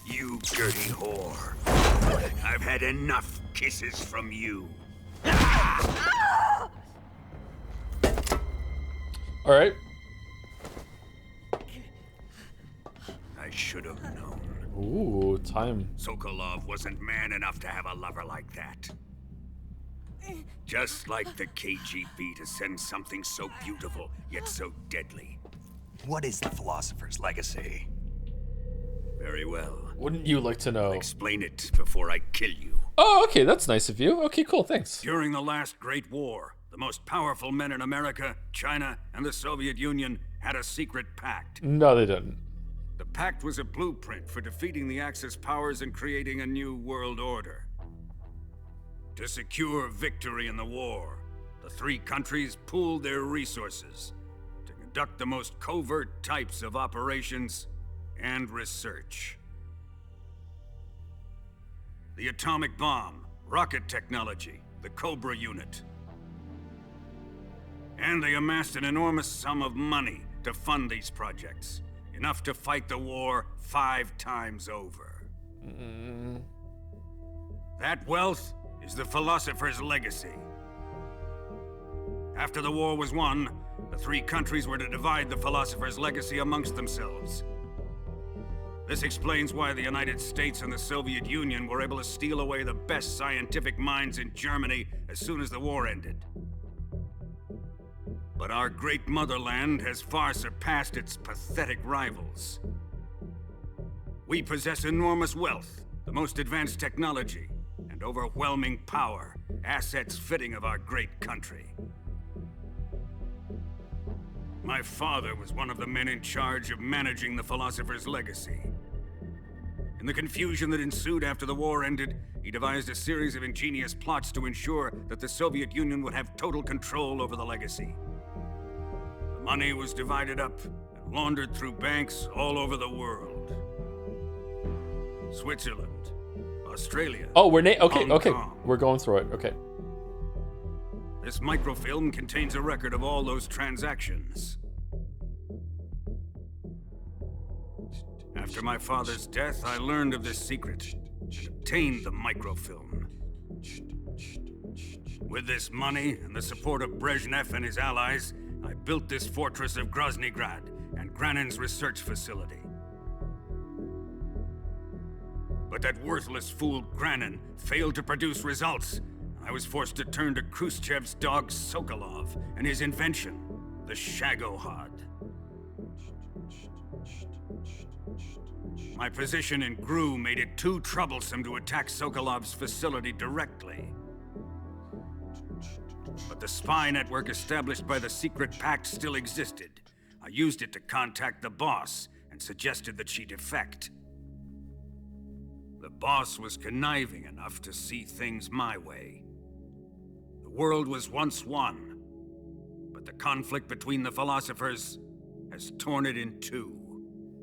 You dirty whore. I've had enough kisses from you. All right. I should have known. Ooh, time. Sokolov wasn't man enough to have a lover like that. Just like the KGB to send something so beautiful, yet so deadly. What is the Philosopher's Legacy? Very well. Wouldn't you like to know? I'll explain it before I kill you. Oh, okay, that's nice of you. Okay, cool, thanks. During the last Great War, the most powerful men in America, China, and the Soviet Union had a secret pact. No, they didn't. The pact was a blueprint for defeating the Axis powers and creating a new world order. To secure victory in the war, the three countries pooled their resources to conduct the most covert types of operations and research. The atomic bomb, rocket technology, the Cobra unit. And they amassed an enormous sum of money to fund these projects. Enough to fight the war 5 times over. That wealth is the Philosopher's Legacy. After the war was won, the three countries were to divide the Philosopher's Legacy amongst themselves. This explains why the United States and the Soviet Union were able to steal away the best scientific minds in Germany as soon as the war ended. But our great motherland has far surpassed its pathetic rivals. We possess enormous wealth, the most advanced technology, and overwhelming power, assets fitting of our great country. My father was one of the men in charge of managing the Philosopher's Legacy. In the confusion that ensued after the war ended, he devised a series of ingenious plots to ensure that the Soviet Union would have total control over the legacy. The money was divided up and laundered through banks all over the world. Switzerland, Australia. Oh, we're okay, Hong okay. Kong. We're going through it. Okay. This microfilm contains a record of all those transactions. After my father's death, I learned of this secret and obtained the microfilm. With this money and the support of Brezhnev and his allies, I built this fortress of Groznygrad and Granin's research facility. But that worthless fool Granin failed to produce results. I was forced to turn to Khrushchev's dog Sokolov and his invention, the Shagohod. My position in Gru made it too troublesome to attack Sokolov's facility directly. But the spy network established by the secret pact still existed. I used it to contact the boss and suggested that she defect. The boss was conniving enough to see things my way. The world was once one, but the conflict between the philosophers has torn it in two.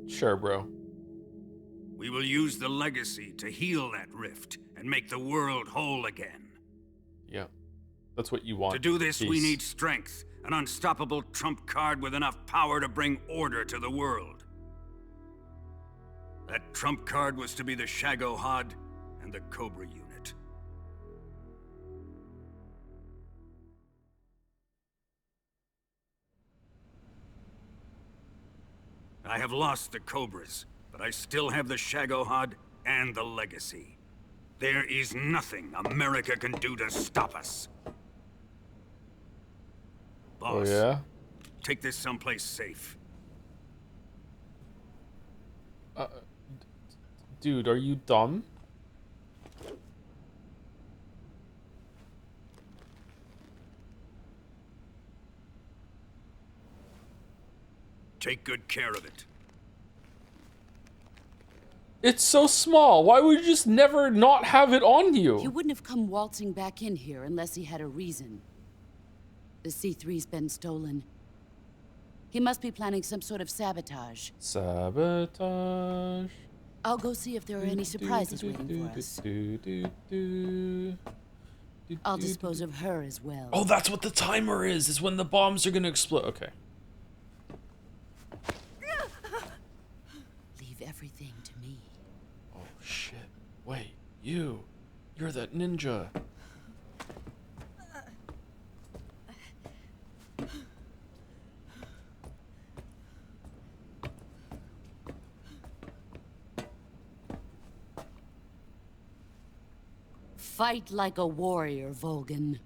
Sure, bro. We will use the legacy to heal that rift and make the world whole again. Yeah. That's what you want. To do this, we Peace. need strength, an unstoppable trump card with enough power to bring order to the world. That trump card was to be the Shagohod and the Cobra unit. I have lost the Cobras, but I still have the Shagohod and the legacy. There is nothing America can do to stop us. Boss, Oh, yeah? take this someplace safe. Dude, are you dumb? Take good care of it. It's so small. Why would you just never not have it on you? He wouldn't have come waltzing back in here unless he had a reason. The C3's been stolen. He must be planning some sort of sabotage. Sabotage. I'll go see if there are any surprises waiting for us. I'll dispose of her as well. Oh, that's what the timer is when the bombs are gonna explode. Okay. Leave everything to me. Oh, shit. Wait, you're that ninja. Fight like a warrior, Volgan.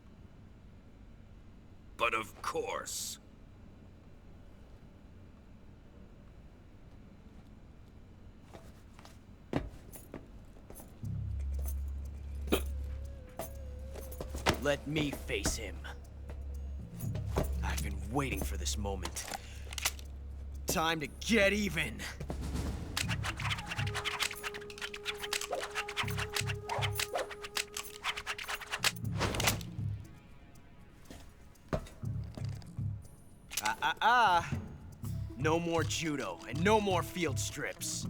But of course. Let me face him. I've been waiting for this moment. Time to get even. No more judo and no more field strips.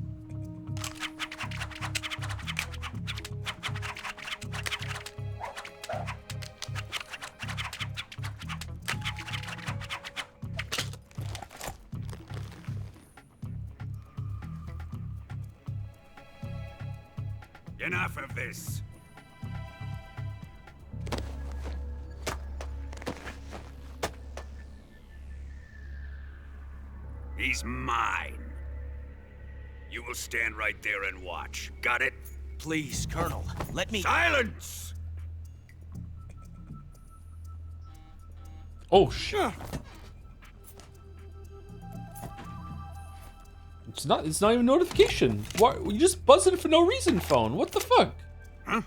Enough of this. He's mine. You will stand right there and watch. Got it? Please, Colonel, let me— Silence! Oh, shit. It's not even a notification. Why you just buzzing for no reason, phone? What the fuck? Huh?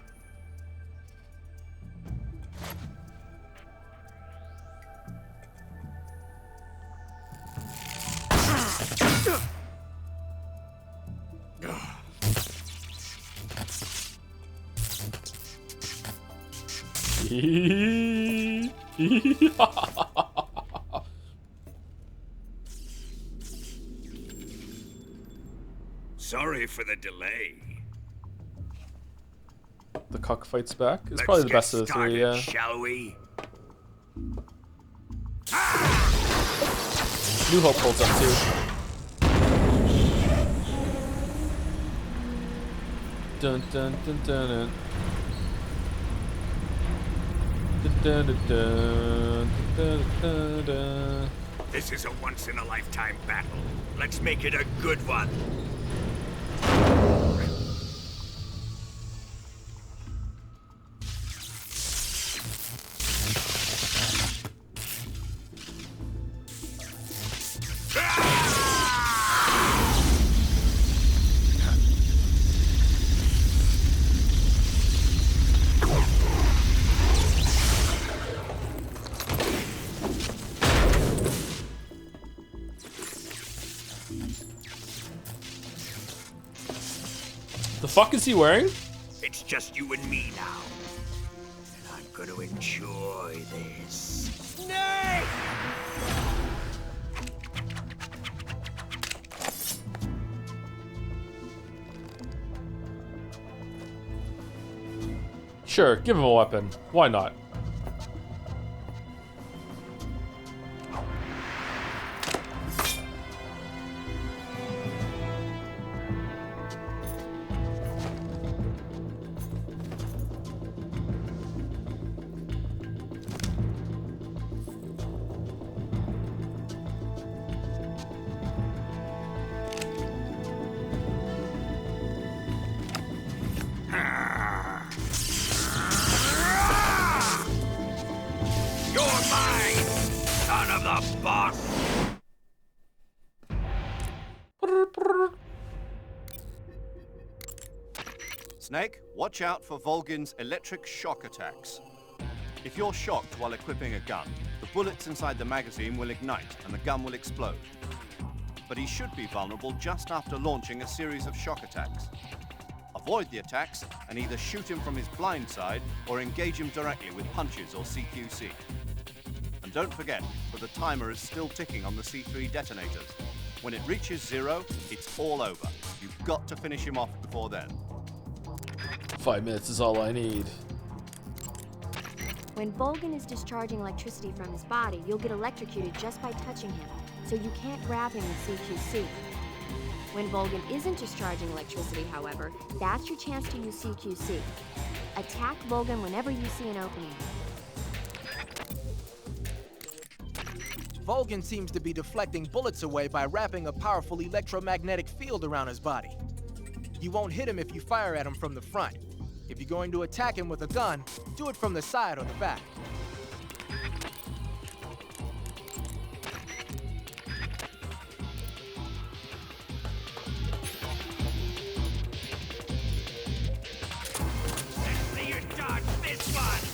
Sorry for the delay. The cockfight's back. It's Let's probably the get best of the started, three, yeah. Shall we? New Hope holds up too. Dun dun dun dun dun. Dun, dun, dun, dun, dun, dun. This is a once-in-a-lifetime battle. Let's make it a good one. fuck is he wearing? It's just you and me now. And I'm gonna enjoy this. Snake! Sure, give him a weapon. Why not? Snake, watch out for Volgin's electric shock attacks. If you're shocked while equipping a gun, the bullets inside the magazine will ignite and the gun will explode. But he should be vulnerable just after launching a series of shock attacks. Avoid the attacks and either shoot him from his blind side or engage him directly with punches or CQC. And don't forget that the timer is still ticking on the C3 detonators. When it reaches 0, it's all over. You've got to finish him off before then. 5 minutes is all I need. When Volgin is discharging electricity from his body, you'll get electrocuted just by touching him, so you can't grab him with CQC. When Volgin isn't discharging electricity, however, that's your chance to use CQC. Attack Volgin whenever you see an opening. Volgin seems to be deflecting bullets away by wrapping a powerful electromagnetic field around his body. You won't hit him if you fire at him from the front. If you're going to attack him with a gun, do it from the side or the back. See you dodge this one!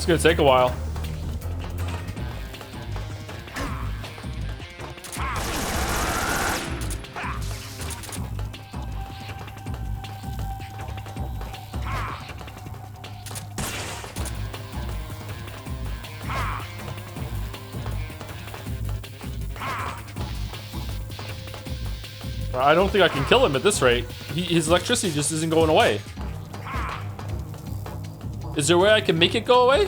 It's gonna take a while. I don't think I can kill him at this rate. His electricity just isn't going away. Is there a way I can make it go away?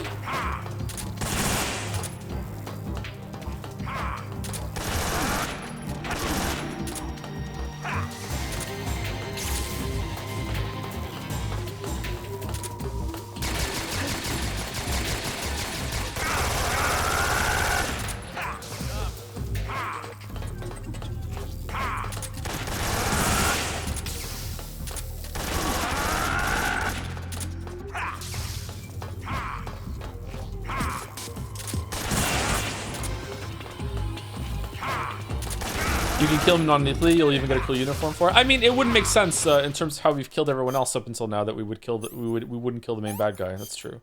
You can kill him non-lethally. You'll even get a cool uniform for it. I mean, it wouldn't make sense in terms of how we've killed everyone else up until now that we would kill we wouldn't kill the main bad guy. That's true.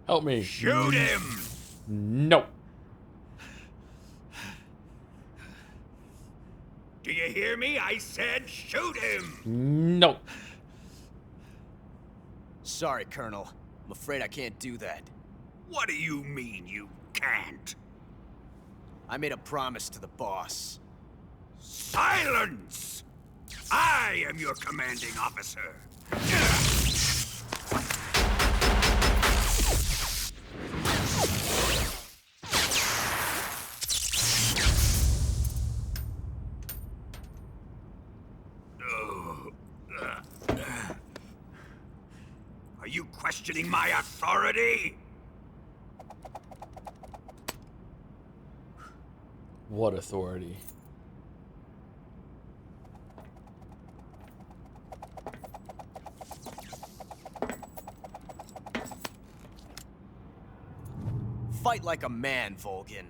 Help me. Shoot him! No. Do you hear me? I said shoot him! No. Sorry, Colonel. I'm afraid I can't do that. What do you mean you can't? I made a promise to the boss. Silence! I am your commanding officer. Are you questioning my authority? What authority? Fight like a man, Volgin.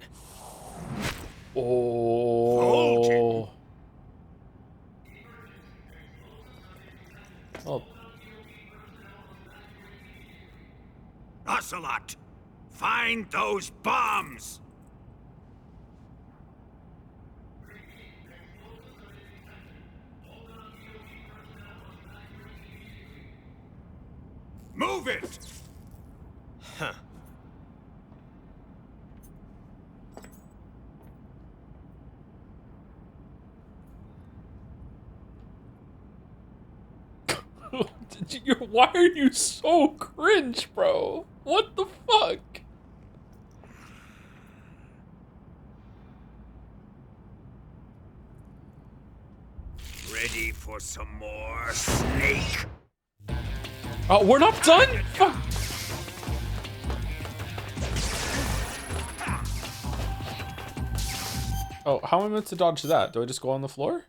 Oh. Oh. Ocelot, find those bombs! Move it! Huh. Why are you so cringe, bro? What the fuck? Ready for some more, Snake? Oh, we're not done? Fuck. Oh, how am I meant to dodge that? Do I just go on the floor?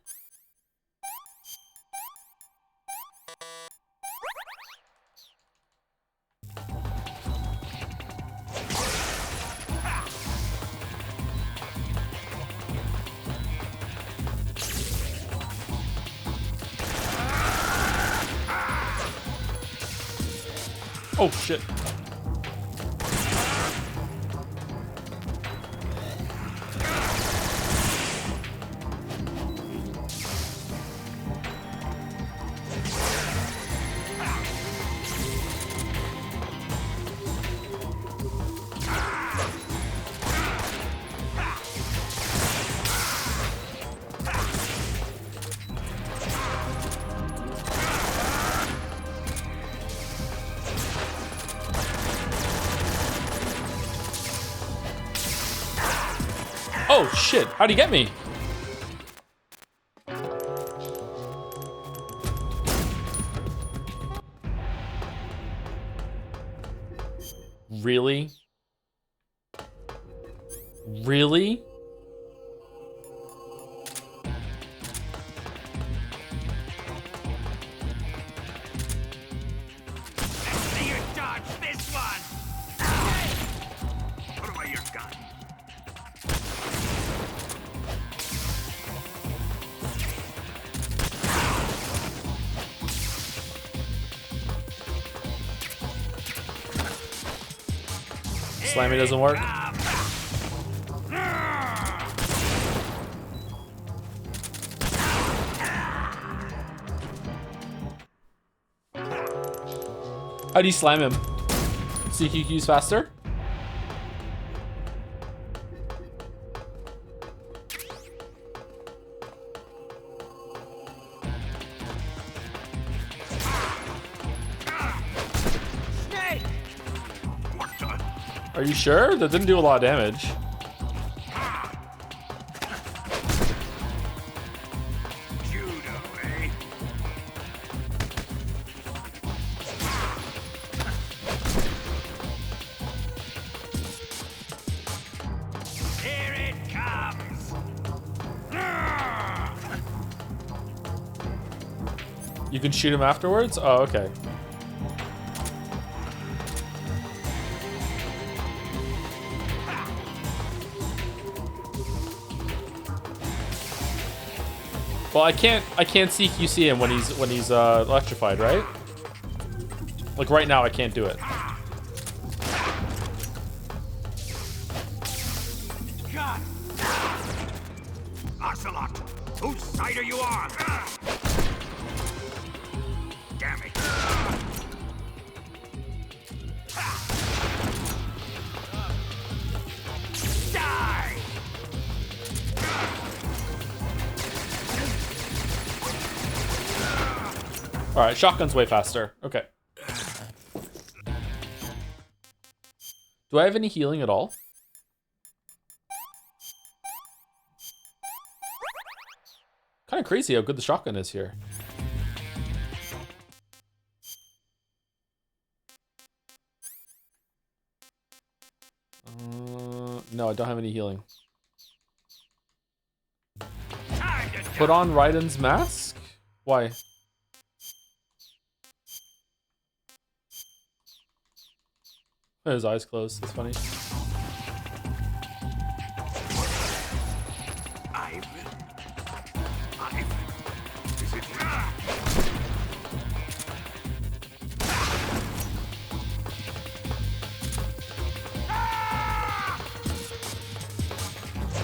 Oh shit. Oh shit, how'd he get me? Really? Really? See you dodge this one! Put away your gun. Slammy doesn't work. How do you slam him? CQQ's faster? Are you sure? That didn't do a lot of damage. You can shoot him afterwards? Oh, okay. Well, I can't CQC him when he's electrified, right? Like right now, I can't do it. God! Ocelot, whose side are you on? Damn it! Die! All right, shotgun's way faster. Okay. Do I have any healing at all? Kind of crazy how good the shotgun is here. No, I don't have any healing. Put on Raiden's mask? Why? His eyes closed. That's funny. Is it?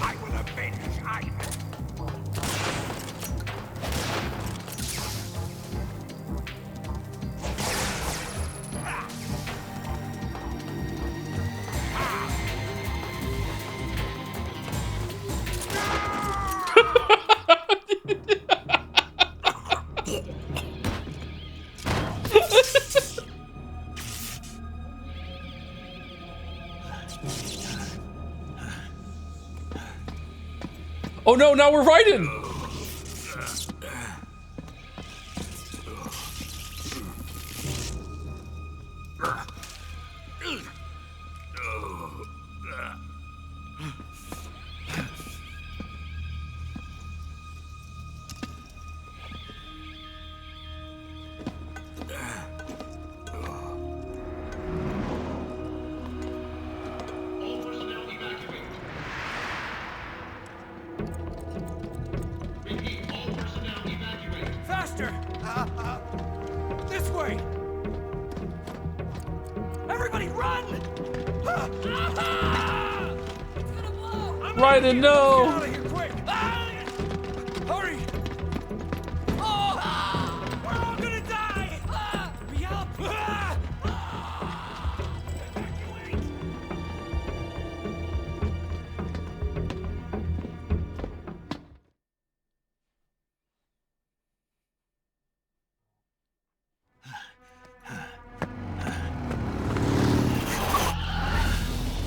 I will avenge Ivan. Oh no, now we're Raiden! Faster! This way! Everybody run! Raiden, no! Get out of here, quick! Hurry! We're all gonna die! We help!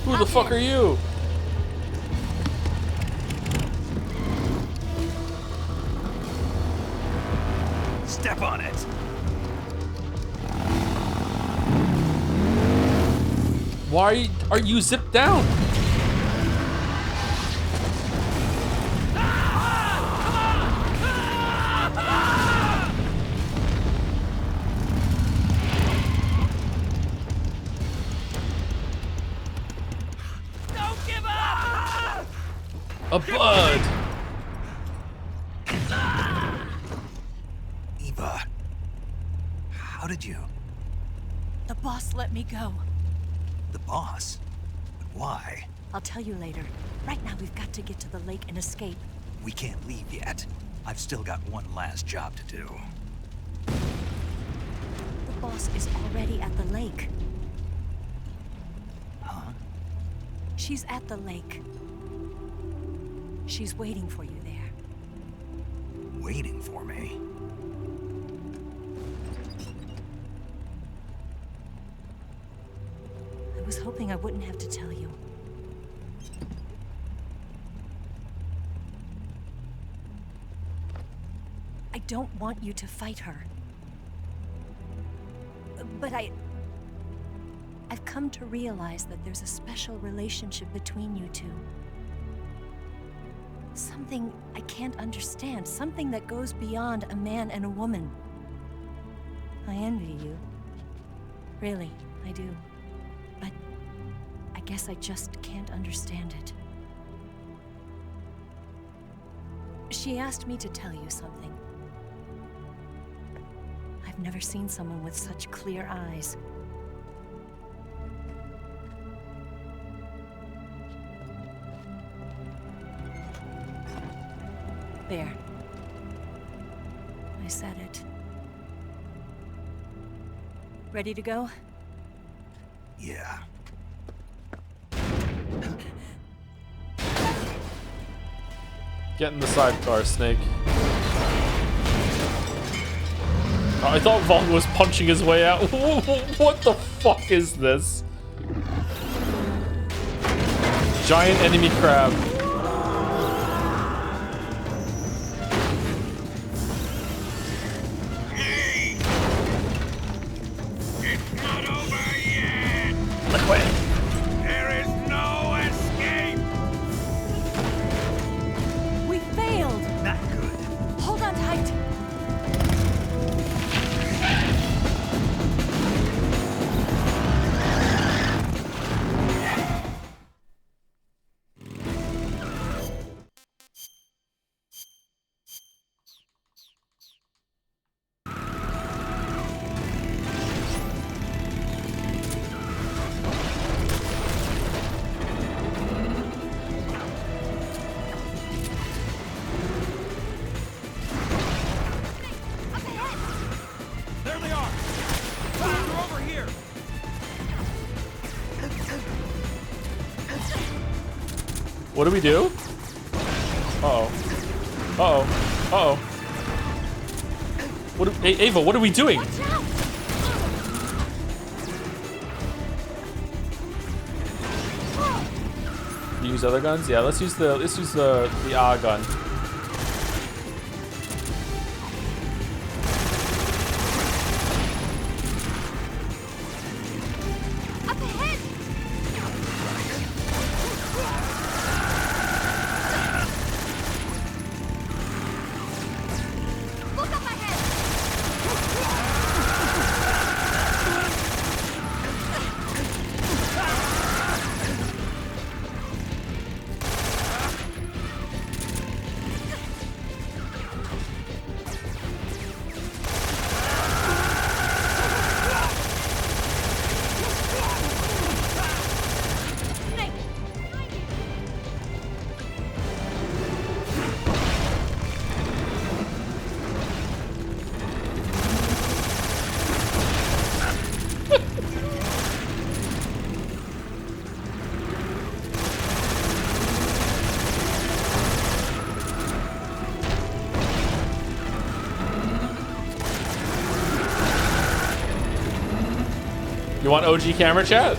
Who the fuck are you? Step on it. Why are you zipped down? Don't give up! A bud! Eva, how did you? The boss let me go. The boss? But why? I'll tell you later. Right now, we've got to get to the lake and escape. We can't leave yet. I've still got one last job to do. The boss is already at the lake. Huh? She's at the lake. She's waiting for you there. Waiting for me? I was hoping I wouldn't have to tell you. I don't want you to fight her. But I've come to realize that there's a special relationship between you two. Something I can't understand, something that goes beyond a man and a woman. I envy you. Really, I do. But I guess I just can't understand it. She asked me to tell you something. I've never seen someone with such clear eyes. There. I said it. Ready to go? Yeah. Get in the sidecar, Snake. I thought Vaughn was punching his way out. What the fuck is this? Giant enemy crab. What do we do? Uh-oh. Uh-oh. Uh-oh. What? Hey, Ava, what are we doing? You use other guns? Yeah, let's use the A gun. You want OG camera chat?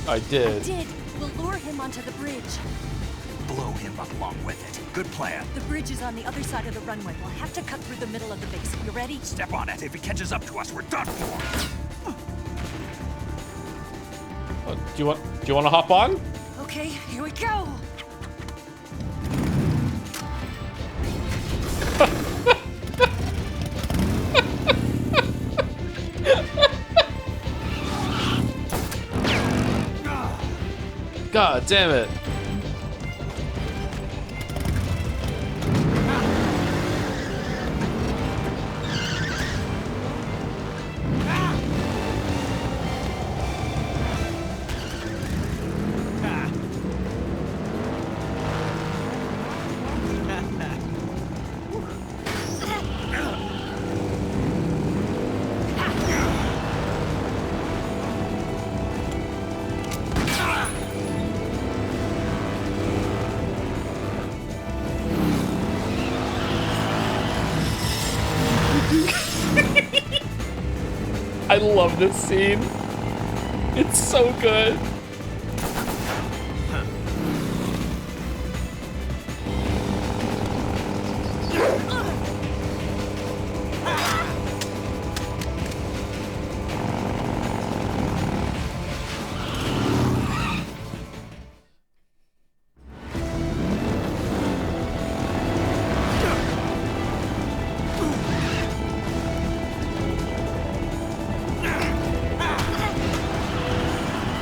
I did. We'll lure him onto the bridge. Blow him up along with it. Good plan. The bridge is on the other side of the runway. We'll have to cut through the middle of the base. You ready? Step on it. If he catches up to us, we're done for. Do you want to hop on? Okay, here we go. God damn it. I love this scene. It's so good.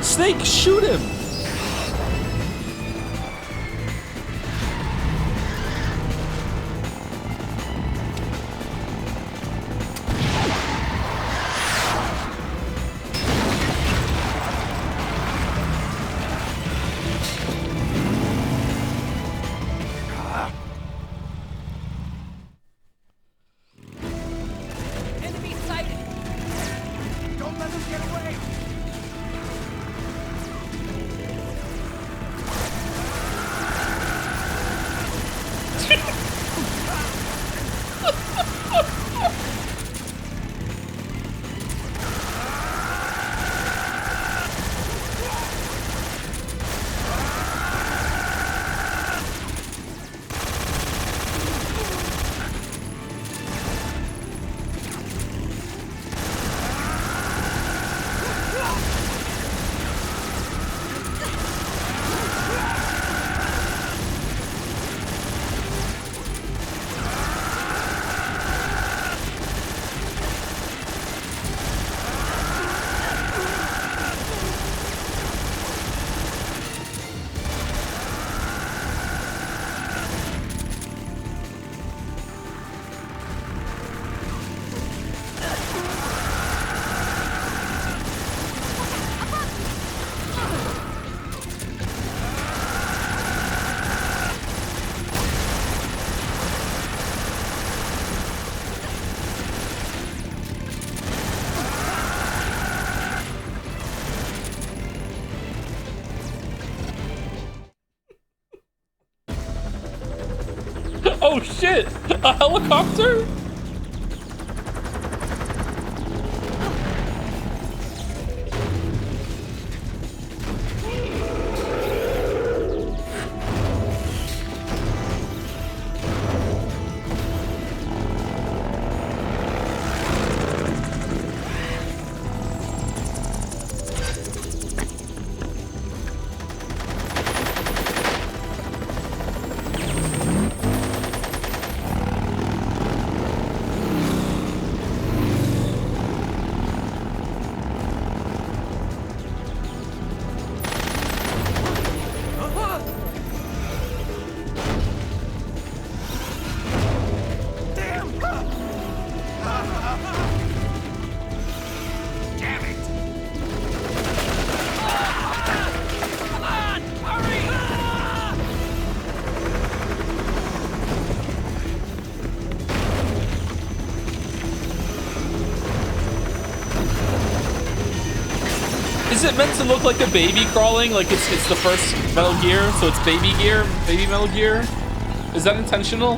Snake, shoot him! Enemy sighted! Don't let them get away! Oh shit! A helicopter? Is it meant to look like a baby crawling? Like it's the first Metal Gear, so it's baby Metal Gear? Is that intentional?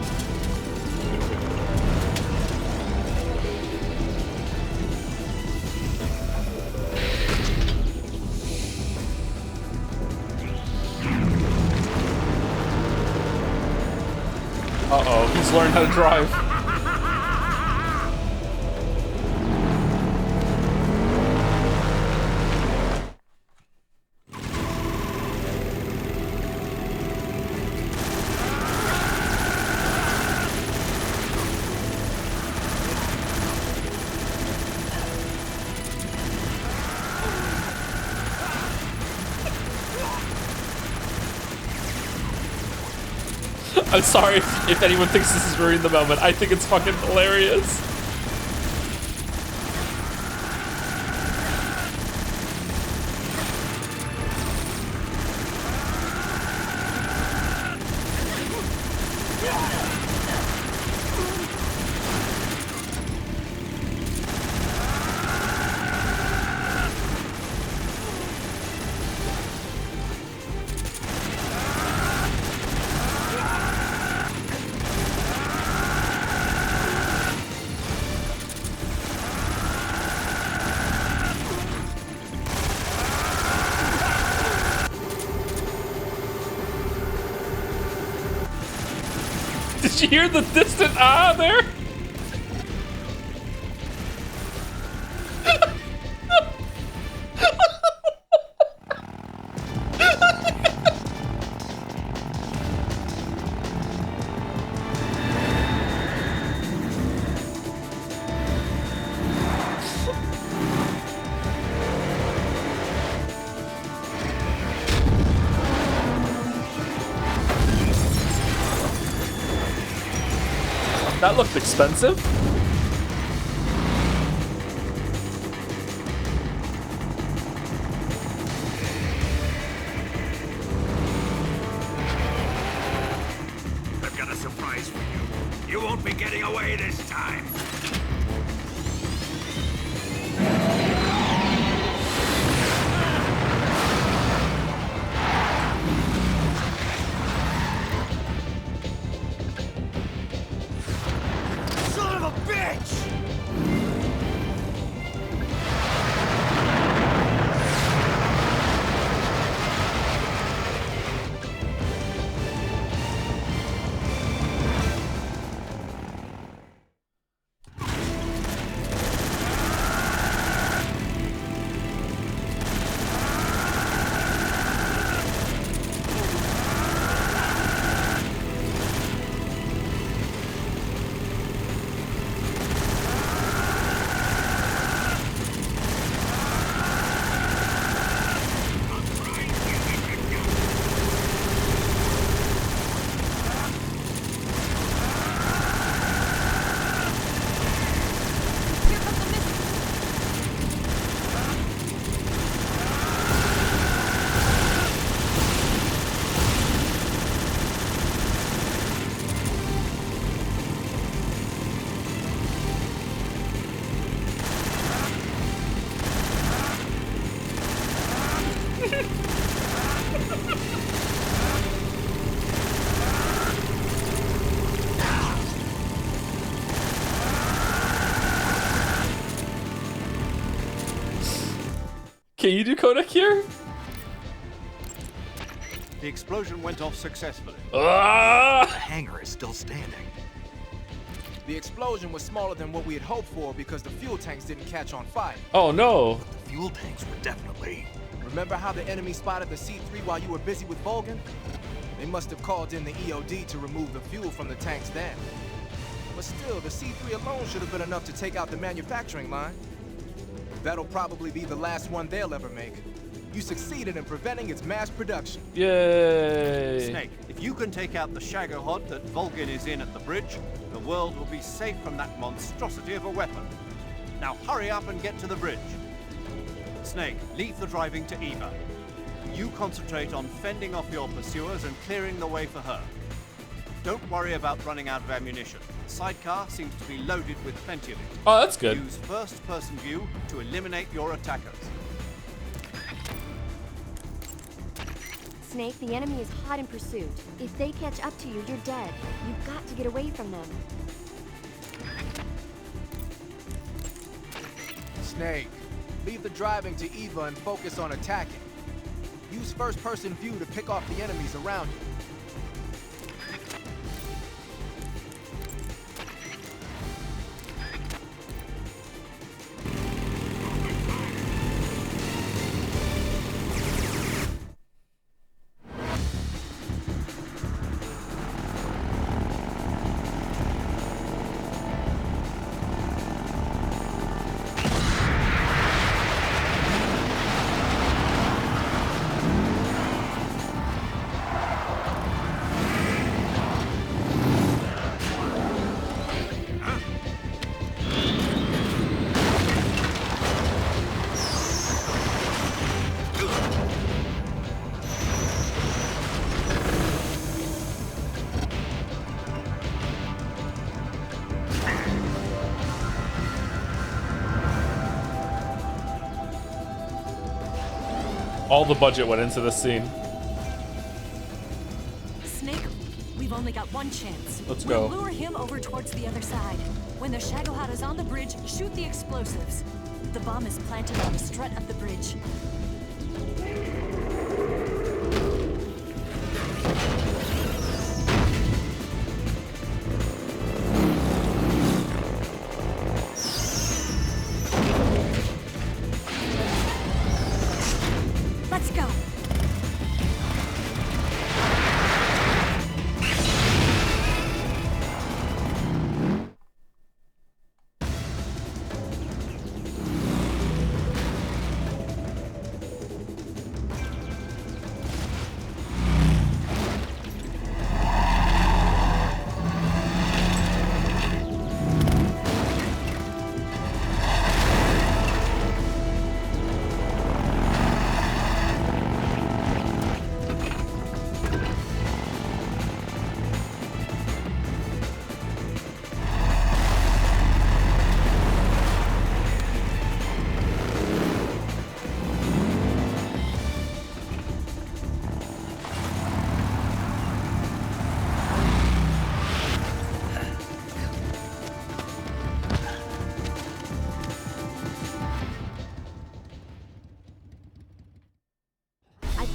Uh-oh, he's learned how to drive. I'm sorry if anyone thinks this is ruining the moment. I think it's fucking hilarious. Did you hear the distant ah there? That looked expensive. I've got a surprise for you. You won't be getting away this time. Can you do Kodak here? The explosion went off successfully. The hangar is still standing. The explosion was smaller than what we had hoped for because the fuel tanks didn't catch on fire. Oh no. The fuel tanks were definitely... Remember how the enemy spotted the C3 while you were busy with Vulcan? They must have called in the EOD to remove the fuel from the tanks then. But still, the C3 alone should have been enough to take out the manufacturing line. That'll probably be the last one they'll ever make. You succeeded in preventing its mass production. Yay! Snake, if you can take out the Shagohod that Vulcan is in at the bridge, the world will be safe from that monstrosity of a weapon. Now hurry up and get to the bridge. Snake, leave the driving to Eva. You concentrate on fending off your pursuers and clearing the way for her. Don't worry about running out of ammunition. The sidecar seems to be loaded with plenty of it. Oh, that's good. Use first-person view to eliminate your attackers. Snake, the enemy is hot in pursuit. If they catch up to you, you're dead. You've got to get away from them. Snake, leave the driving to Eva and focus on attacking. Use first-person view to pick off the enemies around you. All the budget went into this scene. Snake, we've only got one chance. Let's go. We'll lure him over towards the other side. When the Shagohod is on the bridge, shoot the explosives. The bomb is planted on the strut of the bridge.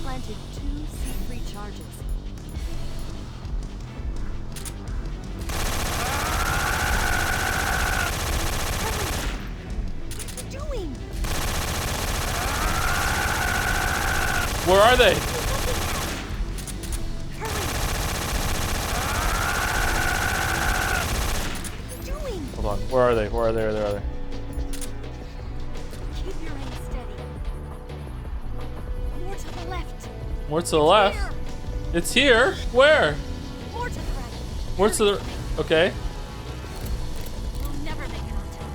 planted 2 C3 charges. Where are they? Hold on. Where are they? Where are they? Where are they? Keep your aim steady. More to the left. More to the left? Here. It's here? Where? More to the right. More to the... Okay. We'll never make it on time.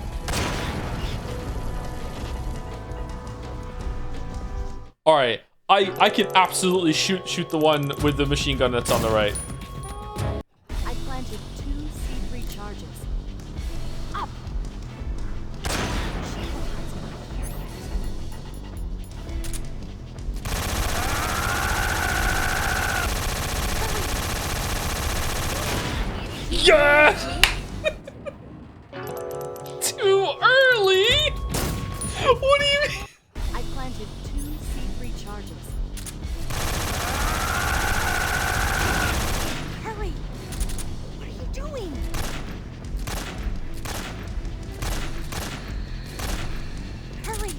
Alright. I can absolutely shoot the one with the machine gun that's on the right. I planted 2 C3 charges. Up. Yeah! Too early? What do you mean? I planted 2 C3 charges. Hurry! What are you doing? Hurry!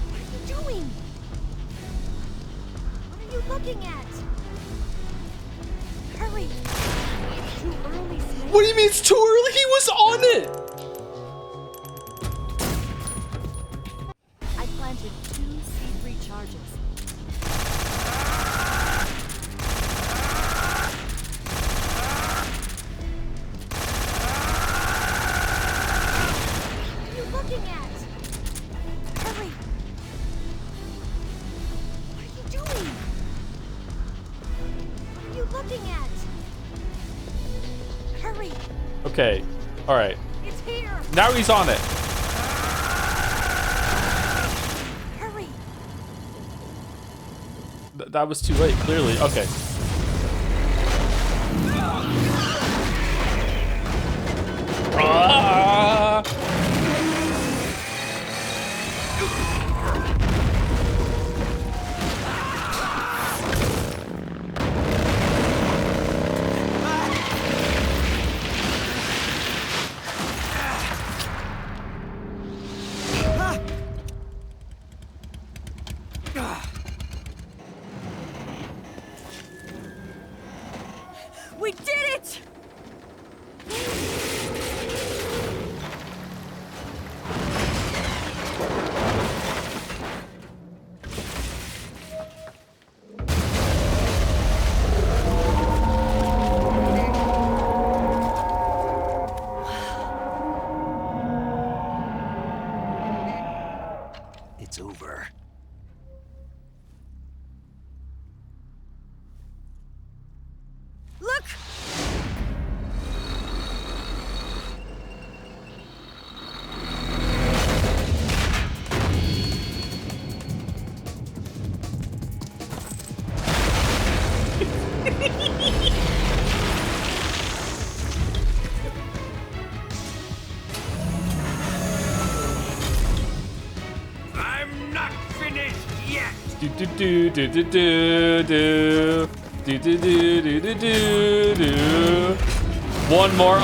What are you doing? What are you looking at? Hurry! Too early, Snake. What do you mean it's too early? He was on it! I planted 2 C3 charges. What are you looking at? Hurry! What are you doing? What are you looking at? Hurry! Okay. Alright. It's here! Now he's on it. Hurry! That was too late, clearly. Okay. Ah! We did it! It's over. Look! I'm not finished yet. Do do do do do do do do do do do do do. One more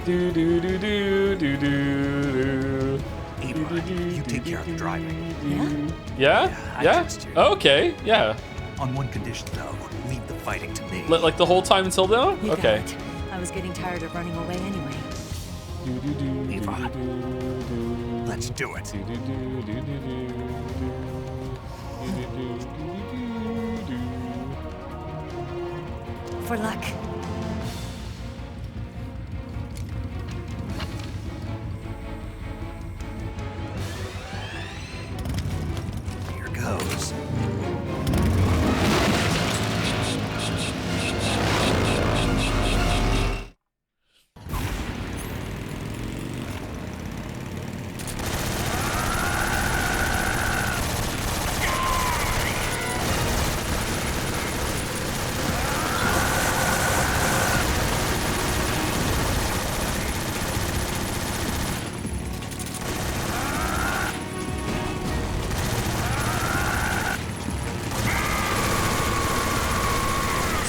Do do do do do do. You take care of the driving. Yeah? I Yeah? trust you. Okay, yeah. On one condition, though. Leave the fighting to me. Like the whole time until now? You got Okay. it. I was getting tired of running away anyway. Eva, let's do it. For luck. Here goes.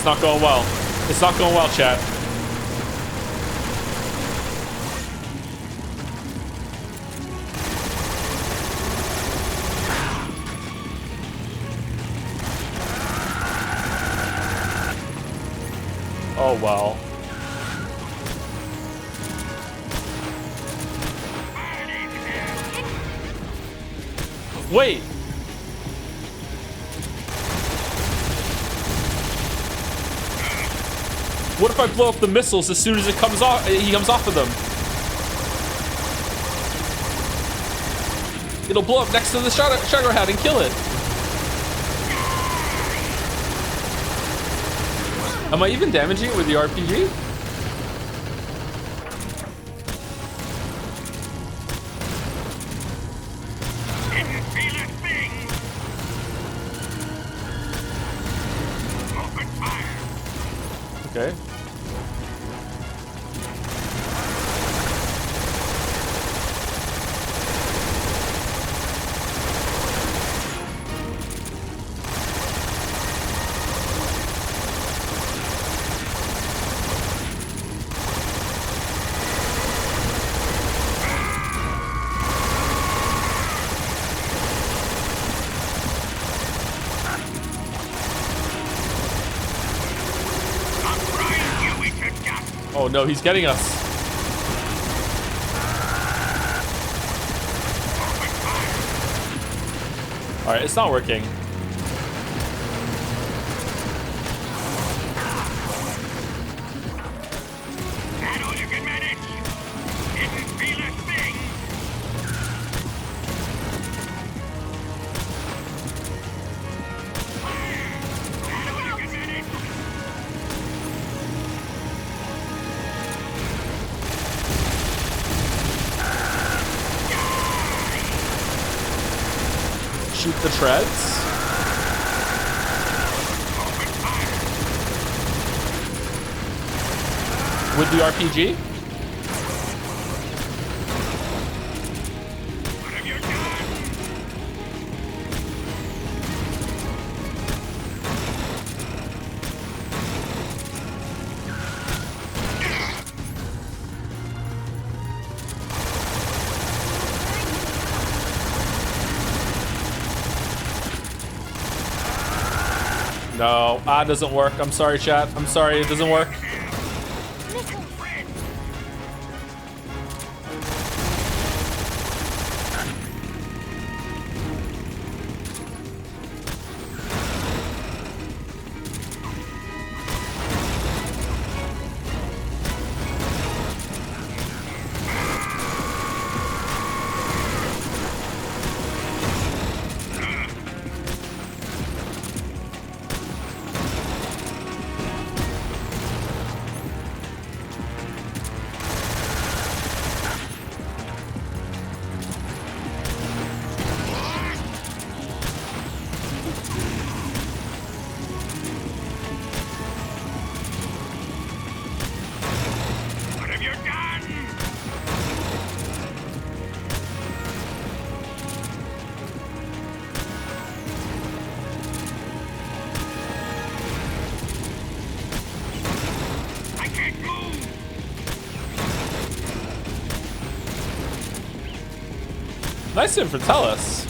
not going well. It's not going well, chat. Oh, well. Wait. What if I blow up the missiles as soon as it comes off? He comes off of them. It'll blow up next to the sugar hat and kill it. Am I even damaging it with the RPG? Okay. Oh no, he's getting us. All right, it's not working. Shoot the treads. With the RPG? No, it doesn't work. I'm sorry, chat. I'm sorry, it doesn't work. Nice of him for tell us.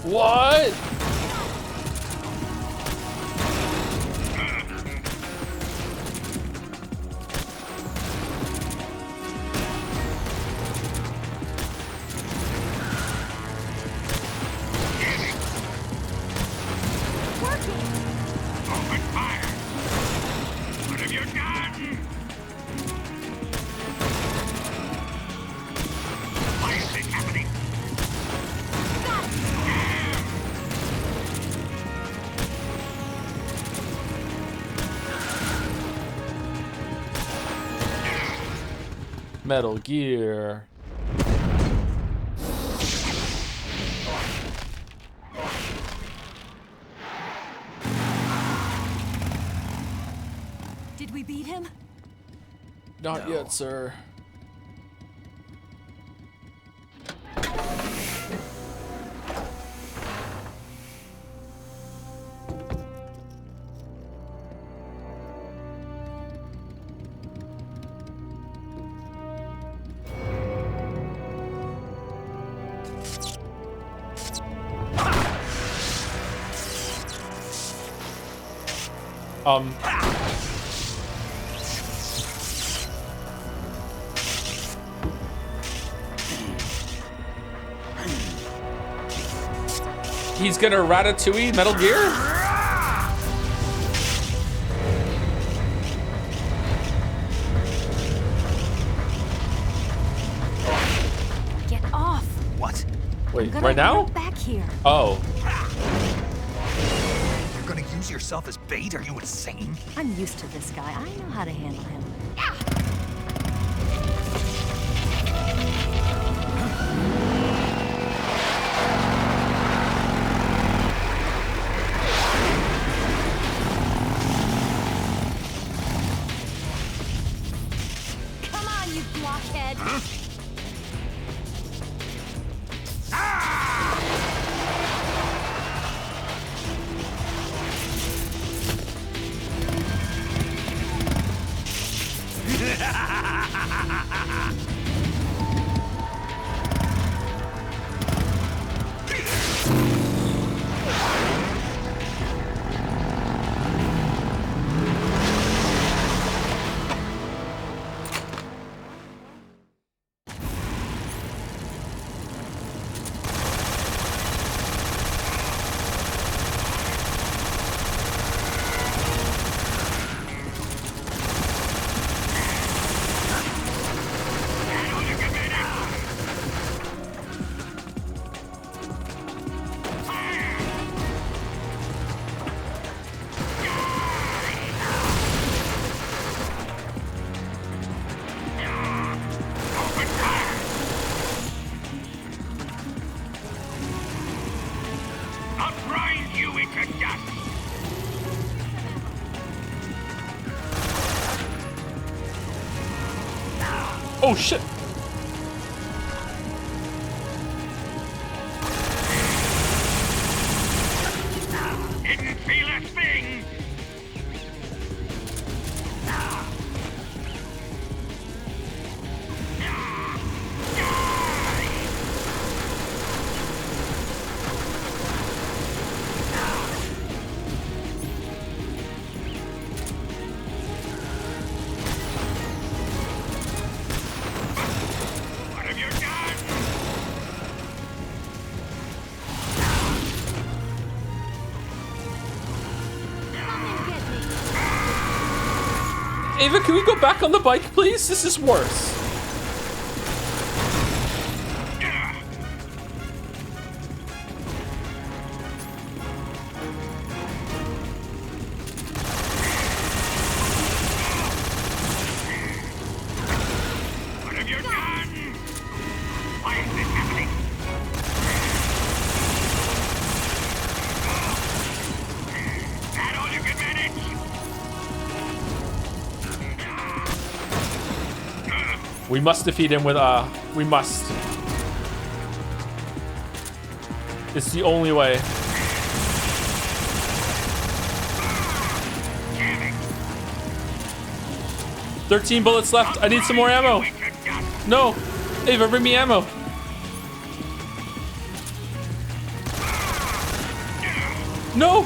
What? Metal Gear. Did we beat him? Not yet, sir. He's gonna Ratatouille Metal Gear? Get off! What? Wait, right now? Back here. Oh. You're gonna use yourself as bait? Are you insane? I'm used to this guy. I know how to handle him. Come on, you blockhead! Oh shit! Didn't feel a thing! What have you done? Ava, can we go back on the bike, please? This is worse. What have you done? Why is this happening? That all you can manage? We must defeat him with we must. It's the only way. Damn it. 13 bullets left. I need some more ammo. No! Ava, bring me ammo. No!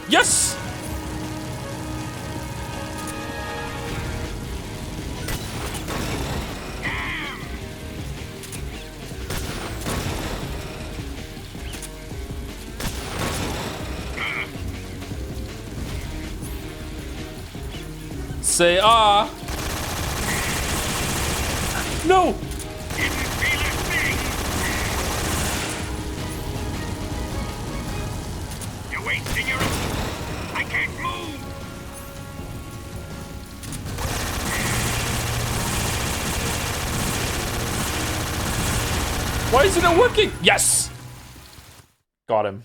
Yes! Say ah. No! Didn't feel a thing. You're wasting your... I can't move. Why isn't it working? Yes! Got him.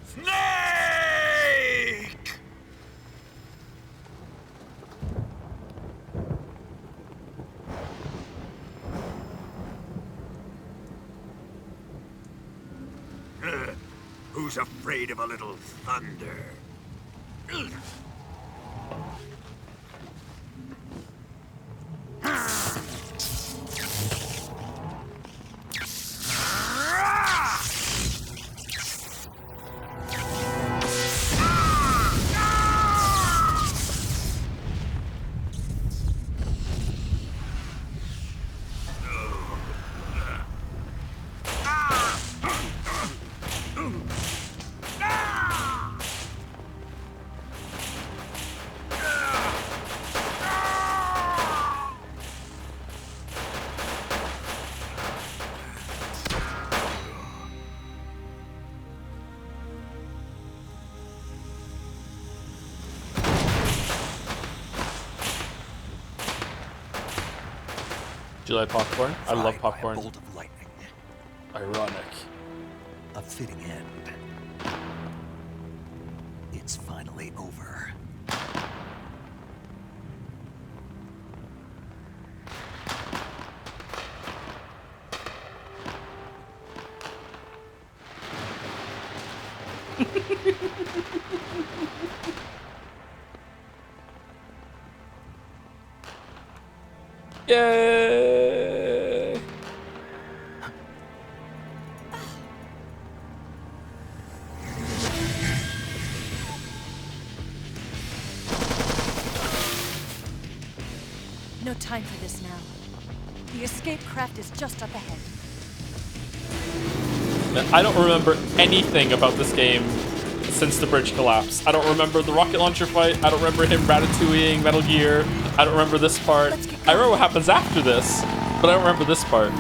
Snake! Who's afraid of a little thunder? Do you like popcorn? I love Fried by a popcorn. bolt of lightning. Ironic. A fitting end. It's finally over. Yay! No time for this now. The escape craft is just up ahead. I don't remember anything about this game since the bridge collapsed. I don't remember the rocket launcher fight. I don't remember him ratatouilleing Metal Gear. I don't remember this part. I remember what happens after this, but I don't remember this part.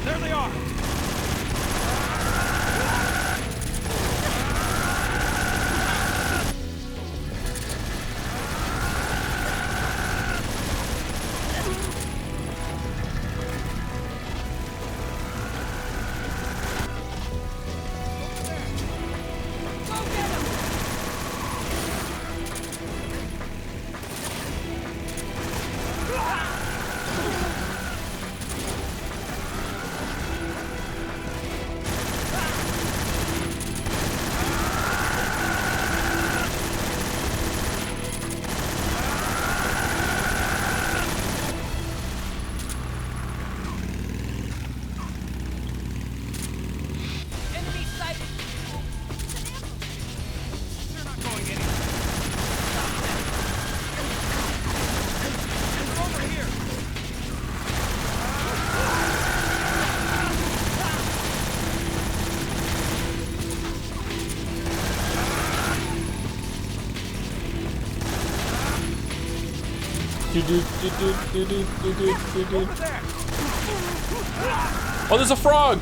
There they are! Oh, there's a frog!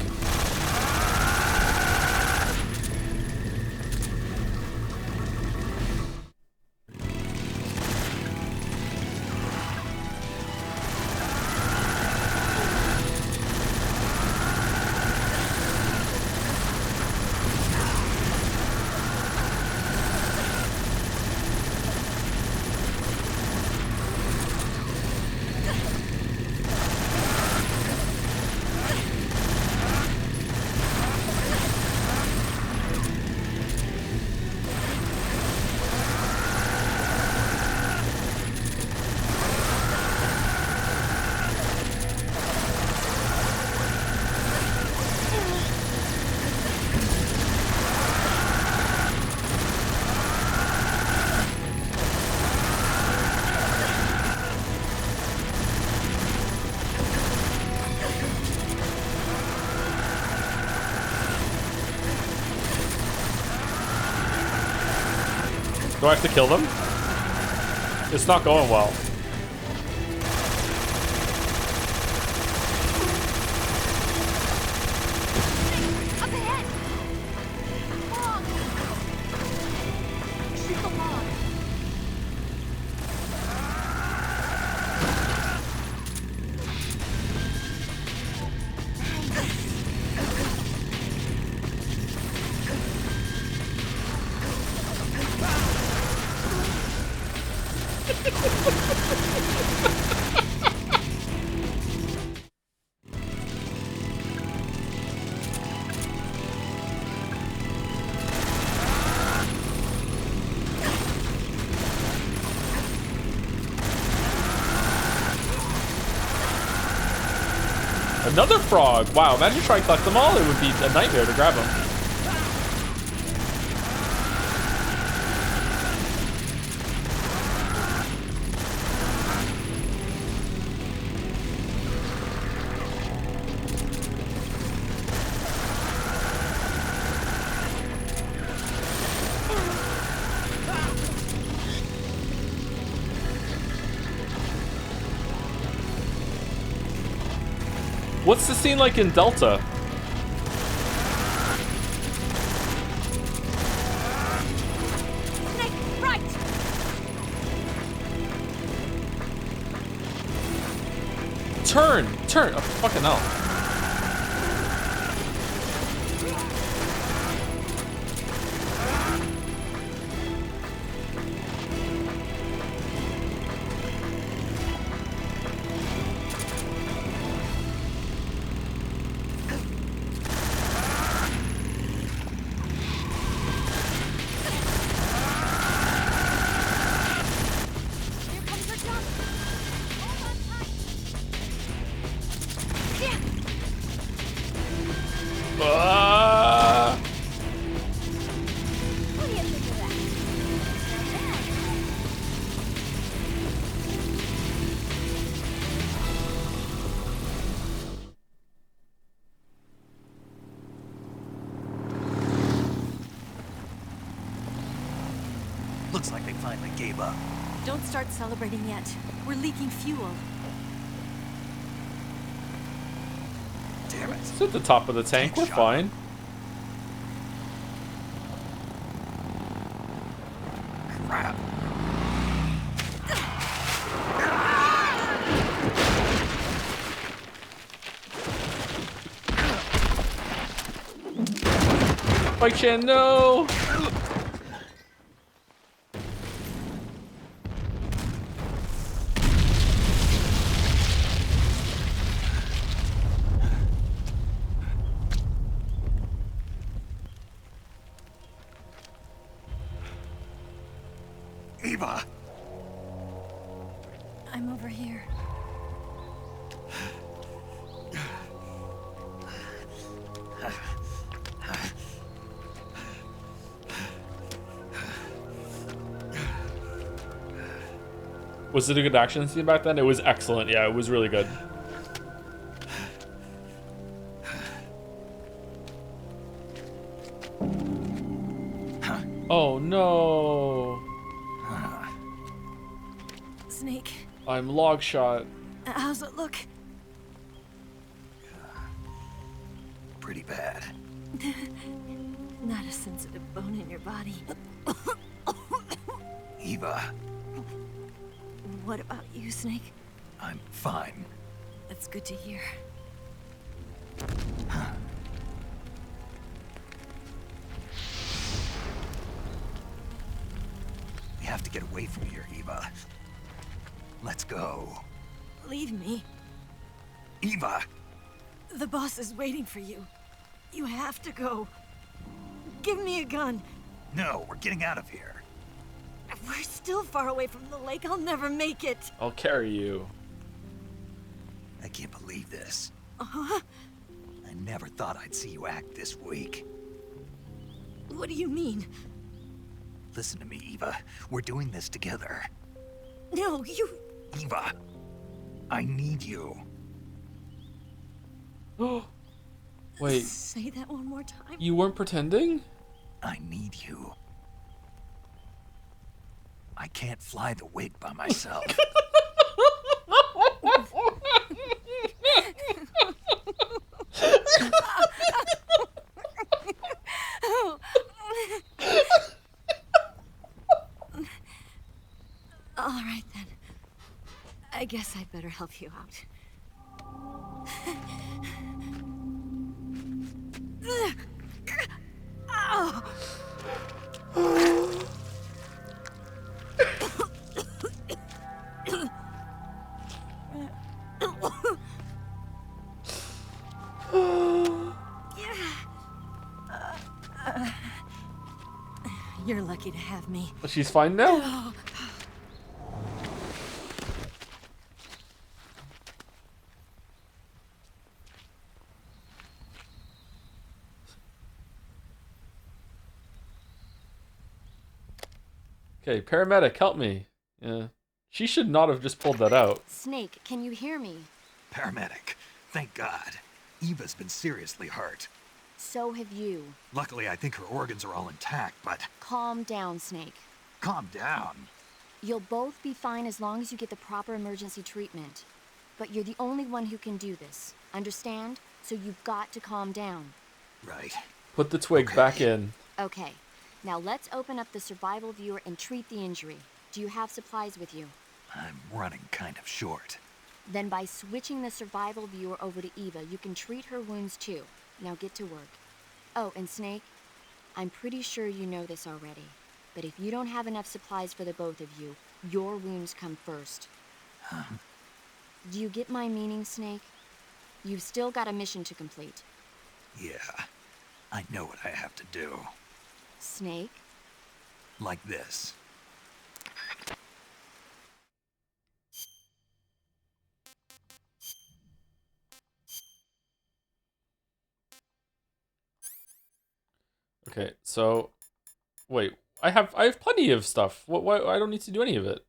Do I have to kill them? It's not going well. Up ahead! Log! Shoot the log! Another frog! Wow, imagine trying to collect them all. It would be a nightmare to grab them. What's the scene like in Delta? Snake, right! Turn! Turn! Oh, fucking hell. Here comes the jump! Hold on tight! Yeah! Ah! What do you think of that? Looks like they finally gave up. Don't start celebrating yet. We're leaking fuel. Damn it. It's at the top of the tank. We're fine. Crap. Bike Chan, no! Eva! I'm over here. Was it a good action scene back then? It was excellent. Yeah, it was really good. Oh no! Snake, I'm log shot. how's it look? Pretty bad. Not a sensitive bone in your body. Eva, What about you, Snake? I'm fine. That's good to hear. We have to get away from here, Eva. Let's go. Leave me. Eva! The boss is waiting for you. You have to go. Give me a gun. No, we're getting out of here. We're still far away from the lake. I'll never make it. I'll carry you. I can't believe this. Uh-huh. I never thought I'd see you act this weak. What do you mean? Listen to me, Eva. We're doing this together. No, you... Eva, I need you. Wait, Say that one more time. you weren't pretending? I need you. I can't fly the wig by myself. All right, then. I guess I'd better help you out. You're lucky to have me. She's fine now? Okay, paramedic, help me. Yeah. She should not have just pulled that out. Snake, can you hear me? Paramedic, thank God. Eva's been seriously hurt. So have you. Luckily, I think her organs are all intact, but... Calm down, Snake. Calm down. You'll both be fine as long as you get the proper emergency treatment. But you're the only one who can do this. Understand? So you've got to calm down. Right. Put the twig back in. Okay. Now let's open up the survival viewer and treat the injury. Do you have supplies with you? I'm running kind of short. Then by switching the survival viewer over to Eva, you can treat her wounds too. Now get to work. Oh, and Snake, I'm pretty sure you know this already, but if you don't have enough supplies for the both of you, your wounds come first. Huh? Do you get my meaning, Snake? You've still got a mission to complete. Yeah, I know what I have to do. Snake? Like this. Okay, so wait, I have plenty of stuff. What I don't need to do any of it.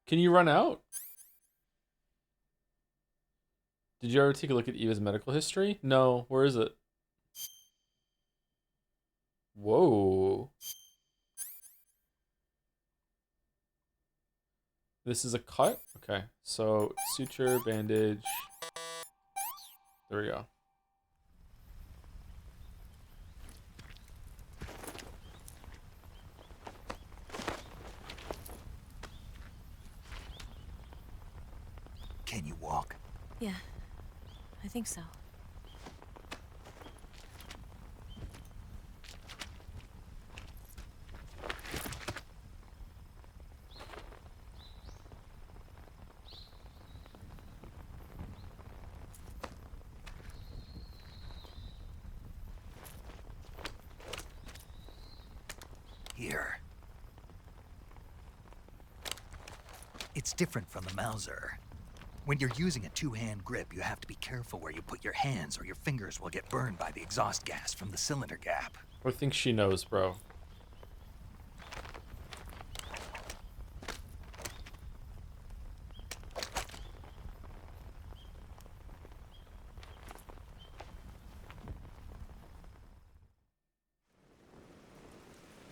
Can you run out? Did you ever take a look at Eva's medical history? No, where is it? Whoa. This is a cut? Okay, so suture, bandage. There we go. Can you walk? Yeah, I think so. Here. It's different from the Mauser. When you're using a two-hand grip, you have to be careful where you put your hands or your fingers will get burned by the exhaust gas from the cylinder gap. I think she knows, bro.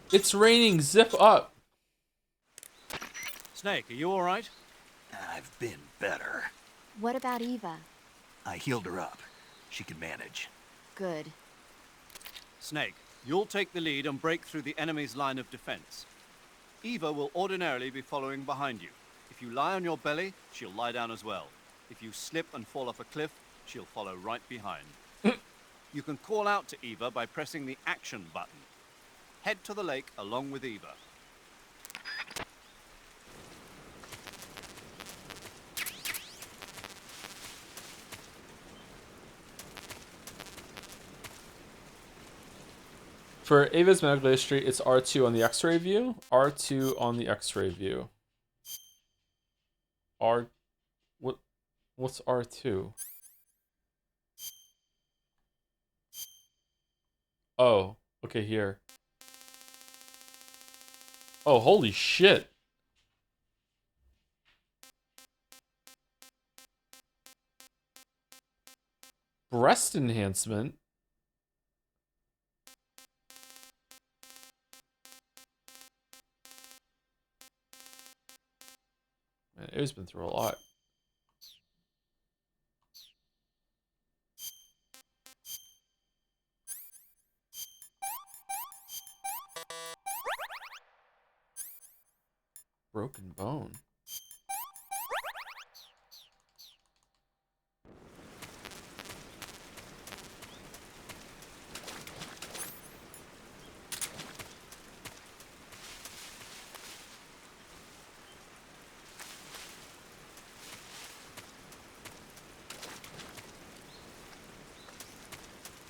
It's raining, zip up. Snake, are you all right? I've been better. What about Eva? I healed her up. She can manage. Good. Snake, you'll take the lead and break through the enemy's line of defense. Eva will ordinarily be following behind you. If you lie on your belly, she'll lie down as well. If you slip and fall off a cliff, she'll follow right behind. You can call out to Eva by pressing the action button. Head to the lake along with Eva. For Ava's medical history, it's R2 on the X-ray view. R2 on the X-ray view. What's R2? Oh, okay, here. Oh, holy shit. Breast enhancement. Man, A's been through a lot. Broken bone.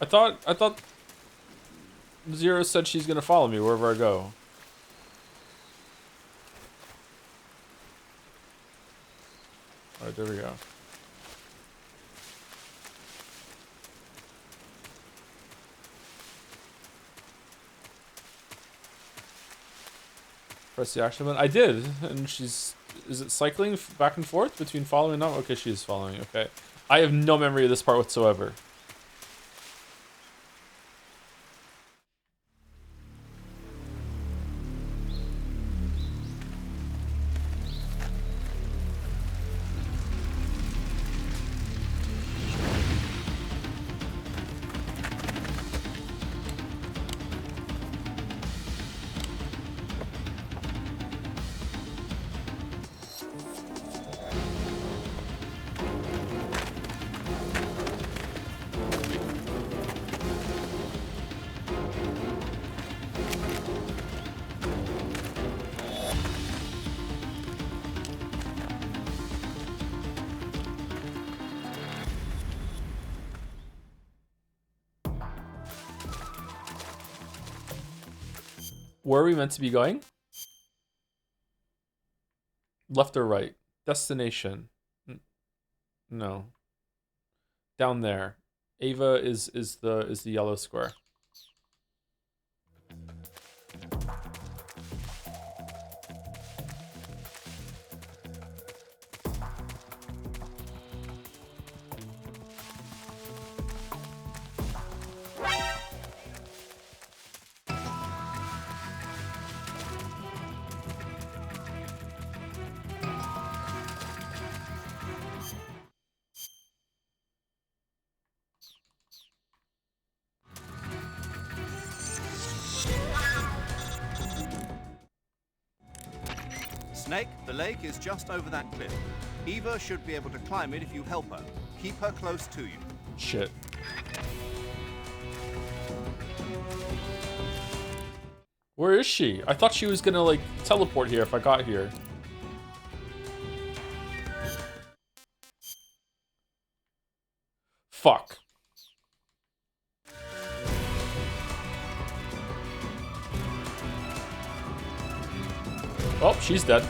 I thought Zero said she's gonna follow me wherever I go. Alright, there we go. Press the action button. I did, and she's... Is it cycling back and forth between following and not? Okay, she's following. Okay. I have no memory of this part whatsoever. Where are we meant to be going? Left or right? Destination. No. Down there. Ava is the yellow square. Snake, the lake is just over that cliff. Eva should be able to climb it if you help her. Keep her close to you. Shit. Where is she? I thought she was gonna, like, teleport here if I got here. Fuck. Oh, she's dead.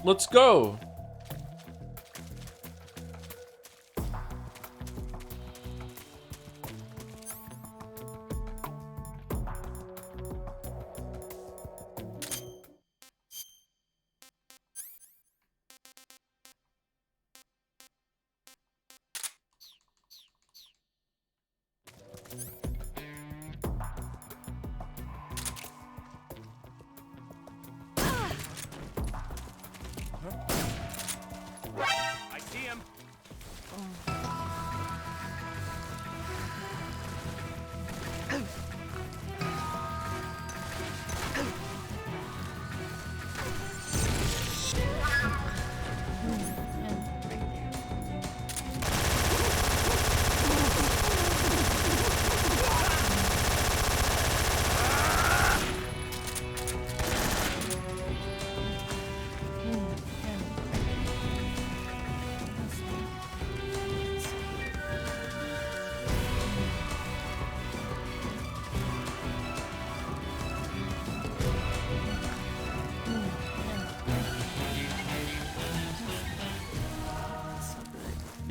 Let's go. I see him.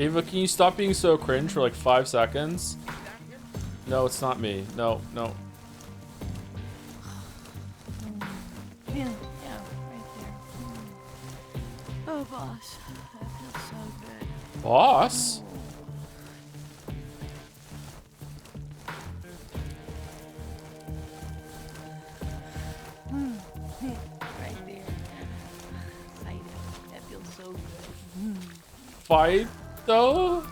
Ava, can you stop being so cringe for like 5 seconds? No, it's not me. No, no. Yeah, right there. Oh, boss. That feels so good. Boss? Right there. Fight it. That feels so good. Fight though?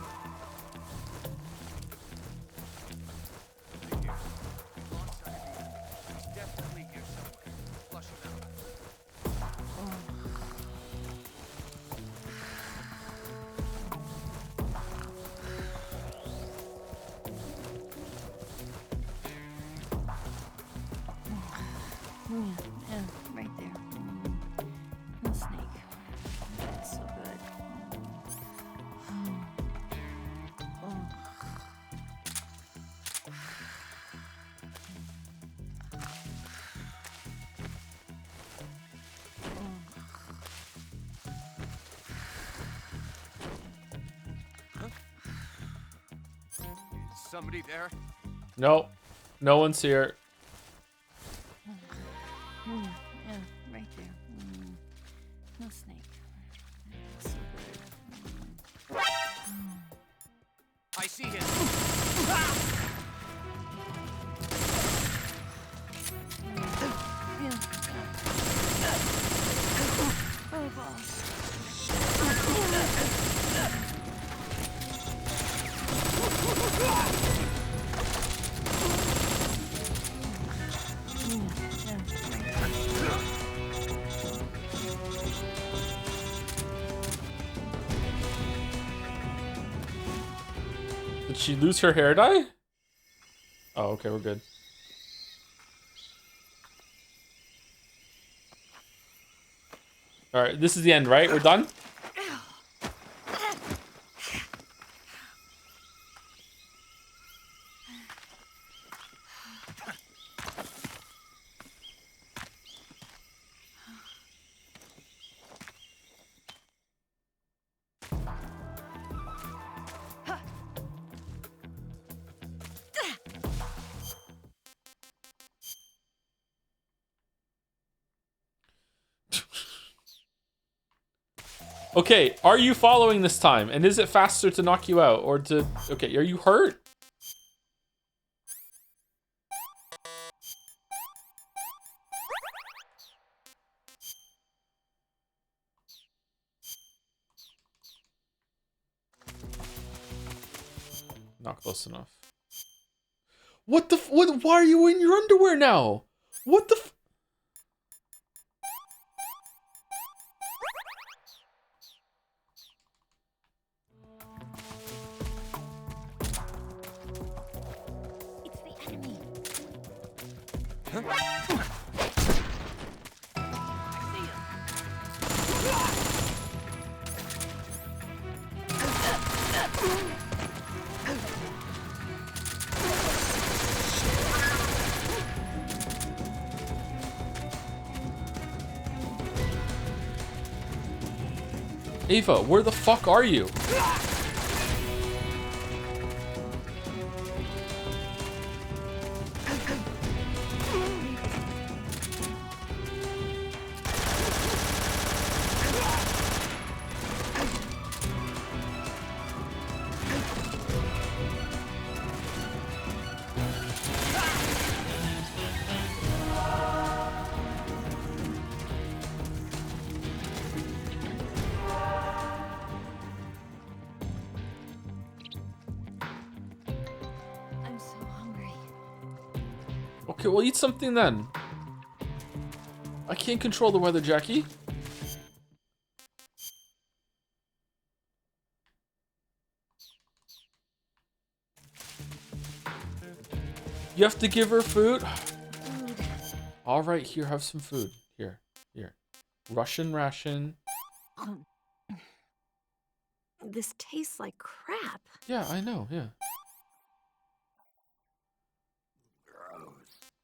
Yeah, right there. The snake. That's so good. Is somebody there? No. No one's here. Yeah, right there. No snake. That's so good. I see him. Oh, boss. Did she lose her hair dye? Oh, okay, we're good. All right, this is the end, right? We're done? Okay, are you following this time? And is it faster to knock you out or to... Okay, are you hurt? Not close enough. What the what? Why are you in your underwear now? What the It's the enemy. Ava, where the fuck are you? I'm so hungry. Okay, well, eat something then. I can't control the weather, Jackie. You have to give her food? All right, here, have some food. Here. Russian ration. This tastes like crap. Yeah, I know, yeah.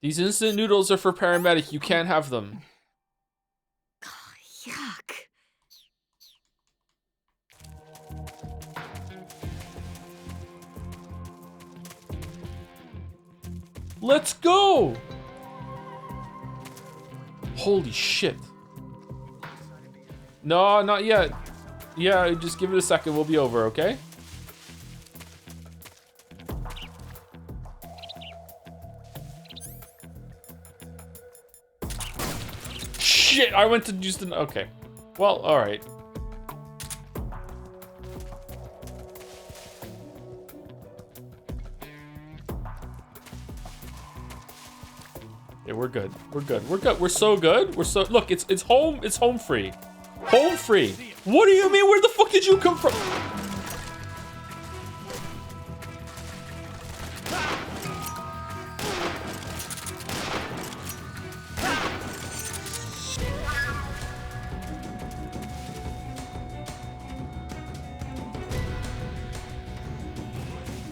These instant noodles are for paramedic. You can't have them. Yuck. Let's go! Holy shit. No, not yet. Yeah, just give it a second. We'll be over, okay? Shit, I went to just an... Okay. Well, alright. Yeah, we're good. We're good. We're good. We're so good. We're so... Look, it's home. It's home free. Home free. What do you mean? Where the fuck did you come from?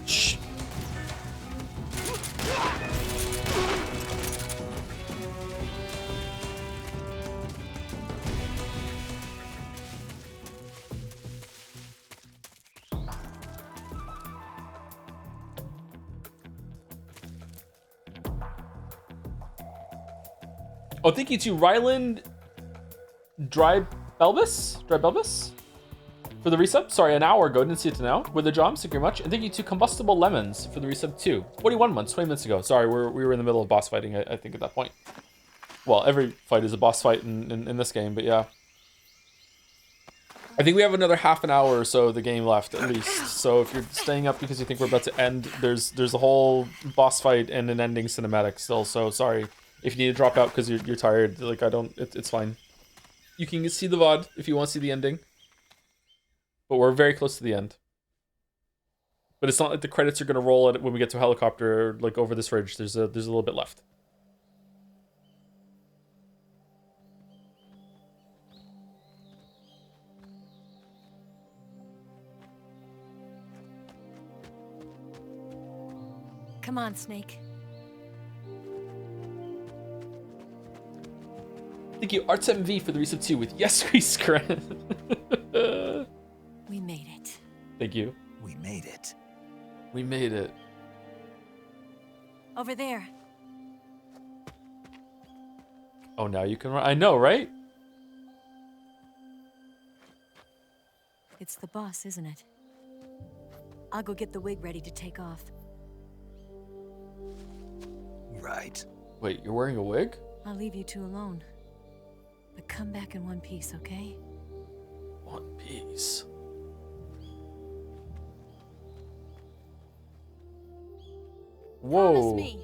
Shh. Oh, thank you to Ryland Dry Belbus for the resub. Sorry, an hour ago. Didn't see it till now. With the job, thank you very much. And thank you to Combustible Lemons for the resub too. 41 months, 20 minutes ago. Sorry, we were in the middle of boss fighting, I think, at that point. Well, every fight is a boss fight in this game, but yeah. I think we have another half an hour or so of the game left, at least. So if you're staying up because you think we're about to end, there's a whole boss fight and an ending cinematic still. So sorry. If you need to drop out because you're tired, like it's fine. You can see the VOD if you want to see the ending. But we're very close to the end. But it's not like the credits are gonna roll it when we get to a helicopter, like over this ridge. There's a little bit left. Come on, Snake. Thank you, Art7V for the resub 2 with Yes We Scrandle. We made it. Thank you. We made it. We made it. Over there. Oh, now you can run. I know, right? It's the boss, isn't it? I'll go get the wig ready to take off. Right. Wait, you're wearing a wig? I'll leave you two alone. But come back in one piece, okay? One Piece. Whoa. Promise me.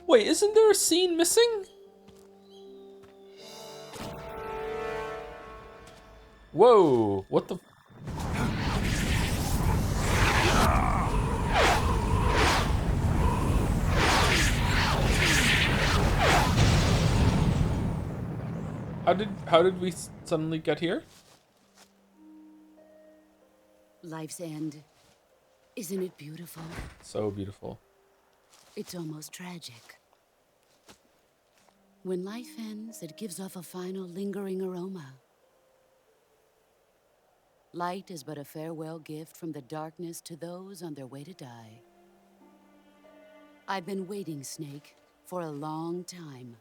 Wait, isn't there a scene missing? Whoa, what the... How did we suddenly get here? Life's end. Isn't it beautiful? So beautiful. It's almost tragic. When life ends, it gives off a final lingering aroma. Light is but a farewell gift from the darkness to those on their way to die. I've been waiting, Snake, for a long time.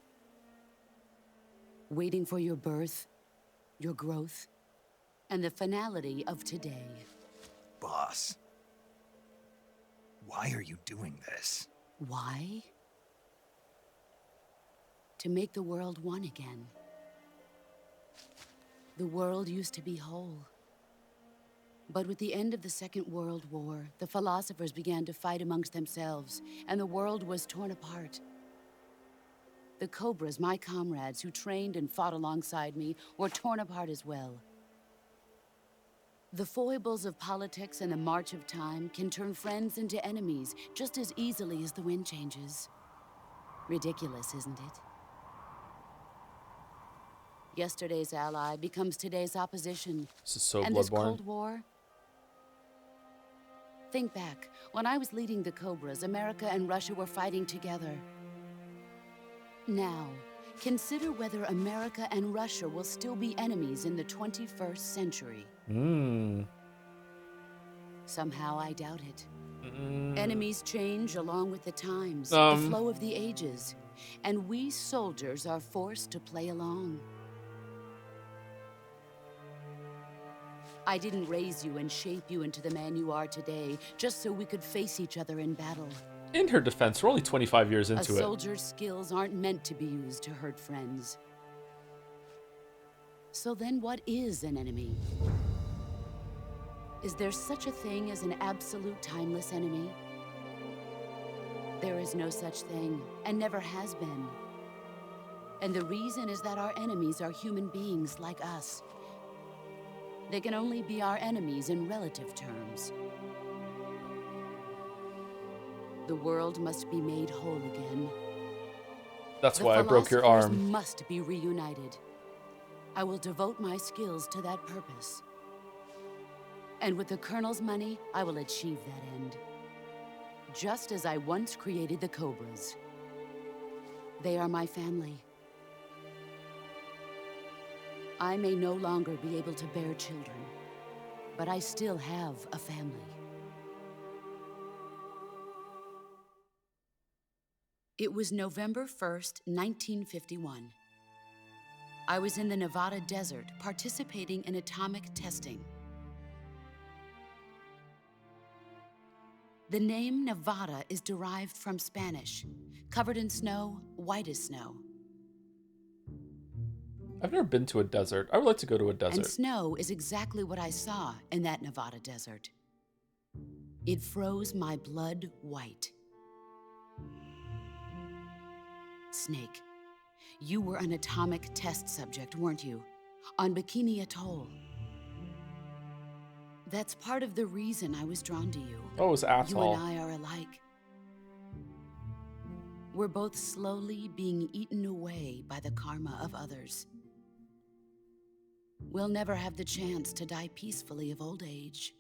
Waiting for your birth, your growth, and the finality of today. Boss. Why are you doing this? Why? To make the world one again. The world used to be whole. But with the end of the Second World War, the philosophers began to fight amongst themselves, and the world was torn apart. The Cobras, my comrades who trained and fought alongside me, were torn apart as well. The foibles of politics and the march of time can turn friends into enemies just as easily as the wind changes. Ridiculous, isn't it? Yesterday's ally becomes today's opposition. This is so and Bloodborne. this Cold War? Think back. When I was leading the Cobras, America and Russia were fighting together. Now, consider whether America and Russia will still be enemies in the 21st century. Somehow I doubt it. Mm. Enemies change along with the times, the flow of the ages, and we soldiers are forced to play along. I didn't raise you and shape you into the man you are today just so we could face each other in battle. In her defense, we're only 25 years into it. A soldier's skills aren't meant to be used to hurt friends. So then what is an enemy? Is there such a thing as an absolute timeless enemy? There is no such thing, and never has been. And the reason is that our enemies are human beings like us. They can only be our enemies in relative terms. The world must be made whole again. That's why I broke your arm. The philosophers must be reunited. I will devote my skills to that purpose. And with the Colonel's money, I will achieve that end. Just as I once created the Cobras. They are my family. I may no longer be able to bear children, but I still have a family. It was November 1st, 1951. I was in the Nevada desert participating in atomic testing. The name Nevada is derived from Spanish, covered in snow, white as snow. I've never been to a desert. I would like to go to a desert. And snow is exactly what I saw in that Nevada desert. It froze my blood white. Snake, you were an atomic test subject, weren't you? On Bikini Atoll. That's part of the reason I was drawn to you. Oh, it was asshole. You and I are alike. We're both slowly being eaten away by the karma of others. We'll never have the chance to die peacefully of old age.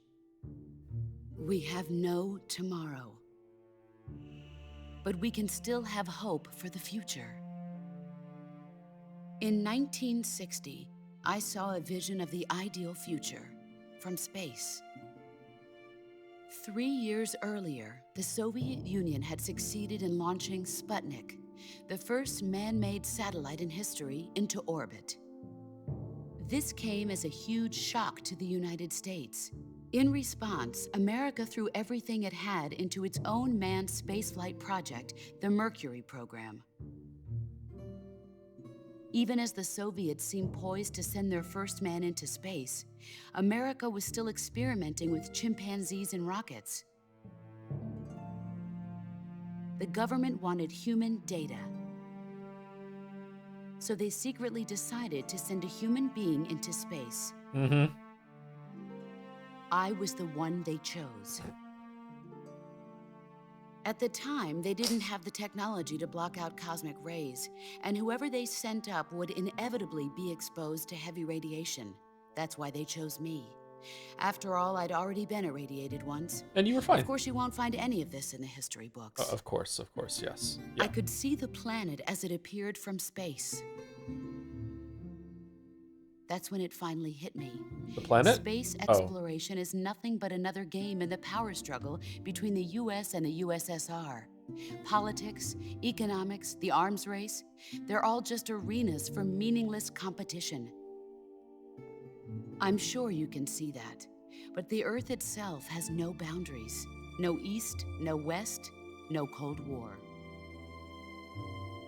We have no tomorrow. But we can still have hope for the future. In 1960, I saw a vision of the ideal future from space. 3 years earlier, the Soviet Union had succeeded in launching Sputnik, the first man-made satellite in history, into orbit. This came as a huge shock to the United States. In response, America threw everything it had into its own manned spaceflight project, the Mercury program. Even as the Soviets seemed poised to send their first man into space, America was still experimenting with chimpanzees and rockets. The government wanted human data. So they secretly decided to send a human being into space. I was the one they chose. At the time, they didn't have the technology to block out cosmic rays, and whoever they sent up would inevitably be exposed to heavy radiation. That's why they chose me. After all, I'd already been irradiated once. And you were fine. Of course, you won't find any of this in the history books. Of course, yes. Yeah. I could see the planet as it appeared from space. That's when it finally hit me. The planet? Space exploration is nothing but another game in the power struggle between the US and the USSR. Politics, economics, the arms race, they're all just arenas for meaningless competition. I'm sure you can see that, but the Earth itself has no boundaries. No East, no West, no Cold War.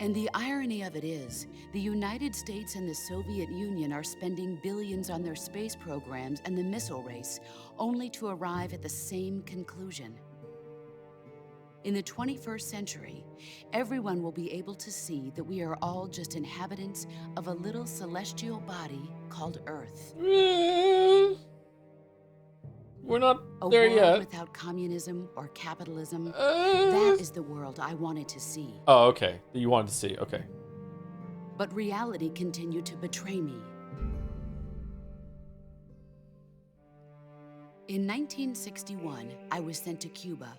And the irony of it is, the United States and the Soviet Union are spending billions on their space programs and the missile race, only to arrive at the same conclusion. In the 21st century, everyone will be able to see that we are all just inhabitants of a little celestial body called Earth. We're not there yet. A world without communism or capitalism. That is the world I wanted to see. Oh, okay. You wanted to see, okay. But reality continued to betray me. In 1961, I was sent to Cuba,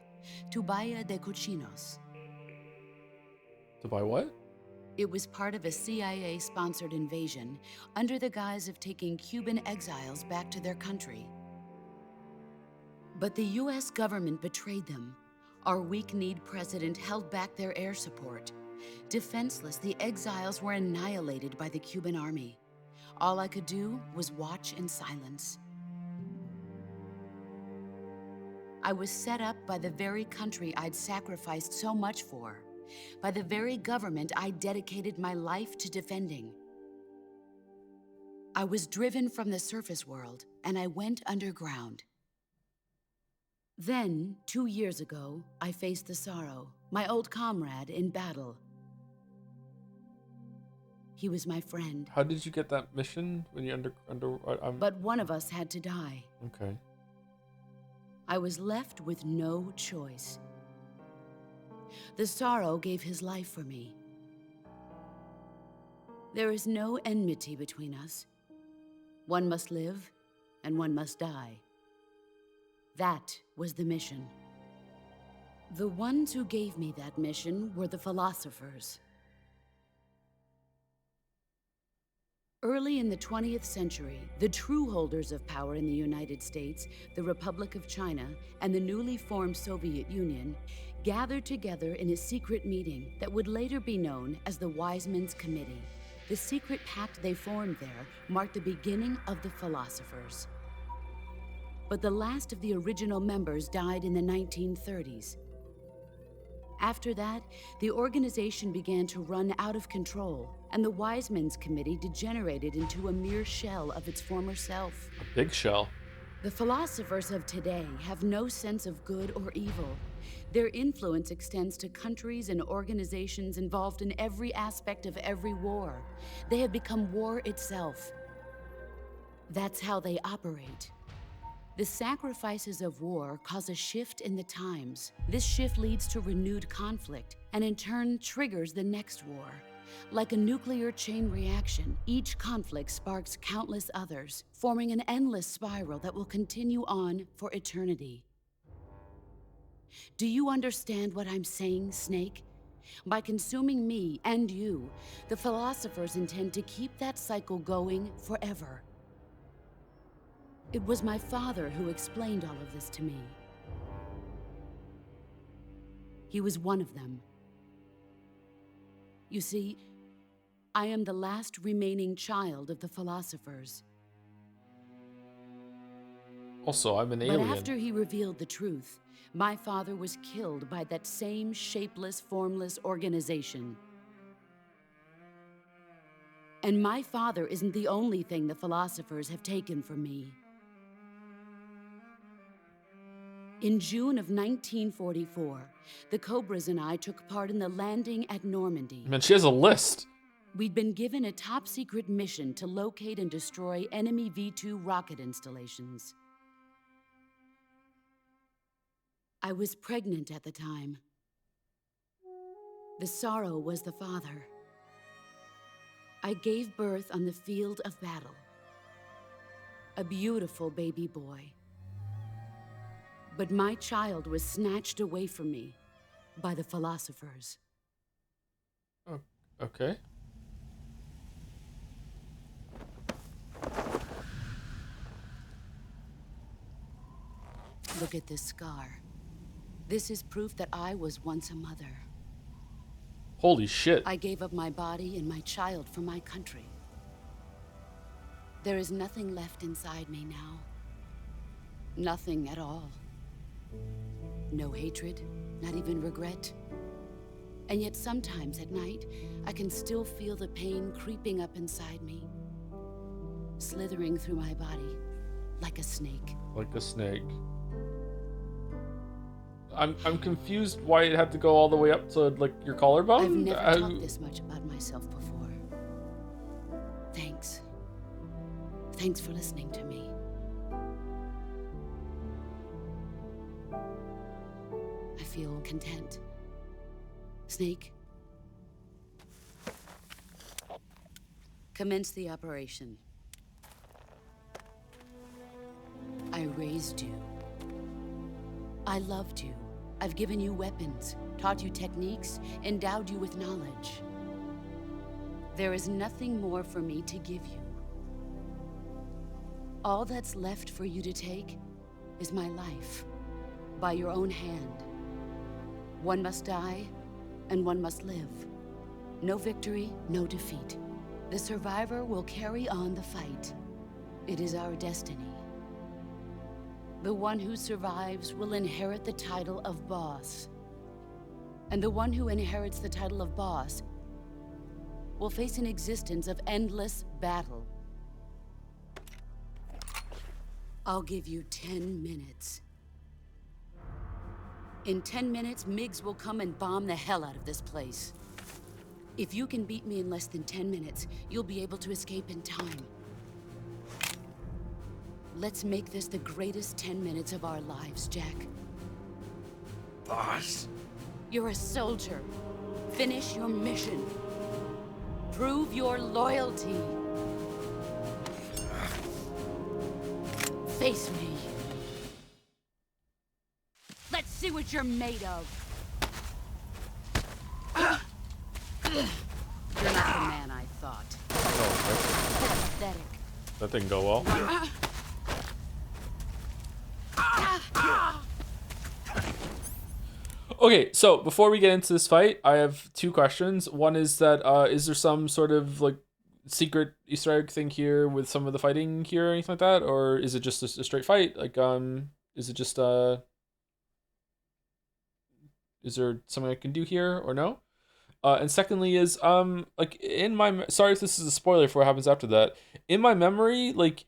to Bahia de Cochinos. To buy what? It was part of a CIA-sponsored invasion under the guise of taking Cuban exiles back to their country. But the US government betrayed them. Our weak-kneed president held back their air support. Defenseless, the exiles were annihilated by the Cuban army. All I could do was watch in silence. I was set up by the very country I'd sacrificed so much for, by the very government I dedicated my life to defending. I was driven from the surface world, and I went underground. Then, 2 years ago, I faced the Sorrow, my old comrade in battle. He was my friend. How did you get that mission when you But one of us had to die. Okay. I was left with no choice. The Sorrow gave his life for me. There is no enmity between us. One must live, and one must die. That was the mission. The ones who gave me that mission were the philosophers. Early in the 20th century, the true holders of power in the United States, the Republic of China, and the newly formed Soviet Union gathered together in a secret meeting that would later be known as the Wise Men's Committee. The secret pact they formed there marked the beginning of the philosophers. But the last of the original members died in the 1930s. After that, the organization began to run out of control, and the Wise Men's Committee degenerated into a mere shell of its former self. A big shell. The philosophers of today have no sense of good or evil. Their influence extends to countries and organizations involved in every aspect of every war. They have become war itself. That's how they operate. The sacrifices of war cause a shift in the times. This shift leads to renewed conflict, and in turn triggers the next war. Like a nuclear chain reaction, each conflict sparks countless others, forming an endless spiral that will continue on for eternity. Do you understand what I'm saying, Snake? By consuming me and you, the philosophers intend to keep that cycle going forever. It was my father who explained all of this to me. He was one of them. You see, I am the last remaining child of the philosophers. Also, I'm an alien. But after he revealed the truth, my father was killed by that same shapeless, formless organization. And my father isn't the only thing the philosophers have taken from me. In June of 1944, the Cobras and I took part in the landing at Normandy. Man, she has a list. We'd been given a top-secret mission to locate and destroy enemy V-2 rocket installations. I was pregnant at the time. The Sorrow was the father. I gave birth on the field of battle. A beautiful baby boy. But my child was snatched away from me by the philosophers. Oh, okay. Look at this scar. This is proof that I was once a mother. Holy shit. I gave up my body and my child for my country. There is nothing left inside me now. Nothing at all. No hatred, not even regret. And yet sometimes at night, I can still feel the pain creeping up inside me, slithering through my body like a snake. Like a snake. I'm confused why it had to go all the way up to like your collarbone. I've never talked this much about myself before. Thanks. Thanks for listening to me. I feel content. Snake, commence the operation. I raised you. I loved you. I've given you weapons, taught you techniques, endowed you with knowledge. There is nothing more for me to give you. All that's left for you to take is my life, by your own hand. One must die, and one must live. No victory, no defeat. The survivor will carry on the fight. It is our destiny. The one who survives will inherit the title of boss. And the one who inherits the title of boss will face an existence of endless battle. I'll give you 10 minutes. In 10 minutes, Migs will come and bomb the hell out of this place. If you can beat me in less than 10 minutes, you'll be able to escape in time. Let's make this the greatest 10 minutes of our lives, Jack. Boss. You're a soldier. Finish your mission. Prove your loyalty. Face me. Let's see what you're made of. You're not the man I thought. Oh, Pathetic. that didn't go well. Okay, so before we get into this fight, I have two questions. One is that is there some sort of like secret Easter egg thing here with some of the fighting here or anything like that, or is it just a straight fight? Like is it just is there something I can do here or no? And secondly is like in my sorry if this is a spoiler for what happens after that. In my memory, like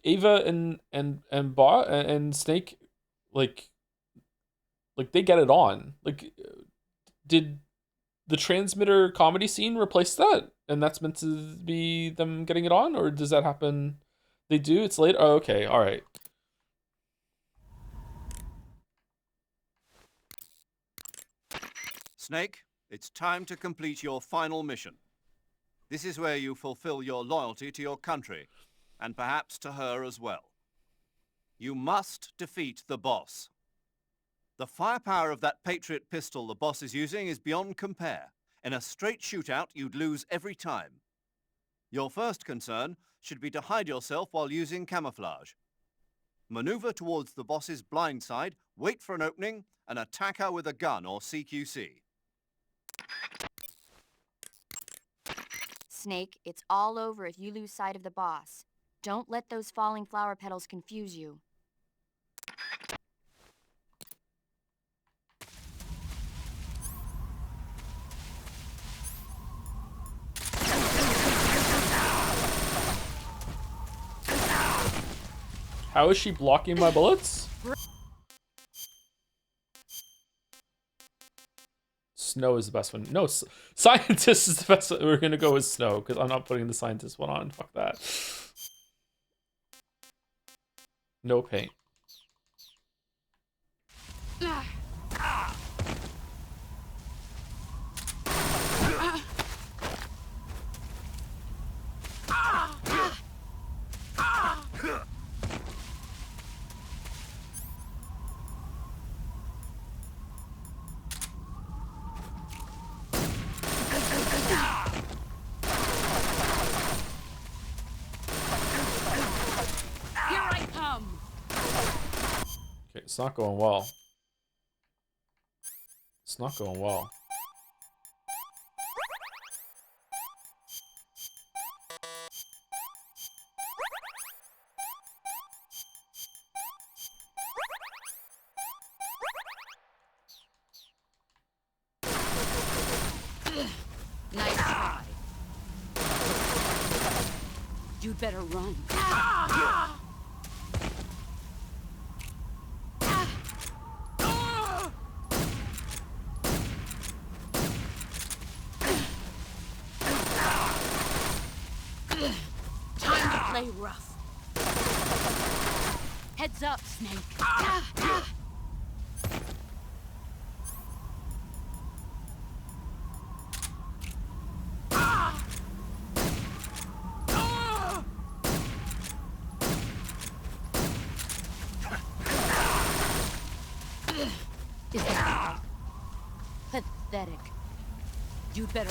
Ava and Bot and Snake like they get it on. Like, did the transmitter comedy scene replace that? And that's meant to be them getting it on? Or does that happen? They do? It's late? Oh, okay. All right. Snake, it's time to complete your final mission. This is where you fulfill your loyalty to your country, and perhaps to her as well. You must defeat the boss. The firepower of that Patriot pistol the boss is using is beyond compare. In a straight shootout, you'd lose every time. Your first concern should be to hide yourself while using camouflage. Maneuver towards the boss's blind side, wait for an opening, and attack her with a gun or CQC. Snake, it's all over if you lose sight of the boss. Don't let those falling flower petals confuse you. How is she blocking my bullets? Snow is the best one. No, scientist is the best one. We're gonna go with Snow because I'm not putting the scientist one on. Fuck that. No paint. It's not going well. It's not going well. Nice try. You'd better run. Play rough. Heads up, Snake. Is that pathetic? You'd better.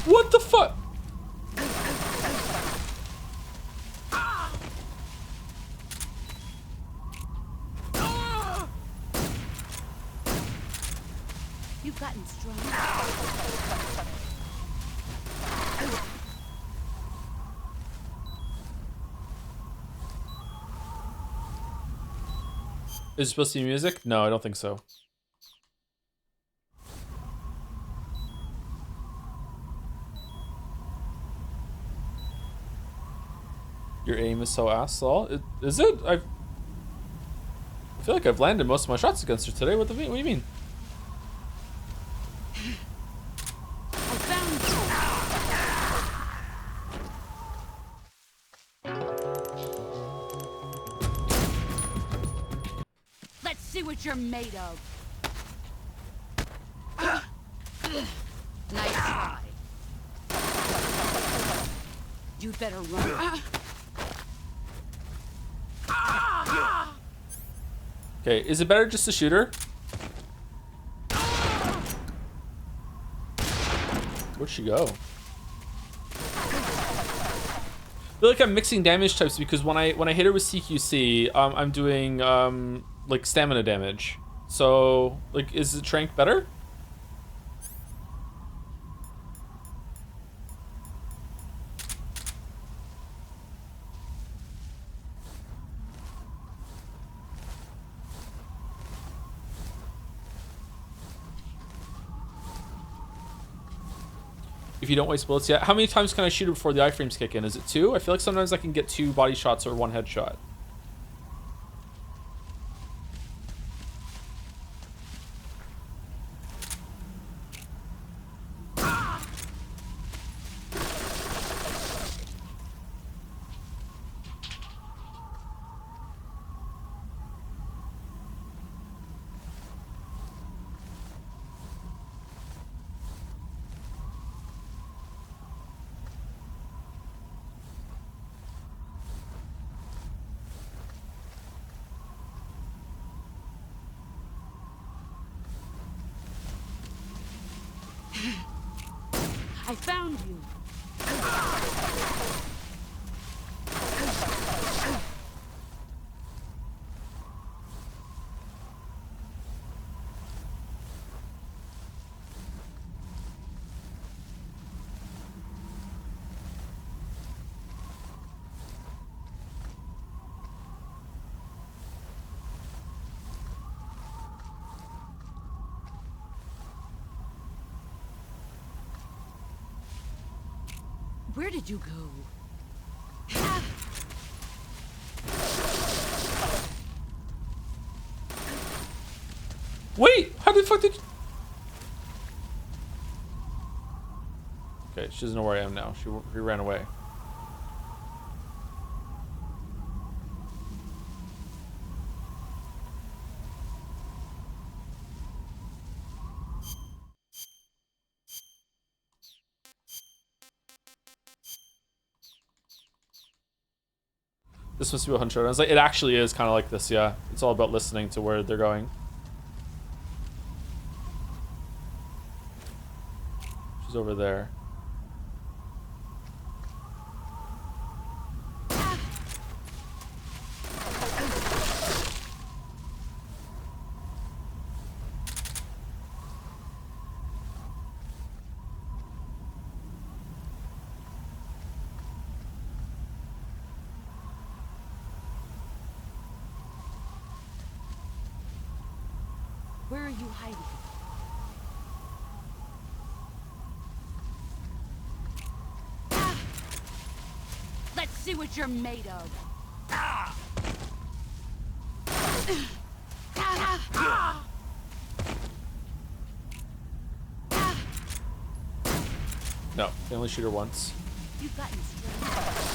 What the fuck? You've gotten strong. Is it supposed to be music? No, I don't think so. Your aim is so ass-all. Is it? I feel like I've landed most of my shots against her today. What do you mean? Let's see what you're made of. Nice try. You'd better run. Okay, is it better just to shoot her? Where'd she go? I feel like I'm mixing damage types because when I hit her with CQC, I'm doing like stamina damage. So like, is the Trank better? If you don't waste bullets yet. How many times can I shoot her before the iframes kick in? Is it 2? I feel like sometimes I can get 2 body shots or 1 headshot. I found you. Where did you go? Wait, how the fuck did you... Okay, she doesn't know where I am now. She ran away. This must be a hunter. I was like, it actually is kind of like this, yeah. It's all about listening to where they're going. She's over there. Where are you hiding? Let's see what you're made of. No, can only shoot her once. You've gotten strong.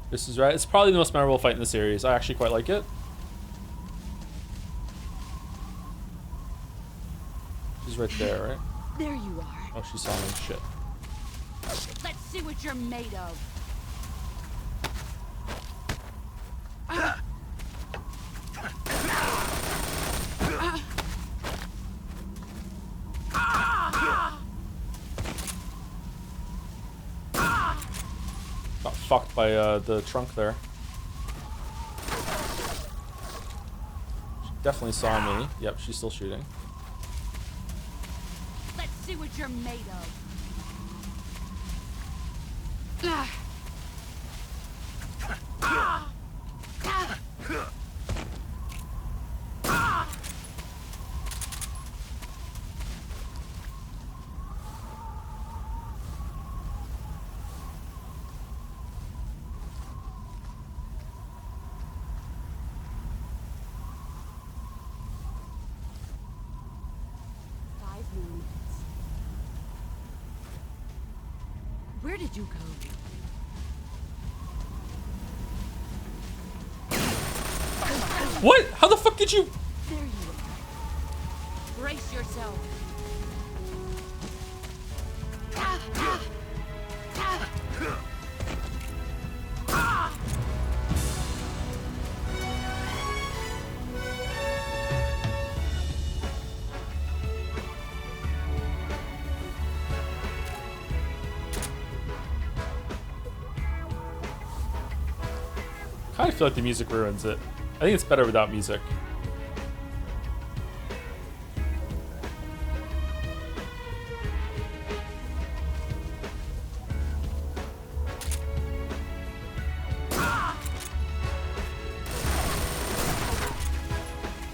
This is right. It's probably the most memorable fight in the series. I actually quite like it. She's right there, right? There you are. Oh, she saw me. Shit. Let's see what you're made of. Got fucked by the trunk there. She definitely saw me. Yep, she's still shooting. Let's see what you're made of. Where did you go? What? How the fuck did you? There you are. Brace yourself. I kind of feel like the music ruins it. I think it's better without music.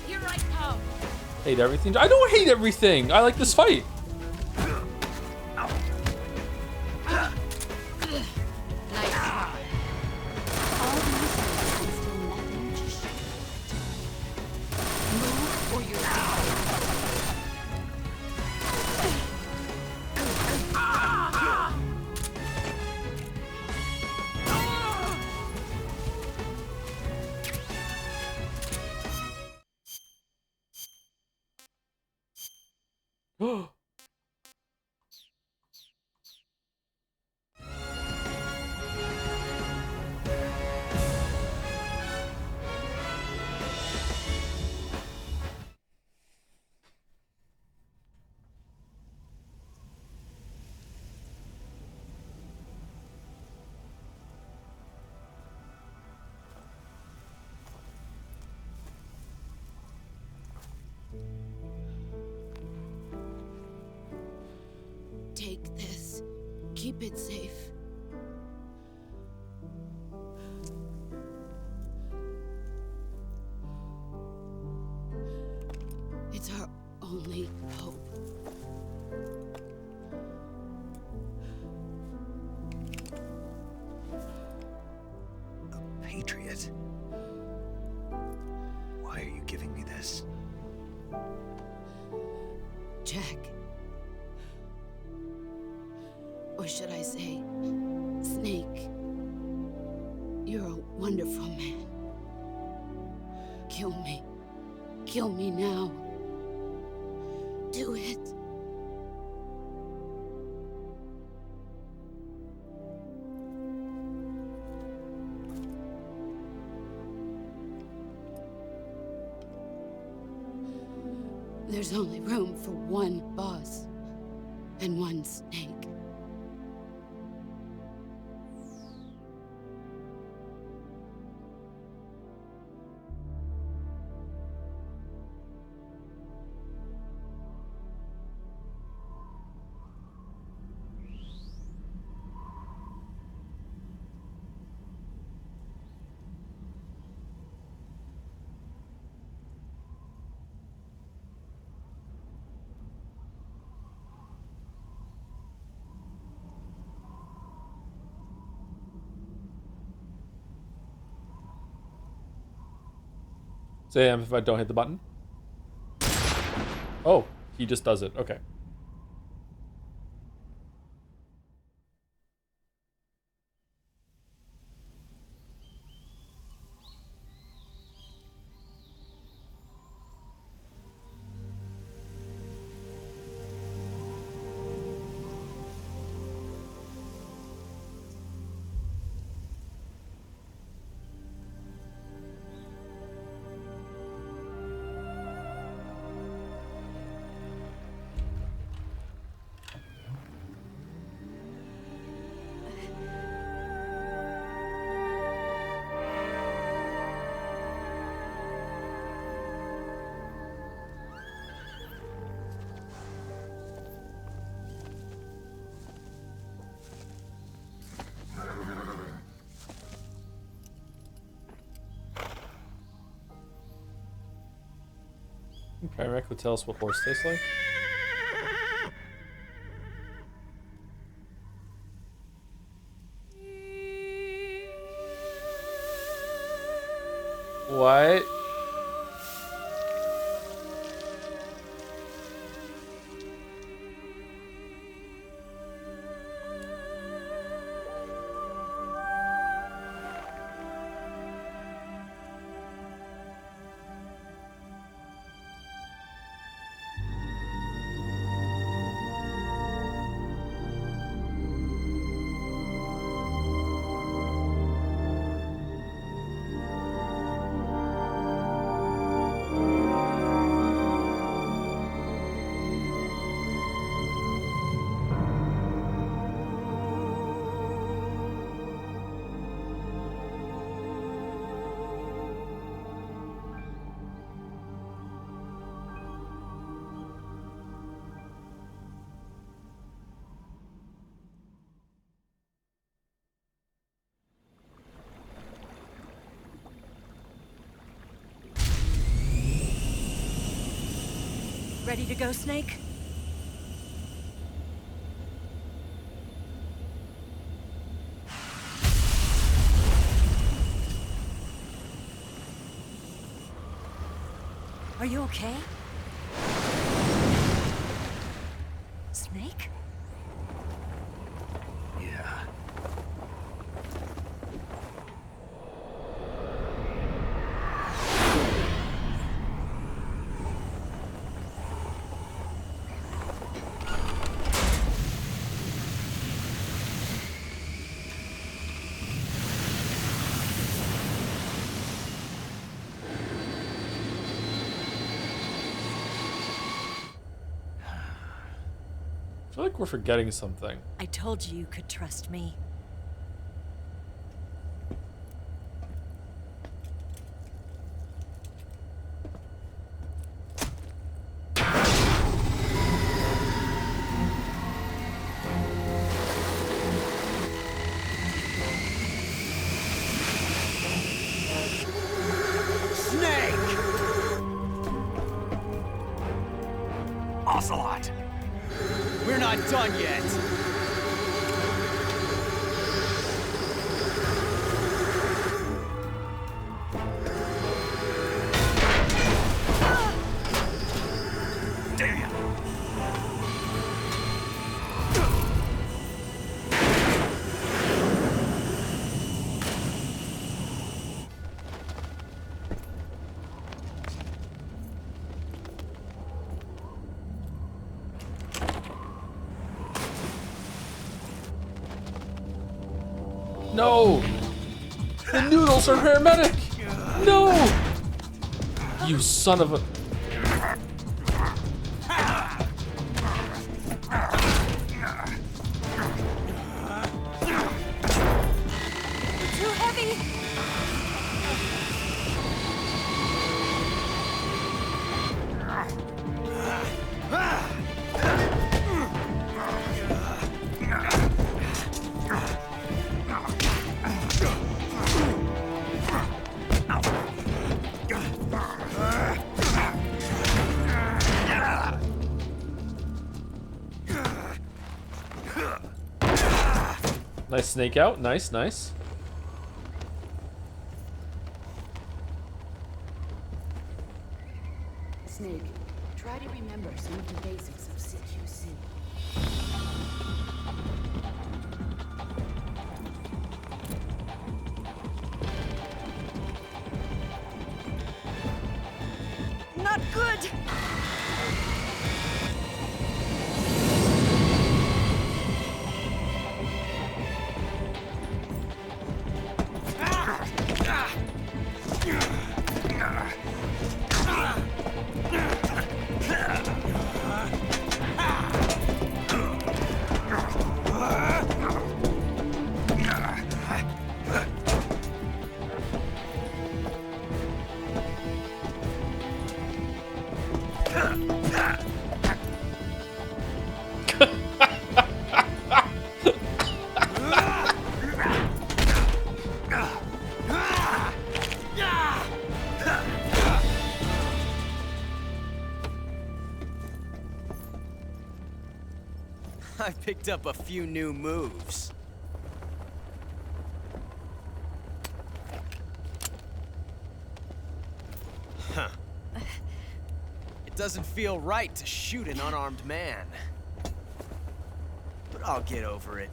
Here I come. Hate everything. I don't hate everything. I like this fight. Nice try. All these things and still nothing. Just move or you're Take this. Keep it safe. It's our only hope. A patriot? Why are you giving me this? Jack. Or should I say, Snake? You're a wonderful man. Kill me. Kill me now. Do it. There's only room for one boss and one snake. Sam, if I don't hit the button. Oh, he just does it. Okay. Paramedic would tell us what horse tastes like. What? Ready to go, Snake? Are you okay? Snake? Yeah. I feel like we're forgetting something. I told you you could trust me. Snake! Ocelot! We're not done yet. Damn! No! The noodles are paramedic! No! You son of a... Too heavy! Nice snake out. Nice, nice. Snake, try to remember some of the basics of CQC. Not good! I picked up a few new moves. Huh. It doesn't feel right to shoot an unarmed man. But I'll get over it.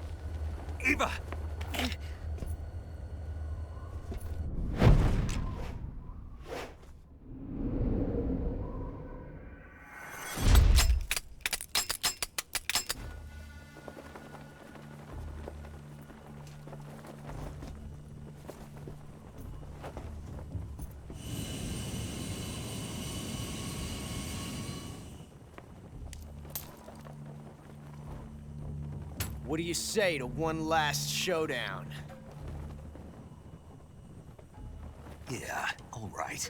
Eva! What do you say to one last showdown? Yeah, all right.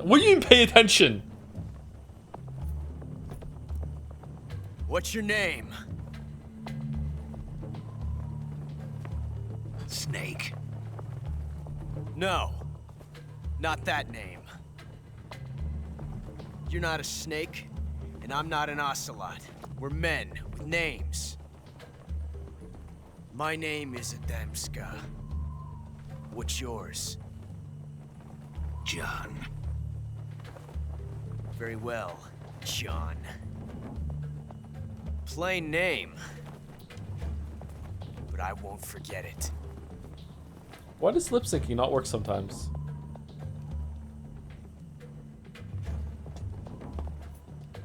What do you mean pay attention? What's your name? Snake. No, not that name. You're not a snake, and I'm not an ocelot. We're men with names. My name is Adamska. What's yours? John. Very well, John. Plain name. But I won't forget it. Why does lip syncing not work sometimes?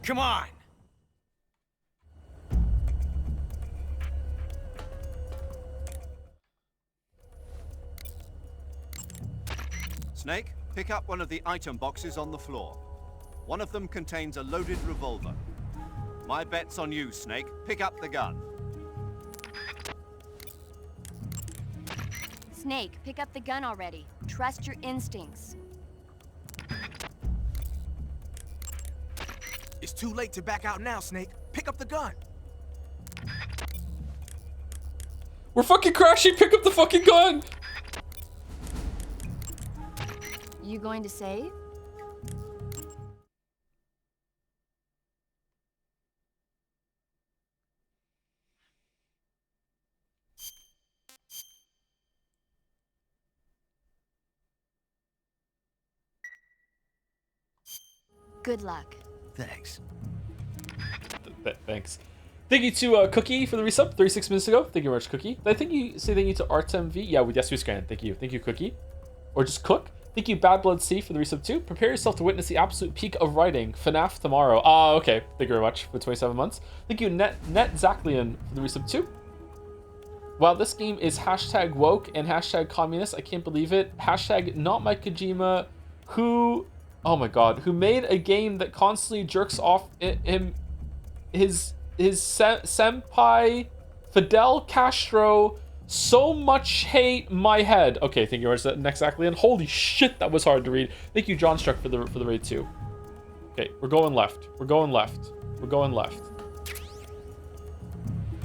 Come on! Snake, pick up one of the item boxes on the floor. One of them contains a loaded revolver. My bet's on you, Snake. Pick up the gun. Snake, pick up the gun already. Trust your instincts. It's too late to back out now, Snake. Pick up the gun. We're fucking crashing. Pick up the fucking gun. You going to save? Good luck. Thanks. Thanks. Thank you to Cookie for the resub 36 minutes ago. Thank you very much, Cookie. I think you say thank you to RTMV. Yeah, yes, we scanned. Thank you. Thank you, Cookie. Or just Cook. Thank you, Bad Blood C, for the resub too. Prepare yourself to witness the absolute peak of writing. FNAF tomorrow. Okay. Thank you very much for 27 months. Thank you, Net Zaclian, for the resub too. While this game is hashtag woke and hashtag communist, I can't believe it. Hashtag not my Kojima, who, oh my god, who made a game that constantly jerks off his senpai Fidel Castro. So much hate, my head. Okay, thank you very much. Next Aclian. Holy shit, that was hard to read. Thank you, John Struck, for the raid too. Okay, we're going left. We're going left. We're going left.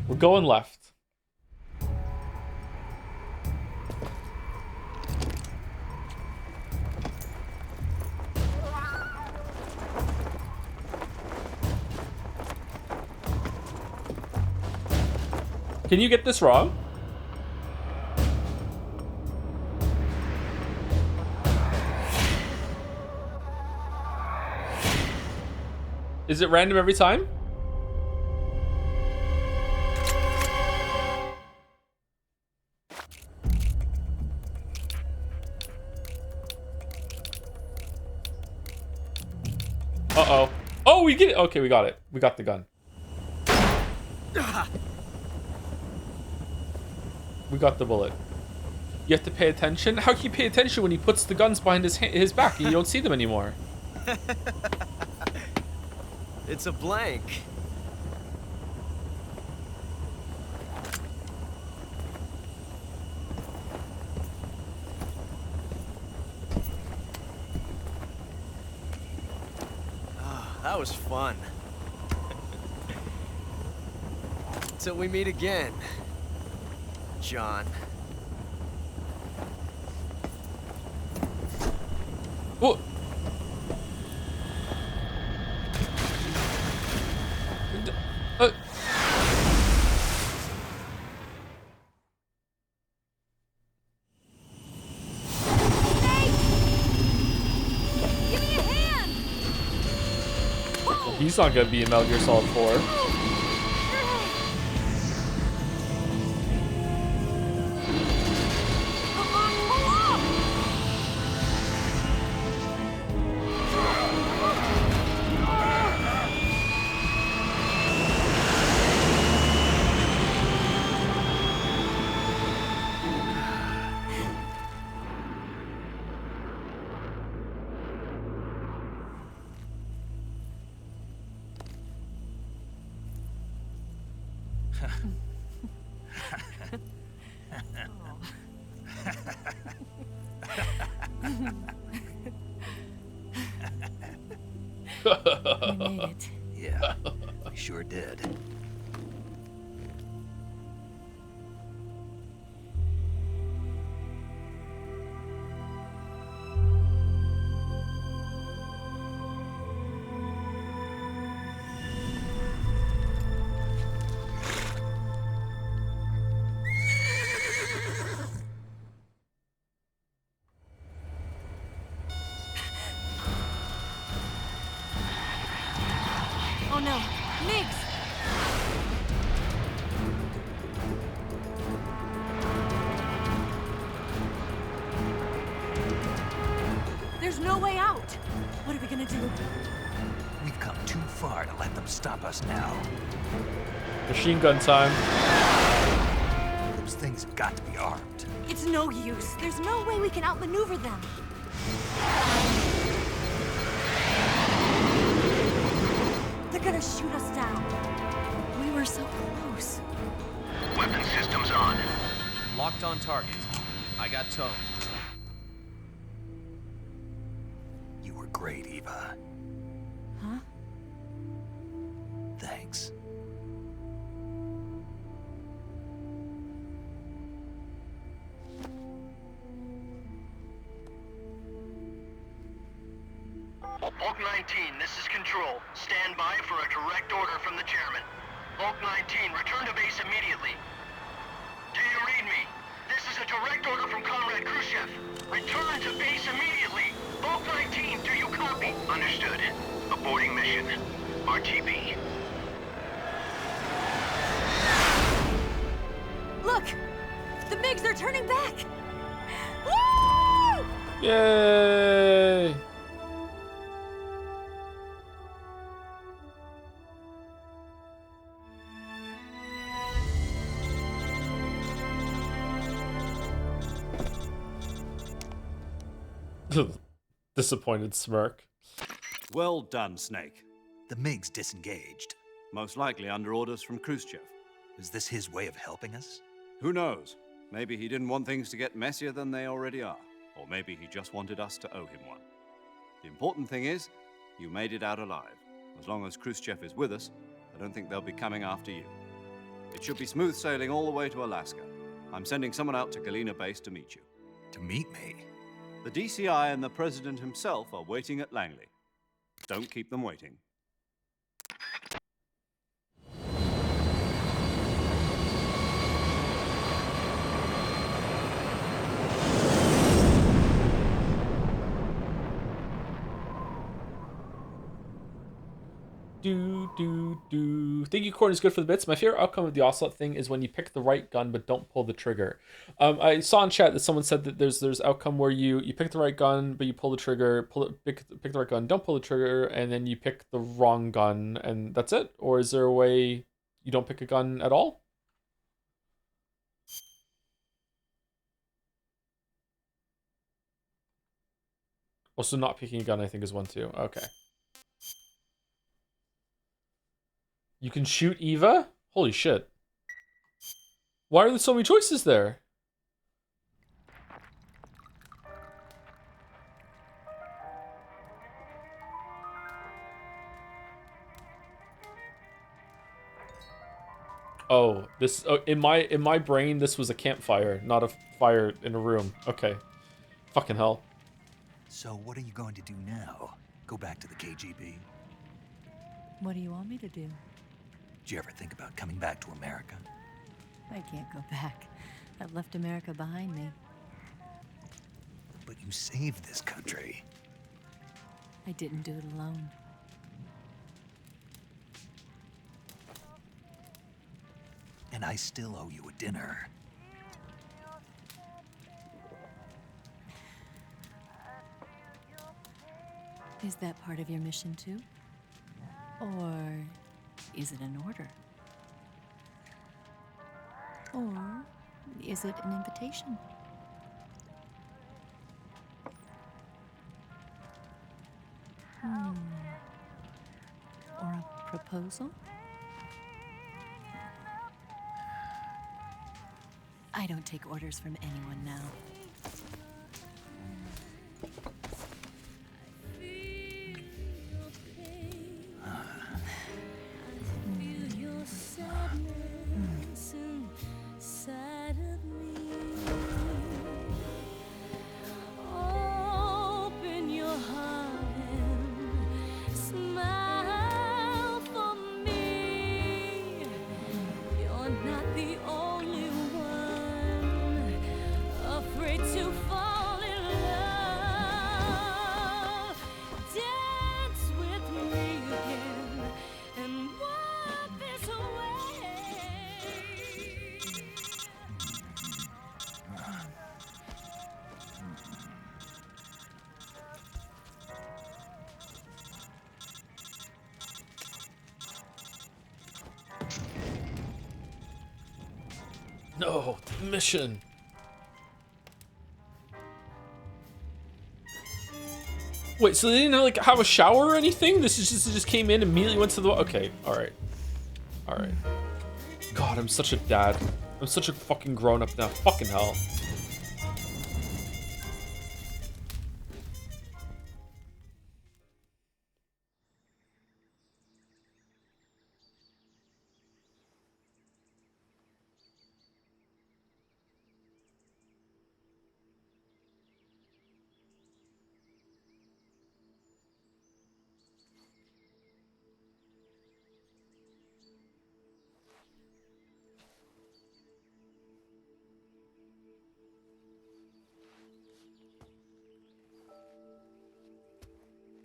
We're going left. Can you get this wrong? Is it random every time? Uh-oh. Oh, we get it. Okay, we got it. We got the gun. We got the bullet. You have to pay attention? How can you pay attention when he puts the guns behind his back and you don't see them anymore? It's a blank. That was fun. Till we meet again, John. Whoa. He's not gonna be in Metal Gear Solid 4. We made it. Yeah, we sure did. Oh no, Migs! There's no way out. What are we gonna do? We've come too far to let them stop us now. Machine gun time. Those things have got to be armed. It's no use. There's no way we can outmaneuver them. They're gonna shoot us down. We were so close. Weapon systems on. Locked on target. I got towed. You were great, Eva. Huh? Thanks. Bulk 19, this is Control. Stand by for a direct order from the chairman. Bulk 19, return to base immediately. Do you read me? This is a direct order from Comrade Khrushchev. Return to base immediately. Bulk 19, do you copy? Understood. Aborting mission. RTB. Look! The MiGs are turning back! Woo! Yay! Disappointed smirk. Well done, Snake. The MiGs disengaged. Most likely under orders from Khrushchev. Is this his way of helping us? Who knows? Maybe he didn't want things to get messier than they already are. Or maybe he just wanted us to owe him one. The important thing is, you made it out alive. As long as Khrushchev is with us, I don't think they'll be coming after you. It should be smooth sailing all the way to Alaska. I'm sending someone out to Galena Base to meet you. To meet me? The DCI and the President himself are waiting at Langley. Don't keep them waiting. Think Unicorn is good for the bits. My favorite outcome of the Ocelot thing is when you pick the right gun but don't pull the trigger. I saw in chat that someone said that there's outcome where you pick the right gun but you pull the trigger, pick the right gun, don't pull the trigger, and then you pick the wrong gun and that's it. Or is there a way You don't pick a gun at all? Also, not picking a gun, I think, is one too. Okay. You can shoot Eva? Holy shit. Why are there so many choices there? Oh, this in my brain this was a campfire, not a fire in a room. Okay. Fucking hell. So what are you going to do now? Go back to the KGB? What do you want me to do? Did you ever think about coming back to America? I can't go back. I've left America behind me. But you saved this country. I didn't do it alone. And I still owe you a dinner. Is that part of your mission too? Or is it an order? Or is it an invitation? Or a proposal? I don't take orders from anyone now. No, the mission. Wait, so they didn't like have a shower or anything? This is just came in, immediately went to the okay. All right. God, I'm such a dad. I'm such a fucking grown up now. Fucking hell.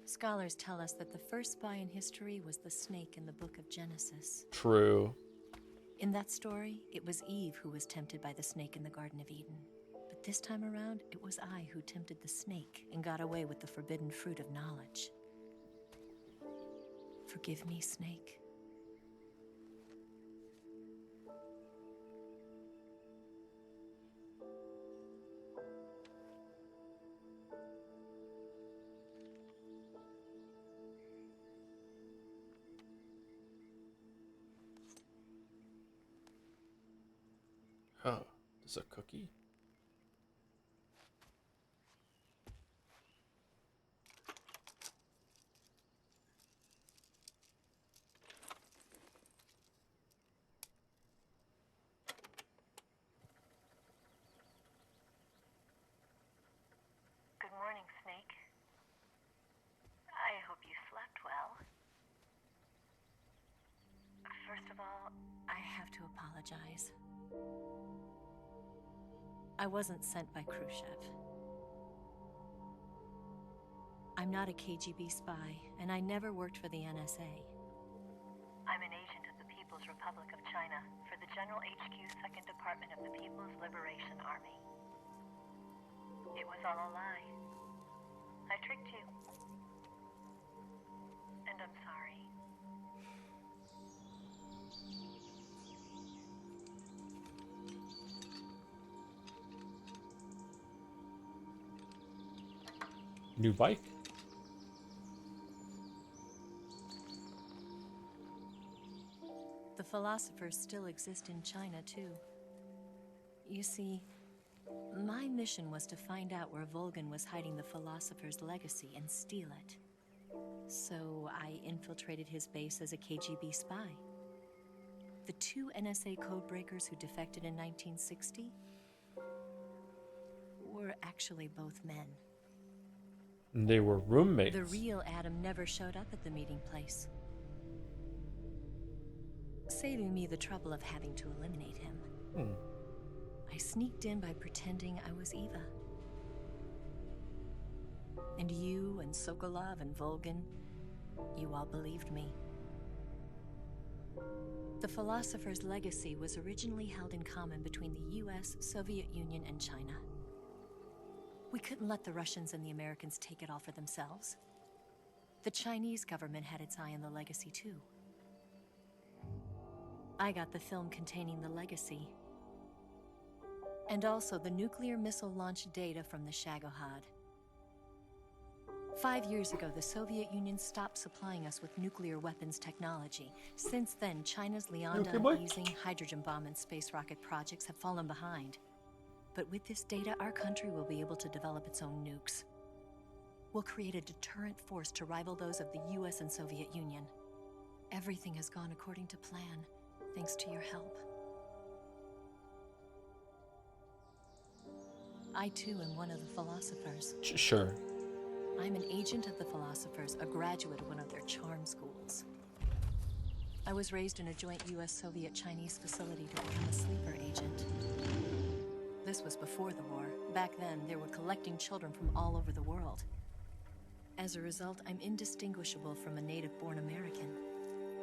Scholars tell us that the first spy in history was the snake in the book of Genesis. True. In that story, it was Eve who was tempted by the snake in the Garden of Eden. But this time around, it was I who tempted the snake and got away with the forbidden fruit of knowledge. Forgive me, snake. Oh, is a cookie? Good morning, Snake. I hope you slept well. First of all, I have to apologize. I wasn't sent by Khrushchev. I'm not a KGB spy, and I never worked for the NSA. I'm an agent of the People's Republic of China for the General HQ 2nd Department of the People's Liberation Army. It was all a lie. I tricked you. And I'm sorry. New bike. The philosophers still exist in China, too. You see, my mission was to find out where Volgan was hiding the philosopher's legacy and steal it. So I infiltrated his base as a KGB spy. The 2 NSA codebreakers who defected in 1960 were actually both men. They were roommates. The real Adam never showed up at the meeting place, saving me the trouble of having to eliminate him. I sneaked in by pretending I was Eva. And you and Sokolov and Volgan, you all believed me. The philosopher's legacy was originally held in common between the US, Soviet Union, and China. We couldn't let the Russians and the Americans take it all for themselves. The Chinese government had its eye on the legacy too. I got the film containing the legacy, and also the nuclear missile launch data from the Shagohod. 5 years ago, the Soviet Union stopped supplying us with nuclear weapons technology. Since then, China's Liaodong easing, hydrogen bomb, and space rocket projects have fallen behind. But with this data, our country will be able to develop its own nukes. We'll create a deterrent force to rival those of the US and Soviet Union. Everything has gone according to plan, thanks to your help. I too am one of the philosophers. Sure. I'm an agent of the philosophers, a graduate of one of their charm schools. I was raised in a joint US-Soviet-Chinese facility to become a sleeper agent. This was before the war. Back then, they were collecting children from all over the world. As a result, I'm indistinguishable from a native-born American.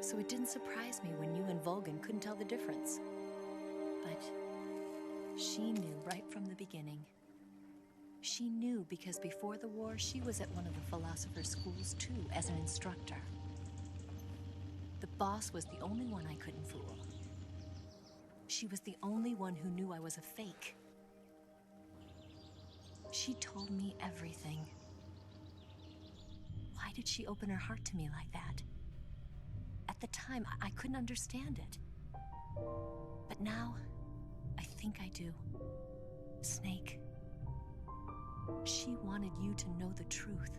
So it didn't surprise me when you and Volgan couldn't tell the difference. But she knew right from the beginning. She knew because before the war, she was at one of the philosopher's schools too, as an instructor. The boss was the only one I couldn't fool. She was the only one who knew I was a fake. She told me everything. Why did she open her heart to me like that? At the time, I couldn't understand it. But now, I think I do. Snake. She wanted you to know the truth.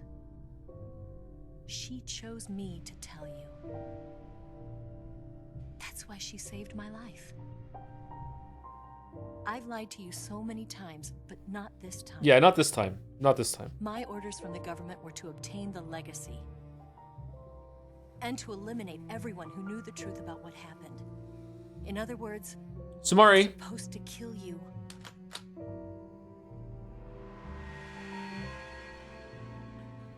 She chose me to tell you. That's why she saved my life. I've lied to you so many times, but not this time. Yeah, not this time. Not this time. My orders from the government were to obtain the legacy. And to eliminate everyone who knew the truth about what happened. In other words, Sumari. I'm supposed to kill you.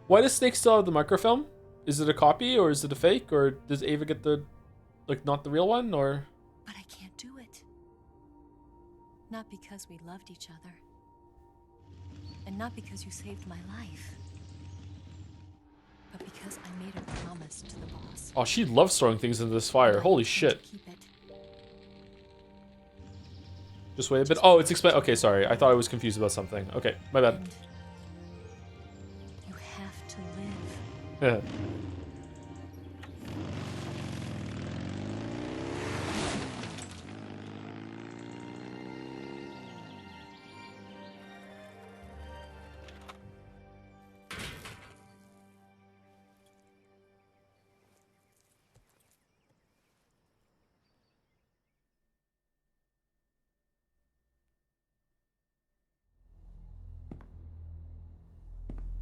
Why does Snake still have the microfilm? Is it a copy or is it a fake? Or does Ava get the, like, not the real one? Or But I can't do it. Not because we loved each other. And not because you saved my life. But because I made a promise to the boss. oh, she loves throwing things into this fire. Holy shit. Keep it. Just wait a bit. Oh, it's okay, sorry. I thought I was confused about something. Okay, my bad. You have to live. Yeah.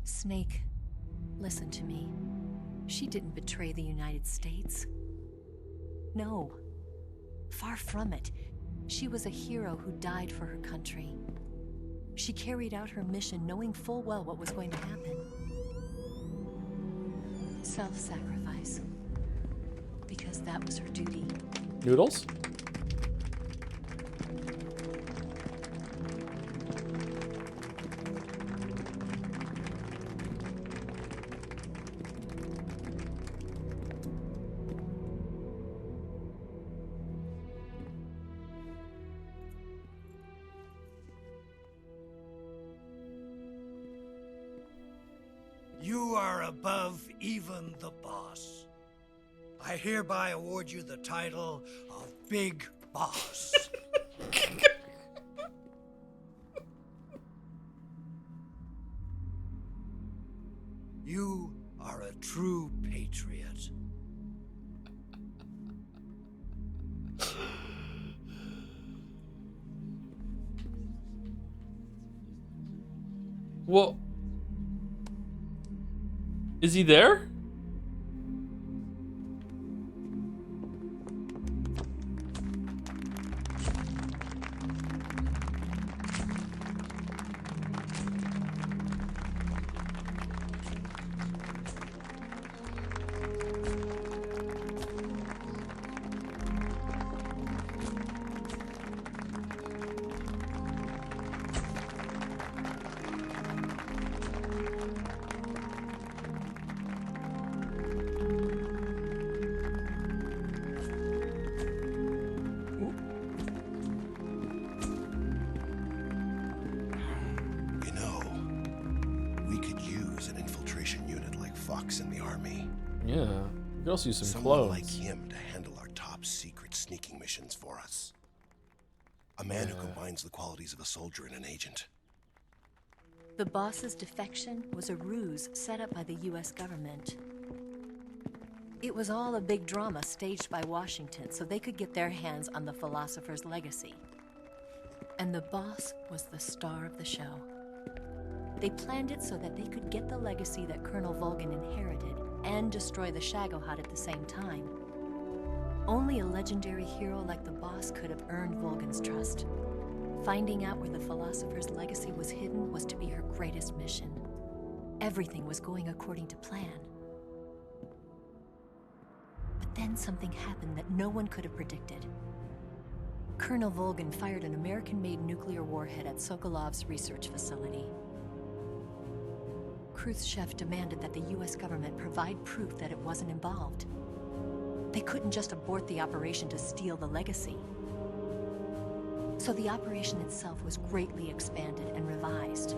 Snake, listen to me. She didn't betray the United States. No. Far from it. She was a hero who died for her country. She carried out her mission knowing full well what was going to happen. Self-sacrifice. Because that was her duty. Noodles? above even the boss. I hereby award you the title of Big Boss. You are a true patriot. Well, is he there? We could also use some Someone clothes. like him to handle our top secret sneaking missions for us. A man who combines the qualities of a soldier and an agent. The boss's defection was a ruse set up by the US government. It was all a big drama staged by Washington so they could get their hands on the philosopher's legacy. And the boss was the star of the show. They planned it so that they could get the legacy that Colonel Volgin inherited and destroy the Shagohod at the same time. Only a legendary hero like the boss could have earned Volgin's trust. Finding out where the philosopher's legacy was hidden was to be her greatest mission. Everything was going according to plan. But then something happened that no one could have predicted. Colonel Volgin fired an American-made nuclear warhead at Sokolov's research facility. Khrushchev demanded that the US government provide proof that it wasn't involved. They couldn't just abort the operation to steal the legacy. So the operation itself was greatly expanded and revised.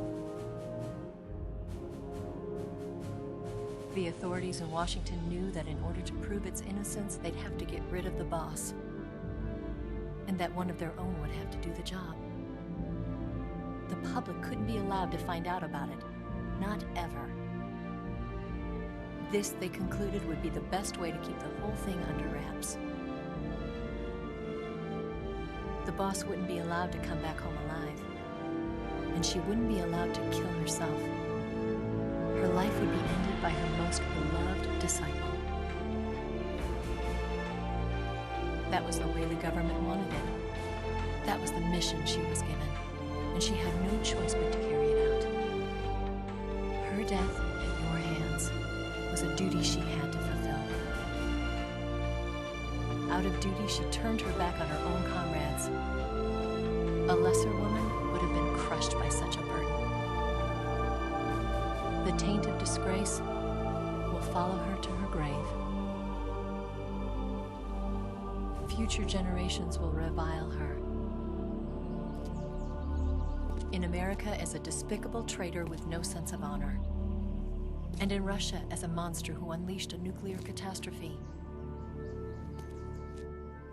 The authorities in Washington knew that in order to prove its innocence, they'd have to get rid of the boss. And that one of their own would have to do the job. The public couldn't be allowed to find out about it. Not ever. This, they concluded, would be the best way to keep the whole thing under wraps. The boss wouldn't be allowed to come back home alive. And she wouldn't be allowed to kill herself. Her life would be ended by her most beloved disciple. That was the way the government wanted it. That was the mission she was given. And she had no choice but to carry it out. Her death at your hands was a duty she had to fulfill. Out of duty, she turned her back on her own comrades. A lesser woman would have been crushed by such a burden. The taint of disgrace will follow her to her grave. Future generations will revile her. In America as a despicable traitor with no sense of honor. And in Russia as a monster who unleashed a nuclear catastrophe.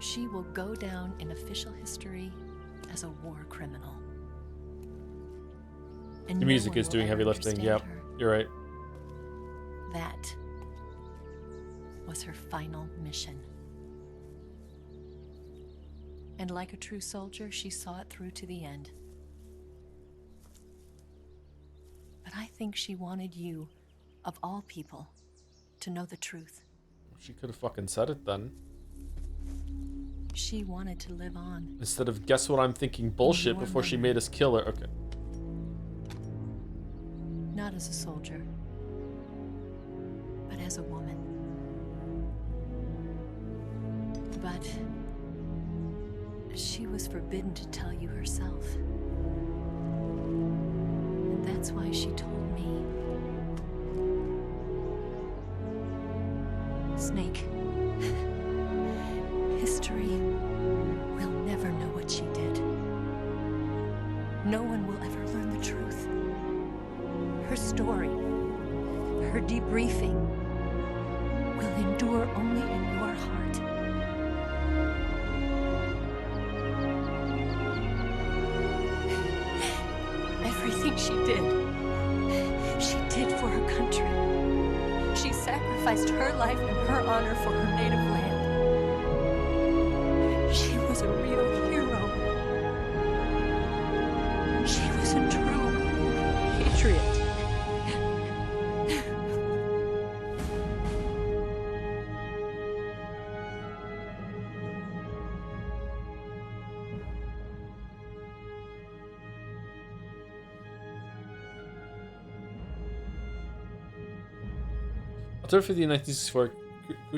She will go down in official history as a war criminal. And the music is doing heavy lifting, yep, you're right. That was her final mission. And like a true soldier, she saw it through to the end. But I think she wanted you, of all people, to know the truth. She could have fucking said it then. She wanted to live on. Instead of guess what I'm thinking bullshit before she made us kill her. Okay. Not as a soldier, but as a woman. But she was forbidden to tell you herself. And that's why she told me. Snake, history will never know what she did. No one will ever learn the truth. Her story, her debriefing will endure only in your heart. Everything she did for her country. She sacrificed her life and her honor for her native land. She was a real hero. She was a true patriot. October 15, 1964,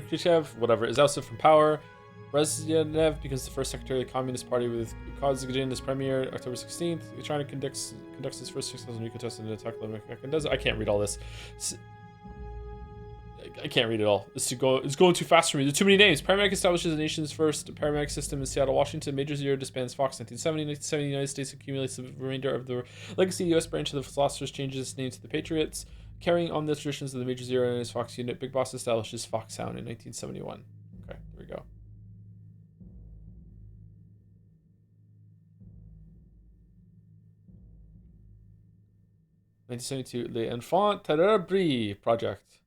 Khrushchev, whatever, is ousted from power. Brezhnev becomes the first secretary of the Communist Party with Kazakh as premier. October 16th, China conducts its first 6,000 nuclear tests and attack I can't read all this. I can't read it all. It's going too fast for me. There's too many names. Paramedic establishes the nation's first paramedic system in Seattle, Washington. Major Zero disbands Fox 1970. 1970, the United States accumulates the remainder of the legacy U.S. branch of the Philosophers, changes its name to the Patriots. Carrying on the traditions of the Major Zero and his Fox unit, Big Boss establishes Fox Sound in 1971. Okay, there we go. (1972) Le Enfant Terrible Project.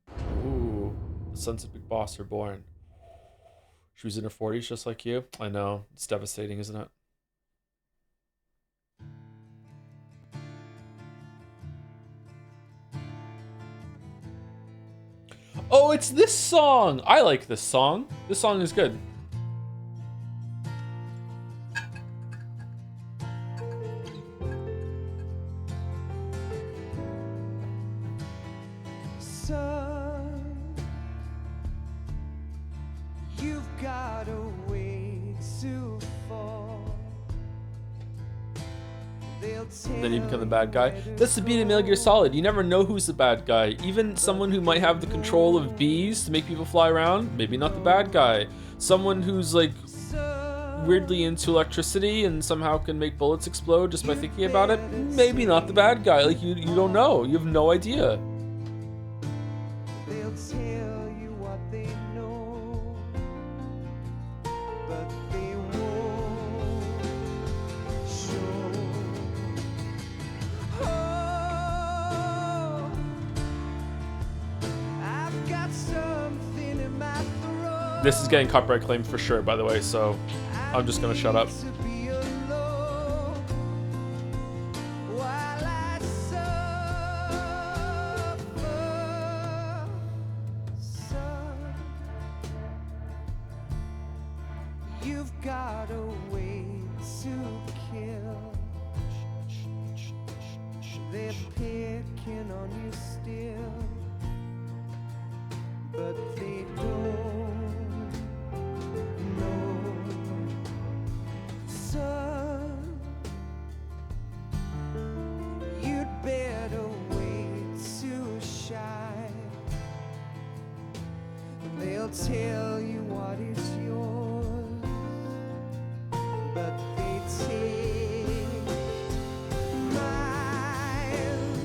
Ooh, the sons of Big Boss are born. She was in her 40s just like you. I know, it's devastating, isn't it? Oh, it's this song! I like this song. This song is good. Son, you've got a way to fall. Then you become the bad guy. That's the beat of Metal Gear Solid. You never know who's the bad guy. Even someone who might have the control of bees to make people fly around, maybe not the bad guy. Someone who's like weirdly into electricity and somehow can make bullets explode just by thinking about it, maybe not the bad guy. Like you don't know. You have no idea. They'll tell you what they know, but they won't show. Oh, I've got something in my throat. This is getting copyright claim for sure, by the way, so I'm just gonna shut up. You've got a way to kill. They're picking on you still, but they don't know. Son, you'd better wait to shine. They'll tell you what is yours, but they take mine.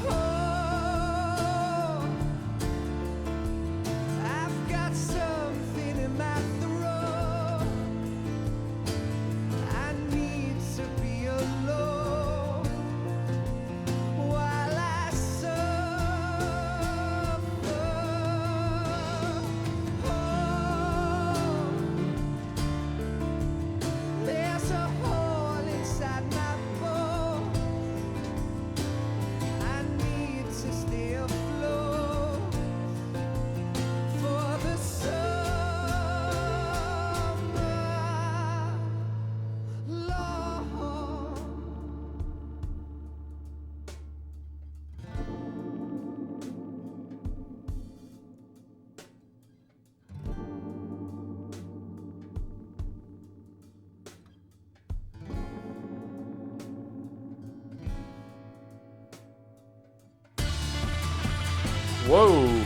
Oh, I've got something in my throat. I need to be alone while I suffer. There's a hole inside my bones. I need to stay afloat for the summer, Lord. Whoa.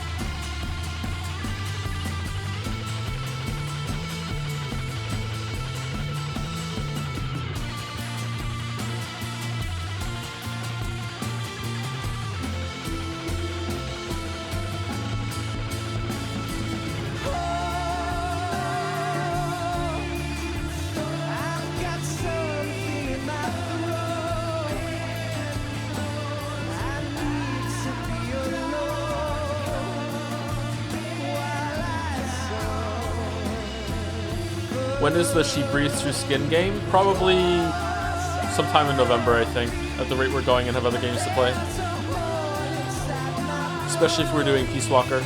When is the She Breathes Through Skin game? Probably sometime in November, I think, at the rate we're going and have other games to play. Especially if we're doing Peace Walker.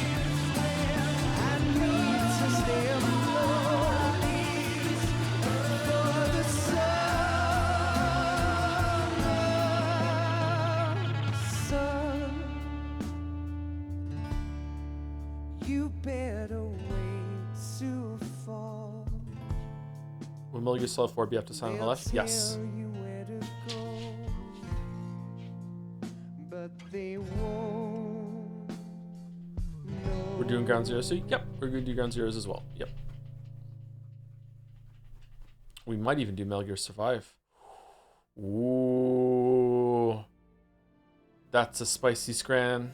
Will Metal Gear Solid 4 be up to Silent Hill Life? Yes. We're doing Ground Zeroes, so yep, we're going to do Ground Zeroes as well. Yep. We might even do Metal Gear Survive. Ooh. That's a spicy scran.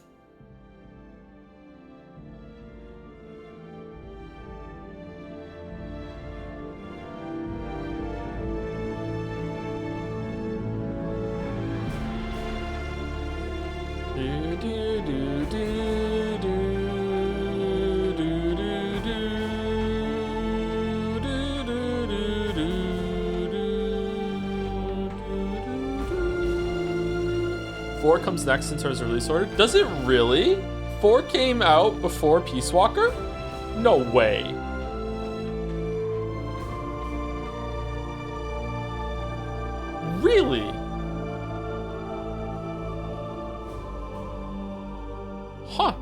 Four comes next in terms of release order. Does it really? 4 came out before Peace Walker? No way. Really? Huh.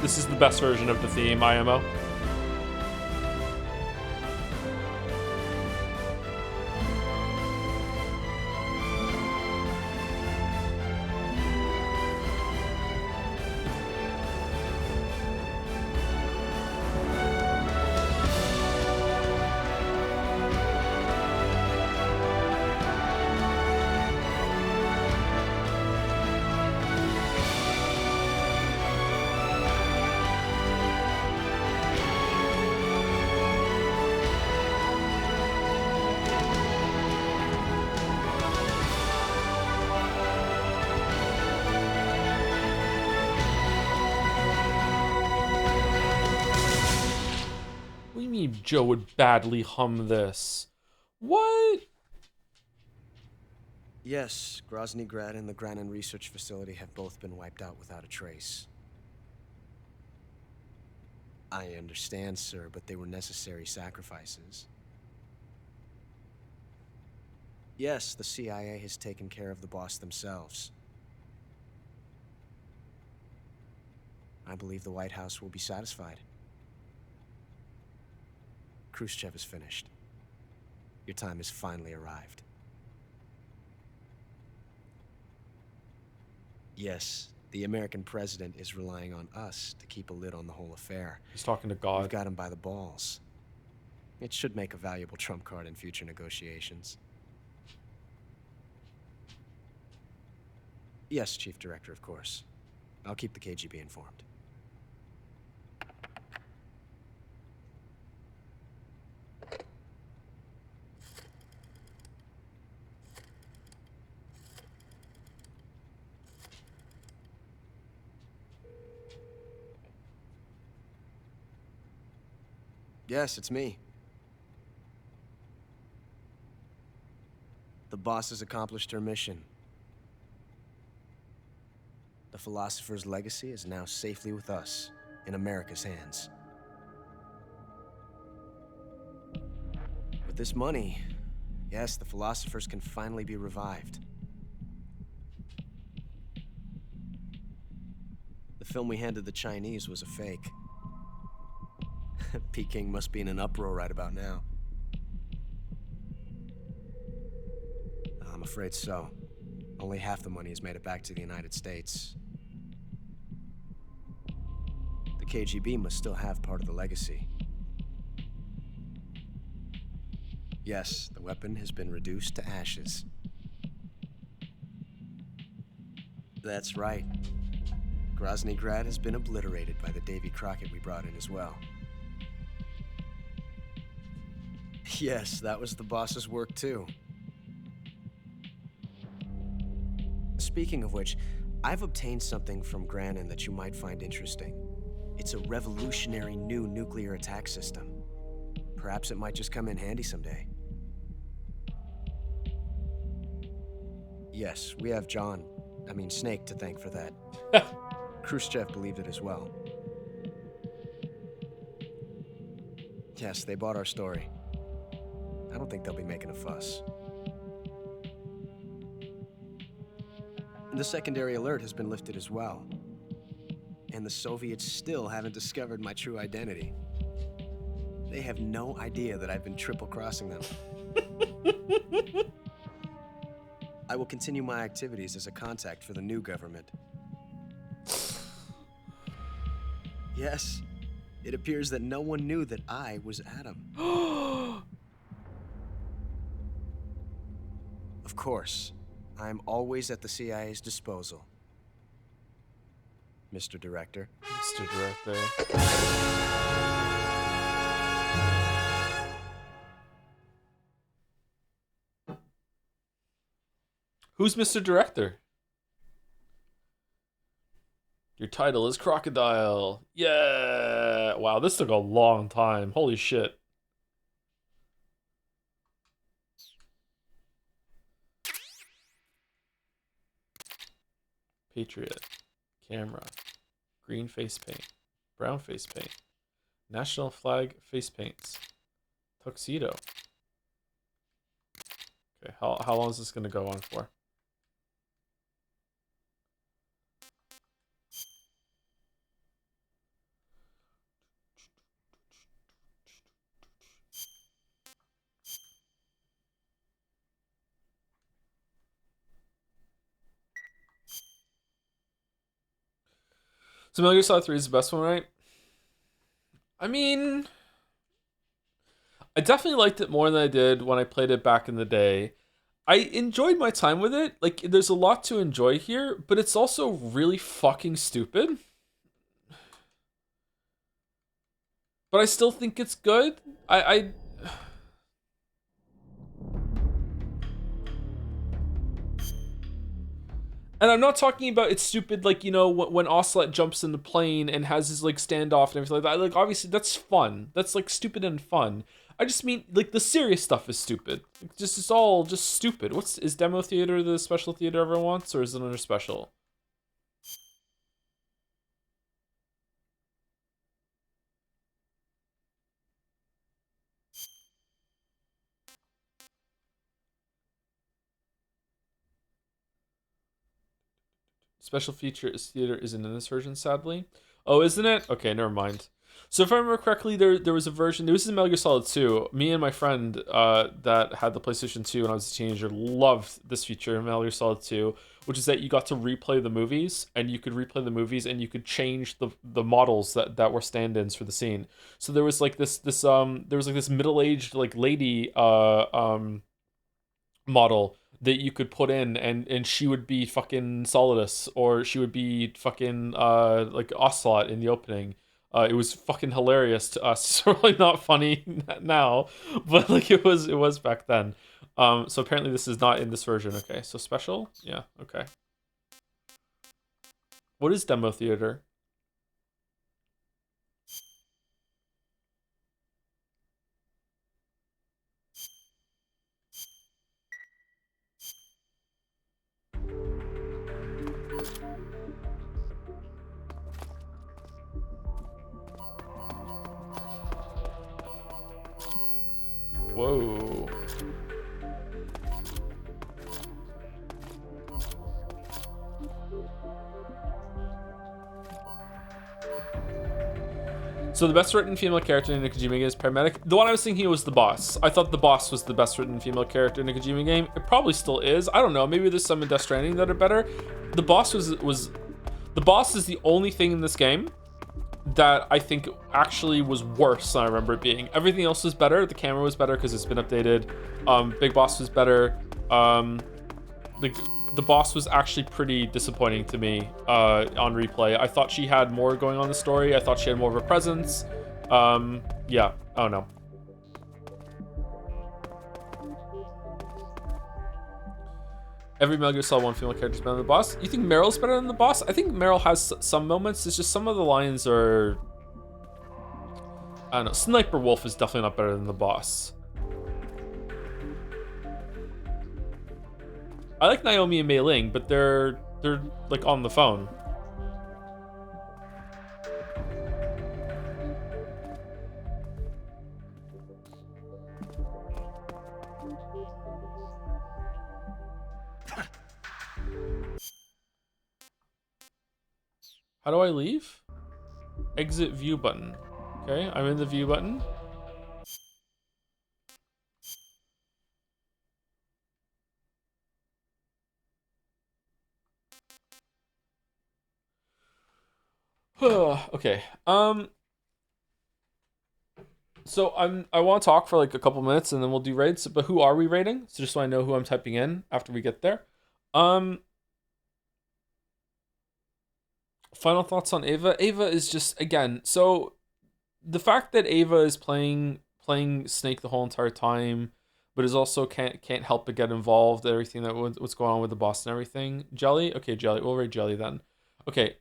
This is the best version of the theme, IMO. Joe would badly hum this. What? Yes, Grozny Grad and the Granin Research Facility have both been wiped out without a trace. I understand, sir, but they were necessary sacrifices. Yes, the CIA has taken care of the boss themselves. I believe the White House will be satisfied. Khrushchev is finished. Your time has finally arrived. Yes, the American president is relying on us to keep a lid on the whole affair. He's talking to God. We've got him by the balls. It should make a valuable trump card in future negotiations. Yes, Chief Director, of course. I'll keep the KGB informed. Yes, it's me. The boss has accomplished her mission. The philosopher's legacy is now safely with us, in America's hands. With this money, yes, the philosophers can finally be revived. The film we handed the Chinese was a fake. Peking must be in an uproar right about now. I'm afraid so. Only half the money has made it back to the United States. The KGB must still have part of the legacy. Yes, the weapon has been reduced to ashes. That's right. Grozny Grad has been obliterated by the Davy Crockett we brought in as well. Yes, that was the boss's work too. Speaking of which, I've obtained something from Granin that you might find interesting. It's a revolutionary new nuclear attack system. Perhaps it might just come in handy someday. Yes, we have Snake to thank for that. Khrushchev believed it as well. Yes, they bought our story. I don't think they'll be making a fuss. The secondary alert has been lifted as well. And the Soviets still haven't discovered my true identity. They have no idea that I've been triple-crossing them. I will continue my activities as a contact for the new government. Yes, it appears that no one knew that I was Adam. Of course, I'm always at the CIA's disposal. Mr. Director. Mr. Director. Who's Mr. Director? Your title is Crocodile. Yeah. Wow, this took a long time. Holy shit. Patriot. Camera. Green face paint. Brown face paint. National flag face paints. Tuxedo. Okay, how long is this going to go on for? So Metal Gear Solid 3 is the best one, right? I mean, I definitely liked it more than I did when I played it back in the day. I enjoyed my time with it. Like, there's a lot to enjoy here, but it's also really fucking stupid. But I still think it's good. And I'm not talking about it's stupid, like, you know, when Ocelot jumps in the plane and has his, like, standoff and everything like that. Like, obviously, that's fun. That's, like, stupid and fun. I just mean, like, the serious stuff is stupid. It's all just stupid. Is Demo Theater the special theater everyone wants, or is it another special? Special feature is theater isn't in this version, sadly. Oh, isn't it? Okay, never mind. So if I remember correctly, there was a version. This is Metal Gear Solid 2. Me and my friend that had the PlayStation 2 when I was a teenager loved this feature in Metal Gear Solid 2, which is that you got to replay the movies, and you could replay the movies, and you could change the models that were stand-ins for the scene. So there was like this middle-aged like lady model that you could put in, and she would be fucking Solidus, or she would be fucking like Ocelot in the opening. It was fucking hilarious to us. It's really not funny now, but like it was back then. So apparently this is not in this version. Okay, so special? Yeah, okay. What is Demo Theater? Whoa. So the best written female character in a Kojima game is Paramedic. The one I was thinking was the boss. I thought the boss was the best written female character in a Kojima game. It probably still is. I don't know. Maybe there's some in Death Stranding that are better. The boss was the boss is the only thing in this game that I think actually was worse than I remember it being. Everything else was better. The camera was better because it's been updated. Big Boss was better. The boss was actually pretty disappointing to me on replay. I thought she had more going on in the story. I thought she had more of a presence. Yeah, I don't know. Every Metal Gear Solid 1 female character is better than the boss. You think Meryl's better than the boss? I think Meryl has some moments. It's just some of the lines are... I don't know. Sniper Wolf is definitely not better than the boss. I like Naomi and Mei Ling, but they're like on the phone. How do I leave? Exit view button. Okay, I'm in the view button. Okay. So I want to talk for like a couple minutes and then we'll do raids. But who are we raiding? So just so I know who I'm typing in after we get there. Final thoughts on Ava. Ava is just, again, so the fact that Ava is playing Snake the whole entire time, but is also can't help but get involved in everything that what's going on with the boss and everything. Jelly? Okay, Jelly. We'll raid Jelly then. Okay.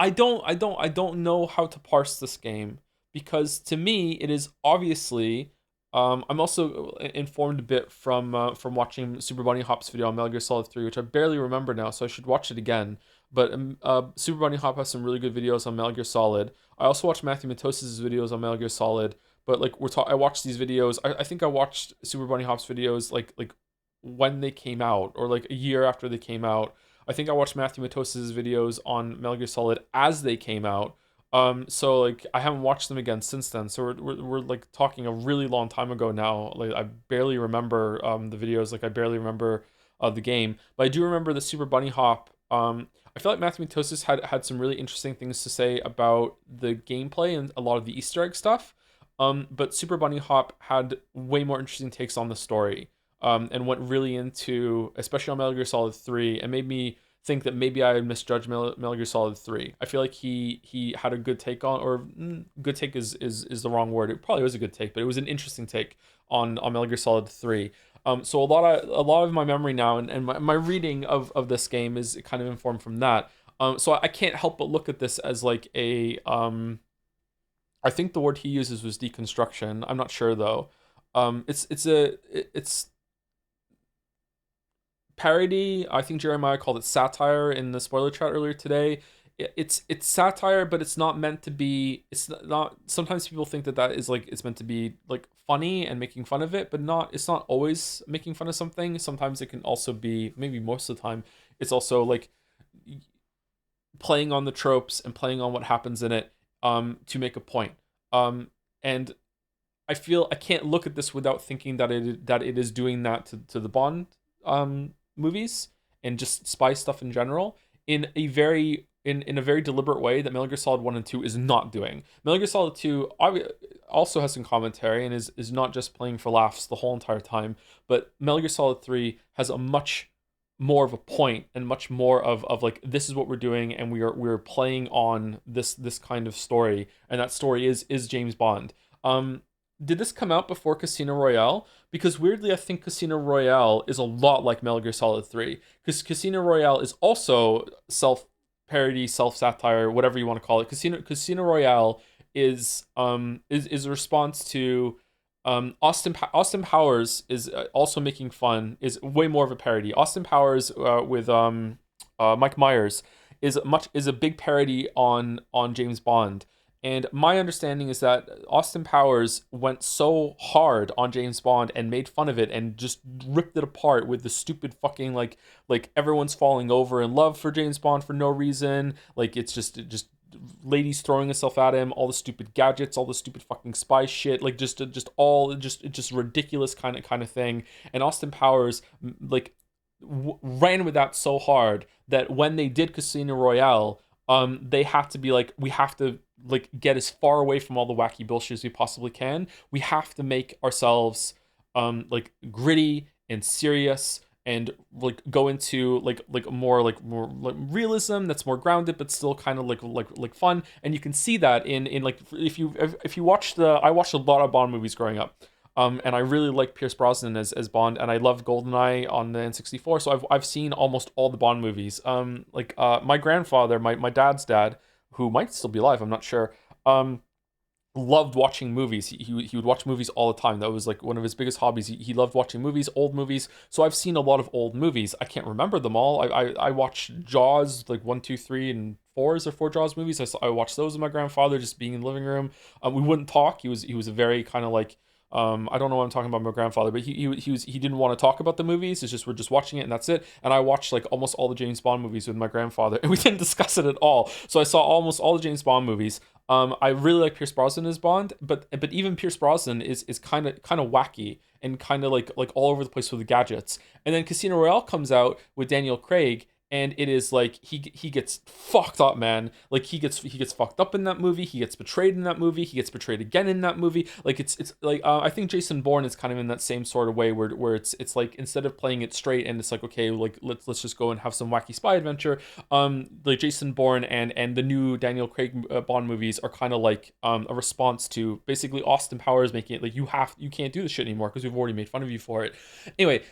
I don't know how to parse this game because to me it is obviously I'm also informed a bit from watching Super Bunny Hop's video on Metal Gear Solid 3, which I barely remember now, so I should watch it again. But Super Bunny Hop has some really good videos on Metal Gear Solid. I also watched Matthew Matos's videos on Metal Gear Solid, but like I watched these videos. I think I watched Super Bunny Hop's videos like when they came out or like a year after they came out. I think I watched Matthew Matos's videos on Metal Gear Solid as they came out. So like I haven't watched them again since then. So we're like talking a really long time ago now. Like I barely remember the videos. Like I barely remember the game, but I do remember the Super Bunny Hop. I feel like Matthew Matosis had some really interesting things to say about the gameplay and a lot of the Easter egg stuff. But Super Bunny Hop had way more interesting takes on the story. And went really into, especially on Metal Gear Solid 3, and made me think that maybe I had misjudged Metal Gear Solid 3. I feel like he had a good take on, or good take is the wrong word. It probably was a good take, but it was an interesting take on Metal Gear Solid 3. So a lot of my memory now and my reading of this game is kind of informed from that. So I can't help but look at this as like a I think the word he uses was deconstruction. I'm not sure though. It's parody. I think Jeremiah called it satire in the spoiler chat earlier today. It's satire, but it's not meant to be. It's not. Sometimes people think that is like it's meant to be like funny and making fun of it, but not. It's not always making fun of something. Sometimes it can also be, maybe most of the time, it's also like playing on the tropes and playing on what happens in it to make a point. And I feel I can't look at this without thinking that it is doing that to the Bond movies and just spy stuff in general in a very deliberate way that Metal Gear Solid 1 and 2 is not doing. Metal Gear Solid 2 also has some commentary and is not just playing for laughs the whole entire time, but Metal Gear Solid 3 has a much more of a point and much more of like, this is what we're doing and we're playing on this kind of story, and that story is James Bond. Did this come out before Casino Royale? Because weirdly, I think Casino Royale is a lot like Metal Gear Solid 3. Because Casino Royale is also self-parody, self-satire, whatever you want to call it. Casino Royale is a response to Austin Powers is also making fun, is way more of a parody. Austin Powers with Mike Myers is a big parody on James Bond. And my understanding is that Austin Powers went so hard on James Bond and made fun of it and just ripped it apart with the stupid fucking like everyone's falling over in love for James Bond for no reason. Like it's just ladies throwing herself at him, all the stupid gadgets, all the stupid fucking spy shit, like just ridiculous kind of thing. And Austin Powers like ran with that so hard that when they did Casino Royale, they had to be like, we have to like get as far away from all the wacky bullshit as we possibly can. We have to make ourselves like gritty and serious and like go into like more like realism that's more grounded but still kind of like fun. And you can see that in like if you watch I watched a lot of Bond movies growing up. And I really like Pierce Brosnan as Bond, and I love GoldenEye on the N64. So I've seen almost all the Bond movies. My grandfather, my dad's dad, who might still be alive, I'm not sure. Loved watching movies. He would watch movies all the time. That was like one of his biggest hobbies. He loved watching movies, old movies. So I've seen a lot of old movies. I can't remember them all. I watched Jaws, like 1, 2, 3, and 4 is there 4 Jaws movies. I watched those with my grandfather, just being in the living room. We wouldn't talk. He was a very kind of like, I don't know what I'm talking about my grandfather, but he didn't want to talk about the movies. It's just we're just watching it and that's it. And I watched like almost all the James Bond movies with my grandfather, and we didn't discuss it at all. So I saw almost all the James Bond movies. I really like Pierce Brosnan as Bond, but even Pierce Brosnan is kind of wacky and kind of like all over the place with the gadgets. And then Casino Royale comes out with Daniel Craig, and it is like he gets fucked up, man. Like he gets fucked up in that movie. He gets betrayed in that movie. He gets betrayed again in that movie. Like it's like I think Jason Bourne is kind of in that same sort of way where it's like instead of playing it straight and it's like, okay, like let's just go and have some wacky spy adventure. Like Jason Bourne and the new Daniel Craig Bond movies are kind of like a response to basically Austin Powers making it like you can't do this shit anymore because we've already made fun of you for it. Anyway,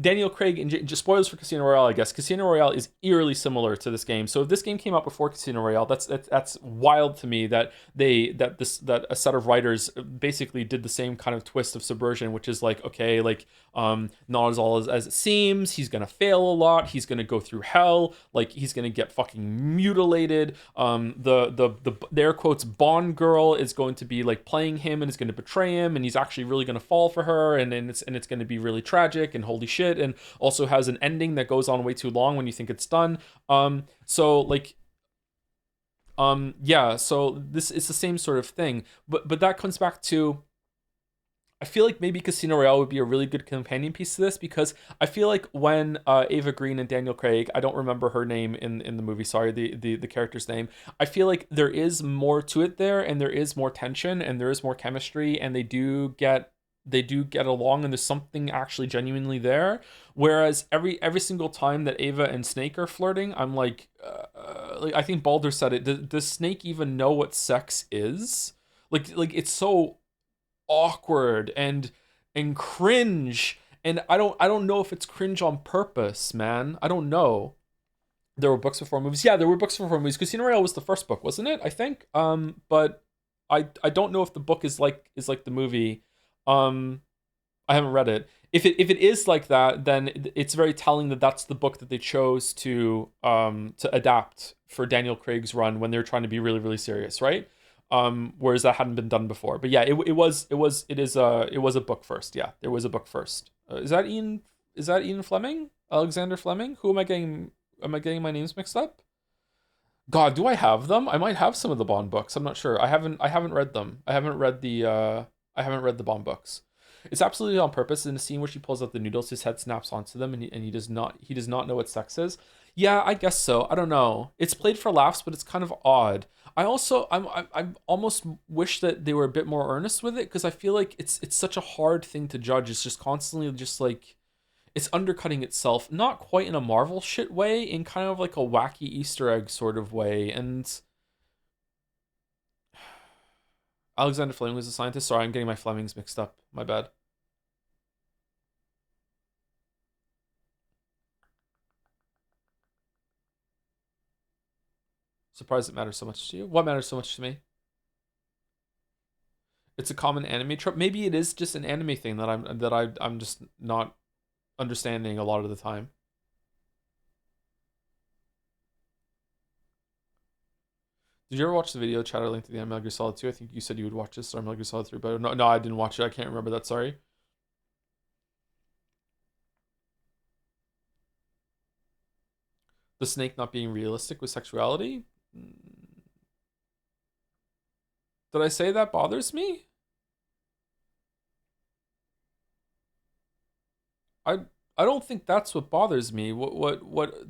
Daniel Craig and just spoilers for Casino Royale, I guess. Casino Royale is eerily similar to this game. So if this game came out before Casino Royale, that's wild to me that a set of writers basically did the same kind of twist of subversion, which is like, okay, like not as all as it seems. He's gonna fail a lot. He's gonna go through hell. Like he's gonna get fucking mutilated. The air quotes Bond girl is going to be like playing him and is going to betray him, and he's actually really gonna fall for her, and it's going to be really tragic and holy shit, and also has an ending that goes on way too long when you think it's done. So this is the same sort of thing, but that comes back to, I feel like maybe Casino Royale would be a really good companion piece to this, because I feel like when Ava Green and Daniel Craig, I don't remember her name in the movie, sorry, the character's name, I feel like there is more to it there, and there is more tension, and there is more chemistry, and they do get along, and there's something actually genuinely there. Whereas every single time that Ava and Snake are flirting, I'm like I think Baldur said it, does Snake even know what sex is? Like it's so awkward and cringe, and I don't know if it's cringe on purpose, man. I don't know. There were books before movies. Yeah, there were books before movies. Casino Royale was the first book, wasn't it? I think. But I don't know if the book is like the movie. I haven't read it. If it is like that, then it's very telling that that's the book that they chose to adapt for Daniel Craig's run when they were trying to be really, really serious, right? Whereas that hadn't been done before. But yeah, it was a book first. Yeah, there was a book first. Is that Ian Fleming? Alexander Fleming? Who am I getting? Am I getting my names mixed up? God, do I have them? I might have some of the Bond books. I'm not sure. I haven't read them. I haven't read the Bond books. It's absolutely on purpose. In the scene where she pulls out the noodles, his head snaps onto them, and he does not know what sex is. Yeah, I guess so. I don't know. It's played for laughs, but it's kind of odd. I almost wish that they were a bit more earnest with it, because I feel like it's such a hard thing to judge. It's just constantly just like it's undercutting itself, not quite in a Marvel shit way, in kind of like a wacky Easter egg sort of way. And Alexander Fleming was a scientist. Sorry, I'm getting my Flemings mixed up. My bad. Surprised it matters so much to you. What matters so much to me? It's a common anime trope. Maybe it is just an anime thing that I'm just not understanding a lot of the time. Did you ever watch the video Chatter link to the Metal Gear Solid 2? I think you said you would watch this, or Metal Gear Solid 3, but no, I didn't watch it. I can't remember that, sorry. The Snake not being realistic with sexuality? Did I say that bothers me? I I don't think that's what bothers me. What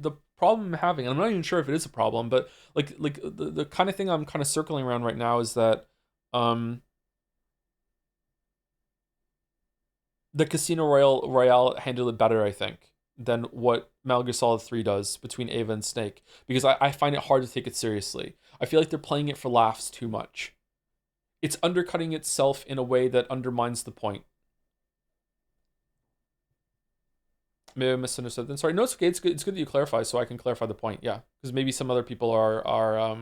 the problem I'm having, and I'm not even sure if it is a problem, but like the kind of thing I'm kind of circling around right now is that the Casino Royale handled it better, I think, than what Metal Gear Solid 3 does between Ava and Snake, because I find it hard to take it seriously. I feel like they're playing it for laughs too much. It's undercutting itself in a way that undermines the point. Maybe I misunderstood then. Sorry, no, it's okay. It's good. It's good that you clarify, so I can clarify the point. Yeah, because maybe some other people are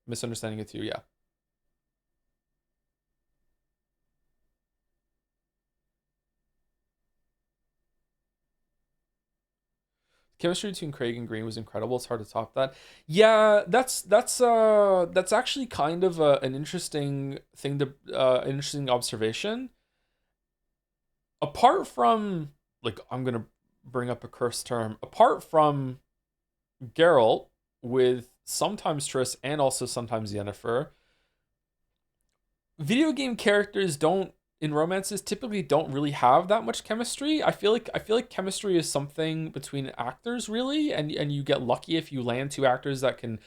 misunderstanding it too. Yeah. Chemistry between Craig and Green was incredible. It's hard to top that. Yeah, that's actually kind of an interesting thing to an interesting observation. Apart from, like, I'm gonna bring up a cursed term. Apart from Geralt with sometimes Triss and also sometimes Yennefer, video game characters don't, in romances, typically don't really have that much chemistry. I feel like chemistry is something between actors, really, and you get lucky if you land two actors that can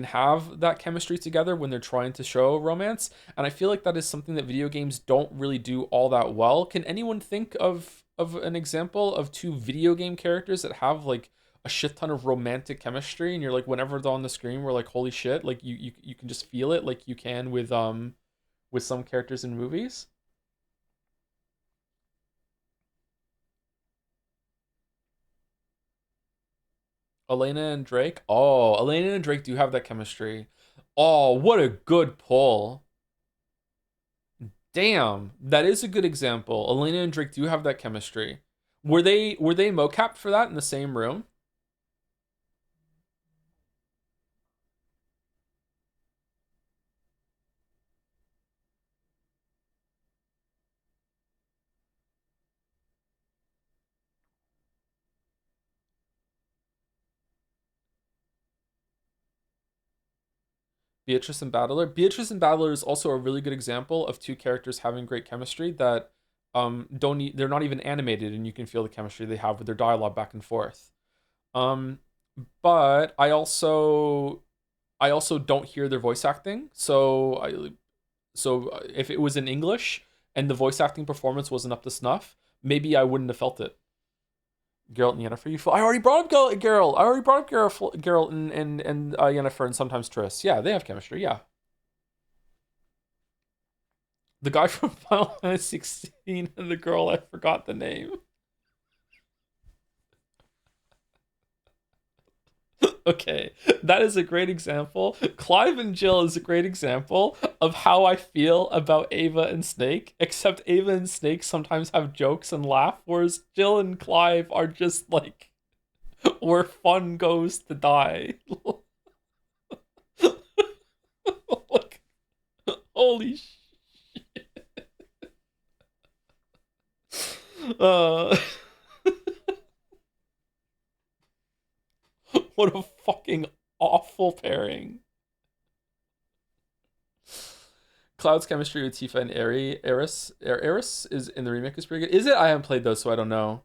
have that chemistry together when they're trying to show romance. And I feel like that is something that video games don't really do all that well. Can anyone think of an example of two video game characters that have like a shit ton of romantic chemistry, and you're like, whenever they're on the screen, we're like, holy shit, like you can just feel it, like you can with some characters in movies? Elena and Drake? Oh, Elena and Drake do have that chemistry. Oh, what a good pull. Damn, that is a good example. Elena and Drake do have that chemistry. Were they mocapped for that in the same room? Beatrice and Battler. Beatrice and Battler is also a really good example of two characters having great chemistry that don't need, they're not even animated, and you can feel the chemistry they have with their dialogue back and forth. But I also don't hear their voice acting. So if it was in English and the voice acting performance wasn't up to snuff, maybe I wouldn't have felt it. Geralt and Yennefer, I already brought up Geralt. I already brought up Geralt and Yennefer, and sometimes Triss. Yeah, they have chemistry. Yeah. The guy from Final Fantasy 16 and the girl, I forgot the name. Okay, that is a great example. Clive and Jill is a great example of how I feel about Ava and Snake, except Ava and Snake sometimes have jokes and laugh, whereas Jill and Clive are just like where fun goes to die. Like, holy shit. What a fucking awful pairing. Cloud's chemistry with Tifa and Eris is in the remake is pretty good. Is it? I haven't played those, so I don't know.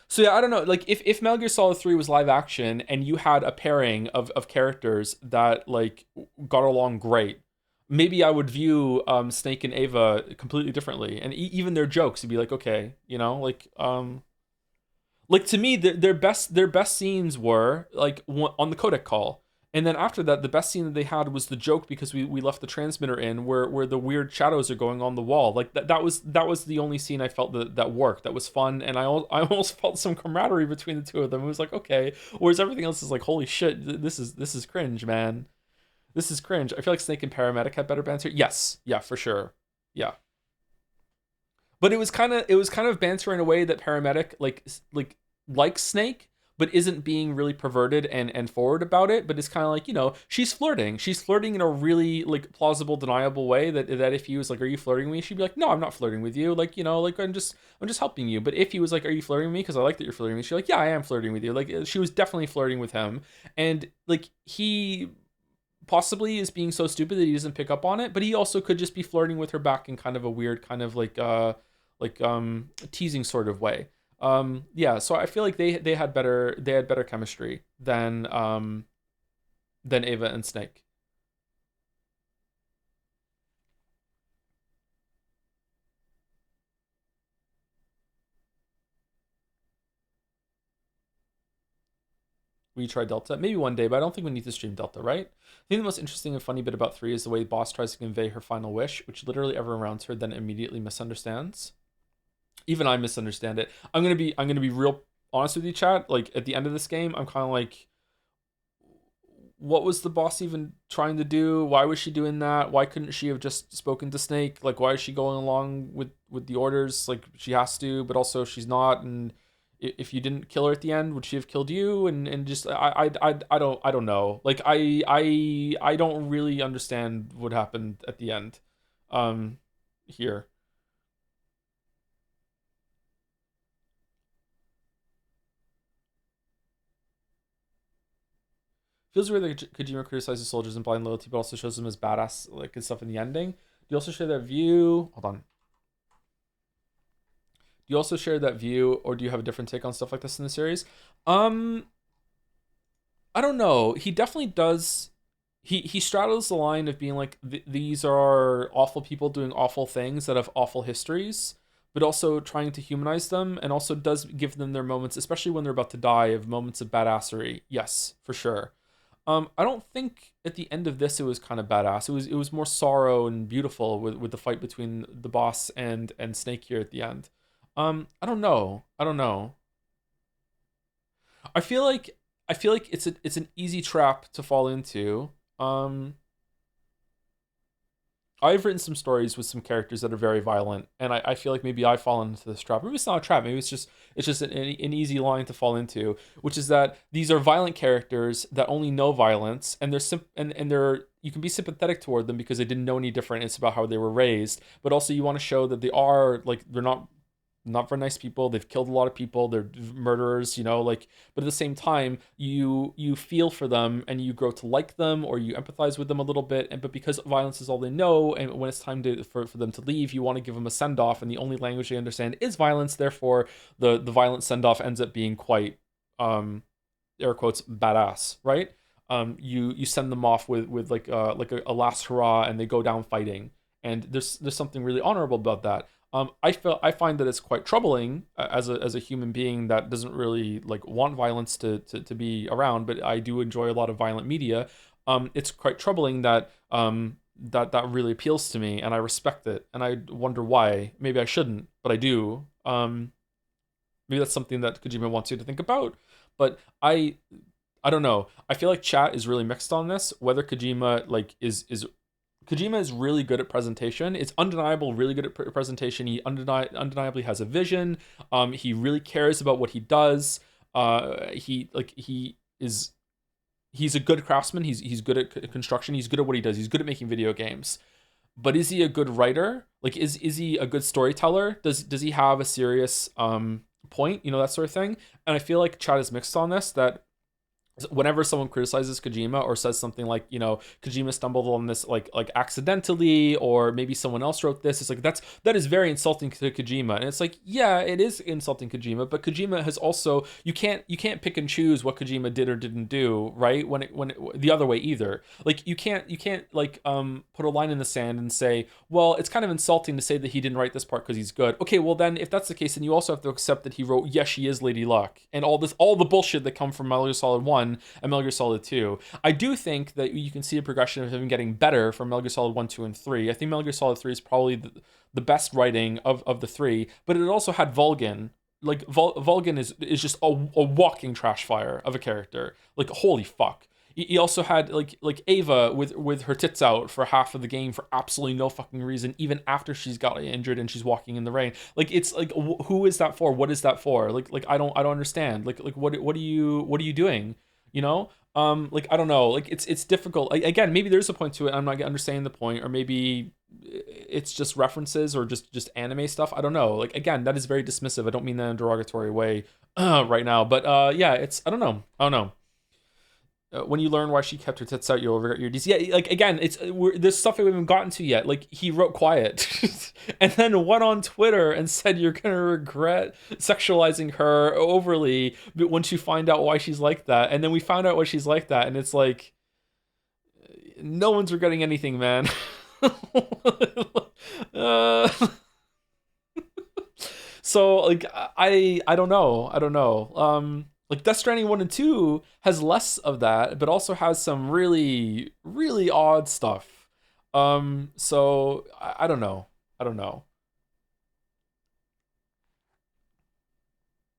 So yeah, I don't know. Like if Metal Gear Solid 3 was live action and you had a pairing of characters that like got along great, maybe I would view Snake and Ava completely differently, and even their jokes would be like, okay, you know, like to me, their best scenes were like on the codec call, and then after that, the best scene that they had was the joke because we left the transmitter in where the weird shadows are going on the wall. Like that was the only scene I felt that worked. That was fun, and I almost felt some camaraderie between the two of them. It was like, okay, whereas everything else is like, holy shit, this is cringe, man. This is cringe. I feel like Snake and Paramedic had better banter. Yes, yeah, for sure, yeah. But it was kind of banter in a way that Paramedic like Snake, but isn't being really perverted and forward about it. But it's kind of like, you know, she's flirting in a really like plausible, deniable way that if he was like, are you flirting with me? She'd be like, no, I'm not flirting with you. Like, you know, like I'm just helping you. But if he was like, are you flirting with me? Because I like that you're flirting with me. She's like, yeah, I am flirting with you. Like she was definitely flirting with him. And like he possibly is being so stupid that he doesn't pick up on it, but he also could just be flirting with her back in kind of a weird kind of teasing sort of way. Yeah, so I feel like they had better chemistry than Ava and Snake. We try Delta? Maybe one day, but I don't think we need to stream Delta, right? I think the most interesting and funny bit about 3 is the way the boss tries to convey her final wish, which literally everyone around her then immediately misunderstands. Even I misunderstand it. I'm gonna be real honest with you, chat. Like at the end of this game, I'm kind of like, what was the boss even trying to do? Why was she doing that? Why couldn't she have just spoken to Snake? Like, why is she going along with the orders? Like, she has to, but also she's not. And if you didn't kill her at the end, would she have killed you? And just I don't know. Like I don't really understand what happened at the end. Here. Feels weird that Kojima criticizes soldiers and blind loyalty, but also shows them as badass, like, and stuff in the ending. Do you also share that view? Hold on. Do you also share that view, or do you have a different take on stuff like this in the series? I don't know. He definitely does. He straddles the line of being like, these are awful people doing awful things that have awful histories, but also trying to humanize them, and also does give them their moments, especially when they're about to die, of moments of badassery. Yes, for sure. I don't think at the end of this it was kind of badass. It was more sorrow and beautiful with the fight between the boss and Snake here at the end. I don't know. I don't know. I feel like it's an easy trap to fall into. I've written some stories with some characters that are very violent, and I feel like maybe I've fallen into this trap. Maybe it's not a trap. Maybe it's just an easy line to fall into, which is that these are violent characters that only know violence, and they're you can be sympathetic toward them because they didn't know any different. It's about how they were raised, but also you want to show that they are, like, they're not very nice people. They've killed a lot of people. They're murderers, like, but at the same time, you feel for them and you grow to like them, or you empathize with them a little bit. But because violence is all they know, and when it's time for them to leave, you want to give them a send off, and the only language they understand is violence. Therefore, the violent send off ends up being quite, air quotes, badass, right? You send them off with like a last hurrah, and they go down fighting, and there's something really honorable about that. I find that it's quite troubling as a human being that doesn't really like want violence to be around, but I do enjoy a lot of violent media. It's quite troubling that that really appeals to me, and I respect it, and I wonder why. Maybe I shouldn't, but I do. Maybe that's something that Kojima wants you to think about, but I don't know. I feel like chat is really mixed on this. Whether Kojima Kojima is really good at presentation. It's undeniable, really good at presentation. He undeniably has a vision. He really cares about what he does. He's a good craftsman. He's good at construction. He's good at what he does. He's good at making video games. But is he a good writer? Like, is he a good storyteller? Does he have a serious point? That sort of thing. And I feel like chat is mixed on this. That whenever someone criticizes Kojima or says something like, Kojima stumbled on this like accidentally, or maybe someone else wrote this, it's like that is very insulting to Kojima. And it's like, yeah, it is insulting Kojima, but Kojima has also, you can't pick and choose what Kojima did or didn't do, right? When it the other way either. Like, you can't like put a line in the sand and say, well, it's kind of insulting to say that he didn't write this part because he's good. Okay, well then if that's the case, then you also have to accept that he wrote Yes, She Is Lady Luck, and all the bullshit that come from Metal Gear Solid 1 and Metal Gear Solid 2. I do think that you can see a progression of him getting better from Metal Gear Solid 1, 2, and 3. I think Metal Gear Solid 3 is probably the best writing of the three, but it also had Vulcan. Like, Vulcan is just a walking trash fire of a character. Like, holy fuck. He also had like Ava with her tits out for half of the game for absolutely no fucking reason, even after she's got injured and she's walking in the rain. Like, it's like, who is that for? What is that for? Like I don't understand. Like what are you doing? Like, I don't know. Like, it's difficult. Like, again, maybe there's a point to it. I'm not understanding the point, or maybe it's just references or just anime stuff. I don't know. Like, again, that is very dismissive. I don't mean that in a derogatory way right now, but yeah, it's I don't know. When you learn why she kept her tits out, you'll regret your deeds. Yeah, like again, there's stuff we haven't gotten to yet. Like he wrote quiet, and then went on Twitter and said you're gonna regret sexualizing her overly, but once you find out why she's like that, and then we found out why she's like that, and it's like, no one's regretting anything, man. So like I don't know. Like Death Stranding 1 and 2 has less of that, but also has some really, really odd stuff. So I don't know.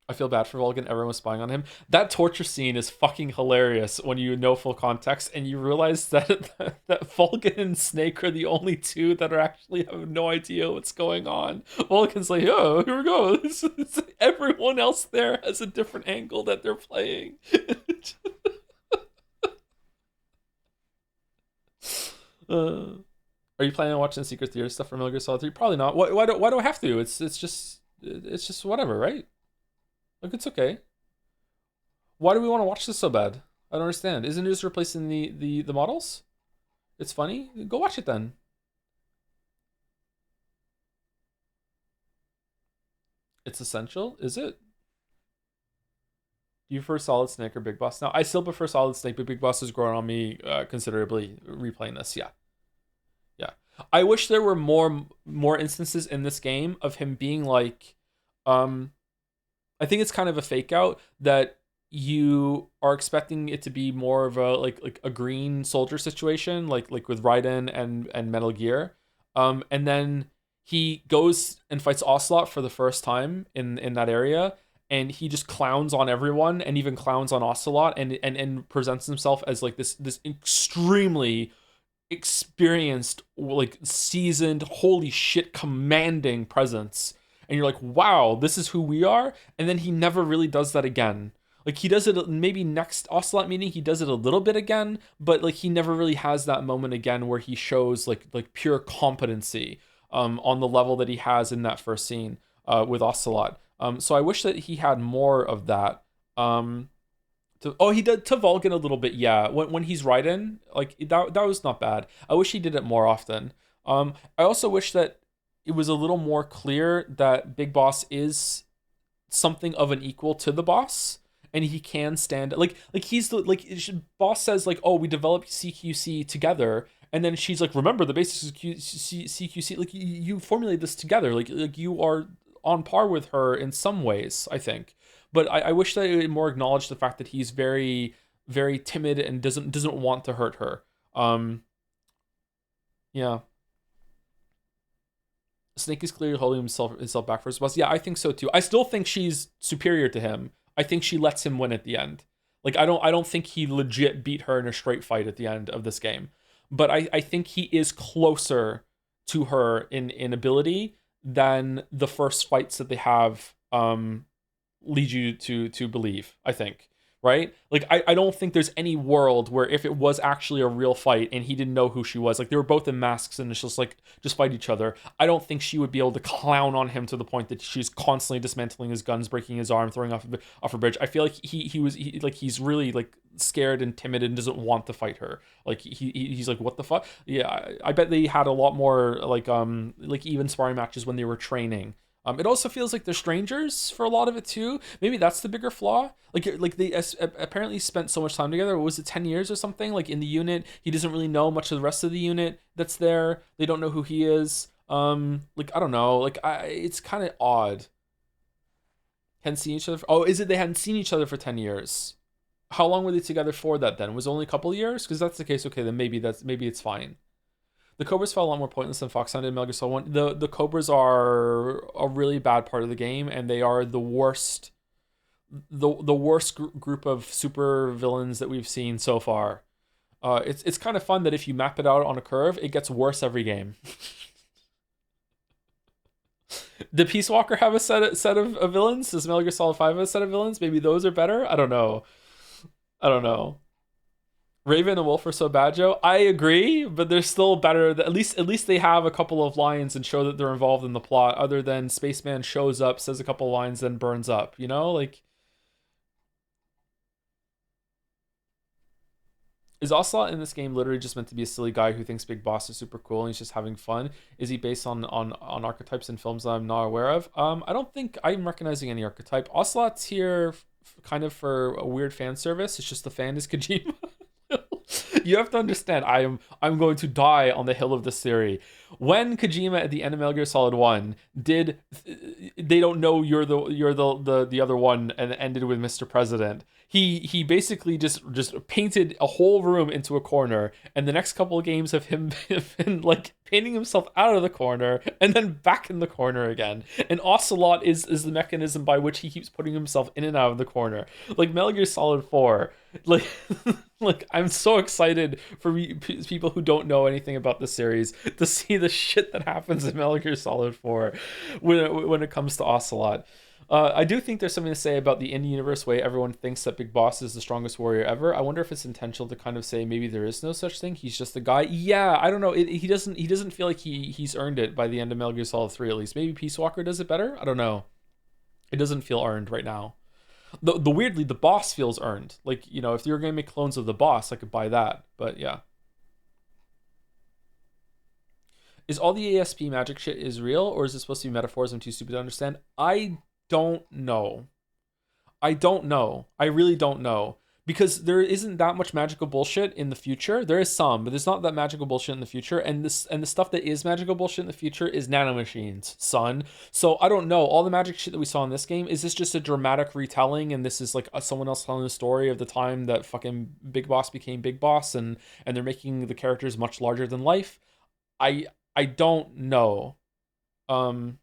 I feel bad for Vulcan. Everyone was spying on him. That torture scene is fucking hilarious when you know full context and you realize that that Vulcan and Snake are the only two that are actually have no idea what's going on. Vulcan's like, oh, here we go. Everyone else there has a different angle that they're playing. Are you planning on watching the Secret Theater stuff from Metal Gear Solid 3? Probably not. Why do I have to? It's just whatever, right? Like, it's okay. Why do we want to watch this so bad? I don't understand. Isn't it just replacing the models? It's funny. Go watch it then. It's essential, is it? Do you prefer Solid Snake or Big Boss? Now, I still prefer Solid Snake, but Big Boss has grown on me considerably replaying this. Yeah. I wish there were more instances in this game of him being like, I think it's kind of a fake out that you are expecting it to be more of a like a green soldier situation, like with Raiden and Metal Gear, and then he goes and fights Ocelot for the first time in that area, and he just clowns on everyone and even clowns on Ocelot and presents himself as like this extremely experienced, like seasoned, holy shit, commanding presence. And you're like, wow, this is who we are. And then he never really does that again. Like he does it maybe next Ocelot meeting, he does it a little bit again, but like he never really has that moment again where he shows like pure competency on the level that he has in that first scene with Ocelot. So I wish that he had more of that. He did to Vulcan a little bit, yeah. When he's Raiden, like that was not bad. I wish he did it more often. I also wish that it was a little more clear that Big Boss is something of an equal to the boss, and he can stand like he's the boss says like, oh, we developed CQC together, and then she's like, remember the basics of CQC, like you formulate this together, like you are on par with her in some ways, I think. But I wish that it more acknowledged the fact that he's very, very timid and doesn't want to hurt her. Yeah. Snake is clearly holding himself back for his boss. Yeah, I think so too. I still think she's superior to him. I think she lets him win at the end. Like I don't think he legit beat her in a straight fight at the end of this game. But I think he is closer to her in ability than the first fights that they have lead you to believe, I think. Right? Like, I don't think there's any world where if it was actually a real fight and he didn't know who she was, like they were both in masks and it's just like, just fight each other. I don't think she would be able to clown on him to the point that she's constantly dismantling his guns, breaking his arm, throwing off a bridge. I feel like he's really like scared and timid and doesn't want to fight her. Like he's like, what the fuck? Yeah, I bet they had a lot more like even sparring matches when they were training. It also feels like they're strangers for a lot of it too. Maybe that's the bigger flaw. Like they apparently spent so much time together. Was it 10 years or something? Like in the unit, he doesn't really know much of the rest of the unit that's there. They don't know who he is. Like I don't know. Like it's kind of odd. Hadn't seen each other. Is it they hadn't seen each other for 10 years? How long were they together for that then? Was it only a couple of years? Because that's the case. Okay, then maybe it's fine. The Cobras felt a lot more pointless than Foxhound in Metal Gear Solid 1. The Cobras are a really bad part of the game, and they are the worst group of super villains that we've seen so far. It's kind of fun that if you map it out on a curve, it gets worse every game. Did Peace Walker have a set of villains? Does Metal Gear Solid 5 have a set of villains? Maybe those are better? I don't know. Raven and Wolf are so bad, Joe. I agree, but they're still better. At least they have a couple of lines and show that they're involved in the plot, other than Spaceman shows up, says a couple of lines, then burns up. You know, like Is Ocelot in this game literally just meant to be a silly guy who thinks Big Boss is super cool and he's just having fun? Is he based on archetypes in films that I'm not aware of? I don't think I'm recognizing any archetype. Ocelot's here kind of for a weird fan service. It's just the fan is Kojima. You have to understand, I'm going to die on the hill of this theory. When Kojima at the end of Metal Gear Solid 1 did they don't know you're the other one and ended with Mr. President, he basically just painted a whole room into a corner, and the next couple of games have him been like painting himself out of the corner and then back in the corner again. And Ocelot is the mechanism by which he keeps putting himself in and out of the corner. Like Metal Gear Solid 4, like like I'm so excited for people who don't know anything about the series to see the shit that happens in Metal Gear Solid 4 when it comes to Ocelot. I do think there's something to say about the in-universe way everyone thinks that Big Boss is the strongest warrior ever. I wonder if it's intentional to kind of say maybe there is no such thing. He's just a guy. Yeah, I don't know. He doesn't feel like he's earned it by the end of Metal Gear Solid 3 at least. Maybe Peace Walker does it better. I don't know. It doesn't feel earned right now. The weirdly, the boss feels earned. Like, you know, if you were going to make clones of the boss, I could buy that. But yeah. Is all the ASP magic shit is real, or is it supposed to be metaphors I'm too stupid to understand? I don't know. I really don't know. Because there isn't that much magical bullshit in the future. There is some, but there's not that magical bullshit in the future. And the stuff that is magical bullshit in the future is nanomachines, son. So I don't know. All the magic shit that we saw in this game, is this just a dramatic retelling? And this is like someone else telling the story of the time that fucking Big Boss became Big Boss, and they're making the characters much larger than life? I don't know. I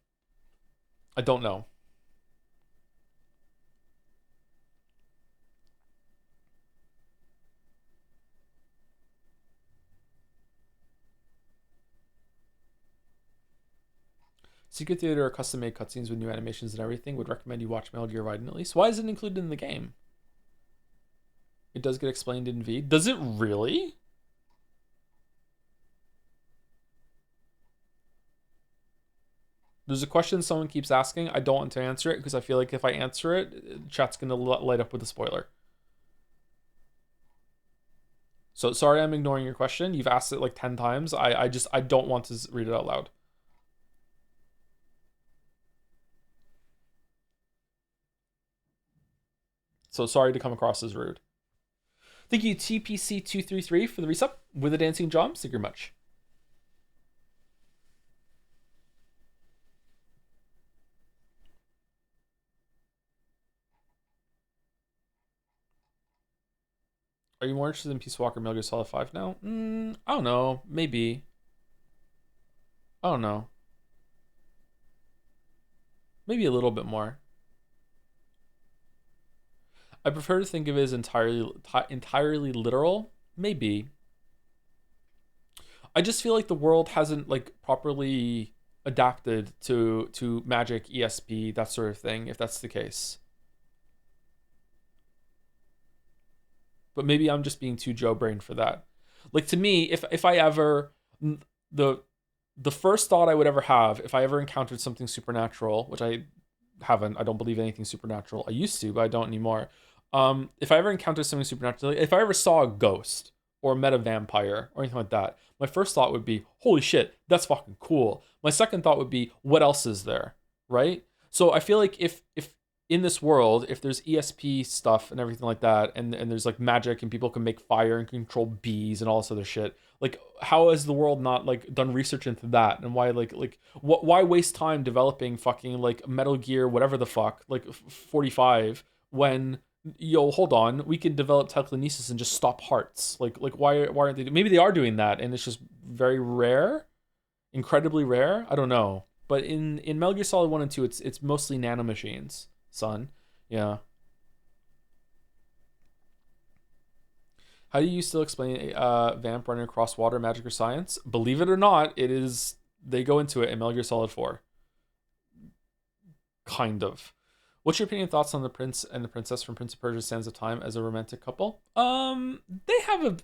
don't know. Secret Theater or custom-made cutscenes with new animations and everything. Would recommend you watch Metal Gear Rising at least. Why is it included in the game? It does get explained in V. Does it really? There's a question someone keeps asking. I don't want to answer it because I feel like if I answer it, chat's going to light up with a spoiler. So sorry I'm ignoring your question. You've asked it like 10 times. I don't want to read it out loud. So sorry to come across as rude. Thank you, TPC233, for the resub with a dancing John. Thank you very much. Are you more interested in Peace Walker Metal Gear Solid 5 now? I don't know. Maybe. I don't know. Maybe a little bit more. I prefer to think of it as entirely literal. Maybe. I just feel like the world hasn't like properly adapted to magic, ESP, that sort of thing, if that's the case. But maybe I'm just being too Joe brain for that. Like, to me, if I ever, the first thought I would ever have if I ever encountered something supernatural, which I haven't, I don't believe anything supernatural. I used to, but I don't anymore. If I ever encountered something supernatural, if I ever saw a ghost or met a vampire or anything like that, my first thought would be, holy shit, that's fucking cool. My second thought would be, what else is there, right? So I feel like if in this world, if there's ESP stuff and everything like that, and there's like magic and people can make fire and control bees and all this other shit, like how has the world not like done research into that? And why why waste time developing fucking like Metal Gear whatever the fuck, like 45, when hold on, we can develop telekinesis and just stop hearts. Like why aren't they? Maybe they are doing that and it's just very rare, incredibly rare. I don't know. But in Metal Gear Solid 1 and 2, it's mostly nanomachines, son. Yeah. How do you still explain vamp running across water, magic, or science? Believe it or not, it is. They go into it in Metal Gear Solid 4. Kind of. What's your opinion and thoughts on the prince and the princess from Prince of Persia: Sands of Time as a romantic couple? They have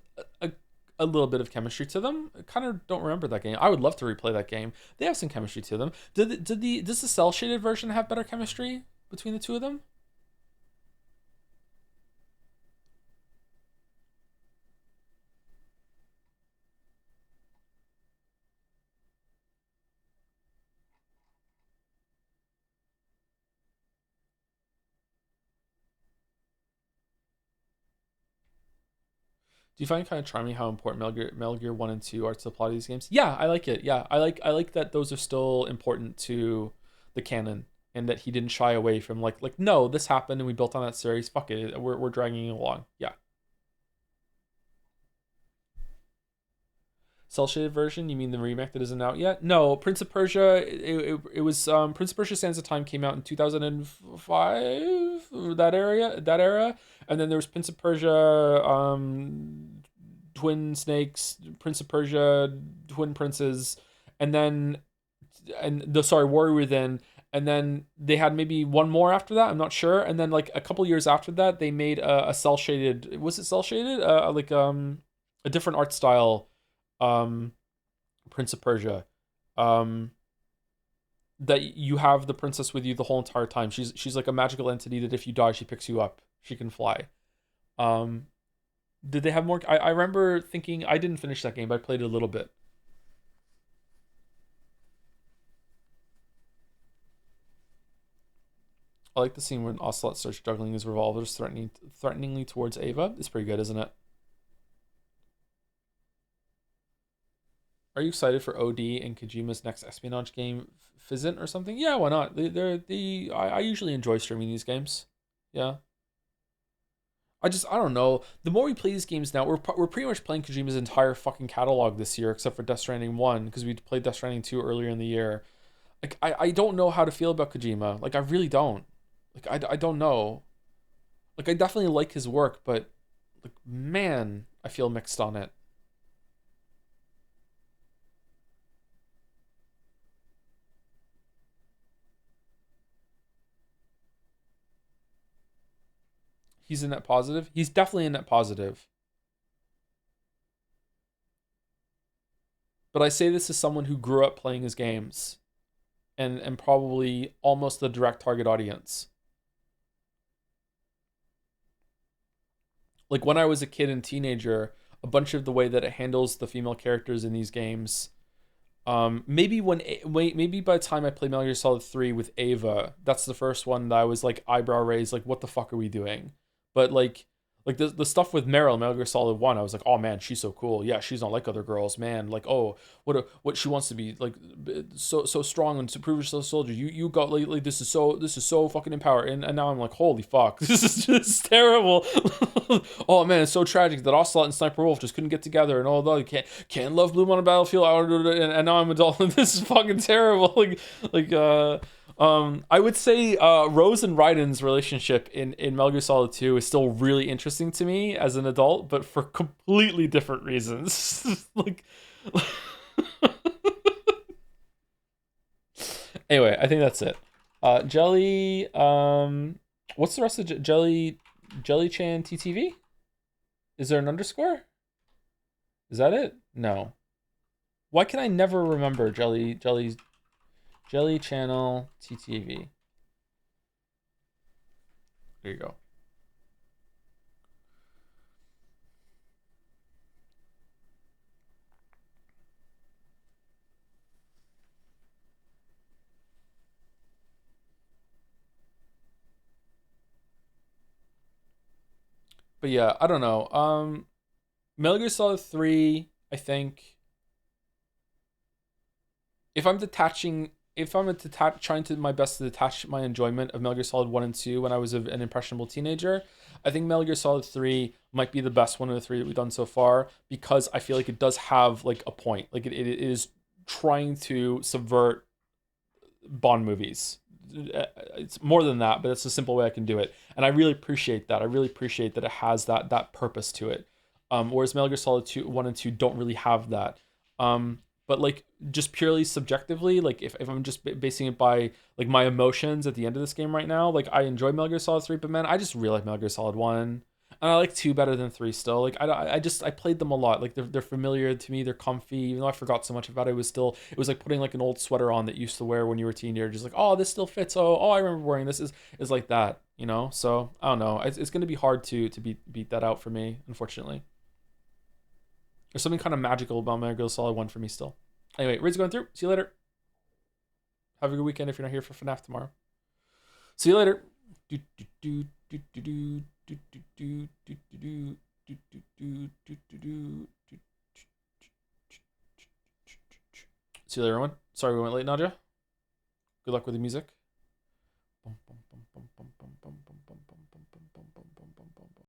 a little bit of chemistry to them. I kind of don't remember that game. I would love to replay that game. They have some chemistry to them. Does the cell shaded version have better chemistry between the two of them? Do you find it kind of charming how important Metal Gear 1 and 2 are to the plot of these games? Yeah, I like it. Yeah, I like that those are still important to the canon, and that he didn't shy away from like no, this happened and we built on that series. Fuck it, we're dragging it along. Yeah. Cell shaded version? You mean the remake that isn't out yet? No, Prince of Persia. It was Prince of Persia: Sands of Time came out in 2005. That era, and then there was Prince of Persia, Twin Snakes, Prince of Persia, Twin Princes, and then Warrior Within, and then they had maybe one more after that. I'm not sure, and then like a couple years after that, they made a cell shaded. Was it cell shaded? A different art style. Prince of Persia, that you have the princess with you the whole entire time. She's like a magical entity that if you die, she picks you up. She can fly. Did they have more? I remember thinking, I didn't finish that game, but I played it a little bit. I like the scene when Ocelot starts juggling his revolvers threateningly towards Ava. It's pretty good, isn't it? Are you excited for OD and Kojima's next espionage game, Fizzent or something? Yeah, why not? I usually enjoy streaming these games. Yeah. I don't know. The more we play these games now, we're pretty much playing Kojima's entire fucking catalog this year, except for Death Stranding 1, because we played Death Stranding 2 earlier in the year. Like, I don't know how to feel about Kojima. Like, I really don't. Like, I don't know. Like, I definitely like his work, but, like, man, I feel mixed on it. He's a net positive. He's definitely a net positive. But I say this as someone who grew up playing his games and probably almost the direct target audience. Like when I was a kid and teenager, a bunch of the way that it handles the female characters in these games, maybe by the time I played Metal Gear Solid 3 with Ava, that's the first one that I was like eyebrow raised, like what the fuck are we doing? But like the stuff with Meryl, Metal Gear Solid 1, I was like, oh man, she's so cool. Yeah, she's not like other girls, man. Like, oh, what she wants to be, like so strong and to prove herself a soldier. You got like this is so fucking empowered. And now I'm like, holy fuck, this is just terrible. Oh man, it's so tragic that Ocelot and Sniper Wolf just couldn't get together, and although you can't love Bloom on a battlefield, and now I'm adult. This is fucking terrible. I would say Rose and Raiden's relationship in Metal Gear Solid 2 is still really interesting to me as an adult, but for completely different reasons. Anyway, I think that's it. Jelly, what's the rest of Jelly Chan TTV? Is there an underscore? Is that it? No. Why can I never remember Jelly Channel TTV? There you go. But yeah, I don't know. Metal Gear Solid 3, I think if I'm trying to my best to detach my enjoyment of Metal Gear Solid 1 and 2 when I was an impressionable teenager, I think Metal Gear Solid 3 might be the best one of the three that we've done so far, because I feel like it does have like a point. Like it is trying to subvert Bond movies. It's more than that, but it's a simple way I can do it. And I really appreciate that. I really appreciate that it has that purpose to it. Whereas Metal Gear Solid 1 and 2 don't really have that. But like just purely subjectively, like if I'm just basing it by like my emotions at the end of this game right now, like I enjoy Metal Gear Solid 3, but man, I just really like Metal Gear Solid 1. And I like 2 better than 3 still. Like I played them a lot. Like they're familiar to me. They're comfy. Even though I forgot so much about it, it was like putting like an old sweater on that you used to wear when you were a teenager. Just like, oh, this still fits. Oh, I remember wearing this. Is like that, you know? So I don't know. It's going to be hard to beat that out for me, unfortunately. There's something kind of magical about Metal Gear Solid 1 for me still. Anyway, Raid's going through. See you later. Have a good weekend if you're not here for FNAF tomorrow. See you later. Do See you later, everyone. Sorry we went late, Nadia. Good luck with the music.